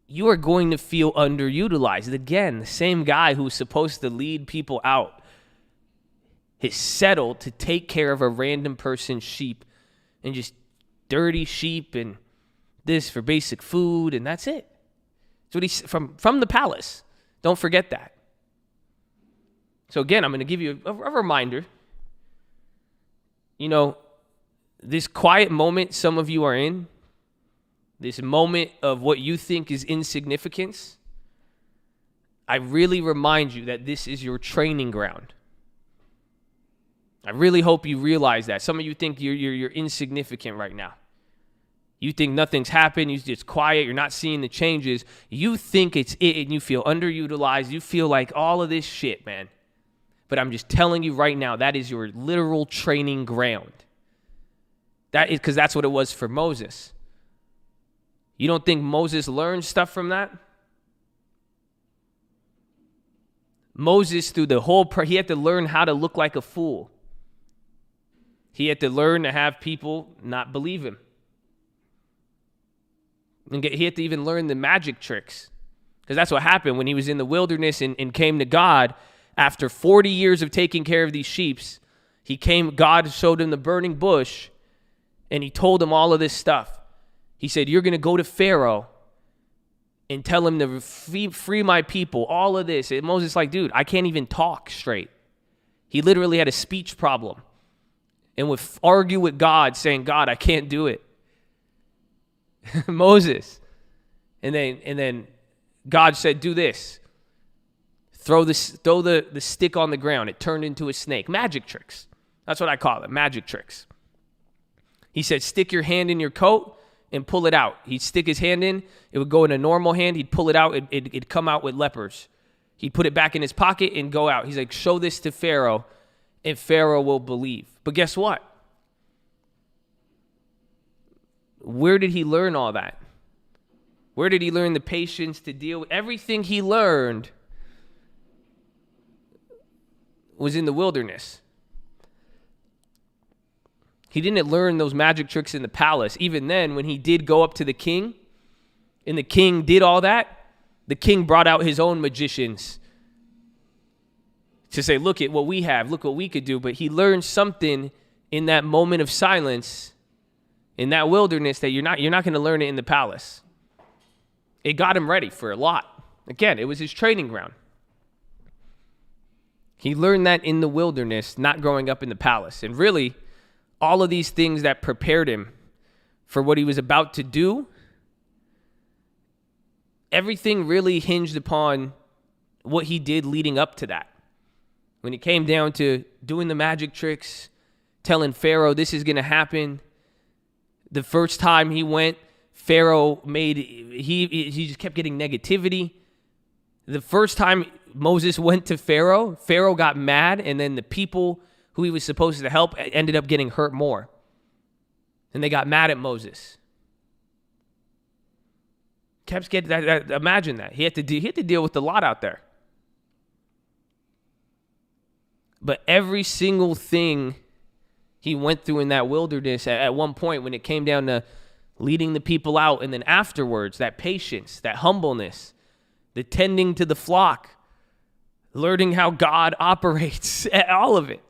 you are going to feel underutilized. Again, the same guy who's supposed to lead people out has settled to take care of a random person's sheep, and just dirty sheep and this for basic food, and that's it. That's what he's from the palace. Don't forget that. So again, I'm going to give you a reminder. This quiet moment some of you are in, this moment of what you think is insignificance, I really remind you that this is your training ground. I really hope you realize that. Some of you think you're insignificant right now. You think nothing's happened. It's quiet. You're not seeing the changes. You think it's it, and you feel underutilized. You feel like all of this shit, man. But I'm just telling you right now, that is your literal training ground. That is because that's what it was for Moses. You don't think Moses learned stuff from that? Moses, through the whole, he had to learn how to look like a fool. He had to learn to have people not believe him. And he had to even learn the magic tricks. Because that's what happened when he was in the wilderness and came to God. After 40 years of taking care of these sheep, God showed him the burning bush, and he told him all of this stuff. He said, you're going to go to Pharaoh and tell him to free my people, all of this. And Moses like, dude, I can't even talk straight. He literally had a speech problem and would argue with God saying, God, I can't do it. Moses. And then God said, do this. Throw the stick on the ground. It turned into a snake. Magic tricks. That's what I call it, magic tricks. He said, stick your hand in your coat and pull it out. He'd stick his hand in. It would go in a normal hand. He'd pull it out. It'd come out with lepers. He'd put it back in his pocket and go out. He's like, show this to Pharaoh, and Pharaoh will believe. But guess what? Where did he learn all that? Where did he learn the patience to deal with everything he learned? Was in the wilderness. He didn't learn those magic tricks in the palace. Even then, when he did go up to the king, and the king did all that, the king brought out his own magicians to say, look at what we have, look what we could do. But he learned something in that moment of silence, in that wilderness, that you're not going to learn it in the palace. It got him ready for a lot. Again, it was his training ground. He learned that in the wilderness, not growing up in the palace. And really, all of these things that prepared him for what he was about to do, everything really hinged upon what he did leading up to that. When it came down to doing the magic tricks, telling Pharaoh this is going to happen. The first time he went, Pharaoh he just kept getting negativity. The first time Moses went to Pharaoh, Pharaoh got mad, and then the people who he was supposed to help ended up getting hurt more. And they got mad at Moses. Kept getting that. Imagine that. He had to deal with a lot out there. But every single thing he went through in that wilderness, at one point when it came down to leading the people out, and then afterwards, that patience, that humbleness, the tending to the flock, learning how God operates, all of it.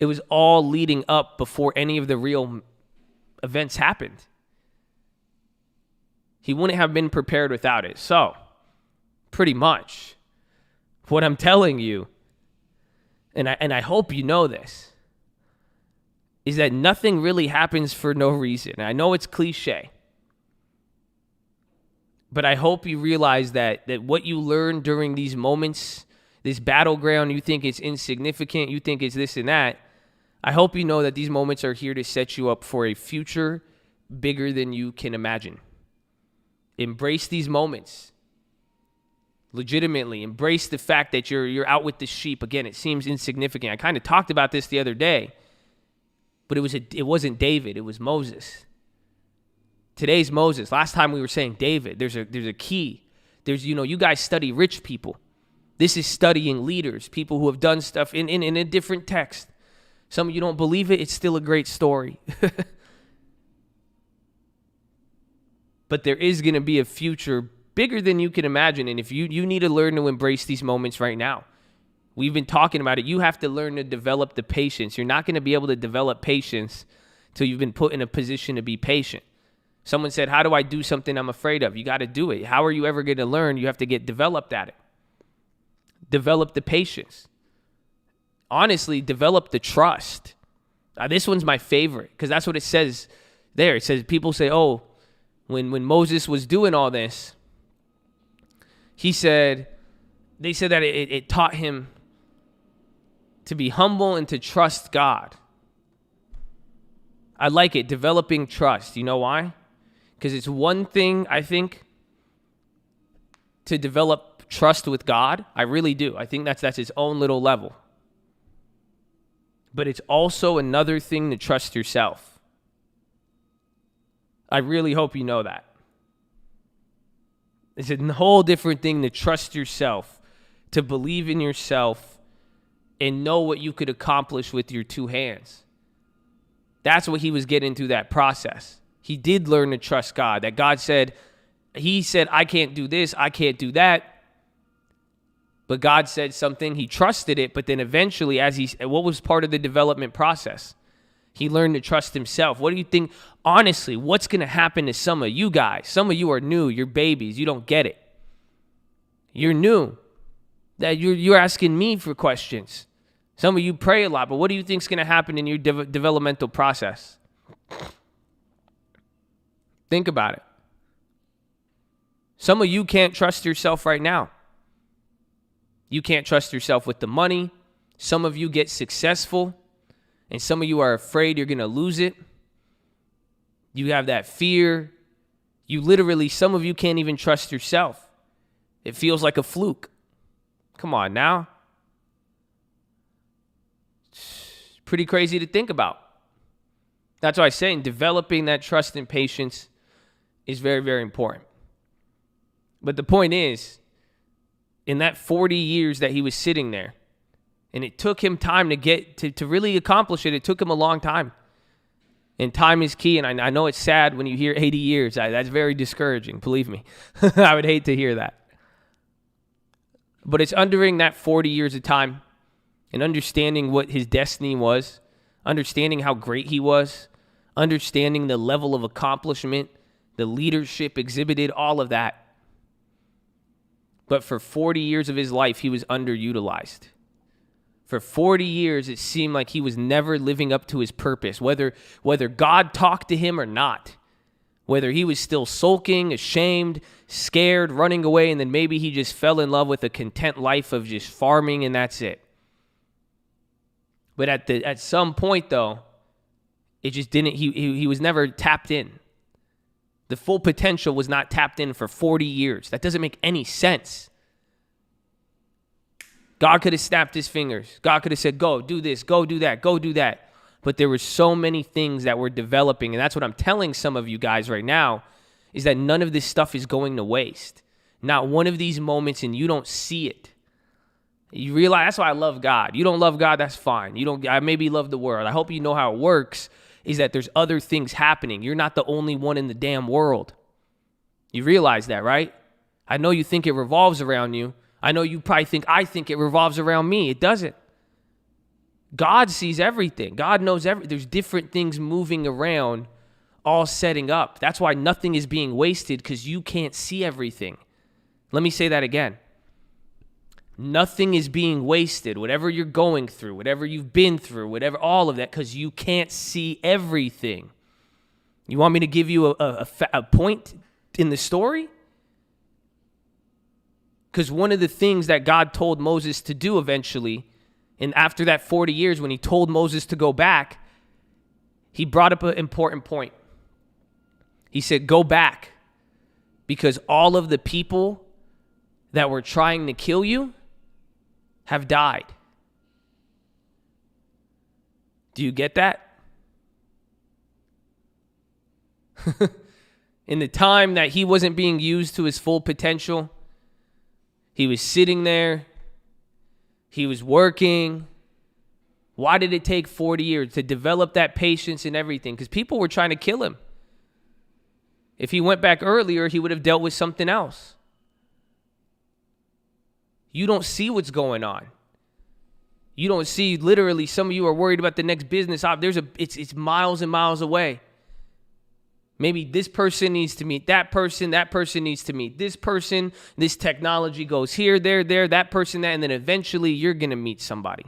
It was all leading up before any of the real events happened. He wouldn't have been prepared without it. So, pretty much, what I'm telling you, and I hope you know this, is that nothing really happens for no reason. I know it's cliche, but I hope you realize that what you learn during these moments, this battleground, you think it's insignificant, you think it's this and that, I hope you know that these moments are here to set you up for a future bigger than you can imagine. Embrace these moments. Legitimately, embrace the fact that you're out with the sheep. Again, it seems insignificant. I kind of talked about this the other day, but it wasn't David, it was Moses. Today's Moses. Last time we were saying David. There's a key. You guys study rich people. This is studying leaders, people who have done stuff in a different text. Some of you don't believe it. It's still a great story. But there is going to be a future bigger than you can imagine. And if you need to learn to embrace these moments right now. We've been talking about it. You have to learn to develop the patience. You're not going to be able to develop patience until you've been put in a position to be patient. Someone said, how do I do something I'm afraid of? You got to do it. How are you ever going to learn? You have to get developed at it. Develop the patience. Honestly, develop the trust. This one's my favorite because that's what it says there. It says, people say, oh, when Moses was doing all this, they said that it taught him to be humble and to trust God. I like it, developing trust. You know why? Because it's one thing, I think, to develop trust with God. I really do. I think that's its own little level. But it's also another thing to trust yourself. I really hope you know that. It's a whole different thing to trust yourself, to believe in yourself, and know what you could accomplish with your two hands. That's what he was getting through that process. He did learn to trust God. That God said, he said, I can't do this, I can't do that. But God said something, he trusted it, but then eventually, what was part of the development process? He learned to trust himself. What do you think, honestly, what's going to happen to some of you guys? Some of you are new, you're babies, you don't get it. You're new. That you're asking me for questions. Some of you pray a lot, but what do you think is going to happen in your developmental process? Think about it. Some of you can't trust yourself right now. You can't trust yourself with the money. Some of you get successful, and some of you are afraid you're going to lose it. You have that fear. Some of you can't even trust yourself. It feels like a fluke. Come on now. It's pretty crazy to think about. That's why I'm saying developing that trust and patience is very, very important. But the point is, in that 40 years that he was sitting there, and it took him time to get to really accomplish it. It took him a long time. And time is key. And I know it's sad when you hear 80 years. That's very discouraging. Believe me. I would hate to hear that. But it's during that 40 years of time and understanding what his destiny was, understanding how great he was, understanding the level of accomplishment, the leadership exhibited, all of that. But for 40 years of his life, he was underutilized. For 40 years, it seemed like he was never living up to his purpose, whether God talked to him or not, whether he was still sulking, ashamed, scared, running away, and then maybe he just fell in love with a content life of just farming and that's it. But at some point, though, it just didn't, he was never tapped in. The full potential was not tapped in for 40 years. That doesn't make any sense. God could have snapped his fingers. God could have said, go do this, go do that, go do that. But there were so many things that were developing. And that's what I'm telling some of you guys right now, is that none of this stuff is going to waste. Not one of these moments, and you don't see it. You realize, that's why I love God. You don't love God, that's fine. I maybe love the world. I hope you know how it works, is that there's other things happening. You're not the only one in the damn world. You realize that, right? I know you think it revolves around you. I know you probably think I think it revolves around me. It doesn't. God sees everything. God knows everything. There's different things moving around, all setting up. That's why nothing is being wasted, because you can't see everything. Let me say that again. Nothing is being wasted. Whatever you're going through, whatever you've been through, whatever, all of that, because you can't see everything. You want me to give you a point in the story? Because one of the things that God told Moses to do eventually, and after that 40 years, when he told Moses to go back, he brought up an important point. He said, go back, because all of the people that were trying to kill you have died. Do you get that? In the time that he wasn't being used to his full potential, he was sitting there. He was working. Why did it take 40 years to develop that patience and everything? Because people were trying to kill him. If he went back earlier, he would have dealt with something else. You don't see what's going on. You don't see, literally, some of you are worried about the next business op. It's miles and miles away. Maybe this person needs to meet that person needs to meet this person, this technology goes here, there, that person, that, and then eventually you're going to meet somebody.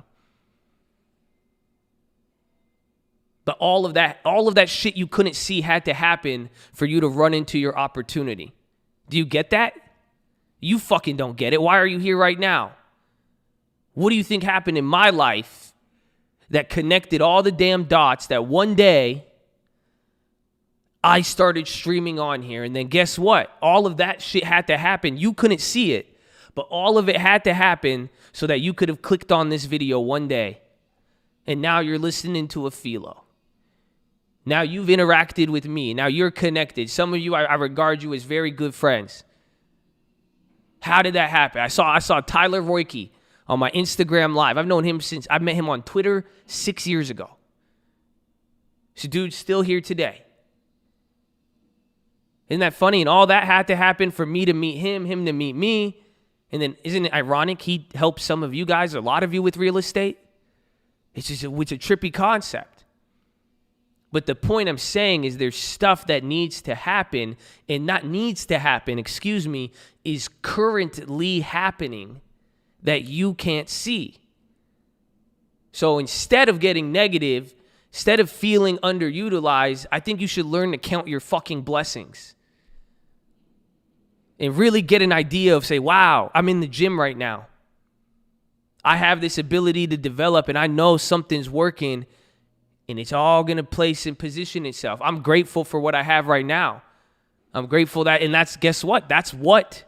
But all of that shit you couldn't see had to happen for you to run into your opportunity. Do you get that? You fucking don't get it. Why are you here right now? What do you think happened in my life that connected all the damn dots that one day I started streaming on here? And then guess what? All of that shit had to happen. You couldn't see it, but all of it had to happen so that you could have clicked on this video one day. And now you're listening to a PHILO. Now you've interacted with me. Now you're connected. Some of you, I regard you as very good friends. How did that happen? I saw Tyler Royke on my Instagram Live. I've known him since, I met him on Twitter 6 years ago. This dude's still here today. Isn't that funny? And all that had to happen for me to meet him to meet me. And then isn't it ironic he helped some of you guys, a lot of you with real estate? It's a trippy concept. But the point I'm saying is there's stuff that needs to happen, and not needs to happen, is currently happening that you can't see. So instead of getting negative, instead of feeling underutilized, I think you should learn to count your fucking blessings. And really get an idea of, say, wow, I'm in the gym right now. I have this ability to develop, and I know something's working, and it's all going to place and position itself. I'm grateful for what I have right now. I'm grateful that, and guess what? That's what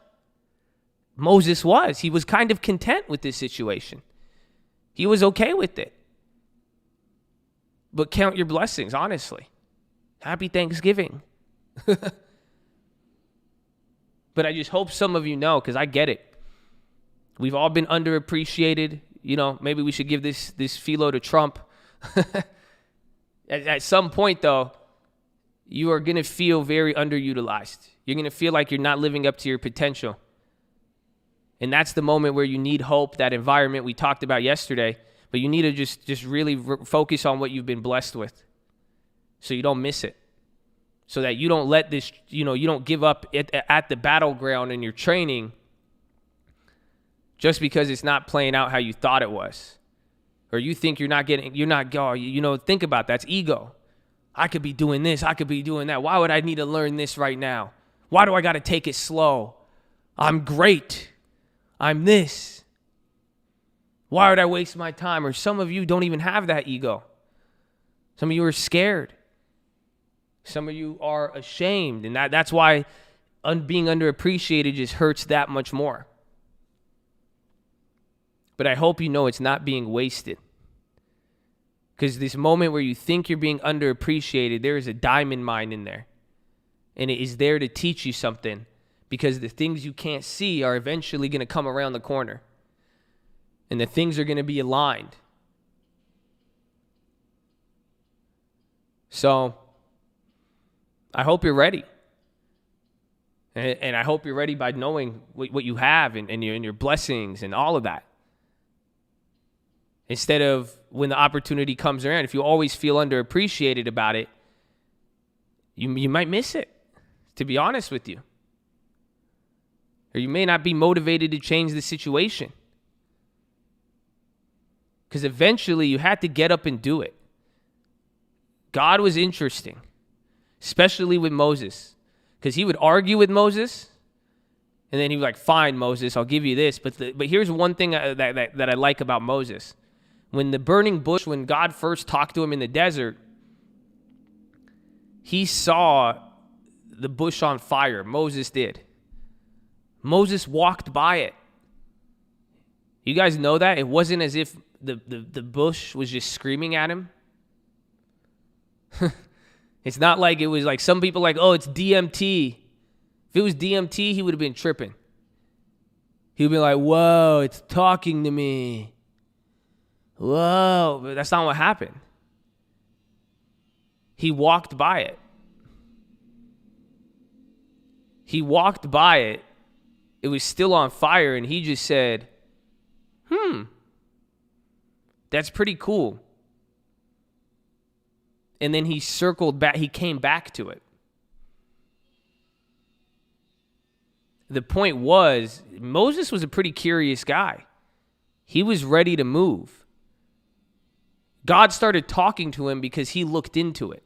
Moses was. He was kind of content with this situation. He was okay with it. But count your blessings, honestly. Happy Thanksgiving. But I just hope some of you know, because I get it. We've all been underappreciated. You know, maybe we should give this PHILO to Trump. At some point, though, you are going to feel very underutilized. You're going to feel like you're not living up to your potential. And that's the moment where you need hope, that environment we talked about yesterday. But you need to just really focus on what you've been blessed with so you don't miss it. So that you don't let this, you don't give up at the battleground in your training just because it's not playing out how you thought it was. Or you think think about that. It's ego. I could be doing this. I could be doing that. Why would I need to learn this right now? Why do I got to take it slow? I'm great. I'm this. Why would I waste my time? Or some of you don't even have that ego. Some of you are scared. Some of you are ashamed. And that's why being underappreciated just hurts that much more. But I hope you know it's not being wasted. Because this moment where you think you're being underappreciated, there is a diamond mine in there. And it is there to teach you something. Because the things you can't see are eventually going to come around the corner. And the things are going to be aligned. So, I hope you're ready. And I hope you're ready by knowing what you have and your blessings and all of that. Instead of when the opportunity comes around, if you always feel underappreciated about it, you might miss it, to be honest with you. Or you may not be motivated to change the situation. Because eventually you had to get up and do it. God was interesting, especially with Moses. Because he would argue with Moses, and then he was like, fine, Moses, I'll give you this. But here's one thing that I like about Moses. When the burning bush, when God first talked to him in the desert, he saw the bush on fire. Moses did. Moses walked by it. You guys know that? It wasn't as if the bush was just screaming at him. It's not like it was like some people like, oh, it's DMT. If it was DMT, he would have been tripping. He would be like, whoa, it's talking to me. Whoa, but that's not what happened. He walked by it. He walked by it. It was still on fire, and he just said, that's pretty cool. And then he circled back. He came back to it. The point was, Moses was a pretty curious guy. He was ready to move. God started talking to him because he looked into it.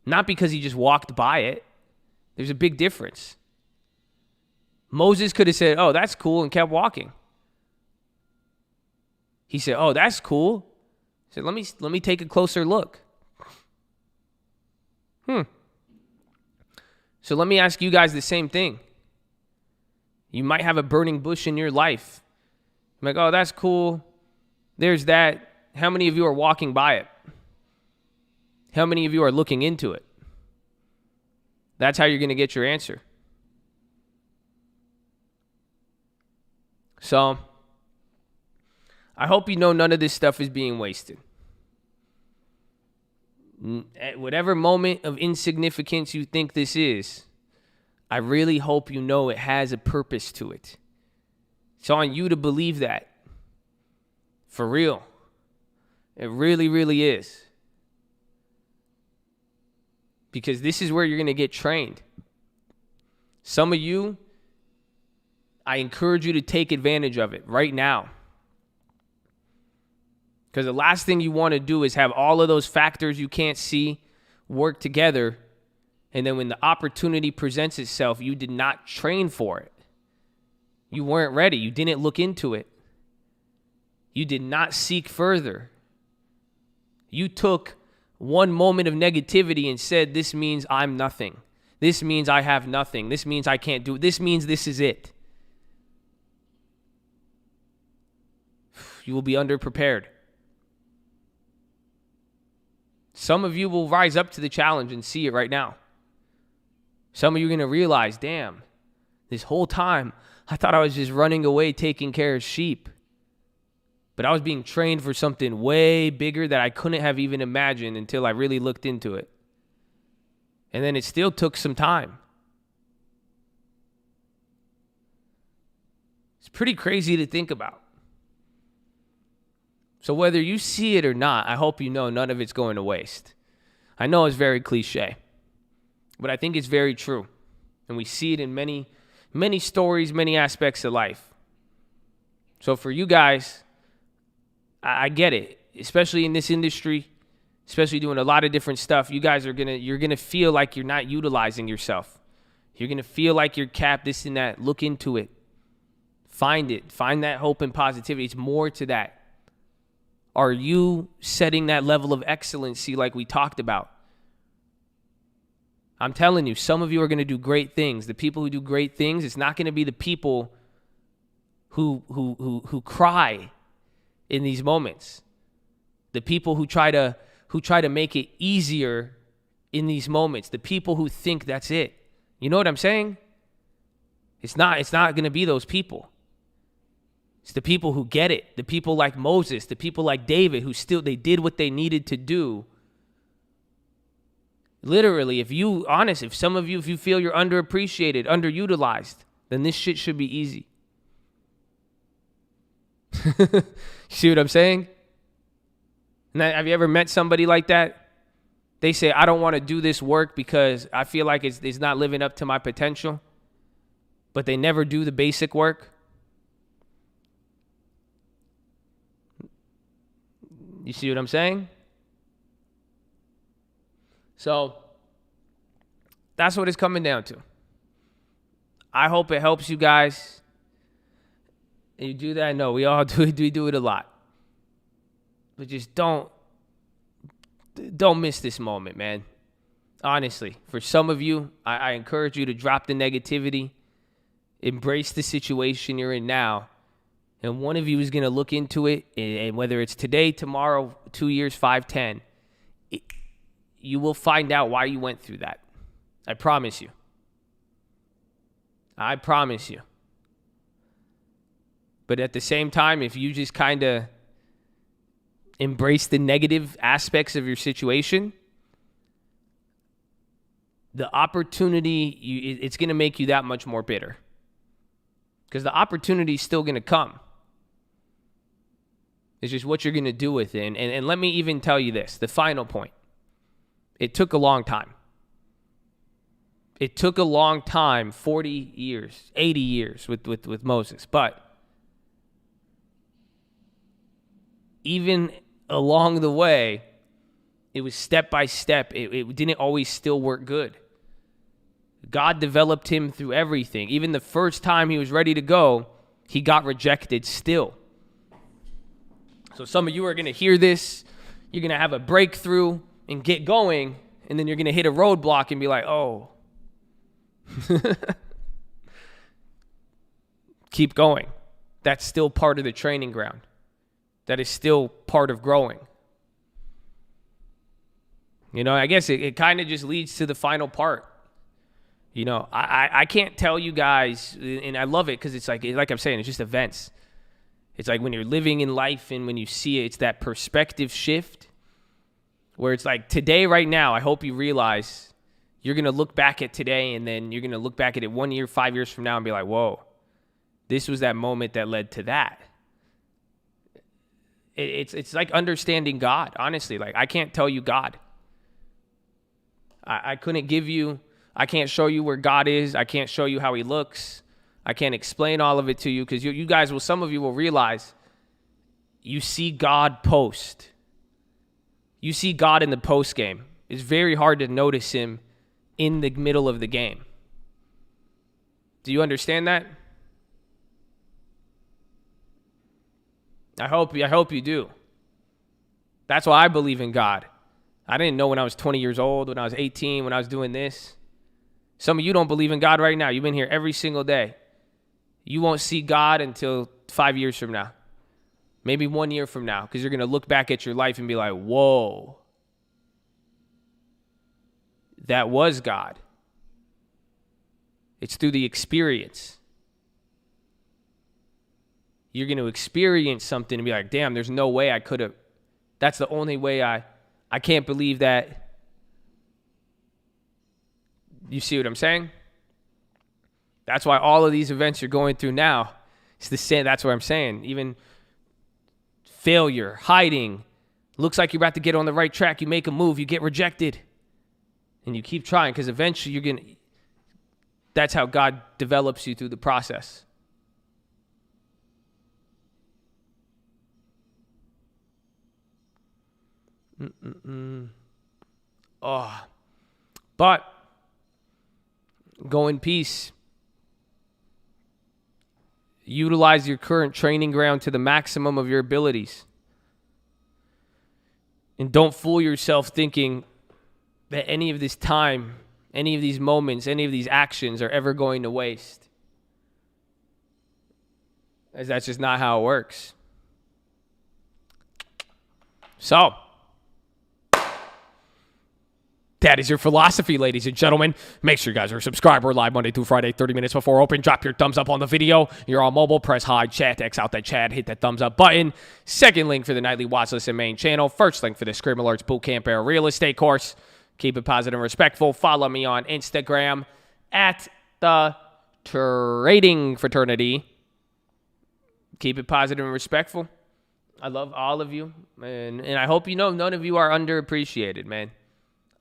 Not because he just walked by it. There's a big difference. Moses could have said, oh, that's cool, and kept walking. He said, oh, that's cool. He said, let me take a closer look. So let me ask you guys the same thing. You might have a burning bush in your life. I'm like, oh, that's cool. There's that. How many of you are walking by it? How many of you are looking into it? That's how you're going to get your answer. So, I hope you know none of this stuff is being wasted. At whatever moment of insignificance you think this is, I really hope you know it has a purpose to it. It's on you to believe that. For real. It really, really is. Because this is where you're going to get trained. Some of you, I encourage you to take advantage of it right now. Because the last thing you want to do is have all of those factors you can't see work together. And then when the opportunity presents itself, you did not train for it. You weren't ready. You didn't look into it. You did not seek further. You took one moment of negativity and said, this means I'm nothing. This means I have nothing. This means I can't do it. This means this is it. You will be underprepared. Some of you will rise up to the challenge and see it right now. Some of you are going to realize, damn, this whole time, I thought I was just running away taking care of sheep. But I was being trained for something way bigger that I couldn't have even imagined until I really looked into it. And then it still took some time. It's pretty crazy to think about. So whether you see it or not, I hope you know none of it's going to waste. I know it's very cliche, but I think it's very true. And we see it in many, many stories, many aspects of life. So for you guys, I get it, especially in this industry, especially doing a lot of different stuff. You guys you're gonna feel like you're not utilizing yourself. You're gonna feel like you're capped, this and that. Look into it. Find it. Find that hope and positivity. It's more to that. Are you setting that level of excellency like we talked about? I'm telling you, some of you are going to do great things. The people who do great things, it's not going to be the people who cry in these moments. The people who try to make it easier in these moments. The people who think that's it. You know what I'm saying? It's not going to be those people. It's the people who get it. The people like Moses, the people like David who they did what they needed to do. Literally, if some of you, if you feel you're underappreciated, underutilized, then this shit should be easy. See what I'm saying? Have you ever met somebody like that? They say, I don't want to do this work because I feel like it's not living up to my potential. But they never do the basic work. You see what I'm saying? So that's what it's coming down to. I hope it helps you guys. And you do that? No, we all do it a lot. But just don't miss this moment, man. Honestly, for some of you, I encourage you to drop the negativity, embrace the situation you're in now. And one of you is going to look into it, and whether it's today, tomorrow, 2 years, 5, 10, you will find out why you went through that. I promise you. I promise you. But at the same time, if you just kind of embrace the negative aspects of your situation, the opportunity, it's going to make you that much more bitter. Because the opportunity is still going to come. It's just what you're going to do with it. And let me even tell you this, the final point. It took a long time. It took a long time, 40 years, 80 years with Moses. But even along the way, it was step by step. It didn't always still work good. God developed him through everything. Even the first time he was ready to go, he got rejected still. So some of you are going to hear this. You're going to have a breakthrough and get going. And then you're going to hit a roadblock and be like, oh. Keep going. That's still part of the training ground. That is still part of growing. You know, I guess it kind of just leads to the final part. You know, I can't tell you guys, and I love it because it's like I'm saying, it's just events. It's like when you're living in life and when you see it, it's that perspective shift where it's like today, right now, I hope you realize you're going to look back at today and then you're going to look back at it 1 year, 5 years from now and be like, whoa, This was that moment that led to that. It's like understanding God, honestly. Like, I can't tell you God. I can't show you where God is. I can't show you how he looks. I can't explain all of it to you because you guys will, some of you will realize you see God post. You see God in the post game. It's very hard to notice him in the middle of the game. Do you understand that? I hope you do. That's why I believe in God. I didn't know when I was 20 years old, when I was 18, when I was doing this. Some of you don't believe in God right now. You've been here every single day. You won't see God until 5 years from now. Maybe 1 year from now, because you're going to look back at your life and be like, whoa, that was God. It's through the experience. You're going to experience something and be like, damn, there's no way I could have. That's the only way I can't believe that. You see what I'm saying? That's why all of these events you're going through now, it's the same. That's what I'm saying. Even failure, hiding, looks like you're about to get on the right track. You make a move, you get rejected. And you keep trying because eventually that's how God develops you through the process. Oh, but go in peace. Utilize your current training ground to the maximum of your abilities. And don't fool yourself thinking that any of this time, any of these moments, any of these actions are ever going to waste. As that's just not how it works. So, that is your philosophy, ladies and gentlemen. Make sure you guys are subscribed. We're live Monday through Friday, 30 minutes before open. Drop your thumbs up on the video. You're on mobile. Press hide, chat, X out that chat. Hit that thumbs up button. Second link for the nightly watch list and main channel. First link for the Scream Alerts Bootcamp Era Real Estate course. Keep it positive and respectful. Follow me on Instagram at the Trading Fraternity. Keep it positive and respectful. I love all of you. And I hope you know none of you are underappreciated, man.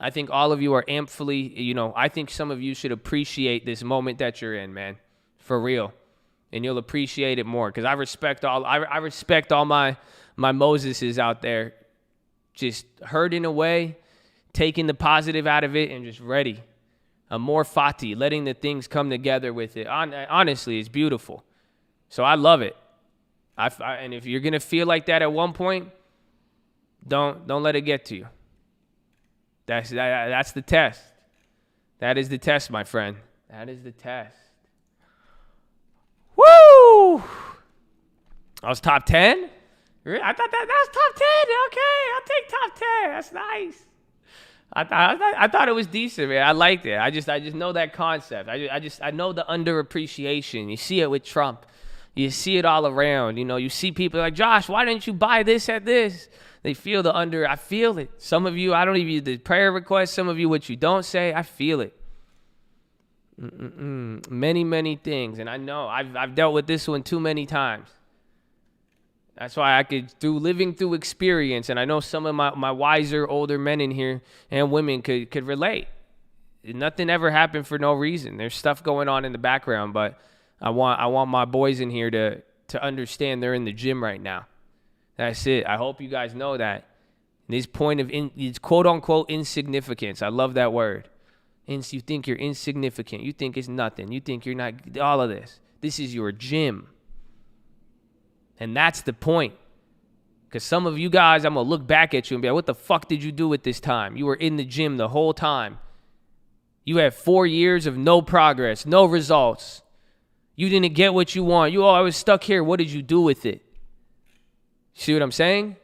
I think all of you are amply, I think some of you should appreciate this moment that you're in, man. For real. And you'll appreciate it more. Because I respect all my Moseses out there. Just hurting away, taking the positive out of it, and just ready. Amor fati, letting the things come together with it. Honestly, it's beautiful. So I love it. And if you're going to feel like that at one point, don't let it get to you. That's the test. That is the test, my friend. That is the test. Woo! I was top 10? I thought that was top 10. Okay, I'll take top 10. That's nice. I thought it was decent, man. I liked it. I just know that concept. I know the underappreciation. You see it with Trump. You see it all around. You see people like, Josh, why didn't you buy this at this? They feel I feel it. Some of you, I don't even the prayer request. Some of you, what you don't say, I feel it. Many, many things. And I know I've dealt with this one too many times. That's why I could, through living through experience, and I know some of my wiser, older men in here and women could relate. Nothing ever happened for no reason. There's stuff going on in the background, but I want my boys in here to understand they're in the gym right now. That's it. I hope you guys know that. This point of it's quote-unquote insignificance. I love that word. You think you're insignificant. You think it's nothing. You think you're not all of this. This is your gym. And that's the point. Because some of you guys, I'm going to look back at you and be like, what the fuck did you do with this time? You were in the gym the whole time. You had 4 years of no progress, no results. You didn't get what you want. I was stuck here. What did you do with it? See what I'm saying?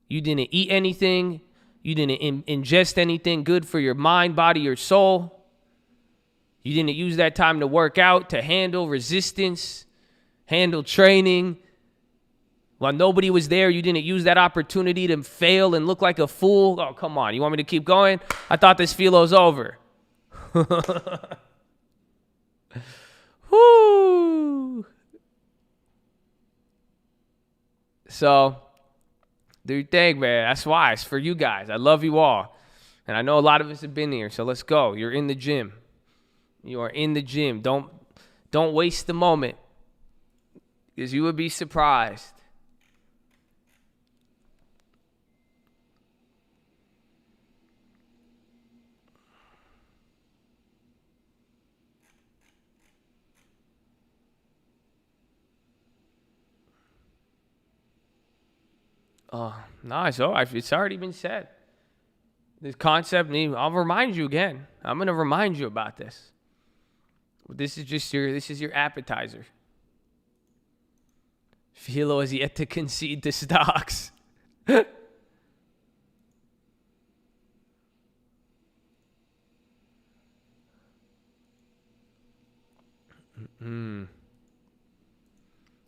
You didn't eat anything. You didn't ingest anything good for your mind, body, or soul. You didn't use that time to work out, to handle resistance, handle training. While nobody was there, you didn't use that opportunity to fail and look like a fool. Oh, come on. You want me to keep going? I thought this PHILO's over. Whoo! So, do your thing, man. That's why. It's for you guys. I love you all. And I know a lot of us have been here, so let's go. You're in the gym. You are in the gym. Don't waste the moment, because you would be surprised. No, it's all right. It's already been said. This concept, I'll remind you again. I'm going to remind you about this. This is your appetizer. PHILO has yet to concede the stocks.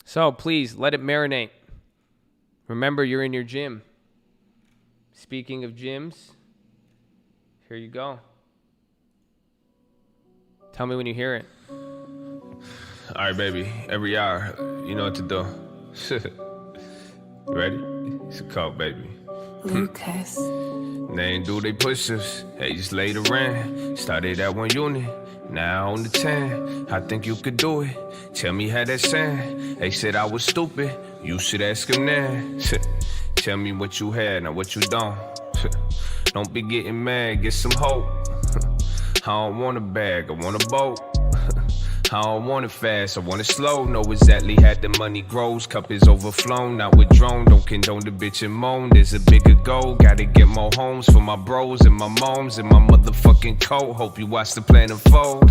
So please let it marinate. Remember, you're in your gym. Speaking of gyms, here you go. Tell me when you hear it. All right, baby. Every hour, you know what to do. You ready? It's a call, baby. Lucas. They ain't do they push-ups. They just laid around. Started at 1 unit. Now on the 10. I think you could do it. Tell me how that sound. They said I was stupid. You should ask them now. Tell me what you had, not what you don't. Don't be getting mad, get some hope. I don't want a bag, I want a boat. I don't want it fast, I want it slow. Know exactly how the money grows. Cup is overflown, not withdrawn. Don't condone the bitch and moan. There's a bigger goal. Gotta get more homes for my bros and my moms and my motherfucking coat. Hope you watch the plan unfold.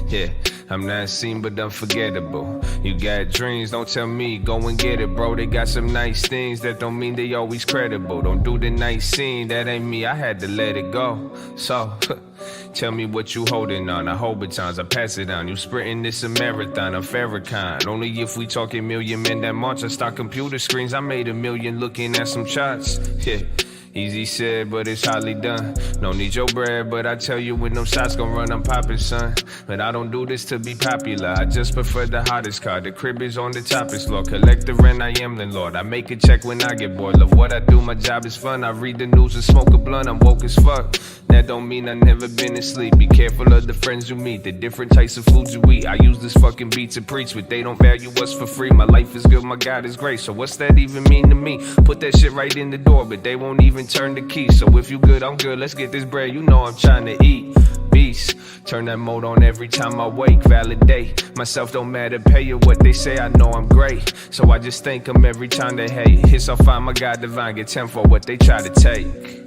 Yeah, I'm not seen but unforgettable. You got dreams, don't tell me, go and get it, bro. They got some nice things, that don't mean they always credible. Don't do the nice scene, that ain't me, I had to let it go. So, tell me what you holding on. I hold batons, I pass it on. You sprinting, this a marathon, a Farrakhan. Only if we talking million men that march. I stock computer screens, I made $1 million looking at some charts. Yeah. Easy said, but it's hardly done. No need your bread, but I tell you when them shots gon' run, I'm poppin', son. But I don't do this to be popular, I just prefer the hottest car. The crib is on the toppest floor. Collect the rent, I am landlord. I make a check when I get bored. Love what I do, my job is fun. I read the news and smoke a blunt, I'm woke as fuck. That don't mean I never been asleep. Be careful of the friends you meet, the different types of foods you eat. I use this fucking beat to preach, but they don't value us for free. My life is good, my God is great, so what's that even mean to me? Put that shit right in the door, but they won't even turn the key. So if you good, I'm good, let's get this bread, you know I'm trying to eat. Beast, turn that mode on every time I wake. Validate myself, don't matter, pay you what they say, I know I'm great. So I just thank them every time they hate. Hits, I'll find my God divine, get 10 for what they try to take.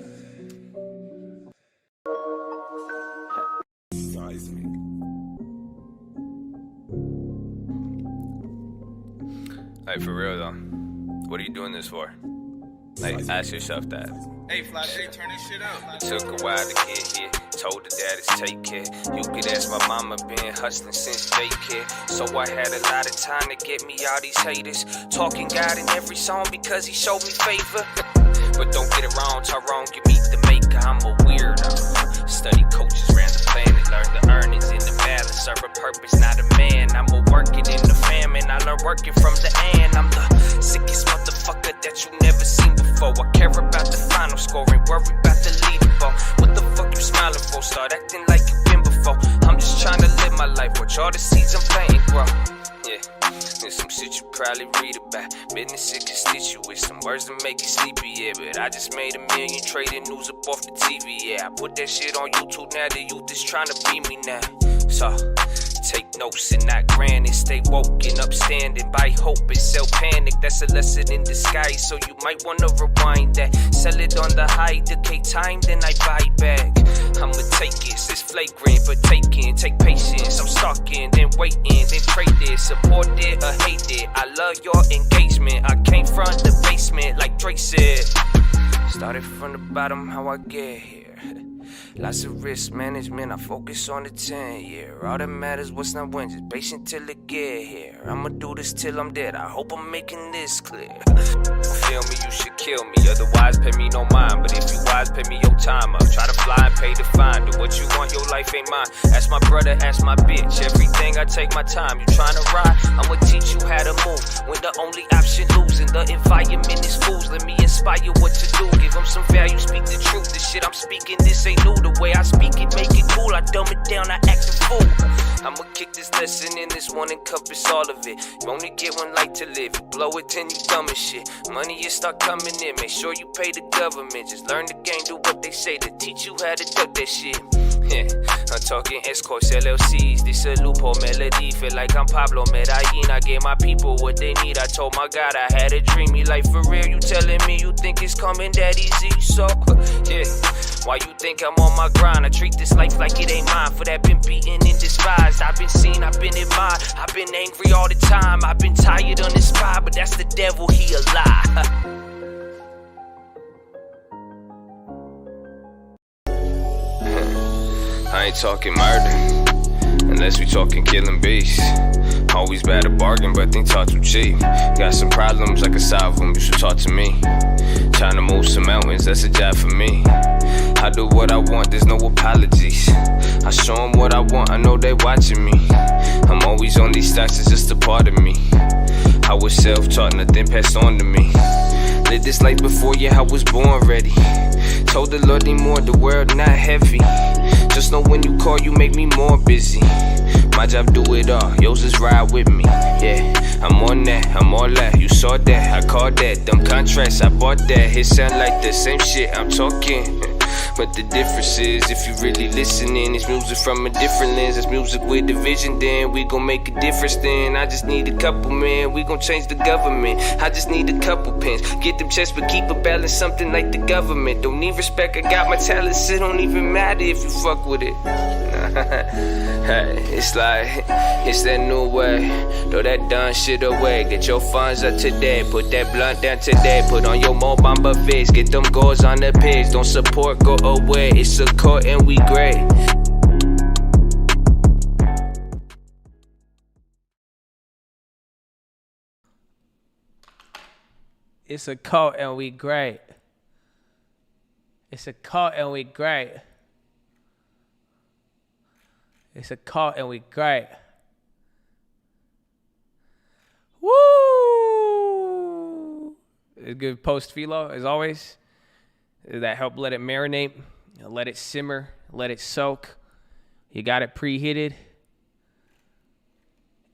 Like, for real though, what are you doing this for? Like, ask yourself that. Hey, Fly J, turn this shit up. It took a while to get here. Told the daddies take care. You could ask my mama, been hustling since daycare. So I had a lot of time to get me all these haters. Talking God in every song because he showed me favor. But don't get it wrong, Tyrone, you meet the maker. I'm a weirdo. Study coaches, ran the planet. Learned the earnings in the balance. Serve a purpose, not a man. I'm a working in the famine. I learned working from the end. I'm the sickest motherfucker that you never seen before. I care about the final score and worry about the leaderboard. What the fuck you smiling for? Start acting like you been before. I'm just trying to live my life. Watch all the seeds I'm planting grow. Yeah, there's some shit you probably read about. Business and constituents, some words that make you sleepy, yeah. But I just made $1 million trading news up off the TV, yeah. I put that shit on YouTube, now the youth is trying to be me now. So, take notes and not granted. Stay woke and upstanding. Buy hope and sell panic. That's a lesson in disguise, so you might wanna rewind that. Sell it on the high, decay time, then I buy back. I'ma take it, it's flagrant, but take patience. I'm stalking, then waiting, then trade it. Support it or hate it. I love your engagement. I came from the basement, like Drake said. Started from the bottom, how I get here. Lots of risk management, I focus on the 10 year. All that matters what's not when, just patient till it get here. I'ma do this till I'm dead, I hope I'm making this clear. Feel me, you should kill me, otherwise pay me no mind. But if you wise, pay me your time up. Try to fly and pay the fine. Do what you want, your life ain't mine. Ask my brother, ask my bitch. Everything I take my time. You tryna ride? I'ma teach you how to move. When the only option losing, the environment is fools. Let me inspire what to do. Give them some value, speak the truth. The shit I'm speaking, this ain't new. The way I speak it, make it cool. I dumb it down, I act a fool. I'ma kick this lesson in this one, encompass all of it. You only get one life to live. You blow it, then you dumb as shit. Money, you start coming in. Make sure you pay the government. Just learn the game, do what they say to teach you how to duck that shit. Yeah, I'm talking escorts, LLCs. This a loophole melody. Feel like I'm Pablo Medellin. I gave my people what they need. I told my God I had a dream. Me like for real, you telling me you think it's coming that easy? So, yeah, why you think I'm on my grind? I treat this life like it ain't mine. For that been beaten and despised. I've been seen, I've been admired. I've been angry all the time. I've been tired, uninspired. But that's the devil, he a lie. I ain't talking murder, unless we talking killing beasts. Always bad at bargain, but they talk too cheap. Got some problems, I can solve them, you should talk to me. Trying to move some mountains, that's a job for me. I do what I want, there's no apologies. I show them what I want, I know they watching me. I'm always on these stocks, it's just a part of me. I was self-taught, nothing passed on to me. Lived this life before, yeah, I was born ready. Told the Lord need more, the world not heavy. Just know when you call, you make me more busy. My job do it all, yours is ride with me. Yeah, I'm on that, I'm all that. You saw that, I called that. Them contracts, I bought that. It sound like the same shit I'm talking. But the difference is, if you really listening, it's music from a different lens. It's music with the vision, then we gon' make a difference then. I just need a couple, man, we gon' change the government. I just need a couple pens, get them checks, but keep a balance, something like the government. Don't need respect, I got my talents, it don't even matter if you fuck with it. Hey, it's like, it's that new way. Throw that done shit away. Get your funds up today. Put that blunt down today. Put on your Mo Bamba face. Get them goals on the page. Don't support, go away. It's a court and we great. It's a cult and we great. It's a cult and we great. It's a cult and we great. Woo! A good post PHILO, as always. That help let it marinate, let it simmer, let it soak. You got it preheated.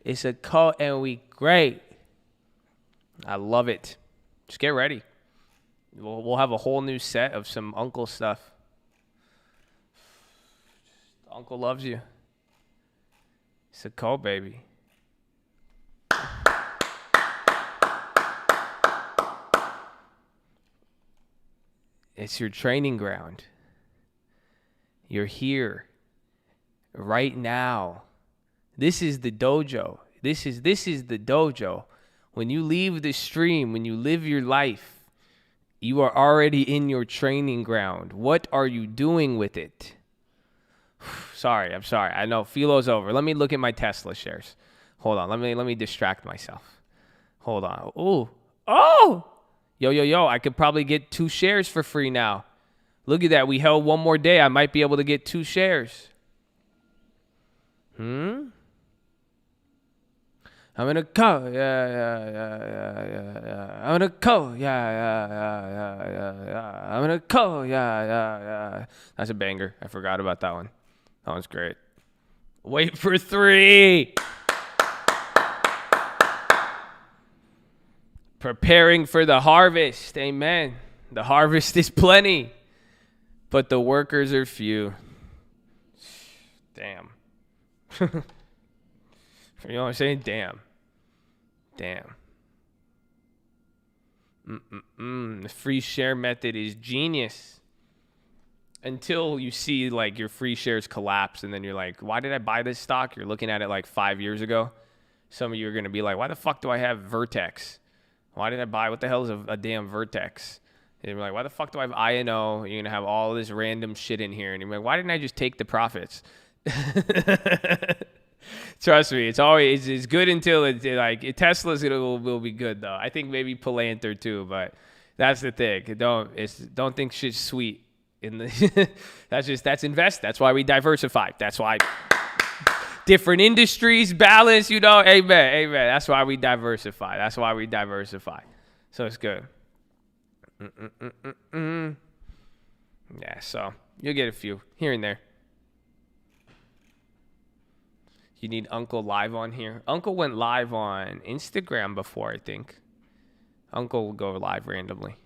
It's a cult and we great. I love it. Just get ready. We'll have a whole new set of some uncle stuff. Uncle loves you. It's a cult, baby. It's your training ground. You're here right now. This is the dojo. This is the dojo. When you leave the stream, when you live your life, you are already in your training ground. What are you doing with it? Sorry, I'm sorry. I know PHILO's over. Let me look at my Tesla shares. Hold on. Let me distract myself. Hold on. Ooh. Oh! Yo. I could probably get 2 shares for free now. Look at that. We held one more day. I might be able to get 2 shares. I'm gonna go. Yeah. I'm gonna go. Yeah. I'm gonna go. Yeah. That's a banger. I forgot about that one. That one's great. Wait for 3. Preparing for the harvest. Amen. The harvest is plenty, but the workers are few. Damn. You know what I'm saying? Damn. The free share method is genius. Until you see like your free shares collapse and then you're like, why did I buy this stock? You're looking at it like 5 years ago. Some of you are going to be like, why the fuck do I have Vertex? Why did I buy? What the hell is a damn Vertex? And you're like, why the fuck do I have INO? You're going to have all this random shit in here. And you're like, why didn't I just take the profits? Trust me, it's good until Tesla's will be good though. I think maybe Palantir too, but that's the thing. Don't think shit's sweet That's invest. That's why we diversify. That's why different industries balance, amen. That's why we diversify. So it's good. Yeah, so you'll get a few here and there. You need Uncle live on here. Uncle went live on Instagram before, I think. Uncle will go live randomly.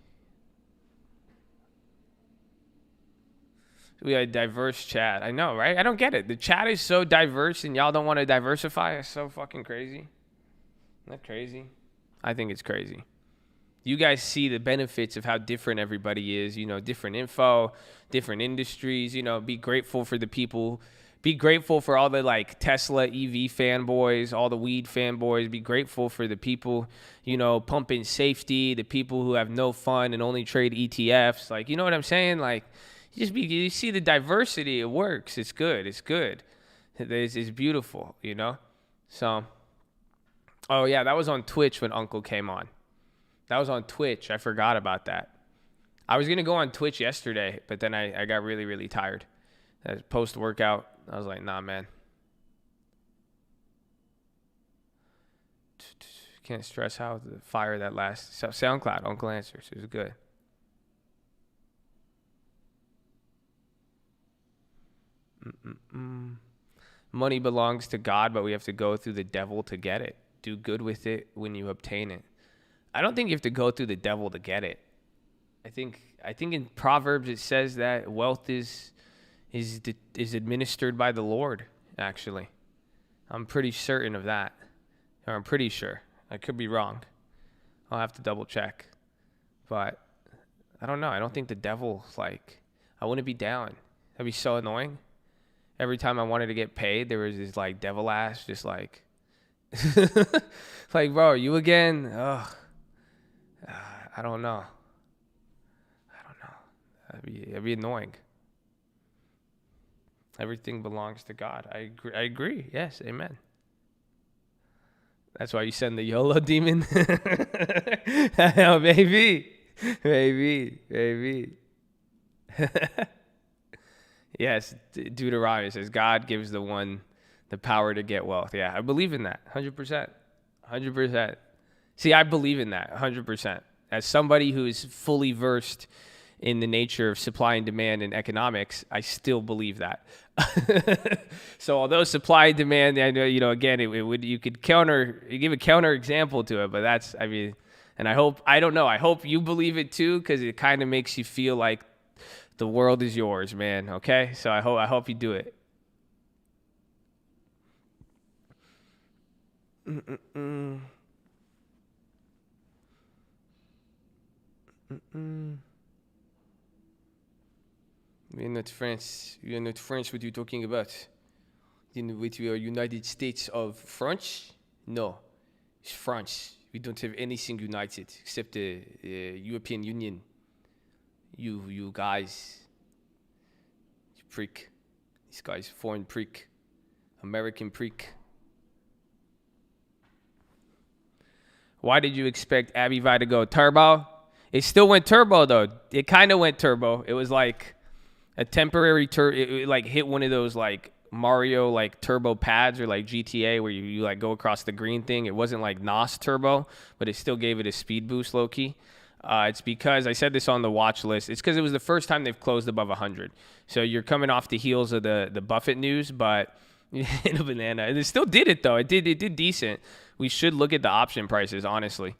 We had a diverse chat. I know, right? I don't get it. The chat is so diverse and y'all don't want to diversify. It's so fucking crazy. Isn't that crazy? I think it's crazy. You guys see the benefits of how different everybody is, different info, different industries, be grateful for the people. Be grateful for all the Tesla EV fanboys, all the weed fanboys. Be grateful for the people, pumping safety, the people who have no fun and only trade ETFs. You know what I'm saying? You see the diversity. It works. It's good. It's beautiful, So, oh yeah, that was on Twitch when Uncle came on. That was on Twitch. I forgot about that. I was going to go on Twitch yesterday, but then I got really, really tired. Post-workout, I was like, nah, man. Can't stress how the fire that lasts. So SoundCloud, Uncle Answers. It was good. Money belongs to God, but we have to go through the devil to get it. Do good with it when you obtain it. I don't think you have to go through the devil to get it. I think in Proverbs it says that wealth is administered by the Lord, actually. I'm pretty certain of that. Or I'm pretty sure. I could be wrong. I'll have to double check. But I don't know. I don't think the devil, I wouldn't be down. That'd be so annoying. Every time I wanted to get paid, there was this devil ass just bro, you again? Ugh. I don't know. That'd be annoying. Everything belongs to God. I agree. Yes, amen. That's why you send the YOLO demon. Oh, maybe. Yes, Deuteronomy says God gives the one the power to get wealth. Yeah, I believe in that. 100%. 100%. See, I believe in that 100%. As somebody who is fully versed in the nature of supply and demand in economics, I still believe that. So although supply and demand, I know, again, you could give a counter example to it, but and I hope you believe it too, because it kind of makes you feel like the world is yours, man. Okay? So I hope you do it. We are not France. We are not France. What are you talking about? We are United States of France? No, it's France. We don't have anything united except the European Union. You guys, you prick. This guy's foreign prick, American prick. Why did you expect AbiVi to go turbo? It still went turbo though. It kind of went turbo. It was like a temporary it hit one of those Mario turbo pads or GTA where you go across the green thing. It wasn't like NOS turbo, but it still gave it a speed boost low key. It's because I said this on the watch list. It's because it was the first time they've closed above 100. So you're coming off the heels of the Buffett news, but in a banana. And it still did it though. It did decent. We should look at the option prices, honestly,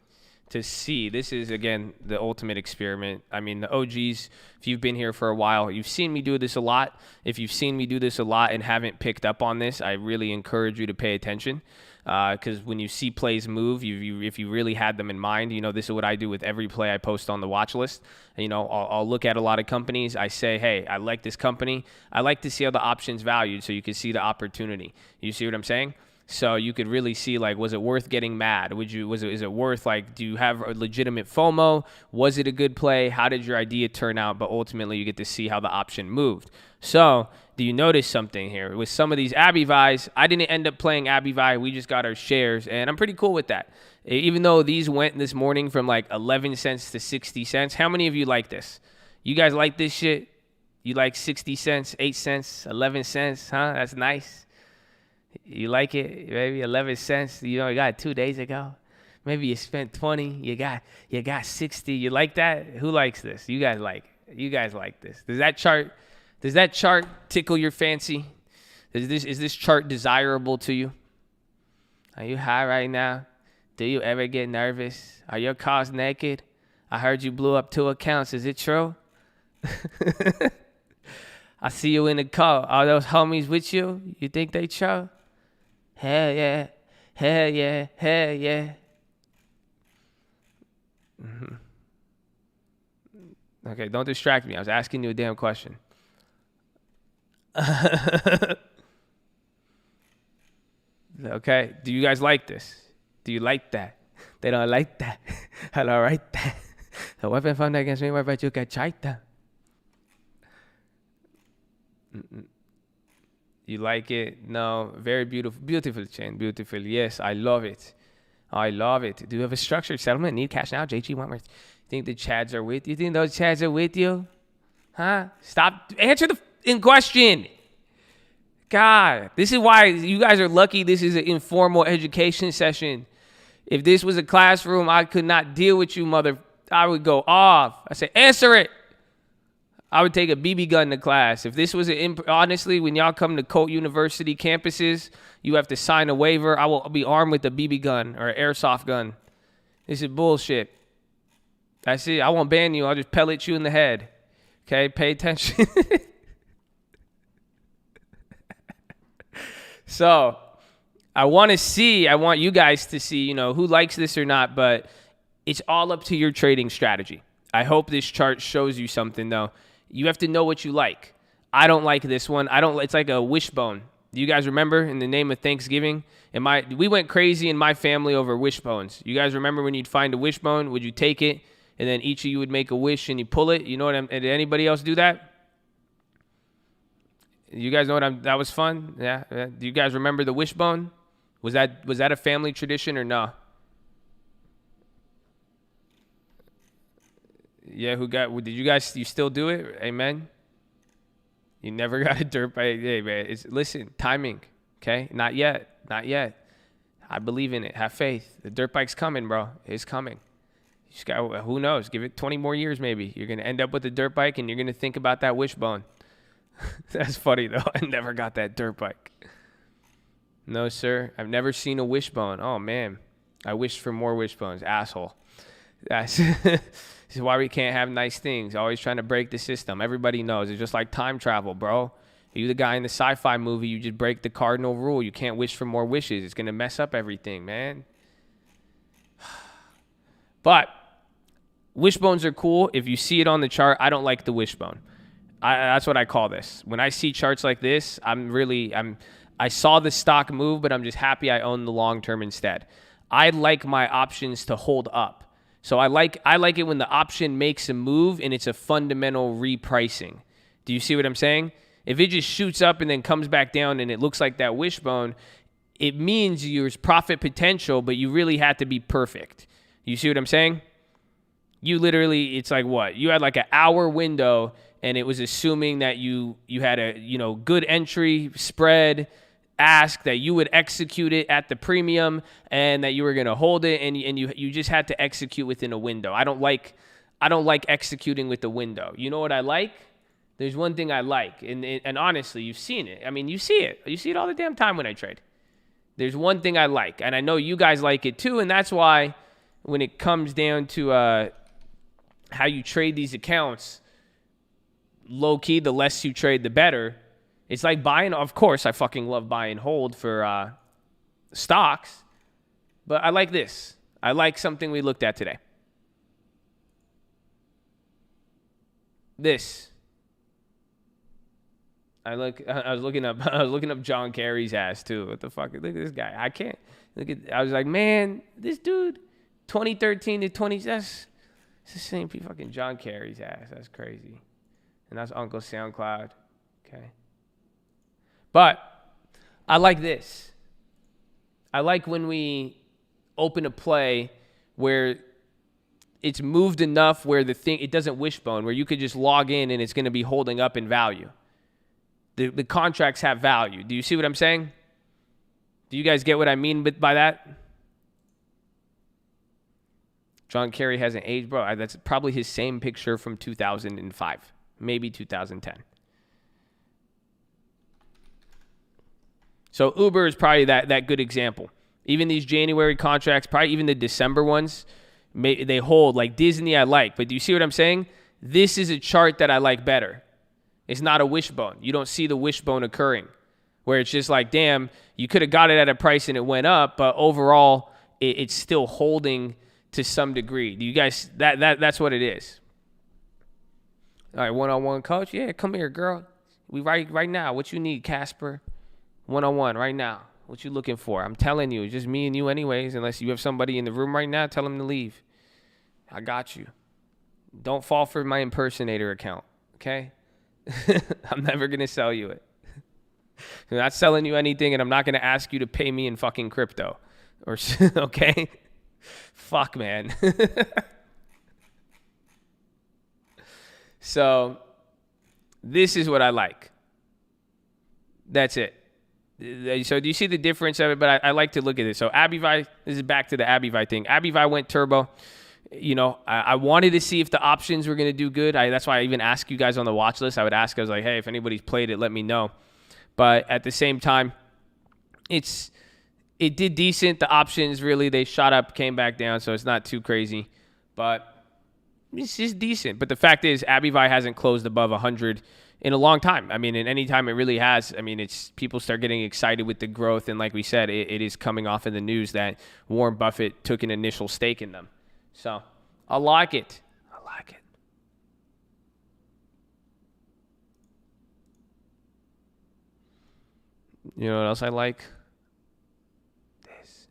to see. This is, again, the ultimate experiment. I mean, the OGs, if you've been here for a while, you've seen me do this a lot. If you've seen me do this a lot and haven't picked up on this, I really encourage you to pay attention. Because when you see plays move, if you really had them in mind, this is what I do with every play I post on the watch list. I'll look at a lot of companies. I say, hey, I like this company. I like to see how the option's valued so you can see the opportunity. You see what I'm saying? So you could really see, was it worth getting mad? Is it worth, do you have a legitimate FOMO? Was it a good play? How did your idea turn out? But ultimately, you get to see how the option moved. So do you notice something here? With some of these AbiVis, I didn't end up playing AbiVi. We just got our shares, and I'm pretty cool with that. Even though these went this morning from 11 cents to 60 cents. How many of you like this? You guys like this shit? You like 60 cents, 8 cents, 11 cents, huh? That's nice. You like it? Maybe 11 cents. You know, you got it 2 days ago. Maybe you spent 20. You got 60. You like that? Who likes this? You guys like this. Does that chart tickle your fancy? Is this chart desirable to you? Are you high right now? Do you ever get nervous? Are your cars naked? I heard you blew up 2 accounts. Is it true? I see you in the car. Are those homies with you? You think they true? Hell yeah. Hell yeah. Hell yeah. Mm-hmm. Okay, don't distract me. I was asking you a damn question. Okay, do you guys like this? Do you like that? They don't like that. I don't like that. The weapon found against me, but you can check that. You like it? No, very beautiful. Beautiful, Chen. Beautiful. Yes, I love it. I love it. Do you have a structured settlement? Need cash now? JG Wentworth. Think the Chads are with you? Think those Chads are with you? Huh? Stop. Answer the question. God, this is why you guys are lucky this is an informal education session. If this was a classroom, I could not deal with you, mother. I would go off. I say, answer it. I would take a BB gun to class. If this was honestly, when y'all come to Colt University campuses, you have to sign a waiver. I will be armed with a BB gun or an airsoft gun. This is bullshit. That's it. I won't ban you. I'll just pellet you in the head. Okay, pay attention. So I want you guys to see, who likes this or not, but it's all up to your trading strategy. I hope this chart shows you something, though. You have to know what you like. I don't like this one. It's like a wishbone. Do you guys remember in the name of Thanksgiving? We went crazy in my family over wishbones. You guys remember when you'd find a wishbone? Would you take it and then each of you would make a wish and you pull it? You know what did anybody else do that? You guys know that was fun? Yeah. Do you guys remember the wishbone? Was that a family tradition or no? Yeah, did you still do it? Amen. You never got a dirt bike. Hey, man, listen, timing, okay? Not yet. I believe in it. Have faith. The dirt bike's coming, bro. It's coming. You just got, who knows? Give it 20 more years maybe. You're going to end up with a dirt bike and you're going to think about that wishbone. That's funny, though. I never got that dirt bike. No, sir. I've never seen a wishbone. Oh, man. I wished for more wishbones. Asshole. This is why we can't have nice things. Always trying to break the system. Everybody knows. It's just like time travel, bro. You the guy in the sci-fi movie, you just break the cardinal rule. You can't wish for more wishes. It's going to mess up everything, man. But wishbones are cool. If you see it on the chart, I don't like the wishbone. That's what I call this. When I see charts like this, I saw the stock move, but I'm just happy I own the long term instead. I like my options to hold up. So I like it when the option makes a move and it's a fundamental repricing. Do you see what I'm saying? If it just shoots up and then comes back down and it looks like that wishbone, it means there's profit potential, but you really had to be perfect. You see what I'm saying? You literally, it's like what? You had like an hour window and it was assuming that you had a good entry spread ask, that you would execute it at the premium and that you were going to hold it and you just had to execute within a window. I don't like executing with the window. You know what I like? There's one thing I like, and honestly, you've seen it. I mean, you see it all the damn time when I trade. There's one thing I like, and I know you guys like it too, and that's why when it comes down to how you trade these accounts, low key, the less you trade, the better. It's like buying. Of course, I fucking love buy and hold for stocks, but I like this. I like something we looked at today. This. I was looking up John Kerry's ass too. What the fuck? Look at this guy. I can't I was like, man, this dude, 2013 to 20. It's the same fucking John Kerry's ass. That's crazy. And that's Uncle SoundCloud. Okay. But I like this. I like when we open a play where it's moved enough where it doesn't wishbone, where you could just log in and it's going to be holding up in value. The contracts have value. Do you see what I'm saying? Do you guys get what I mean by that? John Kerry hasn't aged, bro. That's probably his same picture from 2005, maybe 2010. So Uber is probably that good example. Even these January contracts, probably even the December ones, they hold. Like Disney I like, but do you see what I'm saying? This is a chart that I like better. It's not a wishbone. You don't see the wishbone occurring where it's just like, damn, you could have got it at a price and it went up, but overall it's still holding to some degree. Do you guys, that's what it is. All right, one-on-one coach. Yeah, come here, girl. We right now. What you need, Casper? One-on-one right now. What you looking for? I'm telling you, it's just me and you anyways. Unless you have somebody in the room right now, tell them to leave. I got you. Don't fall for my impersonator account, okay? I'm never going to sell you it. I'm not selling you anything, and I'm not going to ask you to pay me in fucking crypto. Okay? Fuck, man. So, this is what I like. That's it. So do you see the difference of it? But I like to look at it. So Abivai, this is back to the Abivai thing. Abivai went turbo. You know, I wanted to see if the options were going to do good. That's why I even asked you guys on the watch list. I would ask, I was like, hey, if anybody's played it, let me know. But at the same time, it did decent. The options really, they shot up, came back down, so it's not too crazy. But it's just decent. But the fact is, Abivai hasn't closed above 100 in a long time. I mean, in any time it really has. I mean, it's people start getting excited with the growth. And like we said, it is coming off in the news that Warren Buffett took an initial stake in them. So I like it. I like it. You know what else I like? This.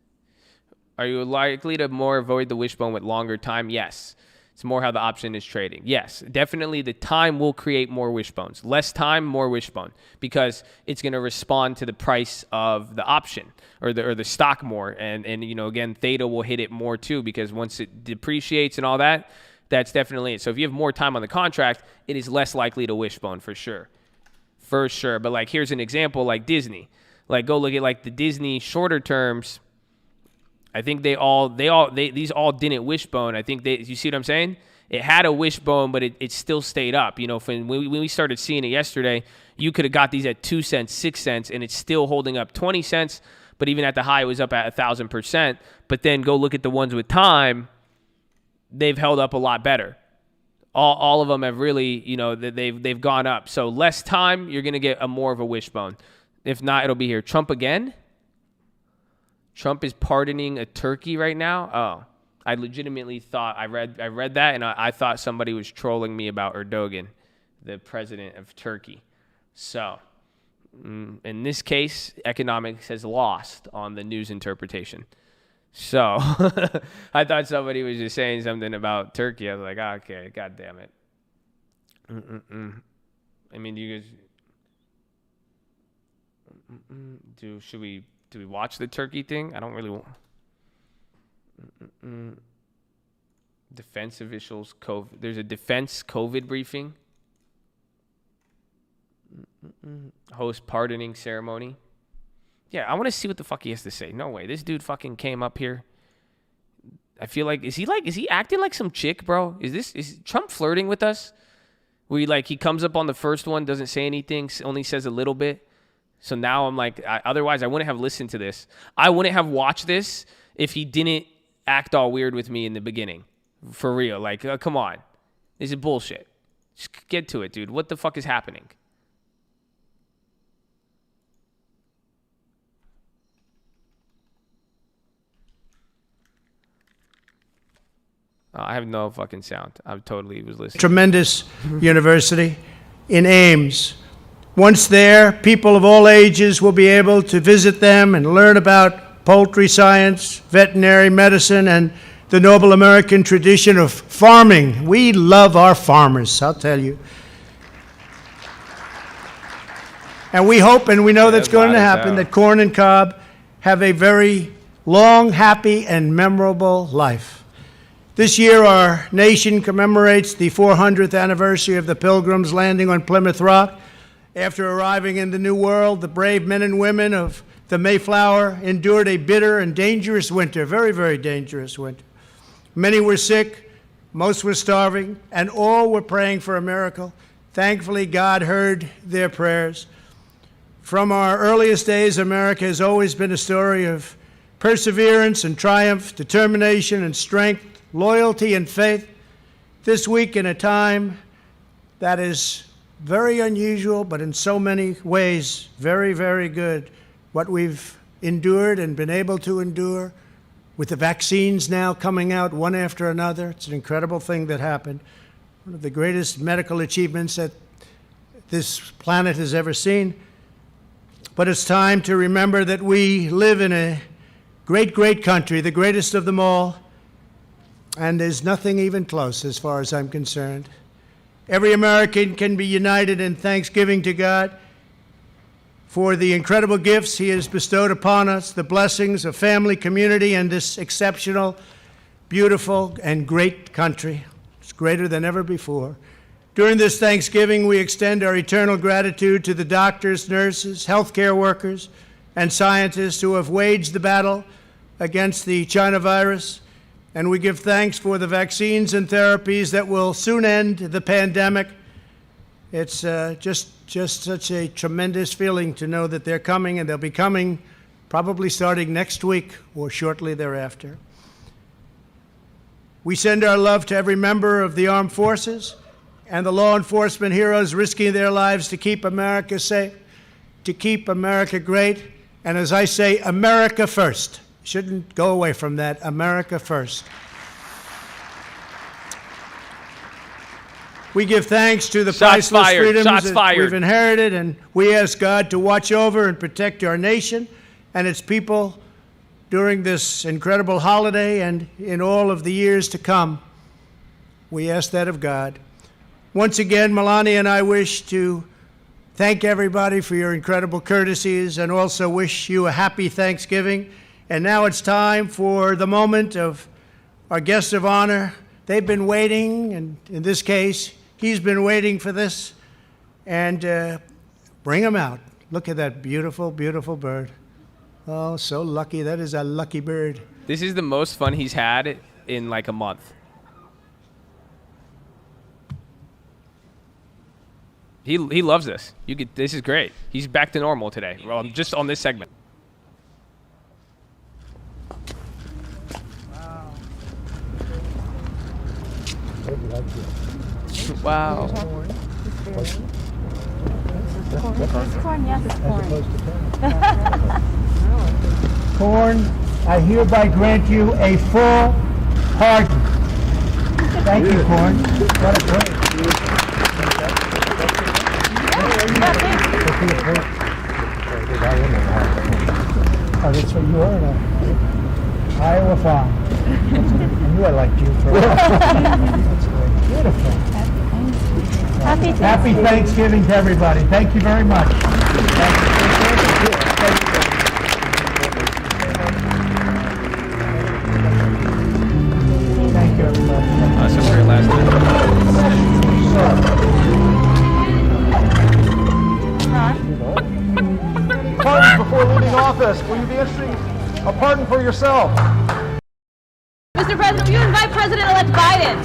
Are you likely to more avoid the wishbone with longer time? Yes. It's more how the option is trading. Yes, definitely the time will create more wishbones. Less time, more wishbone, because it's going to respond to the price of the option or the stock more. And you know, again, theta will hit it more too, because once it depreciates and all that, that's definitely it. So if you have more time on the contract, it is less likely to wishbone for sure. For sure. But like, here's an example like Disney. Like go look at like the Disney shorter terms. I think these all didn't wishbone. I think you see what I'm saying? It had a wishbone, but it still stayed up. You know, when we started seeing it yesterday, you could have got these at 2 cents, 6 cents, and it's still holding up 20 cents. But even at the high, it was up at 1,000%. But then go look at the ones with time. They've held up a lot better. All of them have really, you know, they've gone up. So less time, you're going to get more of a wishbone. If not, it'll be here. Trump again? Trump is pardoning a turkey right now? Oh, I legitimately thought, I read that, and I thought somebody was trolling me about Erdogan, the president of Turkey. So, in this case, economics has lost on the news interpretation. So, I thought somebody was just saying something about Turkey. I was like, okay, God damn it. I mean, do you guys... Do we watch the turkey thing? I don't really want... Defense officials, COVID. There's a defense COVID briefing. Host pardoning ceremony. Yeah, I want to see what the fuck he has to say. No way. This dude fucking came up here. I feel like, is he acting like some chick, bro? Is Trump flirting with us? Where he comes up on the first one, doesn't say anything, only says a little bit. So now I'm like, otherwise I wouldn't have listened to this. I wouldn't have watched this if he didn't act all weird with me in the beginning. For real. Like, come on. This is bullshit. Just get to it, dude. What the fuck is happening? I have no fucking sound. I totally was listening. Tremendous university in Ames. Once there, people of all ages will be able to visit them and learn about poultry science, veterinary medicine, and the noble American tradition of farming. We love our farmers, I'll tell you. And we hope, and we know that's going to happen, that Corn and Cobb have a very long, happy, and memorable life. This year, our nation commemorates the 400th anniversary of the Pilgrims landing on Plymouth Rock. After arriving in the New World, the brave men and women of the Mayflower endured a bitter and dangerous winter, very, very dangerous winter. Many were sick, most were starving, and all were praying for a miracle. Thankfully, God heard their prayers. From our earliest days, America has always been a story of perseverance and triumph, determination and strength, loyalty and faith. This week, in a time that is very unusual, but in so many ways very, very good, what we've endured and been able to endure, with the vaccines now coming out one after another, it's an incredible thing that happened. One of the greatest medical achievements that this planet has ever seen. But it's time to remember that we live in a great, great country, the greatest of them all, and there's nothing even close as far as I'm concerned. Every American can be united in thanksgiving to God for the incredible gifts He has bestowed upon us, the blessings of family, community, and this exceptional, beautiful, and great country. It's greater than ever before. During this Thanksgiving, we extend our eternal gratitude to the doctors, nurses, healthcare workers, and scientists who have waged the battle against the China virus. And we give thanks for the vaccines and therapies that will soon end the pandemic. It's just such a tremendous feeling to know that they're coming, and they'll be coming probably starting next week or shortly thereafter. We send our love to every member of the armed forces and the law enforcement heroes risking their lives to keep America safe, to keep America great, and as I say, America first. Shouldn't go away from that, America first. We give thanks to the priceless freedoms that we've inherited, and we ask God to watch over and protect our nation and its people during this incredible holiday and in all of the years to come. We ask that of God. Once again, Melania and I wish to thank everybody for your incredible courtesies and also wish you a happy Thanksgiving. And now it's time for the moment of our guests of honor. They've been waiting, and in this case, he's been waiting for this. And bring him out. Look at that beautiful, beautiful bird. Oh, so lucky. That is a lucky bird. This is the most fun he's had in like a month. He loves this. This is great. He's back to normal today. Well, just on this segment. Wow. Corn, yes, it's corn. Corn, I hereby grant you a full pardon. Thank you, Corn. What a great. Oh, that's what you are? Iowa Farm. I knew I liked you for a while. That's great. Beautiful. Happy Thanksgiving to everybody. Thank you very much. Thank you, everybody. That's a great last Pardon before leaving office. Will you be issuing a pardon for yourself? Mr. President, will you invite President-elect Biden?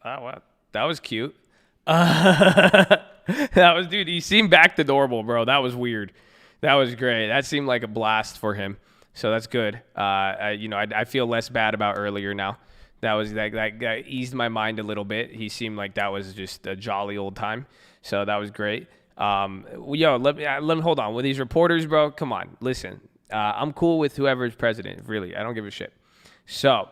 Wow, that was cute. That was, dude, he seemed back to normal, bro. That was weird. That was great. That seemed like a blast for him. So that's good. I feel less bad about earlier now. That eased my mind a little bit. He seemed like that was just a jolly old time. So that was great. Let me hold on. With these reporters, bro, come on, listen. I'm cool with whoever's president, really. I don't give a shit. So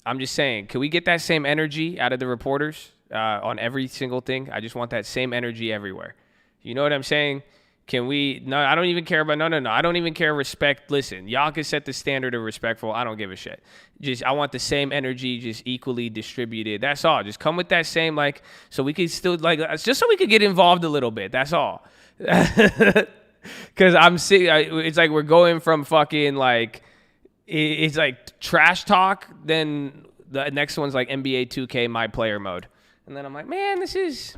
I'm just saying, can we get that same energy out of the reporters on every single thing? I just want that same energy everywhere. You know what I'm saying? Can we? No, I don't even care about. No. I don't even care. Respect. Listen, y'all can set the standard of respectful. I don't give a shit. I want the same energy, just equally distributed. That's all. Just come with that same, like, so we could still, like, just so we could get involved a little bit. That's all. Because I'm sick. It's like we're going from fucking, like, it's like trash talk. Then the next one's like NBA 2K my player mode. And then I'm like, man, this is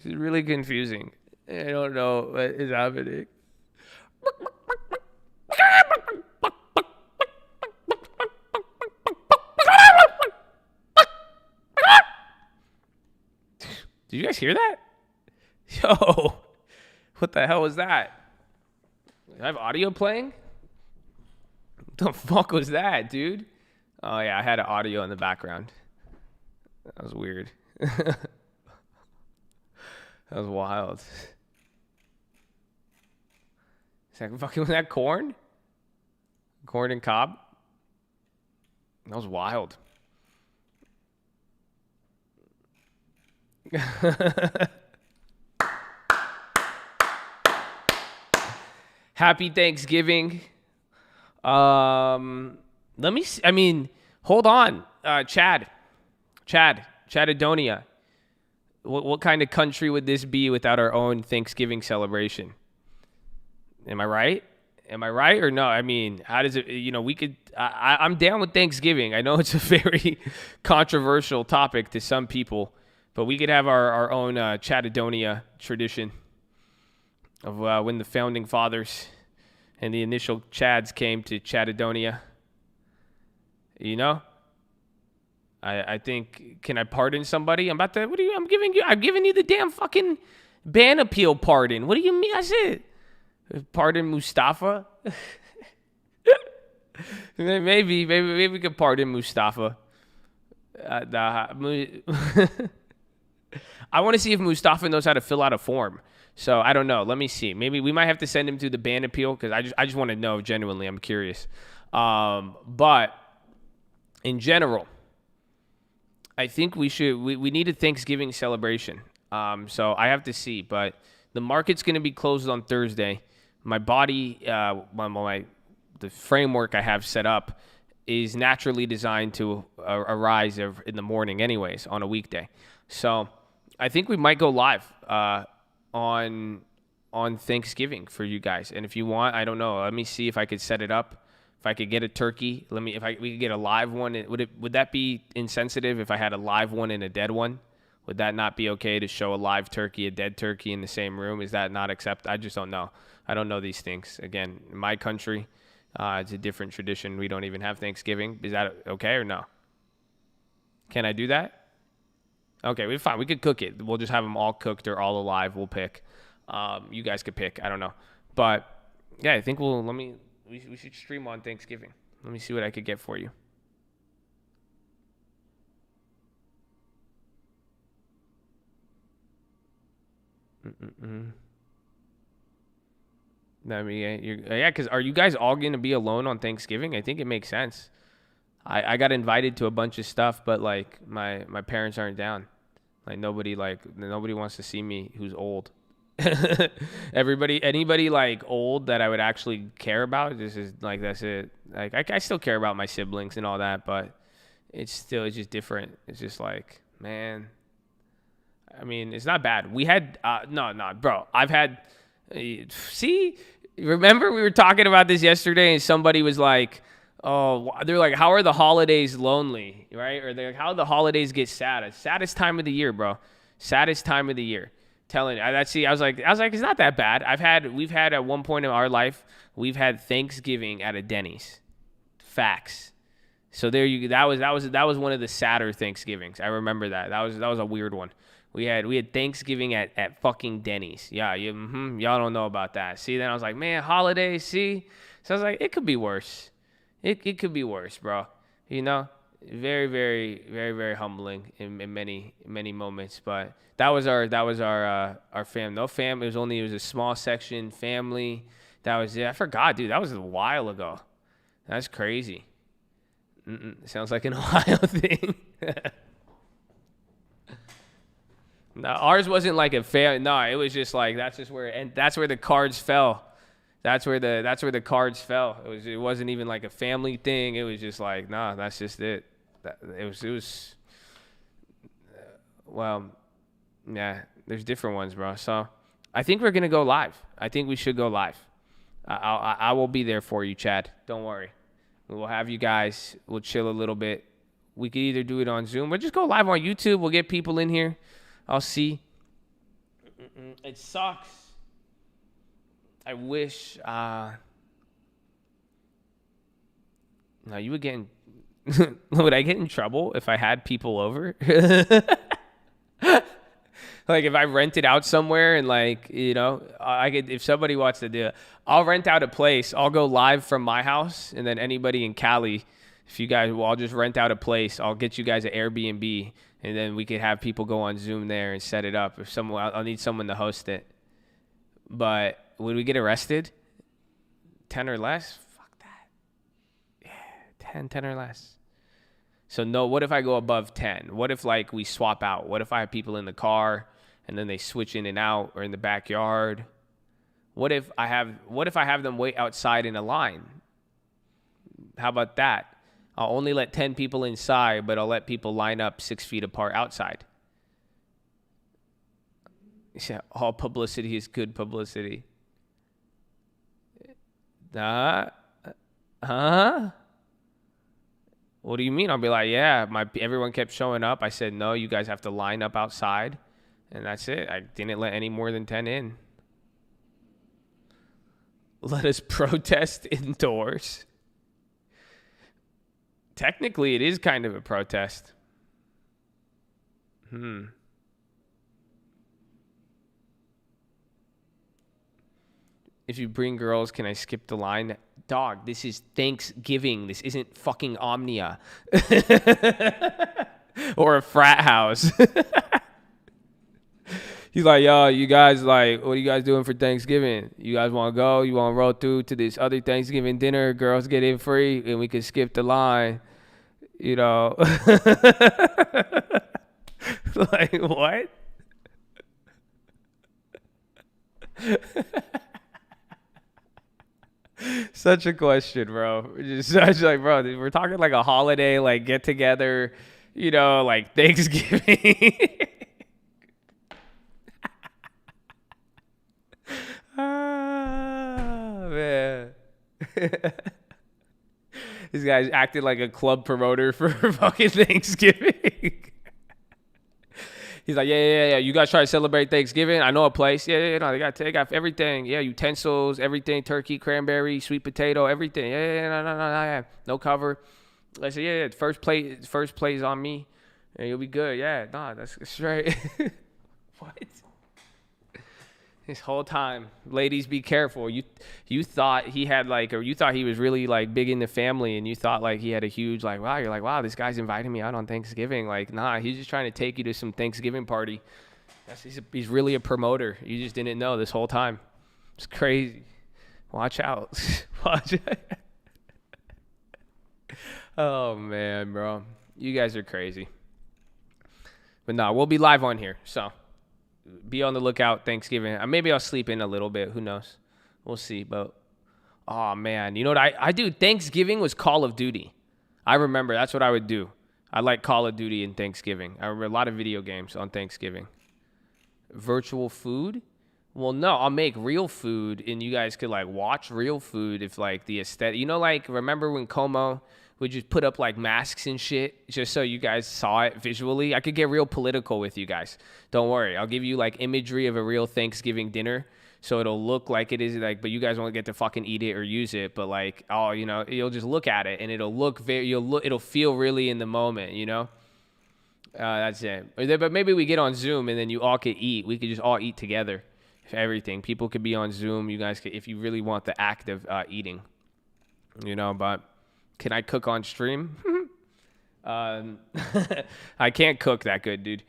really confusing. I don't know what is happening. Did you guys hear that? Yo, what the hell was that? Did I have audio playing? What the fuck was that, dude? Oh, yeah, I had an audio in the background. That was weird. That was wild. Is that fucking, was that corn? Corn and cob? That was wild. Happy Thanksgiving. Let me see, I mean, hold on. Chadonia. What kind of country would this be without our own Thanksgiving celebration? Am I right? Am I right or no? I mean, how does it, we could, I'm down with Thanksgiving. I know it's a very controversial topic to some people, but we could have our own Chadonia tradition of when the founding fathers and the initial Chads came to Chadonia. I think, can I pardon somebody? I'm giving you the damn fucking ban appeal pardon. What do you mean? That's it. Pardon Mustafa? maybe we could pardon Mustafa. I want to see if Mustafa knows how to fill out a form. So I don't know. Let me see. Maybe we might have to send him to the ban appeal because I just want to know genuinely. I'm curious. But in general, I think we need a Thanksgiving celebration. So I have to see. But the market's going to be closed on Thursday. My body, the framework I have set up is naturally designed to arise in the morning anyways on a weekday. So I think we might go live on Thanksgiving for you guys. And if you want, I don't know. Let me see if I could set it up. If I could get a turkey, we could get a live one. Would that be insensitive if I had a live one and a dead one? Would that not be okay to show a live turkey, a dead turkey in the same room? Is that not accepted? I just don't know. I don't know these things. Again, in my country, it's a different tradition. We don't even have Thanksgiving. Is that okay or no? Can I do that? Okay, we're fine. We could cook it. We'll just have them all cooked or all alive. We'll pick. You guys could pick. I don't know. But, yeah, I think we should stream on Thanksgiving. Let me see what I could get for you. I mean, because are you guys all going to be alone on Thanksgiving? I think it makes sense. I got invited to a bunch of stuff, but like my parents aren't down. Like nobody wants to see me who's old. Anybody like old that I would actually care about, this is like, that's it. Like I still care about my siblings and all that, but it's just different. It's just like, man, I mean, it's not bad. We had no, bro. I've had remember we were talking about this yesterday and somebody was like, oh, they're like, how are the holidays lonely, right? Or they're like, how do the holidays get sad? Saddest time of the year, bro. Saddest time of the year. Telling I was like, it's not that bad. We've had at one point in our life, we've had Thanksgiving at a Denny's. Facts. So that was one of the sadder Thanksgivings. I remember that. That was a weird one. We had Thanksgiving at fucking Denny's. Yeah, y'all don't know about that. See, then I was like, man, holidays, see? So I was like, it could be worse. It could be worse, bro. Very, very, very, very humbling in many moments. But that was our fam. No fam. It was a small section family. That was it. I forgot, dude. That was a while ago. That's crazy. Sounds like an Ohio thing. No, ours wasn't like a fair. No, it was just like that's just where, and that's where the cards fell. That's where the cards fell. It wasn't even like a family thing. It was just like, nah, that's just it. It was. Well, yeah. There's different ones, bro. So, I think we're gonna go live. I think we should go live. I will be there for you, Chad. Don't worry. We'll have you guys. We'll chill a little bit. We could either do it on Zoom or just go live on YouTube. We'll get people in here. I'll see. It sucks. I wish. No, you would get in. Would I get in trouble if I had people over? Like if I rented out somewhere and like, you know, I could, if somebody wants to do it, I'll rent out a place. I'll go live from my house, and then anybody in Cali, if you guys, well, I'll just rent out a place. I'll get you guys an Airbnb, and then we could have people go on Zoom there and set it up. If someone, I'll need someone to host it. But would we get arrested? 10 or less? Fuck that. Yeah, 10 or less. So no, what if I go above 10? What if like we swap out? What if I have people in the car and then they switch in and out, or in the backyard? What if I have them wait outside in a line? How about that? I'll only let 10 people inside, but I'll let people line up 6 feet apart outside. Yeah, all publicity is good publicity. Huh? What do you mean? I'll be like, yeah, everyone kept showing up. I said, no, you guys have to line up outside. And that's it. I didn't let any more than 10 in. Let us protest indoors. Technically, it is kind of a protest. If you bring girls, can I skip the line? Dog, this is Thanksgiving. This isn't fucking Omnia. Or a frat house. He's like, yo, you guys, like, what are you guys doing for Thanksgiving? You guys want to go? You want to roll through to this other Thanksgiving dinner? Girls get in free, and we can skip the line. You know. Like, what? Such a question, bro. Just such like, bro, we're talking like a holiday, like get together, you know, like Thanksgiving. Oh, man. This guy's acting like a club promoter for fucking Thanksgiving. He's like, yeah. You guys try to celebrate Thanksgiving? I know a place. Yeah. No, they got everything. Yeah, utensils, everything, turkey, cranberry, sweet potato, everything. Yeah. No cover. I said, yeah. First plate is on me, and you'll be good. Yeah, nah, that's straight. What? This whole time, ladies, be careful. You thought he had like, or you thought he was really like big in the family, and you thought like he had a huge like, wow, you're like, wow, this guy's inviting me out on Thanksgiving. Like, nah, he's just trying to take you to some Thanksgiving party. He's really a promoter. You just didn't know this whole time. It's crazy. Watch out. Watch out. Oh man, bro, you guys are crazy. But nah, we'll be live on here, so. Be on the lookout Thanksgiving. Maybe I'll sleep in a little bit. Who knows? We'll see. But, oh, man. You know what I do? Thanksgiving was Call of Duty. I remember. That's what I would do. I like Call of Duty in Thanksgiving. I remember a lot of video games on Thanksgiving. Virtual food? Well, no. I'll make real food, and you guys could, like, watch real food if, like, the aesthetic. You know, like, remember when Como would just put up like masks and shit just so you guys saw it visually? I could get real political with you guys. Don't worry. I'll give you like imagery of a real Thanksgiving dinner so it'll look like it is like, but you guys won't get to fucking eat it or use it. But like, oh, you know, you'll just look at it and it'll look it'll feel really in the moment, you know? That's it. But maybe we get on Zoom and then you all could eat. We could just all eat together. Everything. People could be on Zoom. You guys could, if you really want the act of eating, you know, but can I cook on stream? I can't cook that good, dude.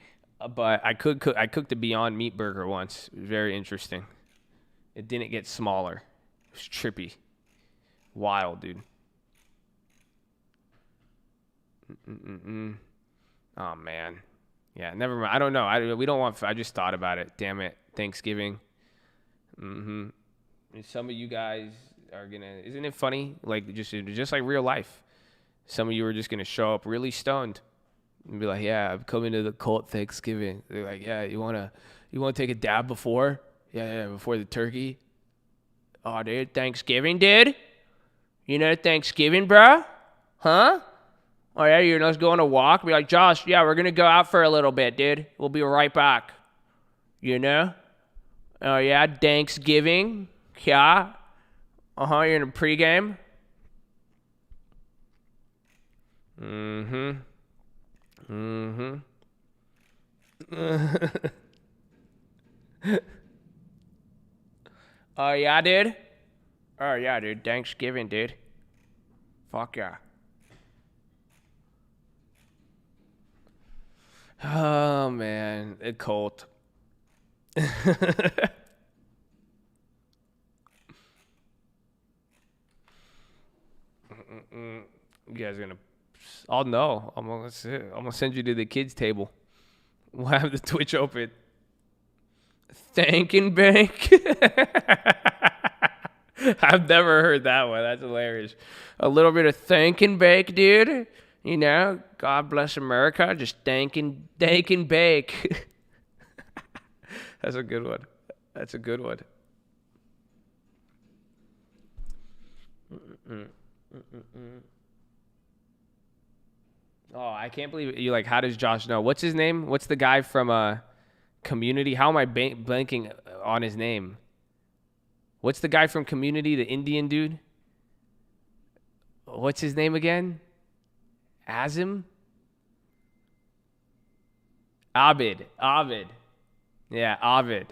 But I could cook. I cooked a Beyond Meat burger once. It was very interesting. It didn't get smaller. It was trippy. Wild, dude. Oh, man. Yeah, never mind. I don't know. We don't want... I just thought about it. Damn it. Thanksgiving. And some of you guys are going to... Isn't it funny? Like, just like real life. Some of you are just going to show up really stoned and be like, yeah, I'm coming to the cult Thanksgiving. They're like, yeah, you want to take a dab before? Yeah, before the turkey. Oh, dude, Thanksgiving, dude? You know Thanksgiving, bro? Huh? Oh, yeah, let's go on a walk. Be like, Josh, yeah, we're going to go out for a little bit, dude. We'll be right back. You know? Oh, yeah, Thanksgiving. Yeah. You're in a pregame. Oh, yeah, dude? Oh, yeah, dude. Thanksgiving, dude. Fuck yeah. Oh, man. A cult. You guys are going to... I'll know. I'm going to send you to the kids' table. We'll have the Twitch open. Thank and bank. I've never heard that one. That's hilarious. A little bit of thank and bake, dude. You know, God bless America. Just thank and bake. That's a good one. That's a good one. Oh, I can't believe it. You like, how does Josh know? What's his name? What's the guy from Community? How am I blanking on his name? What's the guy from Community, the Indian dude? What's his name again? Azim? Abid. Yeah, Abid.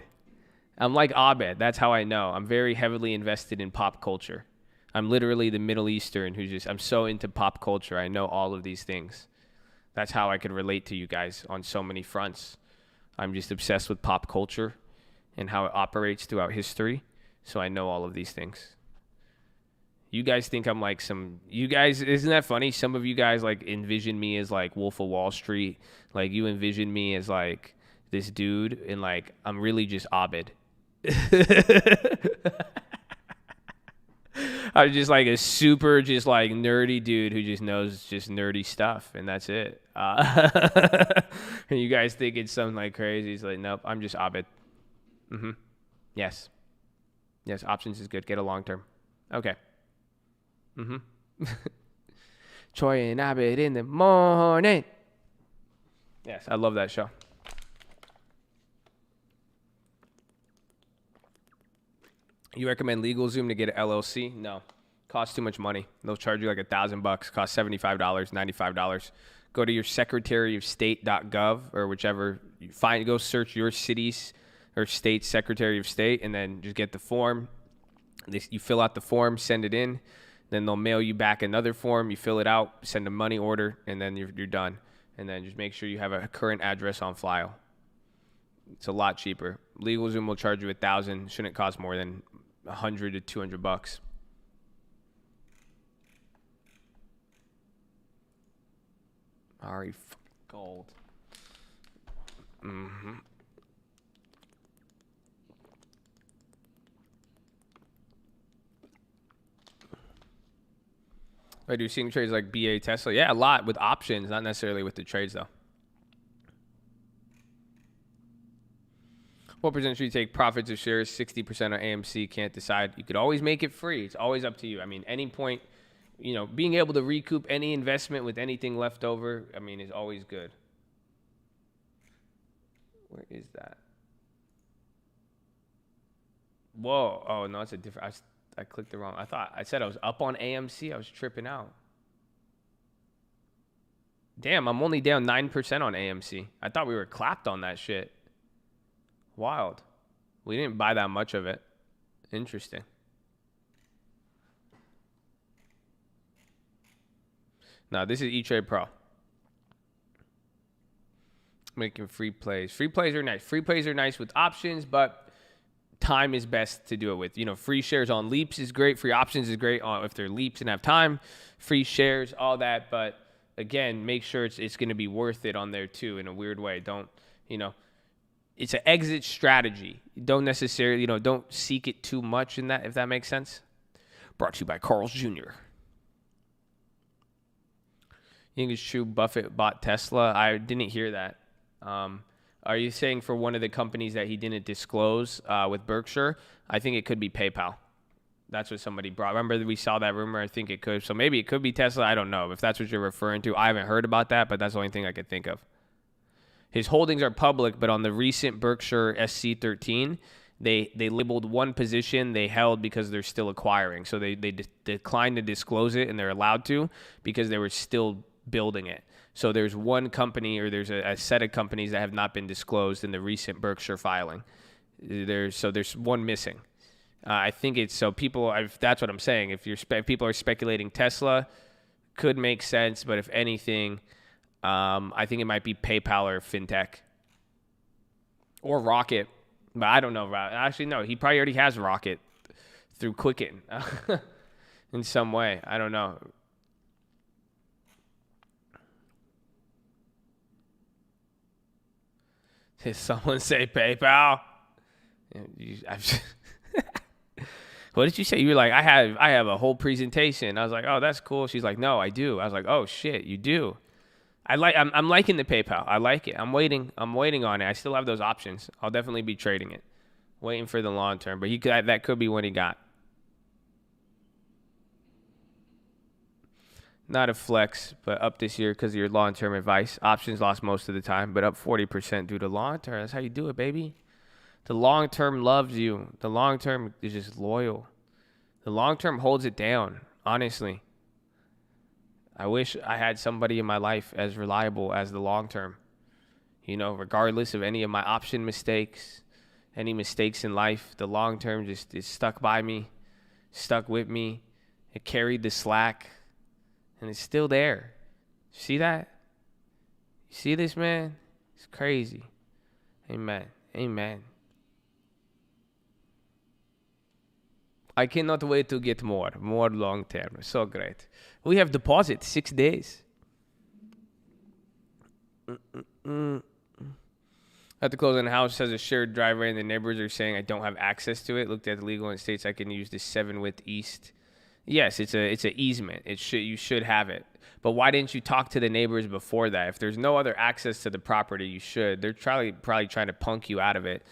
I'm like Abid. That's how I know. I'm very heavily invested in pop culture. I'm literally the Middle Eastern I'm so into pop culture. I know all of these things. That's how I could relate to you guys on so many fronts. I'm just obsessed with pop culture and how it operates throughout history. So I know all of these things. You guys think I'm like isn't that funny? Some of you guys like envision me as like Wolf of Wall Street. Like you envision me as like this dude and like I'm really just Abid. I'm just like a super just like nerdy dude who just knows just nerdy stuff and that's it. And you guys think it's something like crazy. It's like, nope, I'm just Abid. Yes, options is good. Get a long term. Okay. Troy and Abid in the morning. Yes, I love that show. You recommend LegalZoom to get an LLC? No. Costs too much money. They'll charge you like $1,000. Costs $75, $95. Go to your secretaryofstate.gov or whichever you find. Go search your city's or state's Secretary of State and then just get the form. You fill out the form, send it in. Then they'll mail you back another form. You fill it out, send a money order, and then you're done. And then just make sure you have a current address on file. It's a lot cheaper. LegalZoom will charge you $1,000. Shouldn't cost more than $100 to $200. Ari Gold. I do seeing trades like BA Tesla. Yeah, a lot with options, not necessarily with the trades though. What percent should you take profits of shares? 60% on AMC. Can't decide. You could always make it free. It's always up to you. I mean, any point, being able to recoup any investment with anything left over, I mean, is always good. Where is that? Whoa. Oh, no, it's a different. I clicked the wrong. I said I was up on AMC. I was tripping out. Damn, I'm only down 9% on AMC. I thought we were clapped on that shit. Wild. We didn't buy that much of it. Interesting. Now, this is E-Trade Pro. Making free plays. Free plays are nice. Free plays are nice with options, but time is best to do it with. Free shares on leaps is great. Free options is great if they're leaps and have time. Free shares, all that. But again, make sure it's going to be worth it on there too in a weird way. Don't, it's an exit strategy. Don't necessarily, don't seek it too much in that, if that makes sense. Brought to you by Carl's Jr. You think it's true Buffett bought Tesla? I didn't hear that. Are you saying for one of the companies that he didn't disclose with Berkshire? I think it could be PayPal. That's what somebody brought. Remember we saw that rumor? I think it could. So maybe it could be Tesla. I don't know if that's what you're referring to. I haven't heard about that, but that's the only thing I could think of. His holdings are public, but on the recent Berkshire SC13, they labeled one position they held because they're still acquiring. So they declined to disclose it, and they're allowed to because they were still building it. So there's one company, or there's a set of companies that have not been disclosed in the recent Berkshire filing. There's one missing. I think it's so people. That's what I'm saying. If people are speculating Tesla, could make sense. But if anything, I think it might be PayPal or fintech or Rocket. But I don't know. Actually, no. He probably already has Rocket through Quicken in some way. I don't know. Did someone say PayPal? What did you say? You were like, I have a whole presentation. I was like, oh, that's cool. She's like, no, I do. I was like, oh shit, you do. I'm liking the PayPal. I like it. I'm waiting on it. I still have those options. I'll definitely be trading it. Waiting for the long term. But that could be what he got. Not a flex, but up this year because of your long-term advice. Options lost most of the time, but up 40% due to long-term. That's how you do it, baby. The long-term loves you. The long-term is just loyal. The long-term holds it down, honestly. I wish I had somebody in my life as reliable as the long-term. Regardless of any of my option mistakes, any mistakes in life, the long-term just is stuck by me, stuck with me. It carried the slack, and it's still there. See that? You see this, man? It's crazy. Amen. Amen. I cannot wait to get more long term. So great. We have deposit 6 days. I have to close on the house. Has a shared driveway, and the neighbors are saying I don't have access to it. Looked at the legal and states I can use the 7 width east. Yes, it's an easement. You should have it. But why didn't you talk to the neighbors before that? If there's no other access to the property, you should. They're probably trying to punk you out of it.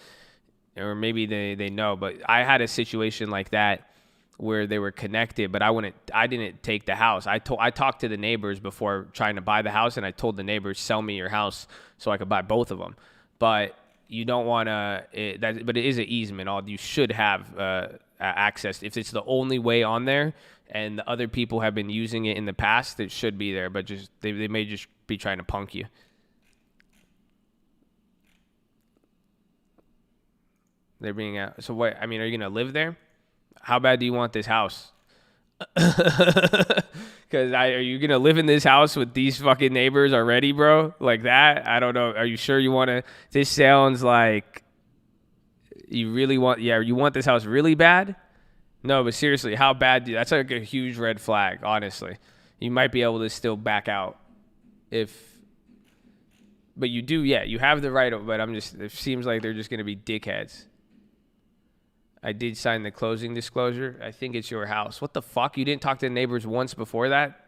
Or maybe they know, but I had a situation like that where they were connected, but I didn't take the house. I talked to the neighbors before trying to buy the house, and I told the neighbors, sell me your house so I could buy both of them. But you don't want to, but it is an easement. You should have access. If it's the only way on there and the other people have been using it in the past, it should be there, but just they may just be trying to punk you. They're being out. So what? I mean, are you gonna live there? How bad do you want this house? Because are you gonna live in this house with these fucking neighbors already, bro? Like that? I don't know. Are you sure you want to? This sounds like you really want. Yeah, you want this house really bad? No, but seriously, how bad? That's like a huge red flag. Honestly, you might be able to still back out but you do. Yeah, you have the right. But it seems like they're just gonna be dickheads. I did sign the closing disclosure. I think it's your house. What the fuck? You didn't talk to the neighbors once before that?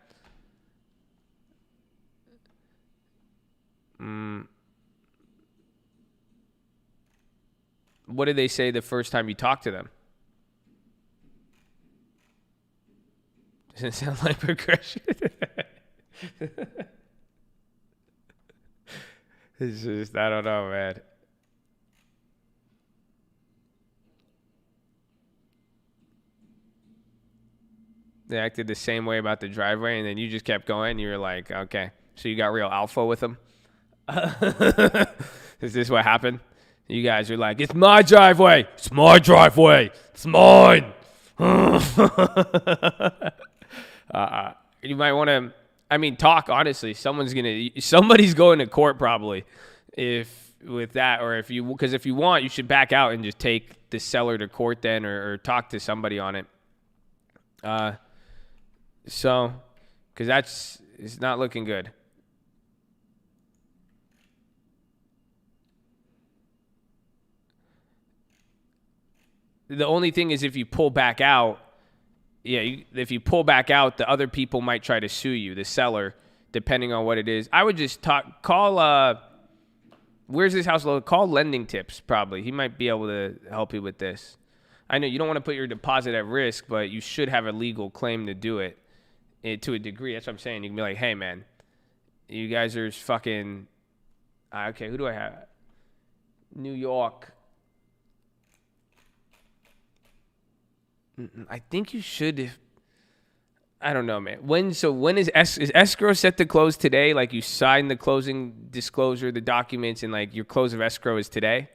What did they say the first time you talked to them? Doesn't sound like progression. It's just, I don't know, man. They acted the same way about the driveway, and then you just kept going. You were like, okay. So you got real alpha with them? Is this what happened? You guys are like, it's my driveway. It's my driveway. It's mine. You might want to, talk, honestly. Somebody's going to court probably with that, or because if you want, you should back out and just take the seller to court then, or talk to somebody on it. So, because It's not looking good. The only thing is if you pull back out, if you pull back out, the other people might try to sue you, the seller, depending on what it is. I would just call, where's this house located? Call Lending Tips, probably. He might be able to help you with this. I know you don't want to put your deposit at risk, but you should have a legal claim to do it to a degree. That's what I'm saying. You can be like, hey, man, you guys are fucking, okay, who do I have? New York. I think you should. I don't know, man. When is escrow set to close today? Like you sign the closing disclosure, the documents, and like your close of escrow is today?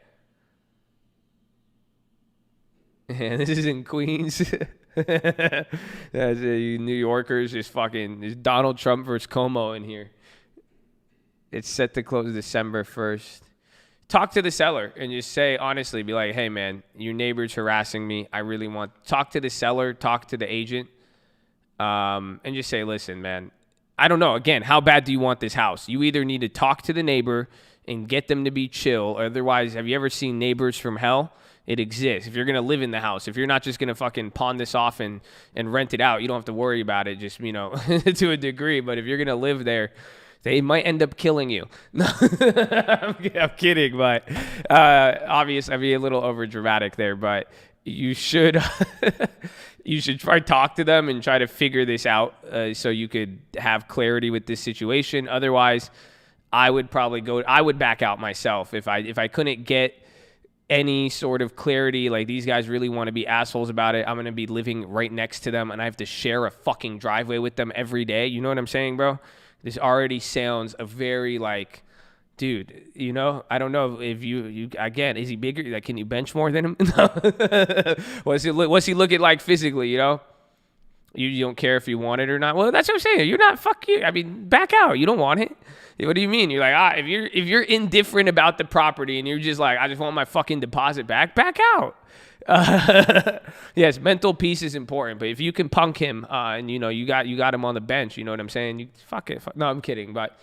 Yeah, this is in Queens. That's you New Yorkers just fucking. There's Donald Trump versus Como in here. It's set to close December 1st. Talk to the seller and just say, honestly, be like, hey, man, your neighbor's harassing me. I really want... Talk to the seller, talk to the agent, and just say, listen, man, I don't know. Again, how bad do you want this house? You either need to talk to the neighbor and get them to be chill. Otherwise, have you ever seen Neighbors from Hell? It exists. If you're going to live in the house, if you're not just going to fucking pawn this off and rent it out, you don't have to worry about it, just, to a degree. But if you're going to live there... They might end up killing you. No, I'm kidding, but obviously, I'd be a little over dramatic there. But you should try to talk to them and try to figure this out so you could have clarity with this situation. Otherwise, I would back out myself if I couldn't get any sort of clarity. Like these guys really want to be assholes about it. I'm gonna be living right next to them, and I have to share a fucking driveway with them every day. You know what I'm saying, bro? This already sounds a very like, dude, I don't know if you again, is he bigger? Like, can you bench more than him? What's he looking like physically, You don't care if you want it or not. Well, that's what I'm saying. You're not, fuck you. I mean, back out. You don't want it. What do you mean? You're like, if you're indifferent about the property and you're just like, I just want my fucking deposit back out. Yes, mental peace is important, but if you can punk him and you got him on the bench, you know what I'm saying? You fuck it. No, I'm kidding, but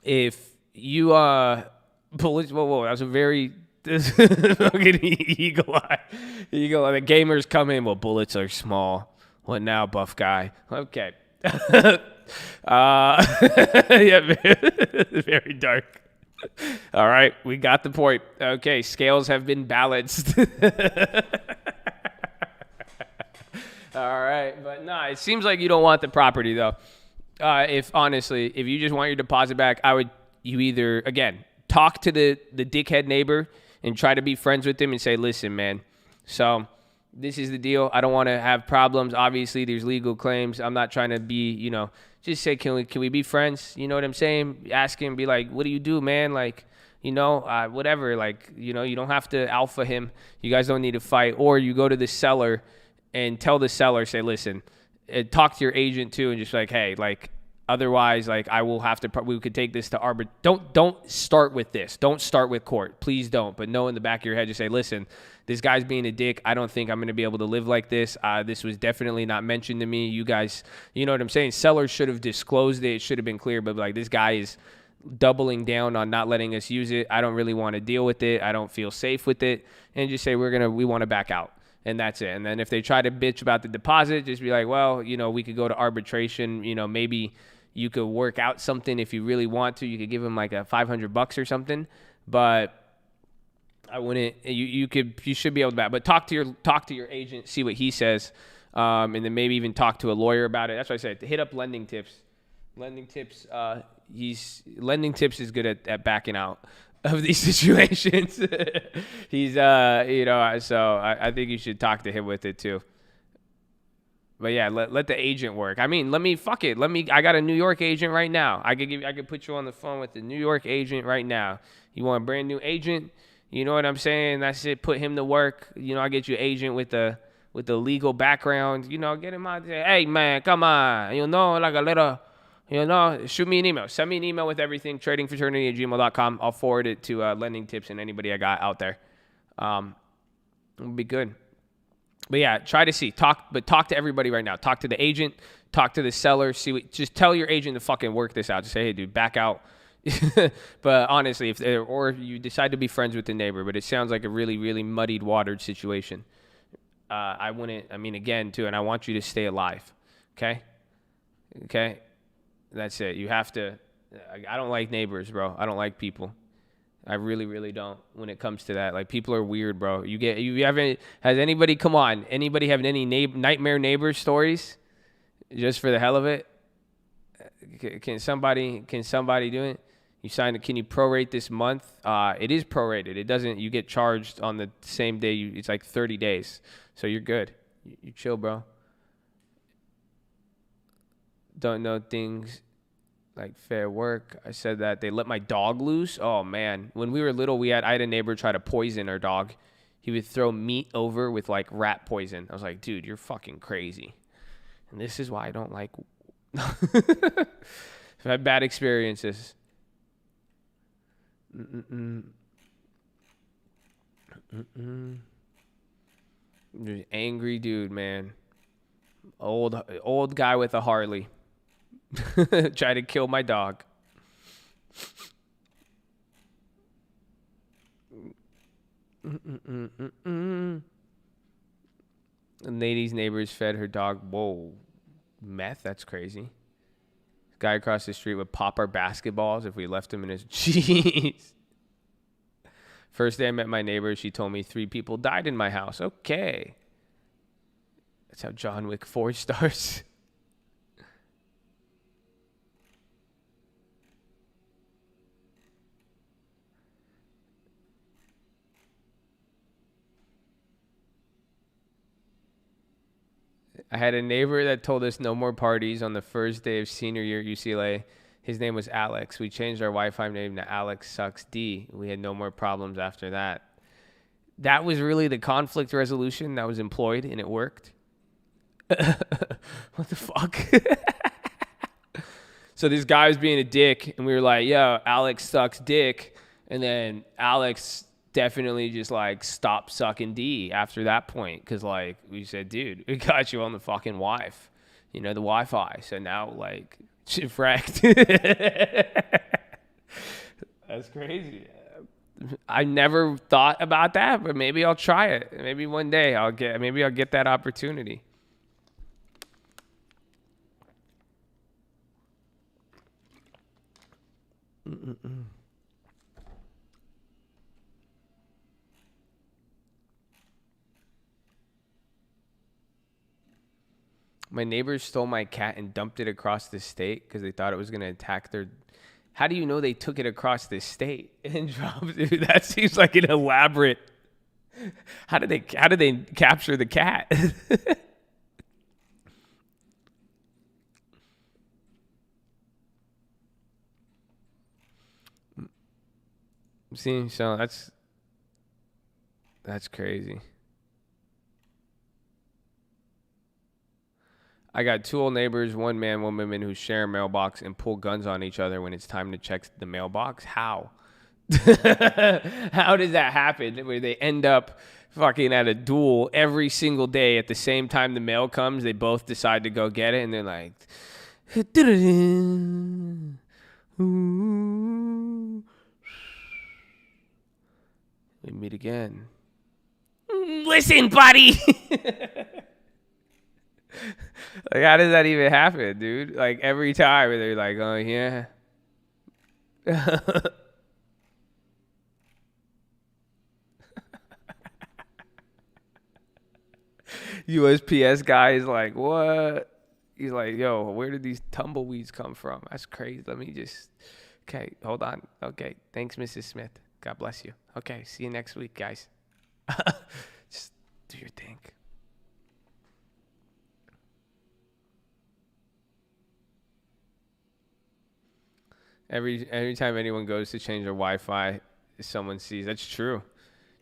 if you bullets, whoa, that was a very fucking eagle eye. The gamers come in. Well, bullets are small. What now, buff guy? Okay. Yeah, very dark. All right, we got the point. Okay, scales have been balanced. All right, but no, it seems like you don't want the property though. If you just want your deposit back, you either again talk to the dickhead neighbor and try to be friends with him and say, listen, man, so this is the deal. I don't want to have problems. Obviously, there's legal claims. I'm not trying to be, just say, can we be friends? You know what I'm saying? Ask him, be like, what do you do, man? Like, whatever. Like, you don't have to alpha him. You guys don't need to fight. Or you go to the seller and tell the seller, say, listen, talk to your agent too, and just like, hey, like, otherwise, like, I will have to. We could take this to arbit. Don't start with this. Don't start with court. Please don't. But know in the back of your head, just say, listen, this guy's being a dick. I don't think I'm going to be able to live like this. This was definitely not mentioned to me. You guys, you know what I'm saying? Sellers should have disclosed it. It should have been clear. But like, this guy is doubling down on not letting us use it. I don't really want to deal with it. I don't feel safe with it. And just say we want to back out. And that's it. And then if they try to bitch about the deposit, just be like, well, we could go to arbitration. Maybe you could work out something if you really want to. You could give them like a $500 or something. But I wouldn't. You should be able to back. But talk to your agent, see what he says, and then maybe even talk to a lawyer about it. That's what I said. Hit up Lending Tips. Lending Tips. Lending Tips is good at backing out of these situations. He's so I think you should talk to him with it too. But yeah, let the agent work. I mean, I got a New York agent right now. I could put you on the phone with the New York agent right now. You want a brand new agent? You know what I'm saying? That's it. Put him to work. I get you an agent with the legal background. Get him out there. Hey man, come on. Like a little. Shoot me an email. Send me an email with everything. tradingfraternity@gmail.com. I'll forward it to Lending Tips and anybody I got out there. It'll be good. But yeah, try to see. Talk to everybody right now. Talk to the agent. talk to the seller, just tell your agent to fucking work this out. Just say, hey, dude, back out. But honestly, if you decide to be friends with the neighbor, but it sounds like a really, really muddied, watered situation. I wouldn't, again, too, and I want you to stay alive. Okay? That's it. You have to, I don't like neighbors, bro. I don't like people. I really, really don't when it comes to that. Like, people are weird, bro. Has anybody have any nightmare neighbor stories? Just for the hell of it? Can somebody do it? Can you prorate this month? It is prorated. It doesn't, you get charged on the same day. It's like 30 days. So you're good. You chill, bro. Don't know things like fair work. I said that. They let my dog loose. Oh, man. When we were little, I had a neighbor try to poison our dog. He would throw meat over with like rat poison. I was like, dude, you're fucking crazy. And this is why I don't like... I've had bad experiences. Angry dude, man. Old guy with a Harley. Try to kill my dog. The lady's neighbors fed her dog. Whoa. Meth? That's crazy. Guy across the street would pop our basketballs if we left him in his... Jeez. First day I met my neighbor, she told me 3 people died in my house. Okay. That's how John Wick 4 starts. I had a neighbor that told us no more parties on the first day of senior year at UCLA. His name was Alex. We changed our Wi-Fi name to Alex Sucks D. We had no more problems after that. That was really the conflict resolution that was employed, and it worked. What the fuck? So this guy was being a dick, and we were like, yo, Alex sucks dick. And then Alex definitely just like stopped sucking D after that point, because like we said, dude, we got you on the fucking wife, the Wi-Fi. So now like shit wrecked. That's crazy. I never thought about that, but maybe I'll try it. Maybe one day I'll get that opportunity. My neighbors stole my cat and dumped it across the state because they thought it was going to attack their... How do you know they took it across the state and dropped it? That seems like an elaborate... How did they capture the cat? See, so that's crazy. I got 2 old neighbors, 1 man, 1 woman, who share a mailbox and pull guns on each other when it's time to check the mailbox. How? How does that happen? Where they end up fucking at a duel every single day at the same time the mail comes. They both decide to go get it, and they're like, we meet again. Listen, buddy. Like, how does that even happen, dude? Like, every time they're like, oh, yeah. USPS guy is like, what? He's like, yo, where did these tumbleweeds come from? That's crazy. Let me just... Okay, hold on. Okay, thanks, Mrs. Smith. God bless you. Okay, see you next week, guys. Just do your thing. Every time anyone goes to change their Wi-Fi, someone sees. That's true.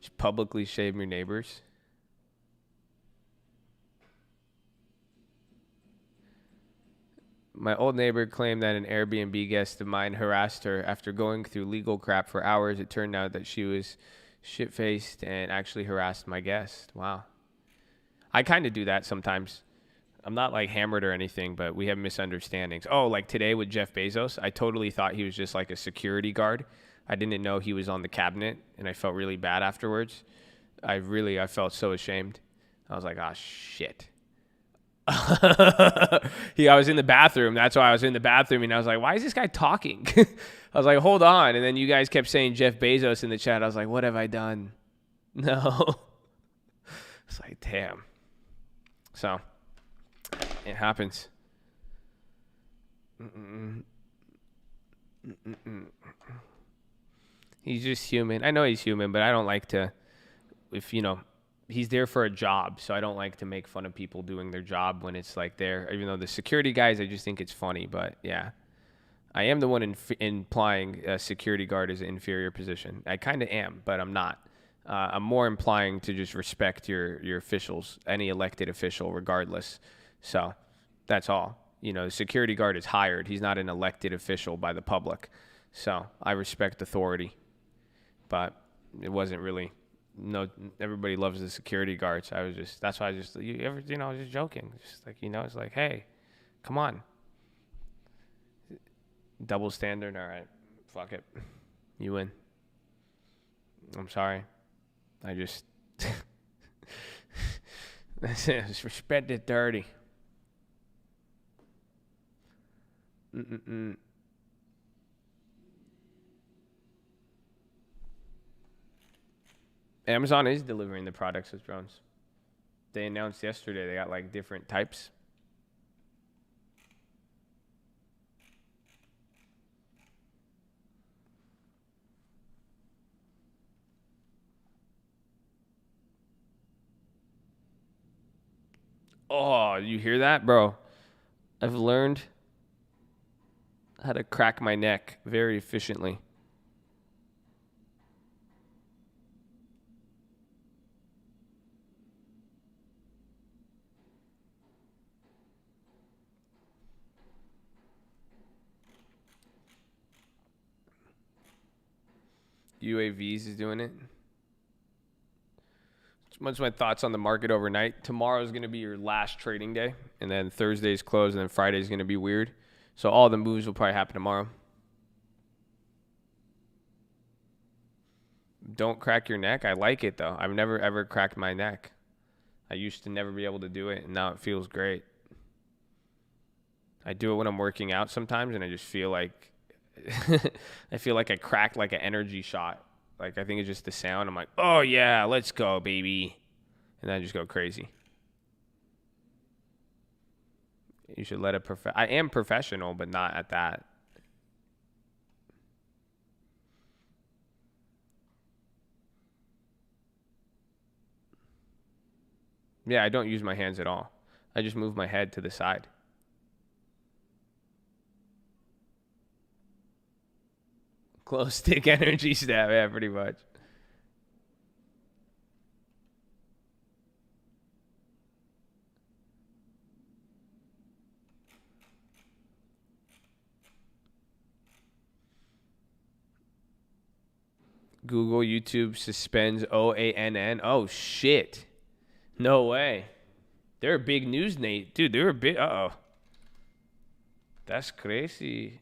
Just publicly shame your neighbors. My old neighbor claimed that an Airbnb guest of mine harassed her. After going through legal crap for hours, it turned out that she was shit-faced and actually harassed my guest. Wow. I kind of do that sometimes. I'm not like hammered or anything, but we have misunderstandings. Oh, like today with Jeff Bezos, I totally thought he was just like a security guard. I didn't know he was on the cabinet, and I felt really bad afterwards. I felt so ashamed. I was like, oh, shit. I was in the bathroom. That's why I was in the bathroom, and I was like, why is this guy talking? I was like, hold on. And then you guys kept saying Jeff Bezos in the chat. I was like, what have I done? No. It's like, damn. So, it happens. He's just human. I know he's human, but I don't like to, he's there for a job, so I don't like to make fun of people doing their job when it's like there. Even though the security guys, I just think it's funny, but yeah. I am the one implying a security guard is an inferior position. I kind of am, but I'm not. I'm more implying to just respect your officials, any elected official, regardless. So that's all. The security guard is hired. He's not an elected official by the public. So I respect authority. But it wasn't really, everybody loves the security guards. That's why I was just joking. Just like, it's like, hey, come on. Double standard. All right. Fuck it. You win. I'm sorry. I just respect it dirty. Amazon is delivering the products with drones. They announced yesterday they got like different types. Oh, you hear that, bro? I've learned how to crack my neck very efficiently. UAVs is doing it. What's my thoughts on the market overnight? Tomorrow is going to be your last trading day, and then Thursday's closed, and then Friday's going to be weird. So all the moves will probably happen tomorrow. Don't crack your neck. I like it, though. I've never, ever cracked my neck. I used to never be able to do it, and now it feels great. I do it when I'm working out sometimes, and I just feel like I feel like I cracked like an energy shot. Like, I think it's just the sound. I'm like, oh, yeah, let's go, baby. And then I just go crazy. You should let it I am professional, but not at that. Yeah, I don't use my hands at all. I just move my head to the side. Close stick energy stab, yeah, pretty much. Google, YouTube suspends OANN. Oh, shit. No way. They're a big news, Nate. Dude, they're a big... Uh-oh. That's crazy.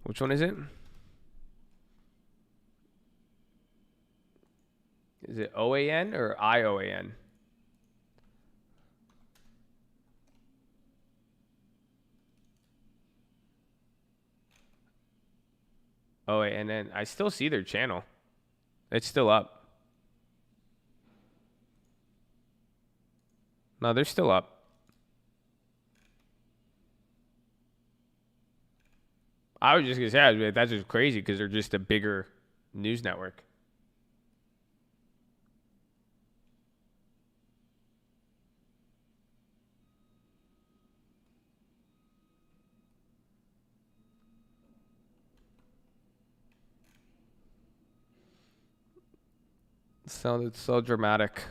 Which one is it? Is it OAN or IOAN? OANN. I still see their channel. It's still up. No, they're still up. I was just going to say, that's just crazy because they're just a bigger news network. sounded so dramatic.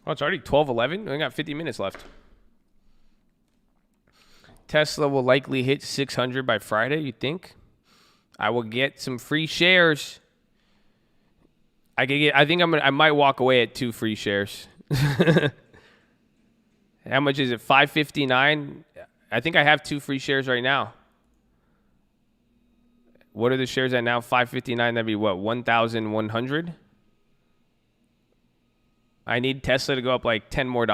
Oh, it's already 12:11. We got 50 minutes left. Tesla will likely hit 600 by Friday, you think? I will get some free shares. I might walk away at 2 free shares. How much is it? 559? I think I have 2 free shares right now. What are the shares at now? 559, that'd be what? 1,100? I need Tesla to go up like $10 more.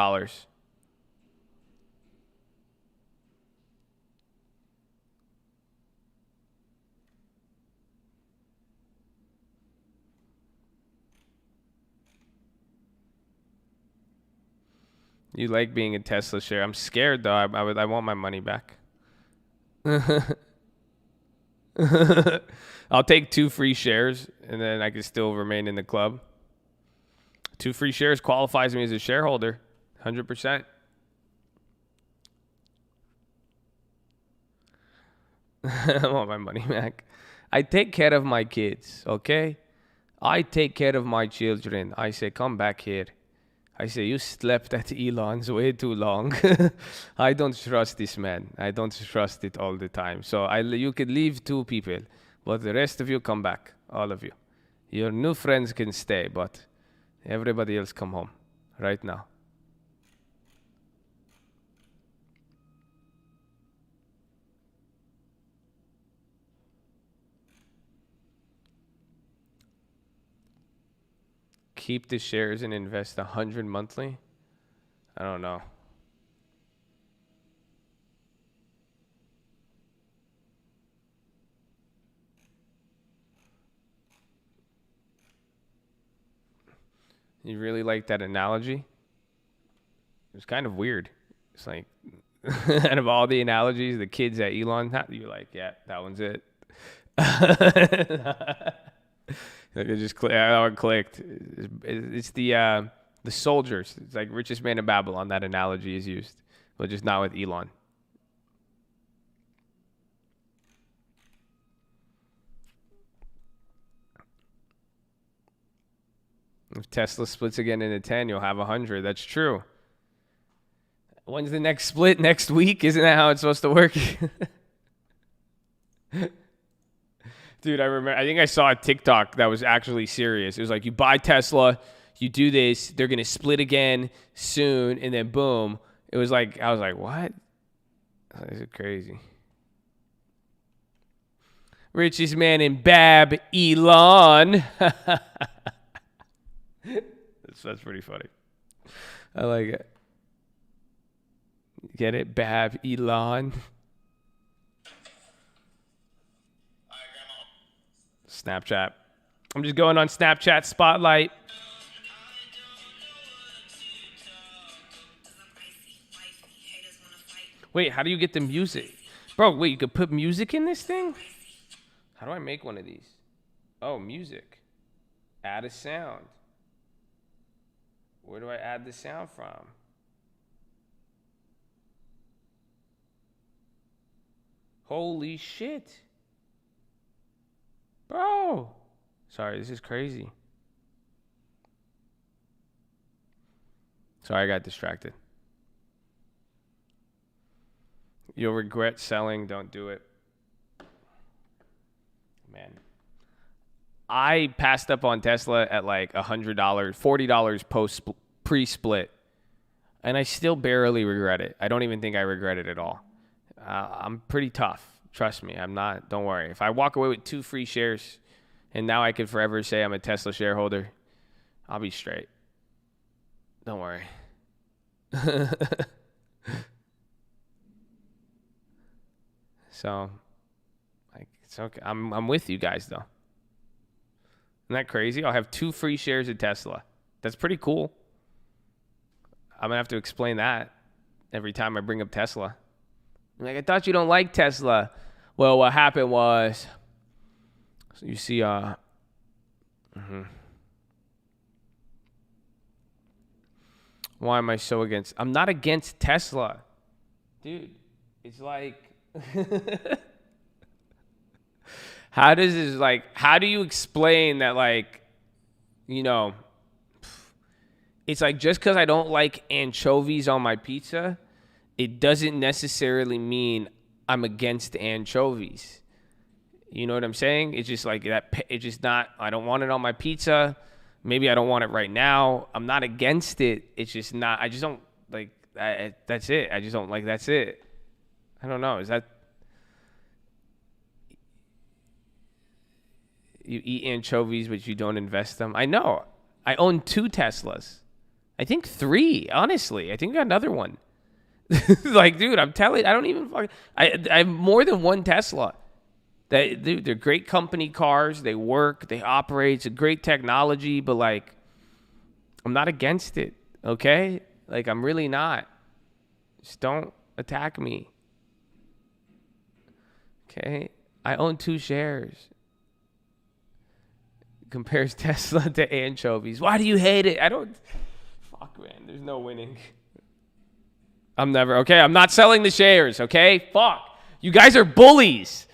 You like being a Tesla share. I'm scared though. I want my money back. I'll take 2 free shares and then I can still remain in the club. 2 free shares qualifies me as a shareholder, 100%. I want my money back. I take care of my kids, okay? I take care of my children. I say, come back here. I say, you slept at Elon's way too long. I don't trust this man. I don't trust it all the time. So you could leave 2 people, but the rest of you come back, all of you. Your new friends can stay, but everybody else come home right now. Keep the shares and invest 100 monthly? I don't know. You really like that analogy? It was kind of weird. It's like, out of all the analogies, the kids at Elon, you're like, yeah, that one's it. Like it just that one clicked. It's the soldiers. It's like richest man in Babylon. That analogy is used, but just not with Elon. If Tesla splits again into 10, you'll have 100. That's true. When's the next split? Next week? Isn't that how it's supposed to work? Dude, I remember. I think I saw a TikTok that was actually serious. It was like, you buy Tesla, you do this, they're gonna split again soon, and then boom. It was like, I was like, what? This is crazy. Richest man in Bab, Elon. That's pretty funny. I like it. Get it? Bab, Elon. Snapchat. I'm just going on Snapchat Spotlight. Wait, how do you get the music? Bro, wait, you could put music in this thing? How do I make one of these? Oh, music. Add a sound. Where do I add the sound from? Holy shit. Bro. Sorry, this is crazy. Sorry, I got distracted. You'll regret selling. Don't do it. Man. I passed up on Tesla at like $100, $40 pre-split. And I still barely regret it. I don't even think I regret it at all. I'm pretty tough. Trust me, I'm not. Don't worry. If I walk away with 2 free shares and now I can forever say I'm a Tesla shareholder, I'll be straight. Don't worry. So, like, It's okay. I'm with you guys though. Isn't that crazy? I'll have 2 free shares of Tesla. That's pretty cool. I'm gonna have to explain that every time I bring up Tesla. I'm like, I thought you don't like Tesla. Well, what happened was, so you see, why am I so against? I'm not against Tesla, dude. It's like, how do you explain that? Like, you know, it's like just because I don't like anchovies on my pizza, it doesn't necessarily mean I'm against anchovies. You know what I'm saying? It's just like that. It's just not, I don't want it on my pizza. Maybe I don't want it right now. I'm not against it. It's just not, I just don't like, that's it. I just don't like, that's it. I don't know. Is that, you eat anchovies, but you don't invest them? I know. I own 2 Teslas. I think 3, honestly. I think I got another one. Like, dude, I'm telling you, I don't even fucking, I have more than 1 Tesla. Dude, they're great company cars. They work. They operate. It's a great technology, but like, I'm not against it. Okay? Like, I'm really not. Just don't attack me. Okay? I own 2 shares. Compares Tesla to anchovies. Why do you hate it? I don't. Fuck, man. There's no winning. I'm not selling the shares, okay? Fuck. You guys are bullies.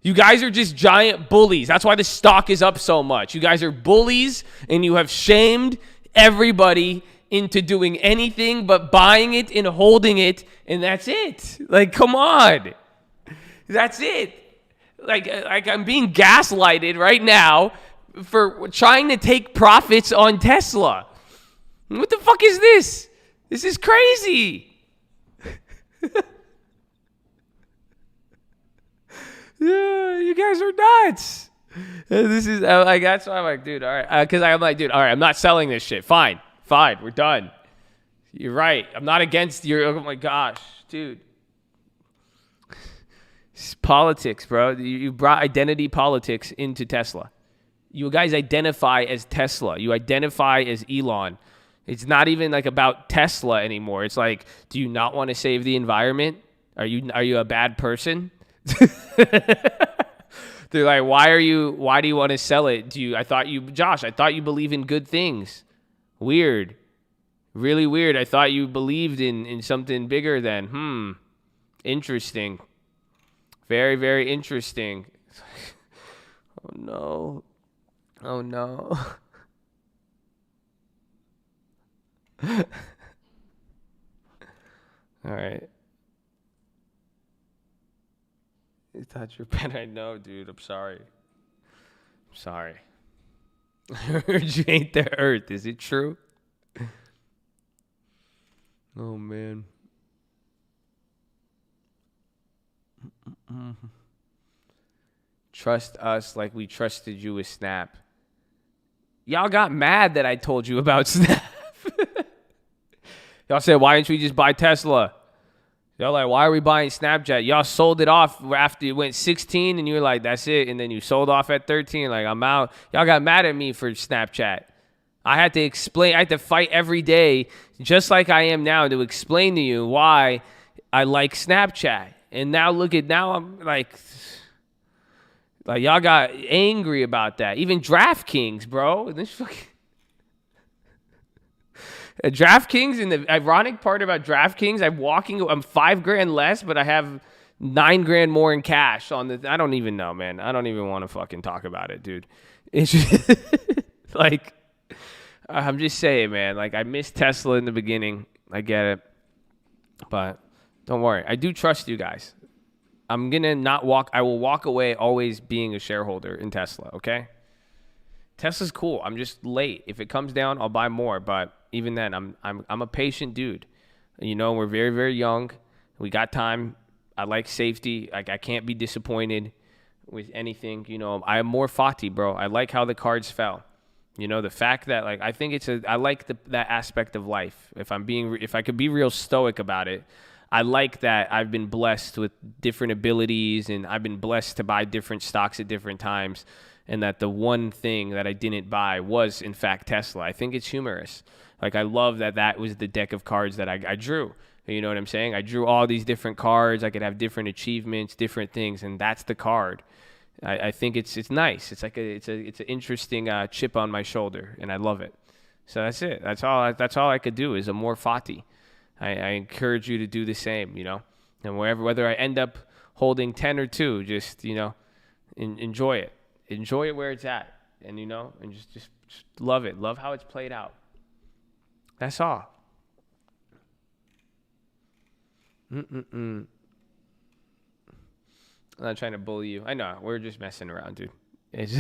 You guys are just giant bullies. That's why the stock is up so much. You guys are bullies, and you have shamed everybody into doing anything but buying it and holding it, and that's it. Like, come on. That's it. Like I'm being gaslighted right now for trying to take profits on Tesla. What the fuck is this? This is crazy. Yeah, you guys are nuts. This is like, that's why I'm like, dude, all right. Because I'm like, dude, all right, I'm not selling this shit. Fine, we're done. You're right. I'm not against your. Oh my gosh, dude. It's politics, bro. You brought identity politics into Tesla. You guys identify as Tesla. You identify as Elon. It's not even like about Tesla anymore. It's like, do you not want to save the environment? Are you a bad person? They're like, why do you want to sell it? Josh, I thought you believe in good things. Weird. Really weird. I thought you believed in something bigger than, interesting. Very, very interesting. Oh no. Oh no. All right. You thought you're better? I know, dude. I'm sorry. I heard you ain't the earth. Is it true? Oh, man. Trust us like we trusted you with Snap. Y'all got mad that I told you about Snap. Y'all said, why didn't we just buy Tesla? Y'all like, why are we buying Snapchat? Y'all sold it off after it went 16, and you were like, that's it. And then you sold off at 13, like, I'm out. Y'all got mad at me for Snapchat. I had to explain. I had to fight every day, just like I am now, to explain to you why I like Snapchat. And now I'm like y'all got angry about that. Even DraftKings, bro. This fucking DraftKings, and the ironic part about DraftKings, I'm $5,000 less, but I have $9,000 more in cash on the. I don't even know, man. I don't even want to fucking talk about it, dude. It's just, like, I'm just saying, man. Like, I missed Tesla in the beginning. I get it, but don't worry. I do trust you guys. I'm gonna not walk. I will walk away always being a shareholder in Tesla. Okay. Tesla's cool. I'm just late. If it comes down, I'll buy more. But even then, I'm a patient dude. You know, we're very, very young. We got time. I like safety. Like, I can't be disappointed with anything. You know, I am more Fati, bro. I like how the cards fell. You know, the fact that, like, I think I like that aspect of life. If I could be real stoic about it, I like that I've been blessed with different abilities, and I've been blessed to buy different stocks at different times, and that the one thing that I didn't buy was, in fact, Tesla. I think it's humorous. Like, I love that was the deck of cards that I drew. You know what I'm saying? I drew all these different cards. I could have different achievements, different things, and that's the card. I think it's nice. It's like it's an interesting chip on my shoulder, and I love it. So that's it. That's all I could do is amor fati. I encourage you to do the same, you know, and whether I end up holding 10 or 2, just, you know, enjoy it. Enjoy it where it's at, and, you know, and just love it. Love how it's played out. That's all. I'm not trying to bully you. I know. We're just messing around, dude. It's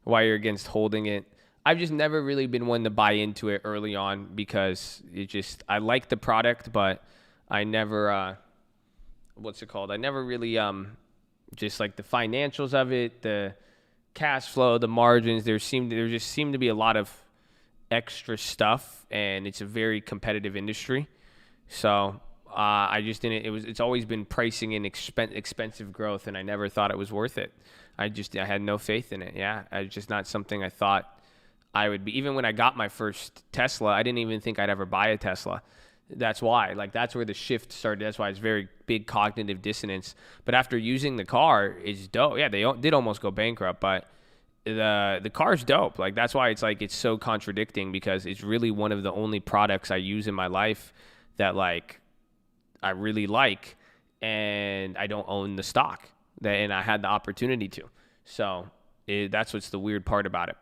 why you're against holding it. I've just never really been one to buy into it early on because I like the product, but I never, what's it called? I never really, just like the financials of it, the cash flow, the margins, there just seemed to be a lot of extra stuff, and it's a very competitive industry. So, I just didn't, it's always been pricing in expensive growth, and I never thought it was worth it. I had no faith in it. Yeah. It's just not something I thought I would be. Even when I got my first Tesla, I didn't even think I'd ever buy a Tesla. That's why, like, that's where the shift started. That's why it's very big cognitive dissonance. But after using the car, it's dope. Yeah, they did almost go bankrupt, but the car's dope. Like, that's why it's like, it's so contradicting, because it's really one of the only products I use in my life that, like, I really like, and I don't own the stock, and I had the opportunity to. So that's what's the weird part about it.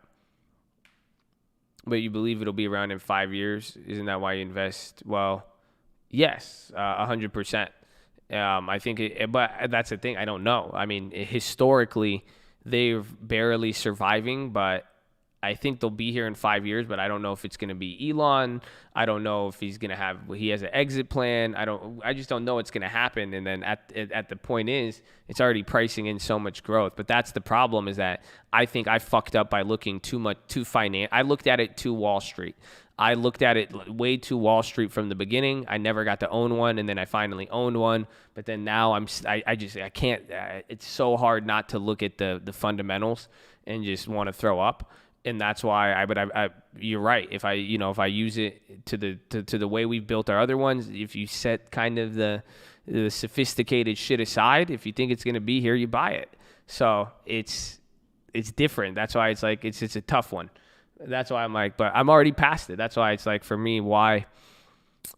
But you believe it'll be around in 5 years? Isn't that why you invest? Well, yes, 100%. I think but that's the thing. I don't know. I mean, historically, they're barely surviving, but I think they'll be here in 5 years, but I don't know if it's going to be Elon. I don't know if he has an exit plan. I just don't know what's going to happen. And then at the point is, it's already pricing in so much growth. But that's the problem, is that I think I fucked up by looking too finance. I looked at it too Wall Street. I looked at it way too Wall Street from the beginning. I never got to own one, and then I finally owned one. But then now I can't. It's so hard not to look at the fundamentals and just want to throw up. And that's why you're right. If I use it to the way we've built our other ones, if you set kind of the sophisticated shit aside, if you think it's going to be here, you buy it. So it's different. That's why it's like, it's a tough one. That's why I'm like, but I'm already past it. That's why it's like, for me, why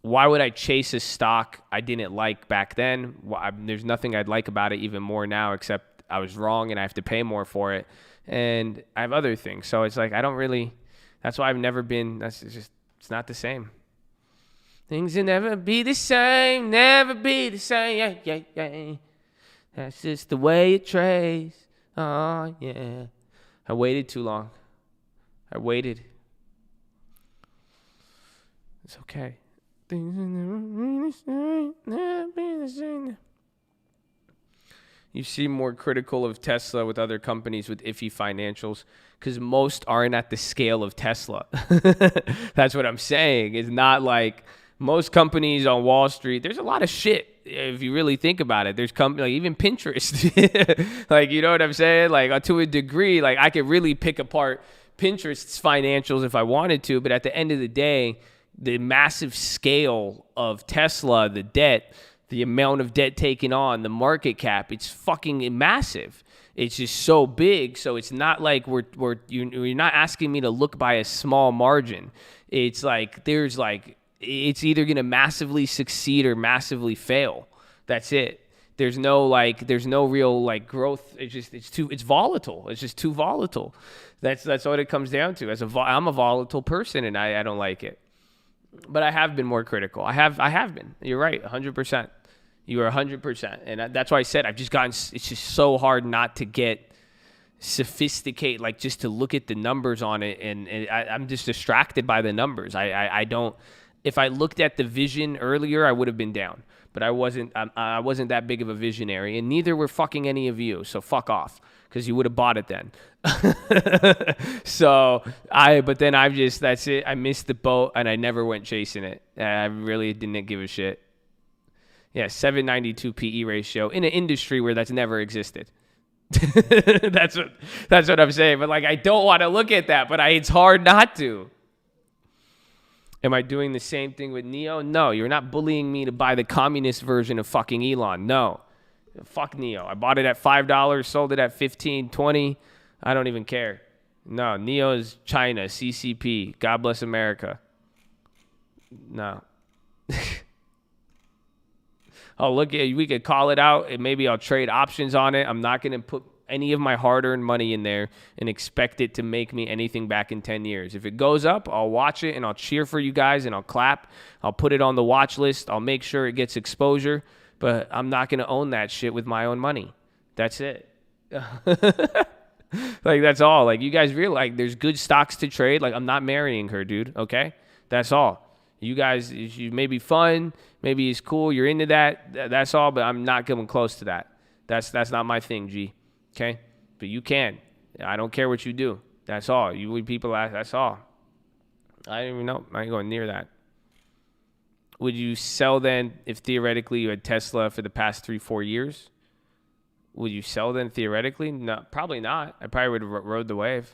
would I chase a stock I didn't like back then? There's nothing I'd like about it even more now, except I was wrong and I have to pay more for it. And I have other things. So it's like, that's why I've never been, it's not the same. Things will never be the same, never be the same. Yeah. That's just the way it trays. Oh, yeah. I waited too long. I waited. It's okay. Things will never be the same, never be the same. You seem more critical of Tesla with other companies with iffy financials, because most aren't at the scale of Tesla. That's what I'm saying. It's not like most companies on Wall Street. There's a lot of shit if you really think about it. There's companies like even Pinterest. Like, you know what I'm saying? Like, to a degree, like, I could really pick apart Pinterest's financials if I wanted to. But at the end of the day, the massive scale of Tesla, the debt, the amount of debt taken on, the market cap, it's fucking massive. It's just so big. So it's not like you're not asking me to look by a small margin. It's like, it's either going to massively succeed or massively fail. That's it. There's no real like growth. It's volatile. It's just too volatile. That's what it comes down to. I'm a volatile person, and I don't like it. But I have been more critical. I have been. You're right, 100%. You are 100%. And that's why I said it's just so hard not to get sophisticated, like just to look at the numbers on it. And I'm just distracted by the numbers. I don't, if I looked at the vision earlier, I would have been down. But I wasn't that big of a visionary, and neither were fucking any of you. So fuck off, because you would have bought it then. But then that's it. I missed the boat, and I never went chasing it. I really didn't give a shit. Yeah, 792 PE ratio in an industry where that's never existed. That's what I'm saying. But like, I don't want to look at that, but it's hard not to. Am I doing the same thing with Neo? No, you're not bullying me to buy the communist version of fucking Elon. No. Fuck Neo. I bought it at $5, sold it at 15, 20. I don't even care. No, Neo is China, CCP. God bless America. No. Oh, look, we could call it out, and maybe I'll trade options on it. I'm not going to put any of my hard-earned money in there and expect it to make me anything back in 10 years. If it goes up, I'll watch it, and I'll cheer for you guys, and I'll clap. I'll put it on the watch list. I'll make sure it gets exposure, but I'm not going to own that shit with my own money. That's it. Like, that's all. Like, you guys realize, like, there's good stocks to trade. Like, I'm not marrying her, dude, okay? That's all. You guys, you may be fun, maybe it's cool, you're into that, that's all, but I'm not coming close to that. That's not my thing, G, okay? But you can. I don't care what you do. That's all. You people ask, that's all. I don't even know. I ain't going near that. Would you sell then if theoretically you had Tesla for the past 3-4 years? Would you sell then theoretically? No, probably not. I probably would have rode the wave.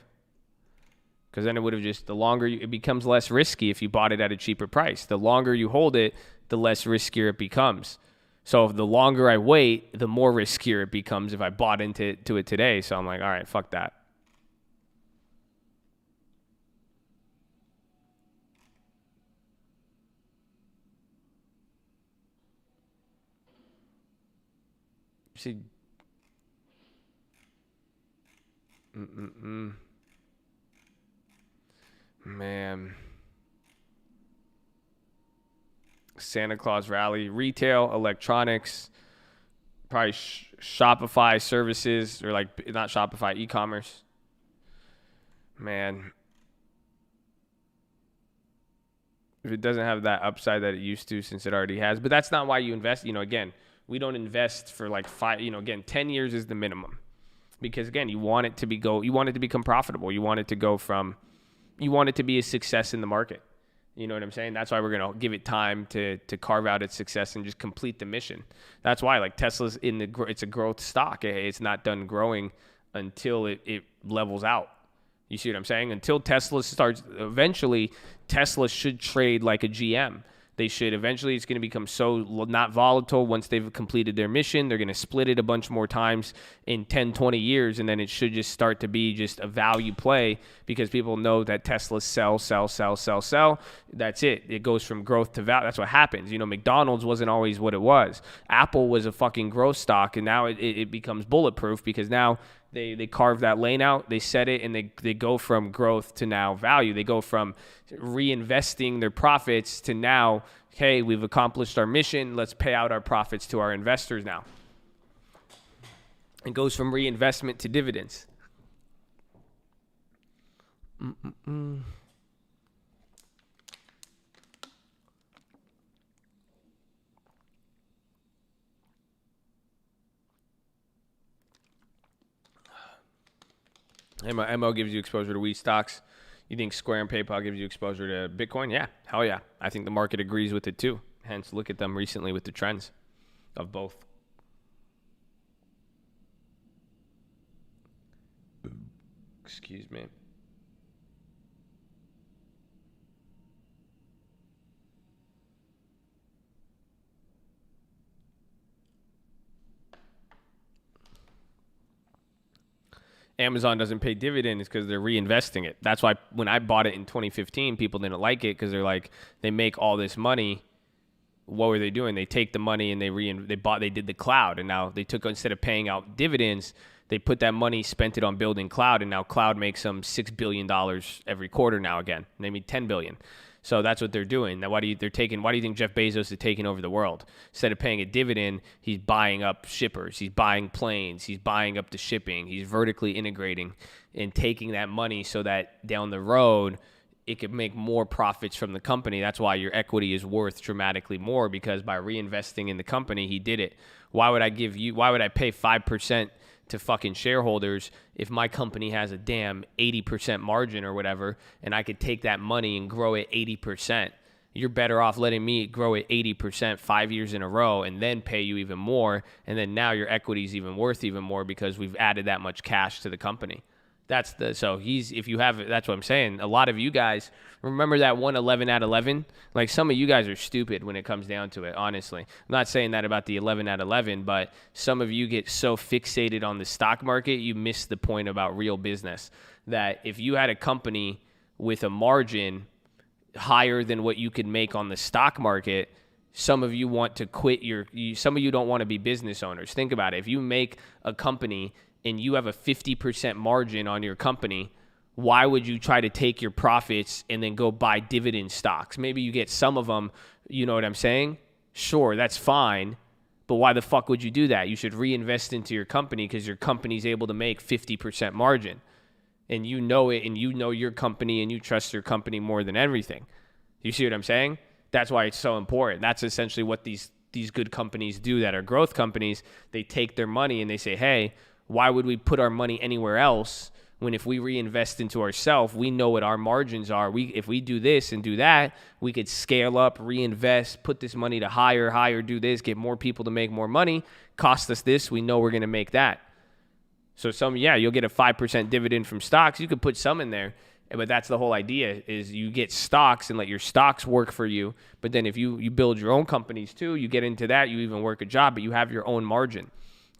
Because then it would have just, it becomes less risky if you bought it at a cheaper price. The longer you hold it, the less riskier it becomes. So if the longer I wait, the more riskier it becomes if I bought into it today. So I'm like, all right, fuck that. See, man. Santa Claus rally, retail, electronics, probably Shopify services, or like not Shopify, e-commerce. Man. If it doesn't have that upside that it used to, since it already has. But that's not why you invest. Again, we don't invest for like 10 years is the minimum. Because again, you want it to become profitable. You want it to be a success in the market. You know what I'm saying? That's why we're going to give it time to carve out its success and just complete the mission. That's why, like, Tesla's it's a growth stock. It's not done growing until it levels out. You see what I'm saying? Until Tesla starts, eventually Tesla should trade like a GM. They should. Eventually, it's going to become so not volatile once they've completed their mission. They're going to split it a bunch more times in 10, 20 years, and then it should just start to be just a value play because people know that Tesla sell. That's it. It goes from growth to value. That's what happens. McDonald's wasn't always what it was. Apple was a fucking growth stock, and now it becomes bulletproof because now they carve that lane out, they set it, and they go from growth to now value. They go from reinvesting their profits to now, hey, we've accomplished our mission. Let's pay out our profits to our investors now. It goes from reinvestment to dividends. MO gives you exposure to wheat stocks. You think Square and PayPal gives you exposure to Bitcoin? Yeah, hell yeah. I think the market agrees with it too. Hence, look at them recently with the trends of both. Excuse me. Amazon doesn't pay dividends because they're reinvesting it. That's why when I bought it in 2015, people didn't like it because they're like, they make all this money. What were they doing? They take the money and they did the cloud, and now they took, instead of paying out dividends, they put that money, spent it on building cloud, and now cloud makes them $6 billion every quarter now again. They made $10 billion. So that's what they're doing. Now, why do you think Jeff Bezos is taking over the world? Instead of paying a dividend, he's buying up shippers. He's buying planes. He's buying up the shipping. He's vertically integrating and taking that money so that down the road, it could make more profits from the company. That's why your equity is worth dramatically more, because by reinvesting in the company, he did it. Why would I pay 5% to fucking shareholders if my company has a damn 80% margin or whatever, and I could take that money and grow it 80%? you're better off letting me grow at 80% 5 years in a row and then pay you even more. And then now your equity is even worth even more because we've added that much cash to the company. That's what I'm saying. A lot of you guys remember that 11 at 11. Like, some of you guys are stupid when it comes down to it, honestly. I'm not saying that about the 11 at 11, but some of you get so fixated on the stock market, you miss the point about real business. That if you had a company with a margin higher than what you could make on the stock market, some of you want to quit some of you don't want to be business owners. Think about it. If you make a company and you have a 50% margin on your company, why would you try to take your profits and then go buy dividend stocks? Maybe you get some of them, you know what I'm saying? Sure, that's fine. But why the fuck would you do that? You should reinvest into your company because your company's able to make 50% margin. And you know it, and you know your company, and you trust your company more than everything. You see what I'm saying? That's why it's so important. That's essentially what these good companies do that are growth companies. They take their money and they say, hey, why would we put our money anywhere else when if we reinvest into ourselves, we know what our margins are. If we do this and do that, we could scale up, reinvest, put this money to hire, do this, get more people to make more money, cost us this, we know we're going to make that. So you'll get a 5% dividend from stocks. You could put some in there, but that's the whole idea is you get stocks and let your stocks work for you. But then if you build your own companies too, you get into that, you even work a job, but you have your own margin.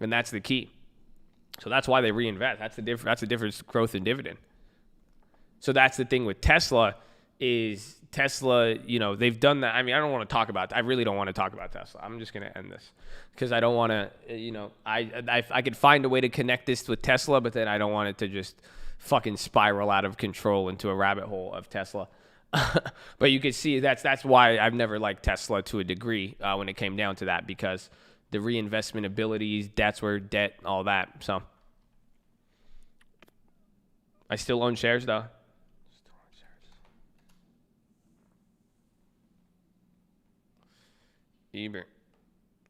And that's the key. So that's why they reinvest. That's the difference, growth and dividend. So that's the thing with Tesla is they've done that. I mean, I don't want to talk about that. I really don't want to talk about Tesla. I'm just going to end this because I don't want to, I could find a way to connect this with Tesla, but then I don't want it to just fucking spiral out of control into a rabbit hole of Tesla. But you can see that's why I've never liked Tesla to a degree when it came down to that, because the reinvestment abilities, that's where debt, all that. So I still own shares though. Ebert.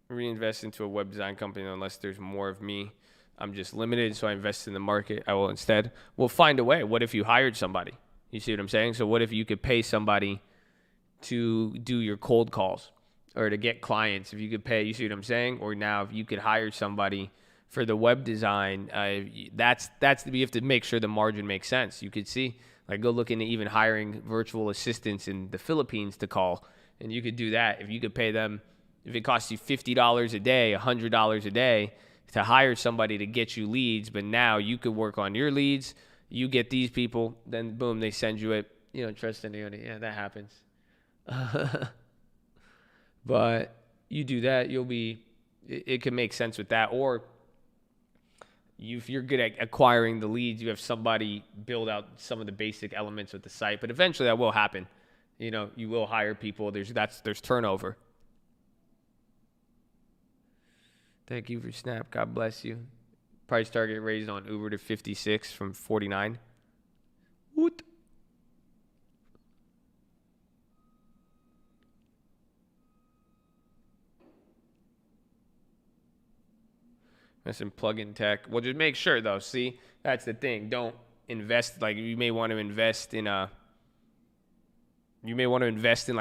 Reinvest into a web design company unless there's more of me. I'm just limited, so I invest in the market. I will instead. We'll find a way. What if you hired somebody? You see what I'm saying? So what if you could pay somebody to do your cold calls or to get clients? If you could pay, you see what I'm saying? Or now if you could hire somebody for the web design, you have to make sure the margin makes sense. You could see, like, go look into even hiring virtual assistants in the Philippines to call, and you could do that. If you could pay them, if it costs you $50 a day, $100 a day to hire somebody to get you leads, but now you could work on your leads, you get these people, then boom, they send you it. You don't trust anybody. Yeah, that happens. But you do that, it can make sense with that. Or if you're good at acquiring the leads, you have somebody build out some of the basic elements of the site. But eventually that will happen. You will hire people. There's turnover. Thank you for Snap. God bless you. Price target raised on Uber to 56 from 49. What? That's in plug-in tech. Well, just make sure though. See, that's the thing. Don't invest. Like, you may want to invest in like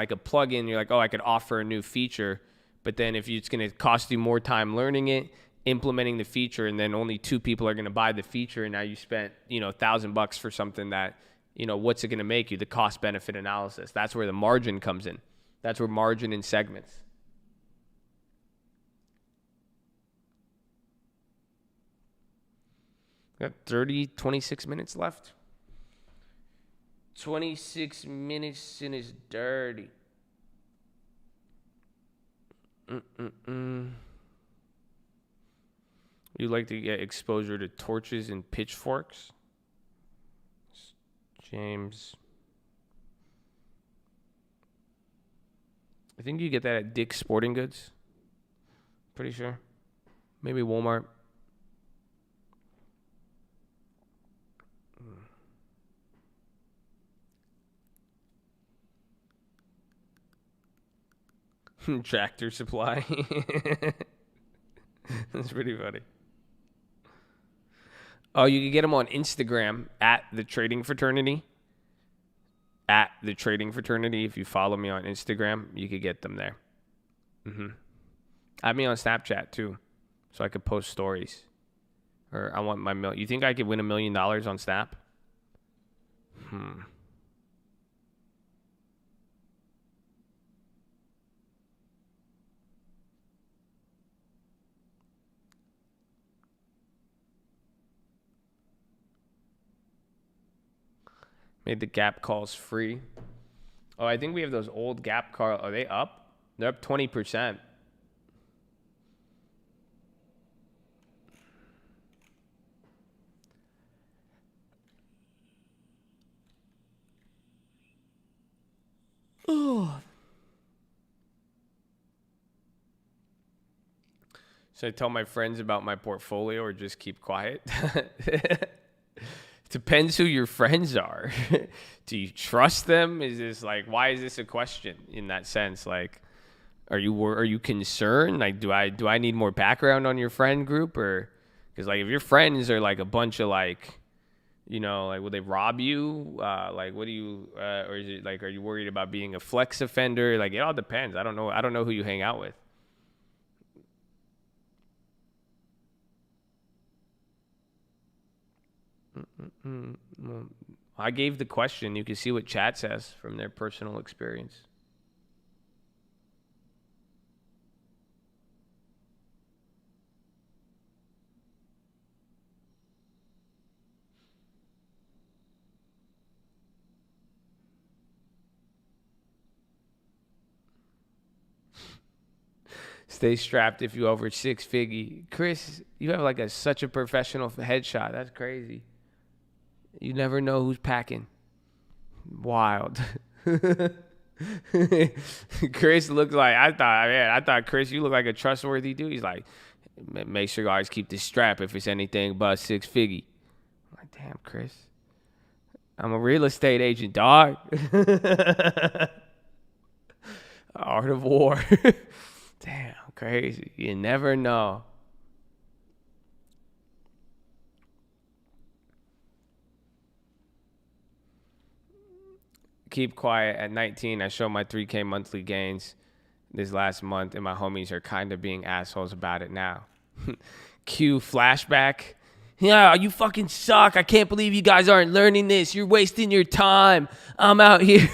a plug-in. You're like, oh, I could offer a new feature. But then if it's going to cost you more time learning it, implementing the feature, and then only 2 people are going to buy the feature, and now you spent, $1,000 for something that, what's it going to make you? The cost benefit analysis. That's where the margin comes in. That's where margin in segments. Got 26 minutes left. 26 minutes and it's dirty. You like to get exposure to torches and pitchforks? James. I think you get that at Dick's Sporting Goods. Pretty sure. Maybe Walmart. Tractor Supply. That's pretty funny. Oh, you can get them on Instagram at the Trading Fraternity. at the trading fraternity. If you follow me on Instagram, you could get them there. Add me on Snapchat too, so I could post stories. Or I want my You think I could win $1 million on Snap? Made the Gap calls free. Oh, I think we have those old Gap calls. Are they up? They're up 20%. Oh. Should I tell my friends about my portfolio or just keep quiet? Depends who your friends are. Do you trust them? Is this like, why is this a question in that sense? Like, are you concerned? Like, do I need more background on your friend group? Or because like if your friends are like a bunch of like, you know, like will they rob you? Like what do you or is it like, are you worried about being a flex offender? Like it all depends. I don't know who you hang out with. Well, I gave the question. You can see what chat says from their personal experience. Stay strapped if you over 6 figure. Chris, you have like such a professional headshot. That's crazy. You never know who's packing. Wild. Chris looks like, I thought Chris, you look like a trustworthy dude. He's like, make sure you always keep this strap if it's anything but 6 figure. I'm like, damn, Chris. I'm a real estate agent, dog. Art of war. Damn, crazy. You never know. Keep quiet. At 19, I showed my 3K monthly gains this last month, and my homies are kind of being assholes about it now. Cue flashback. Yeah, you fucking suck. I can't believe you guys aren't learning this. You're wasting your time. I'm out here.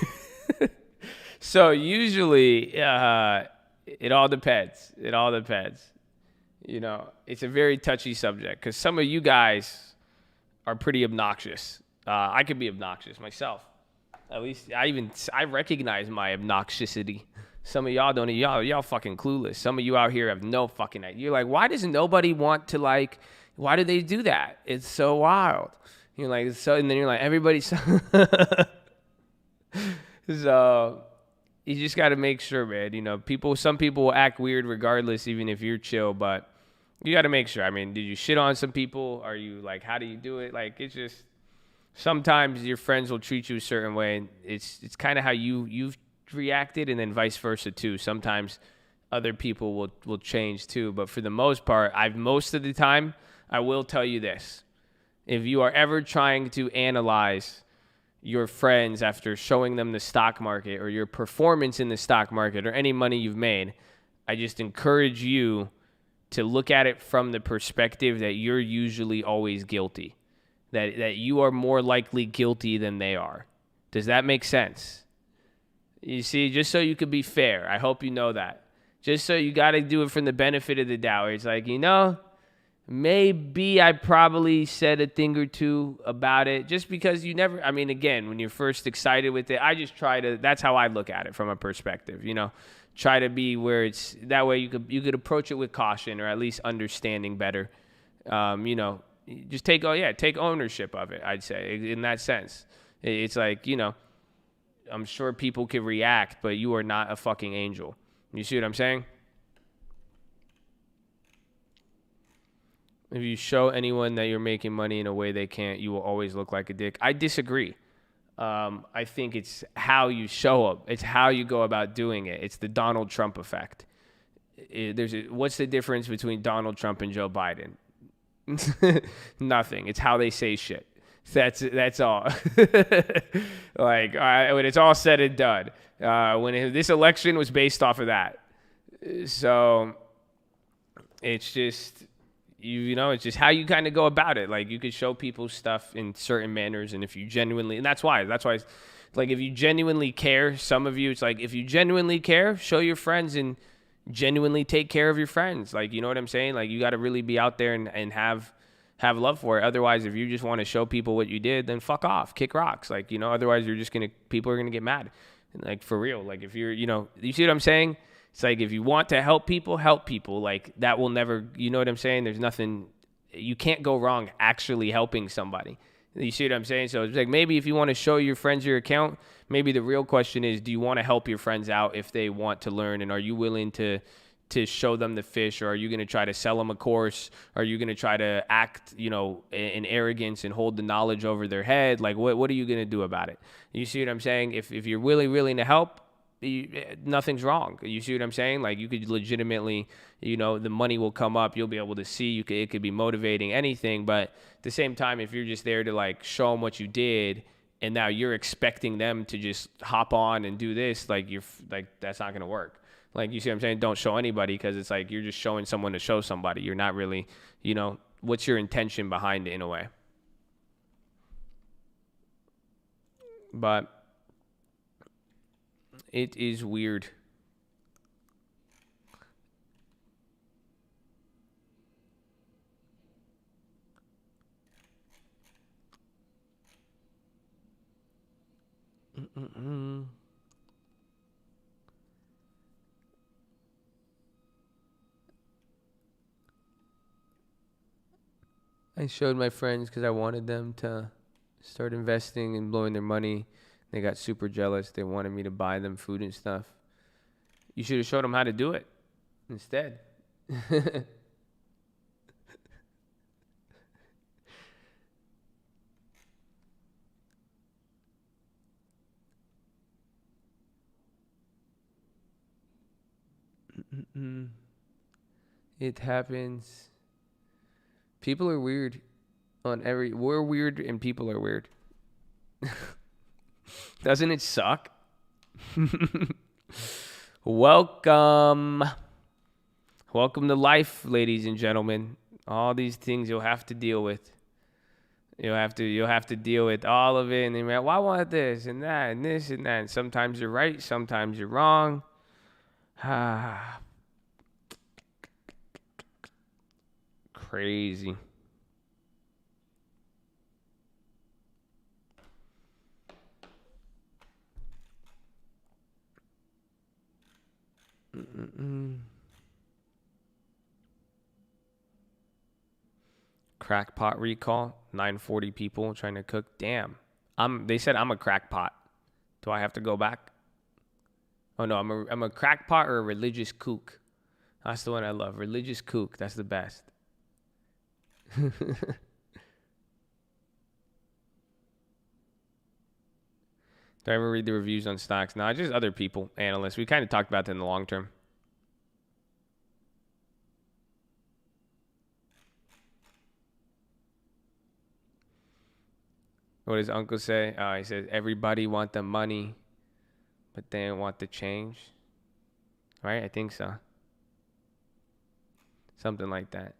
So usually, it all depends. It all depends. You know, it's a very touchy subject because some of you guys are pretty obnoxious. I could be obnoxious myself. At least I recognize my obnoxiousity. Some of y'all don't. Y'all fucking clueless. Some of you out here have no fucking idea. You're like, why does nobody want to like? Why do they do that? It's so wild. You're like, so, and then you're like, everybody's. So you just got to make sure, man. You know, some people will act weird regardless, even if you're chill. But you got to make sure. I mean, did you shit on some people? Are you like, how do you do it? Like, it's just. Sometimes your friends will treat you a certain way, and it's kind of how you've reacted, and then vice versa too. Sometimes other people will change too, but for the most part, most of the time, I will tell you this: if you are ever trying to analyze your friends after showing them the stock market or your performance in the stock market or any money you've made, I just encourage you to look at it from the perspective that you're usually always guilty. That you are more likely guilty than they are. Does that make sense? You see, just so you could be fair. I hope you know that. Just so you got to do it from the benefit of the doubt. It's like, you know, maybe I probably said a thing or two about it just because you never, I mean, again, when you're first excited with it, I just try to, that's how I look at it from a perspective, you know, try to be where it's, that way you could approach it with caution or at least understanding better, you know. Just take ownership of it, I'd say, in that sense. It's like, you know, I'm sure people can react, but you are not a fucking angel. You see what I'm saying? If you show anyone that you're making money in a way they can't, you will always look like a dick. I disagree. I think it's how you show up. It's how you go about doing it. It's the Donald Trump effect. What's the difference between Donald Trump and Joe Biden? Nothing. It's how they say shit. That's all. Like, when it's all said and done, this election was based off of that. So it's just, it's just how you kind of go about it. Like, you could show people stuff in certain manners, and if you genuinely, and that's why it's like, if you genuinely care, some of you, it's like, if you genuinely care, show your friends and genuinely take care of your friends. Like, you know what I'm saying? Like, you got to really be out there and have love for it. Otherwise, if you just want to show people what you did, then fuck off, kick rocks. Like, otherwise people are going to get mad. Like, for real. Like, if you're, you see what I'm saying? It's like, if you want to help people. Like, that will never, you know what I'm saying? There's nothing, you can't go wrong actually helping somebody. You see what I'm saying? So it's like, maybe if you want to show your friends your account, maybe the real question is, do you want to help your friends out if they want to learn? And are you willing to show them the fish? Or are you going to try to sell them a course? Are you going to try to act, in arrogance and hold the knowledge over their head? Like, what are you going to do about it? You see what I'm saying? If you're really willing to help, nothing's wrong. You see what I'm saying? Like, you could legitimately, the money will come up. You'll be able to see. it could be motivating, anything. But at the same time, if you're just there to, like, show them what you did, and now you're expecting them to just hop on and do this, like, that's not going to work. Like, you see what I'm saying? Don't show anybody, because it's like you're just showing someone to show somebody. You're not really, what's your intention behind it in a way? But it is weird. I showed my friends because I wanted them to start investing and blowing their money. They got super jealous. They wanted me to buy them food and stuff. You should have showed them how to do it instead. It happens. People are weird we're weird and people are weird. Doesn't it suck? Welcome to life, ladies and gentlemen. All these things you'll have to deal with. You'll have to deal with all of it. And then, well, I want this and that and this and that. And sometimes you're right, sometimes you're wrong. Crazy. Crackpot recall. 940 people trying to cook. Damn. They said I'm a crackpot. Do I have to go back? Oh no, I'm a crackpot or a religious kook. That's the one I love. Religious kook. That's the best. Do I ever read the reviews on stocks? No, just other people, analysts. We kind of talked about that in the long term. What does Uncle say? He says, everybody want the money, but they don't want the change. Right? I think so. Something like that.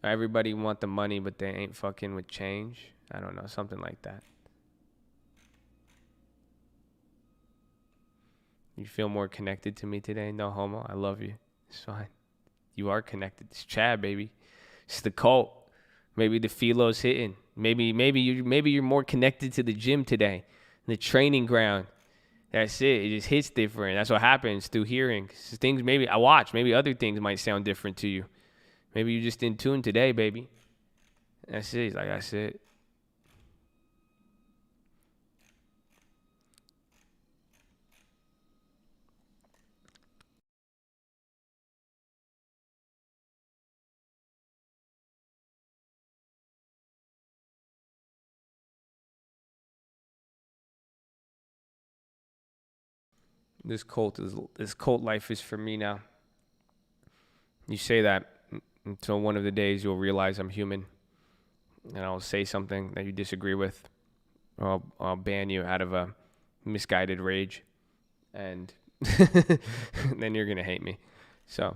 Everybody want the money, but they ain't fucking with change. I don't know. Something like that. You feel more connected to me today? No homo. I love you. It's fine. You are connected. It's Chad, baby. It's the cult. Maybe the PHILO's hitting. Maybe you're more connected to the gym today, the training ground. That's it. It just hits different. That's what happens through hearing. Things maybe other things might sound different to you. Maybe you're just in tune today, baby. That's it. Like I said. This cult life is for me now. You say that. until one of the days you'll realize I'm human, and I'll say something that you disagree with, or I'll ban you out of a misguided rage, and then you're gonna hate me. So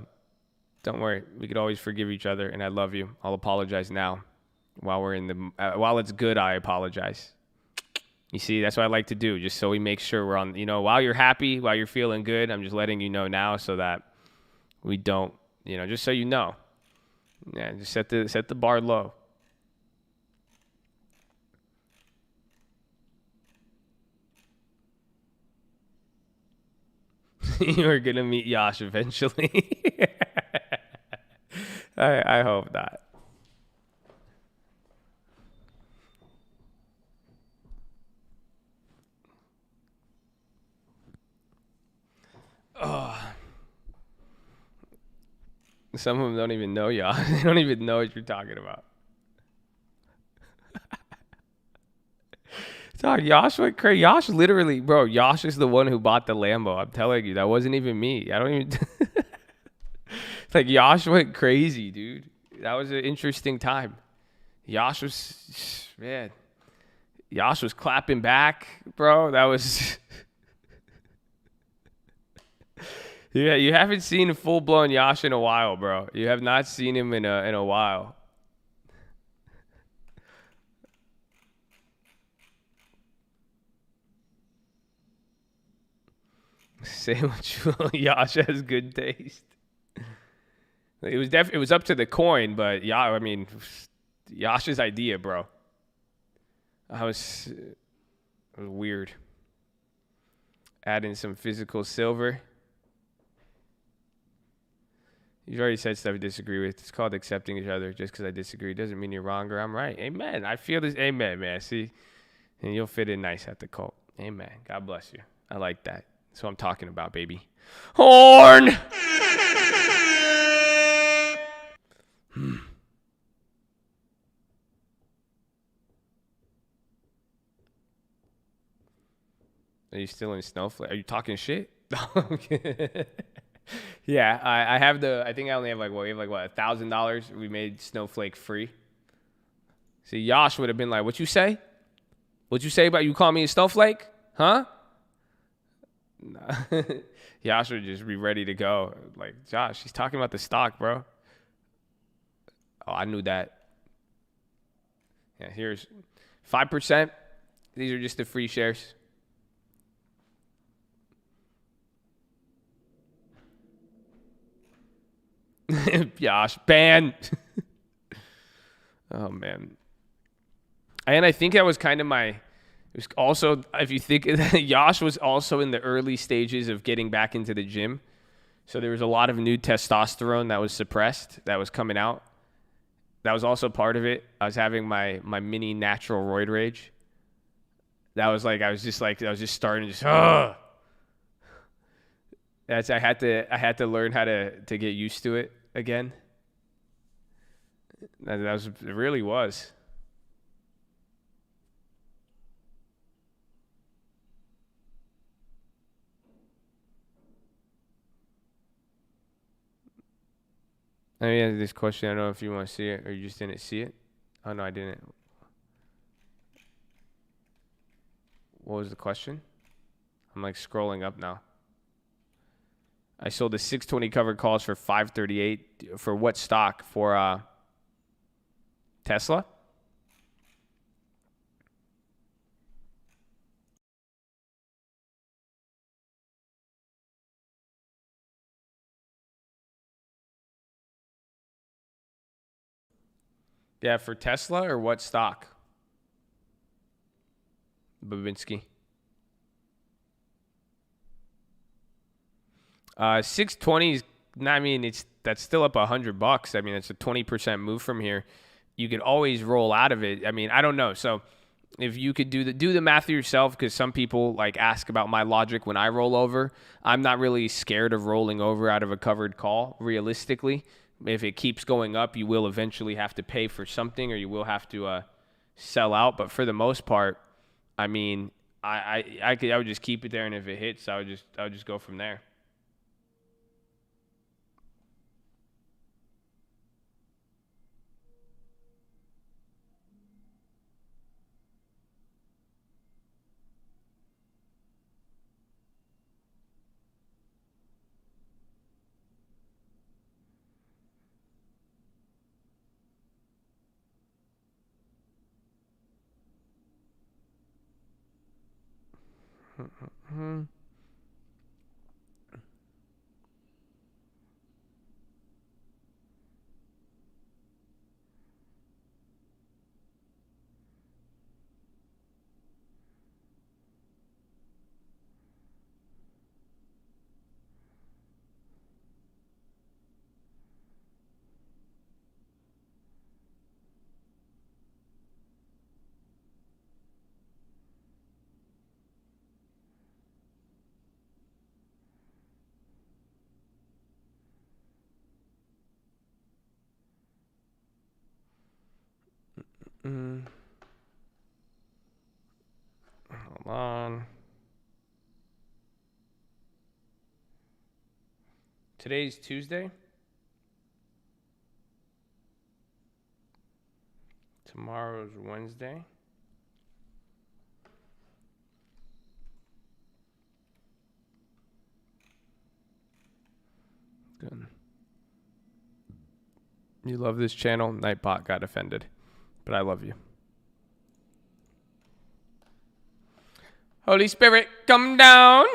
don't worry, we could always forgive each other, and I love you. I'll apologize now. While it's good, I apologize. You see, that's what I like to do, just so we make sure we're on, while you're happy, while you're feeling good, I'm just letting you know now so that we don't, just so you know. Yeah, just set the bar low. You're going to meet Yash eventually. I hope not. Oh. Some of them don't even know y'all. They don't even know what you're talking about. Dog, Yash went crazy. Yash literally, bro, Yash is the one who bought the Lambo. I'm telling you, that wasn't even me. I don't even... It's like Yash went crazy, dude. That was an interesting time. Yash was... Man. Yash was clapping back, bro. That was... Yeah, you haven't seen a full-blown Yash in a while, bro. You have not seen him in a while. Say what you will. Yash has good taste. It was up to the coin, but yeah, I mean, Yash's idea, bro. It was weird. Add in some physical silver. You've already said stuff I disagree with. It's called accepting each other. Just because I disagree doesn't mean you're wrong or I'm right. Amen. I feel this. Amen, man. See? And you'll fit in nice at the cult. Amen. God bless you. I like that. That's what I'm talking about, baby. Horn! Are you still in Snowflake? Are you talking shit? Yeah, I have I think I only have $1,000. We made Snowflake free. See, Yash would have been like, what you say? What you say about you call me a Snowflake? Huh? Nah. Yash would just be ready to go. Like, Josh, he's talking about the stock, bro. Oh, I knew that. Yeah, here's 5%. These are just the free shares. Yash, ban. Oh, man. And I think that was kind of it was also, if you think, Yash was also in the early stages of getting back into the gym. So there was a lot of new testosterone that was suppressed, that was coming out. That was also part of it. I was having my mini natural roid rage. That was I was just starting to just, ugh. I had to learn how to get used to it again. It really was. I mean, this question, I don't know if you want to see it or you just didn't see it. Oh, no, I didn't. What was the question? I'm scrolling up now. I sold the 620 covered calls for 538. For what stock? For Tesla? Yeah, for Tesla or what stock? Babinski. 620 is, I mean, that's still up $100. I mean, it's a 20% move from here. You could always roll out of it. I mean, I don't know. So if you could do the math yourself, because some people ask about my logic when I roll over. I'm not really scared of rolling over out of a covered call, realistically. If it keeps going up, you will eventually have to pay for something, or you will have to sell out. But for the most part, I mean, I would just keep it there, and if it hits, I would just go from there. Hold on. Today's Tuesday. Tomorrow's Wednesday. Good. You love this channel. Nightbot got offended, but I love you. Holy Spirit, come down.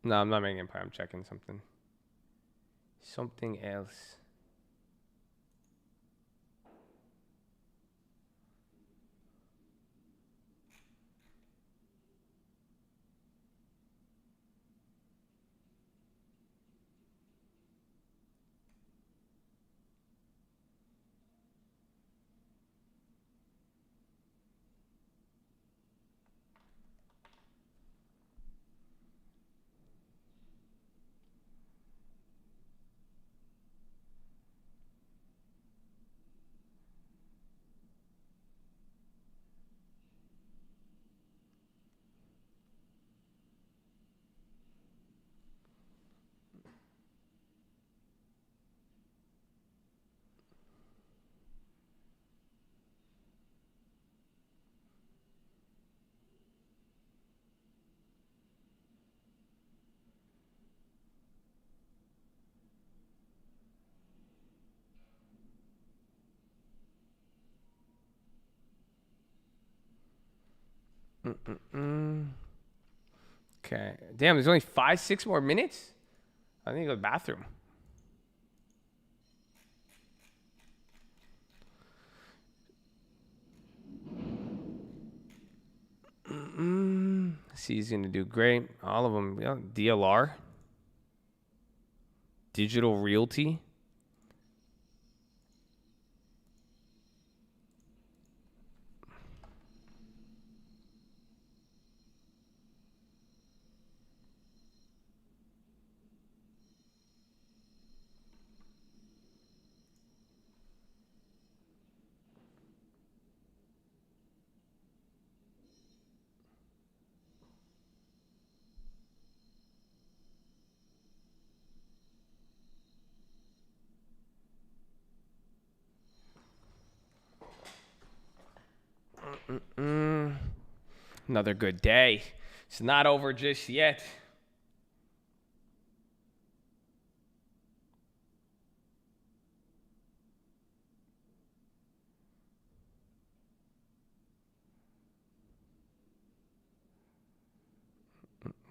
No, I'm not making empire. I'm checking something. Something else. Okay. Damn, there's only 6 more minutes? I need to go to the bathroom. See, he's going to do great. All of them. Yeah, DLR. Digital Realty. Another good day. It's not over just yet.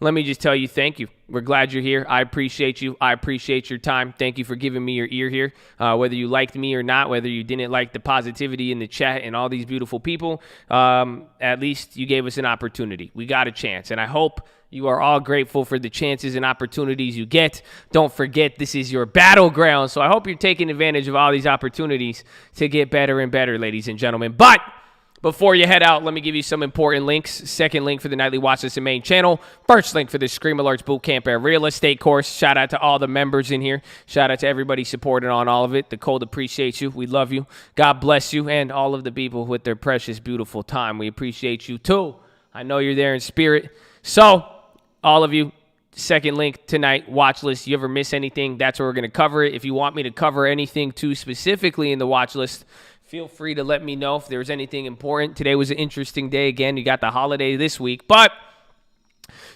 let me just tell you, thank you. We're glad you're here. I appreciate you. I appreciate your time. Thank you for giving me your ear here. Whether you liked me or not, whether you didn't like the positivity in the chat and all these beautiful people, at least you gave us an opportunity. We got a chance. And I hope you are all grateful for the chances and opportunities you get. Don't forget, this is your battleground. So I hope you're taking advantage of all these opportunities to get better and better, ladies and gentlemen. But before you head out, let me give you some important links. Second link for the Nightly Watchlist and main channel. First link for the Scream Alerts Bootcamp and Real Estate course. Shout out to all the members in here. Shout out to everybody supporting on all of it. The Cold appreciates you. We love you. God bless you. And all of the people with their precious, beautiful time. We appreciate you too. I know you're there in spirit. So, all of you, second link tonight, watch list. You ever miss anything, that's where we're going to cover it. If you want me to cover anything too specifically in the watch list, feel free to let me know if there's anything important. Today was an interesting day. Again, you got the holiday this week, but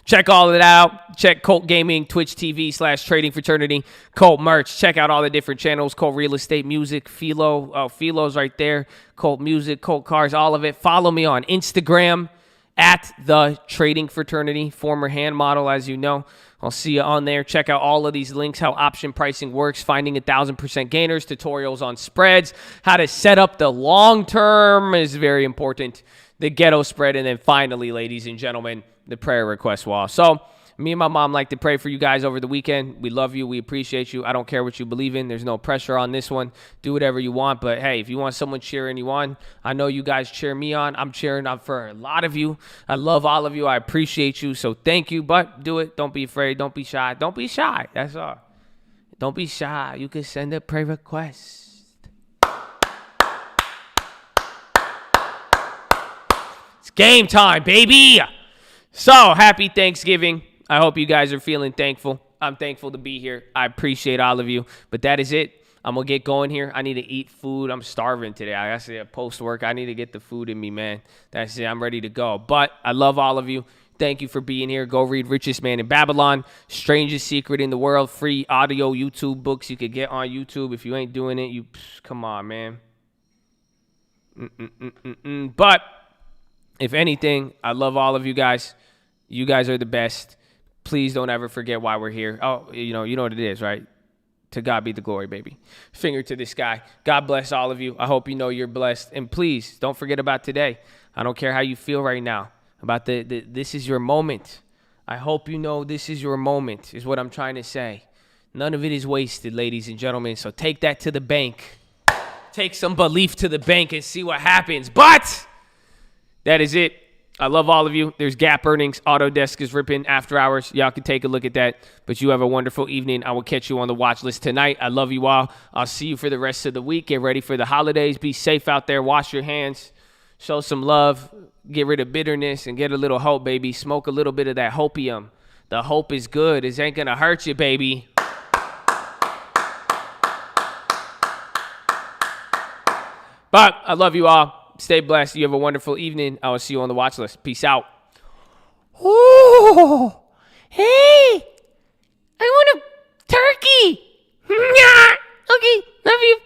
check all of that out. Check Colt Gaming, Twitch TV /Trading Fraternity, Colt merch. Check out all the different channels, Colt Real Estate, Music, PHILO. Oh, PHILO's right there. Colt Music, Colt Cars, all of it. Follow me on Instagram at the Trading Fraternity, former hand model, as you know. I'll see you on there. Check out all of these links, how option pricing works, finding 1,000% gainers, tutorials on spreads, how to set up the long term is very important, the Ghetto Spread, and then finally, ladies and gentlemen, the prayer request wall. So me and my mom like to pray for you guys over the weekend. We love you. We appreciate you. I don't care what you believe in. There's no pressure on this one. Do whatever you want. But, hey, if you want someone cheering you on, I know you guys cheer me on. I'm cheering on for a lot of you. I love all of you. I appreciate you. So thank you. But do it. Don't be afraid. Don't be shy. Don't be shy. That's all. Don't be shy. You can send a prayer request. It's game time, baby. So, happy Thanksgiving. I hope you guys are feeling thankful. I'm thankful to be here. I appreciate all of you. But that is it. I'm going to get going here. I need to eat food. I'm starving today. I got to say, post-work, I need to get the food in me, man. That's it. I'm ready to go. But I love all of you. Thank you for being here. Go read Richest Man in Babylon, Strangest Secret in the World, free audio YouTube books you could get on YouTube. If you ain't doing it, come on, man. But if anything, I love all of you guys. You guys are the best. Please don't ever forget why we're here. Oh, you know what it is, right? To God be the glory, baby. Finger to the sky. God bless all of you. I hope you know you're blessed. And please, don't forget about today. I don't care how you feel right now. About this is your moment. I hope you know this is your moment, is what I'm trying to say. None of it is wasted, ladies and gentlemen. So take that to the bank. Take some belief to the bank and see what happens. But that is it. I love all of you. There's Gap earnings. Autodesk is ripping after hours. Y'all can take a look at that. But you have a wonderful evening. I will catch you on the watch list tonight. I love you all. I'll see you for the rest of the week. Get ready for the holidays. Be safe out there. Wash your hands. Show some love. Get rid of bitterness and get a little hope, baby. Smoke a little bit of that hopium. The hope is good. It ain't going to hurt you, baby. But I love you all. Stay blessed. You have a wonderful evening. I will see you on the watch list. Peace out. Oh, hey, I want a turkey. Okay, love you.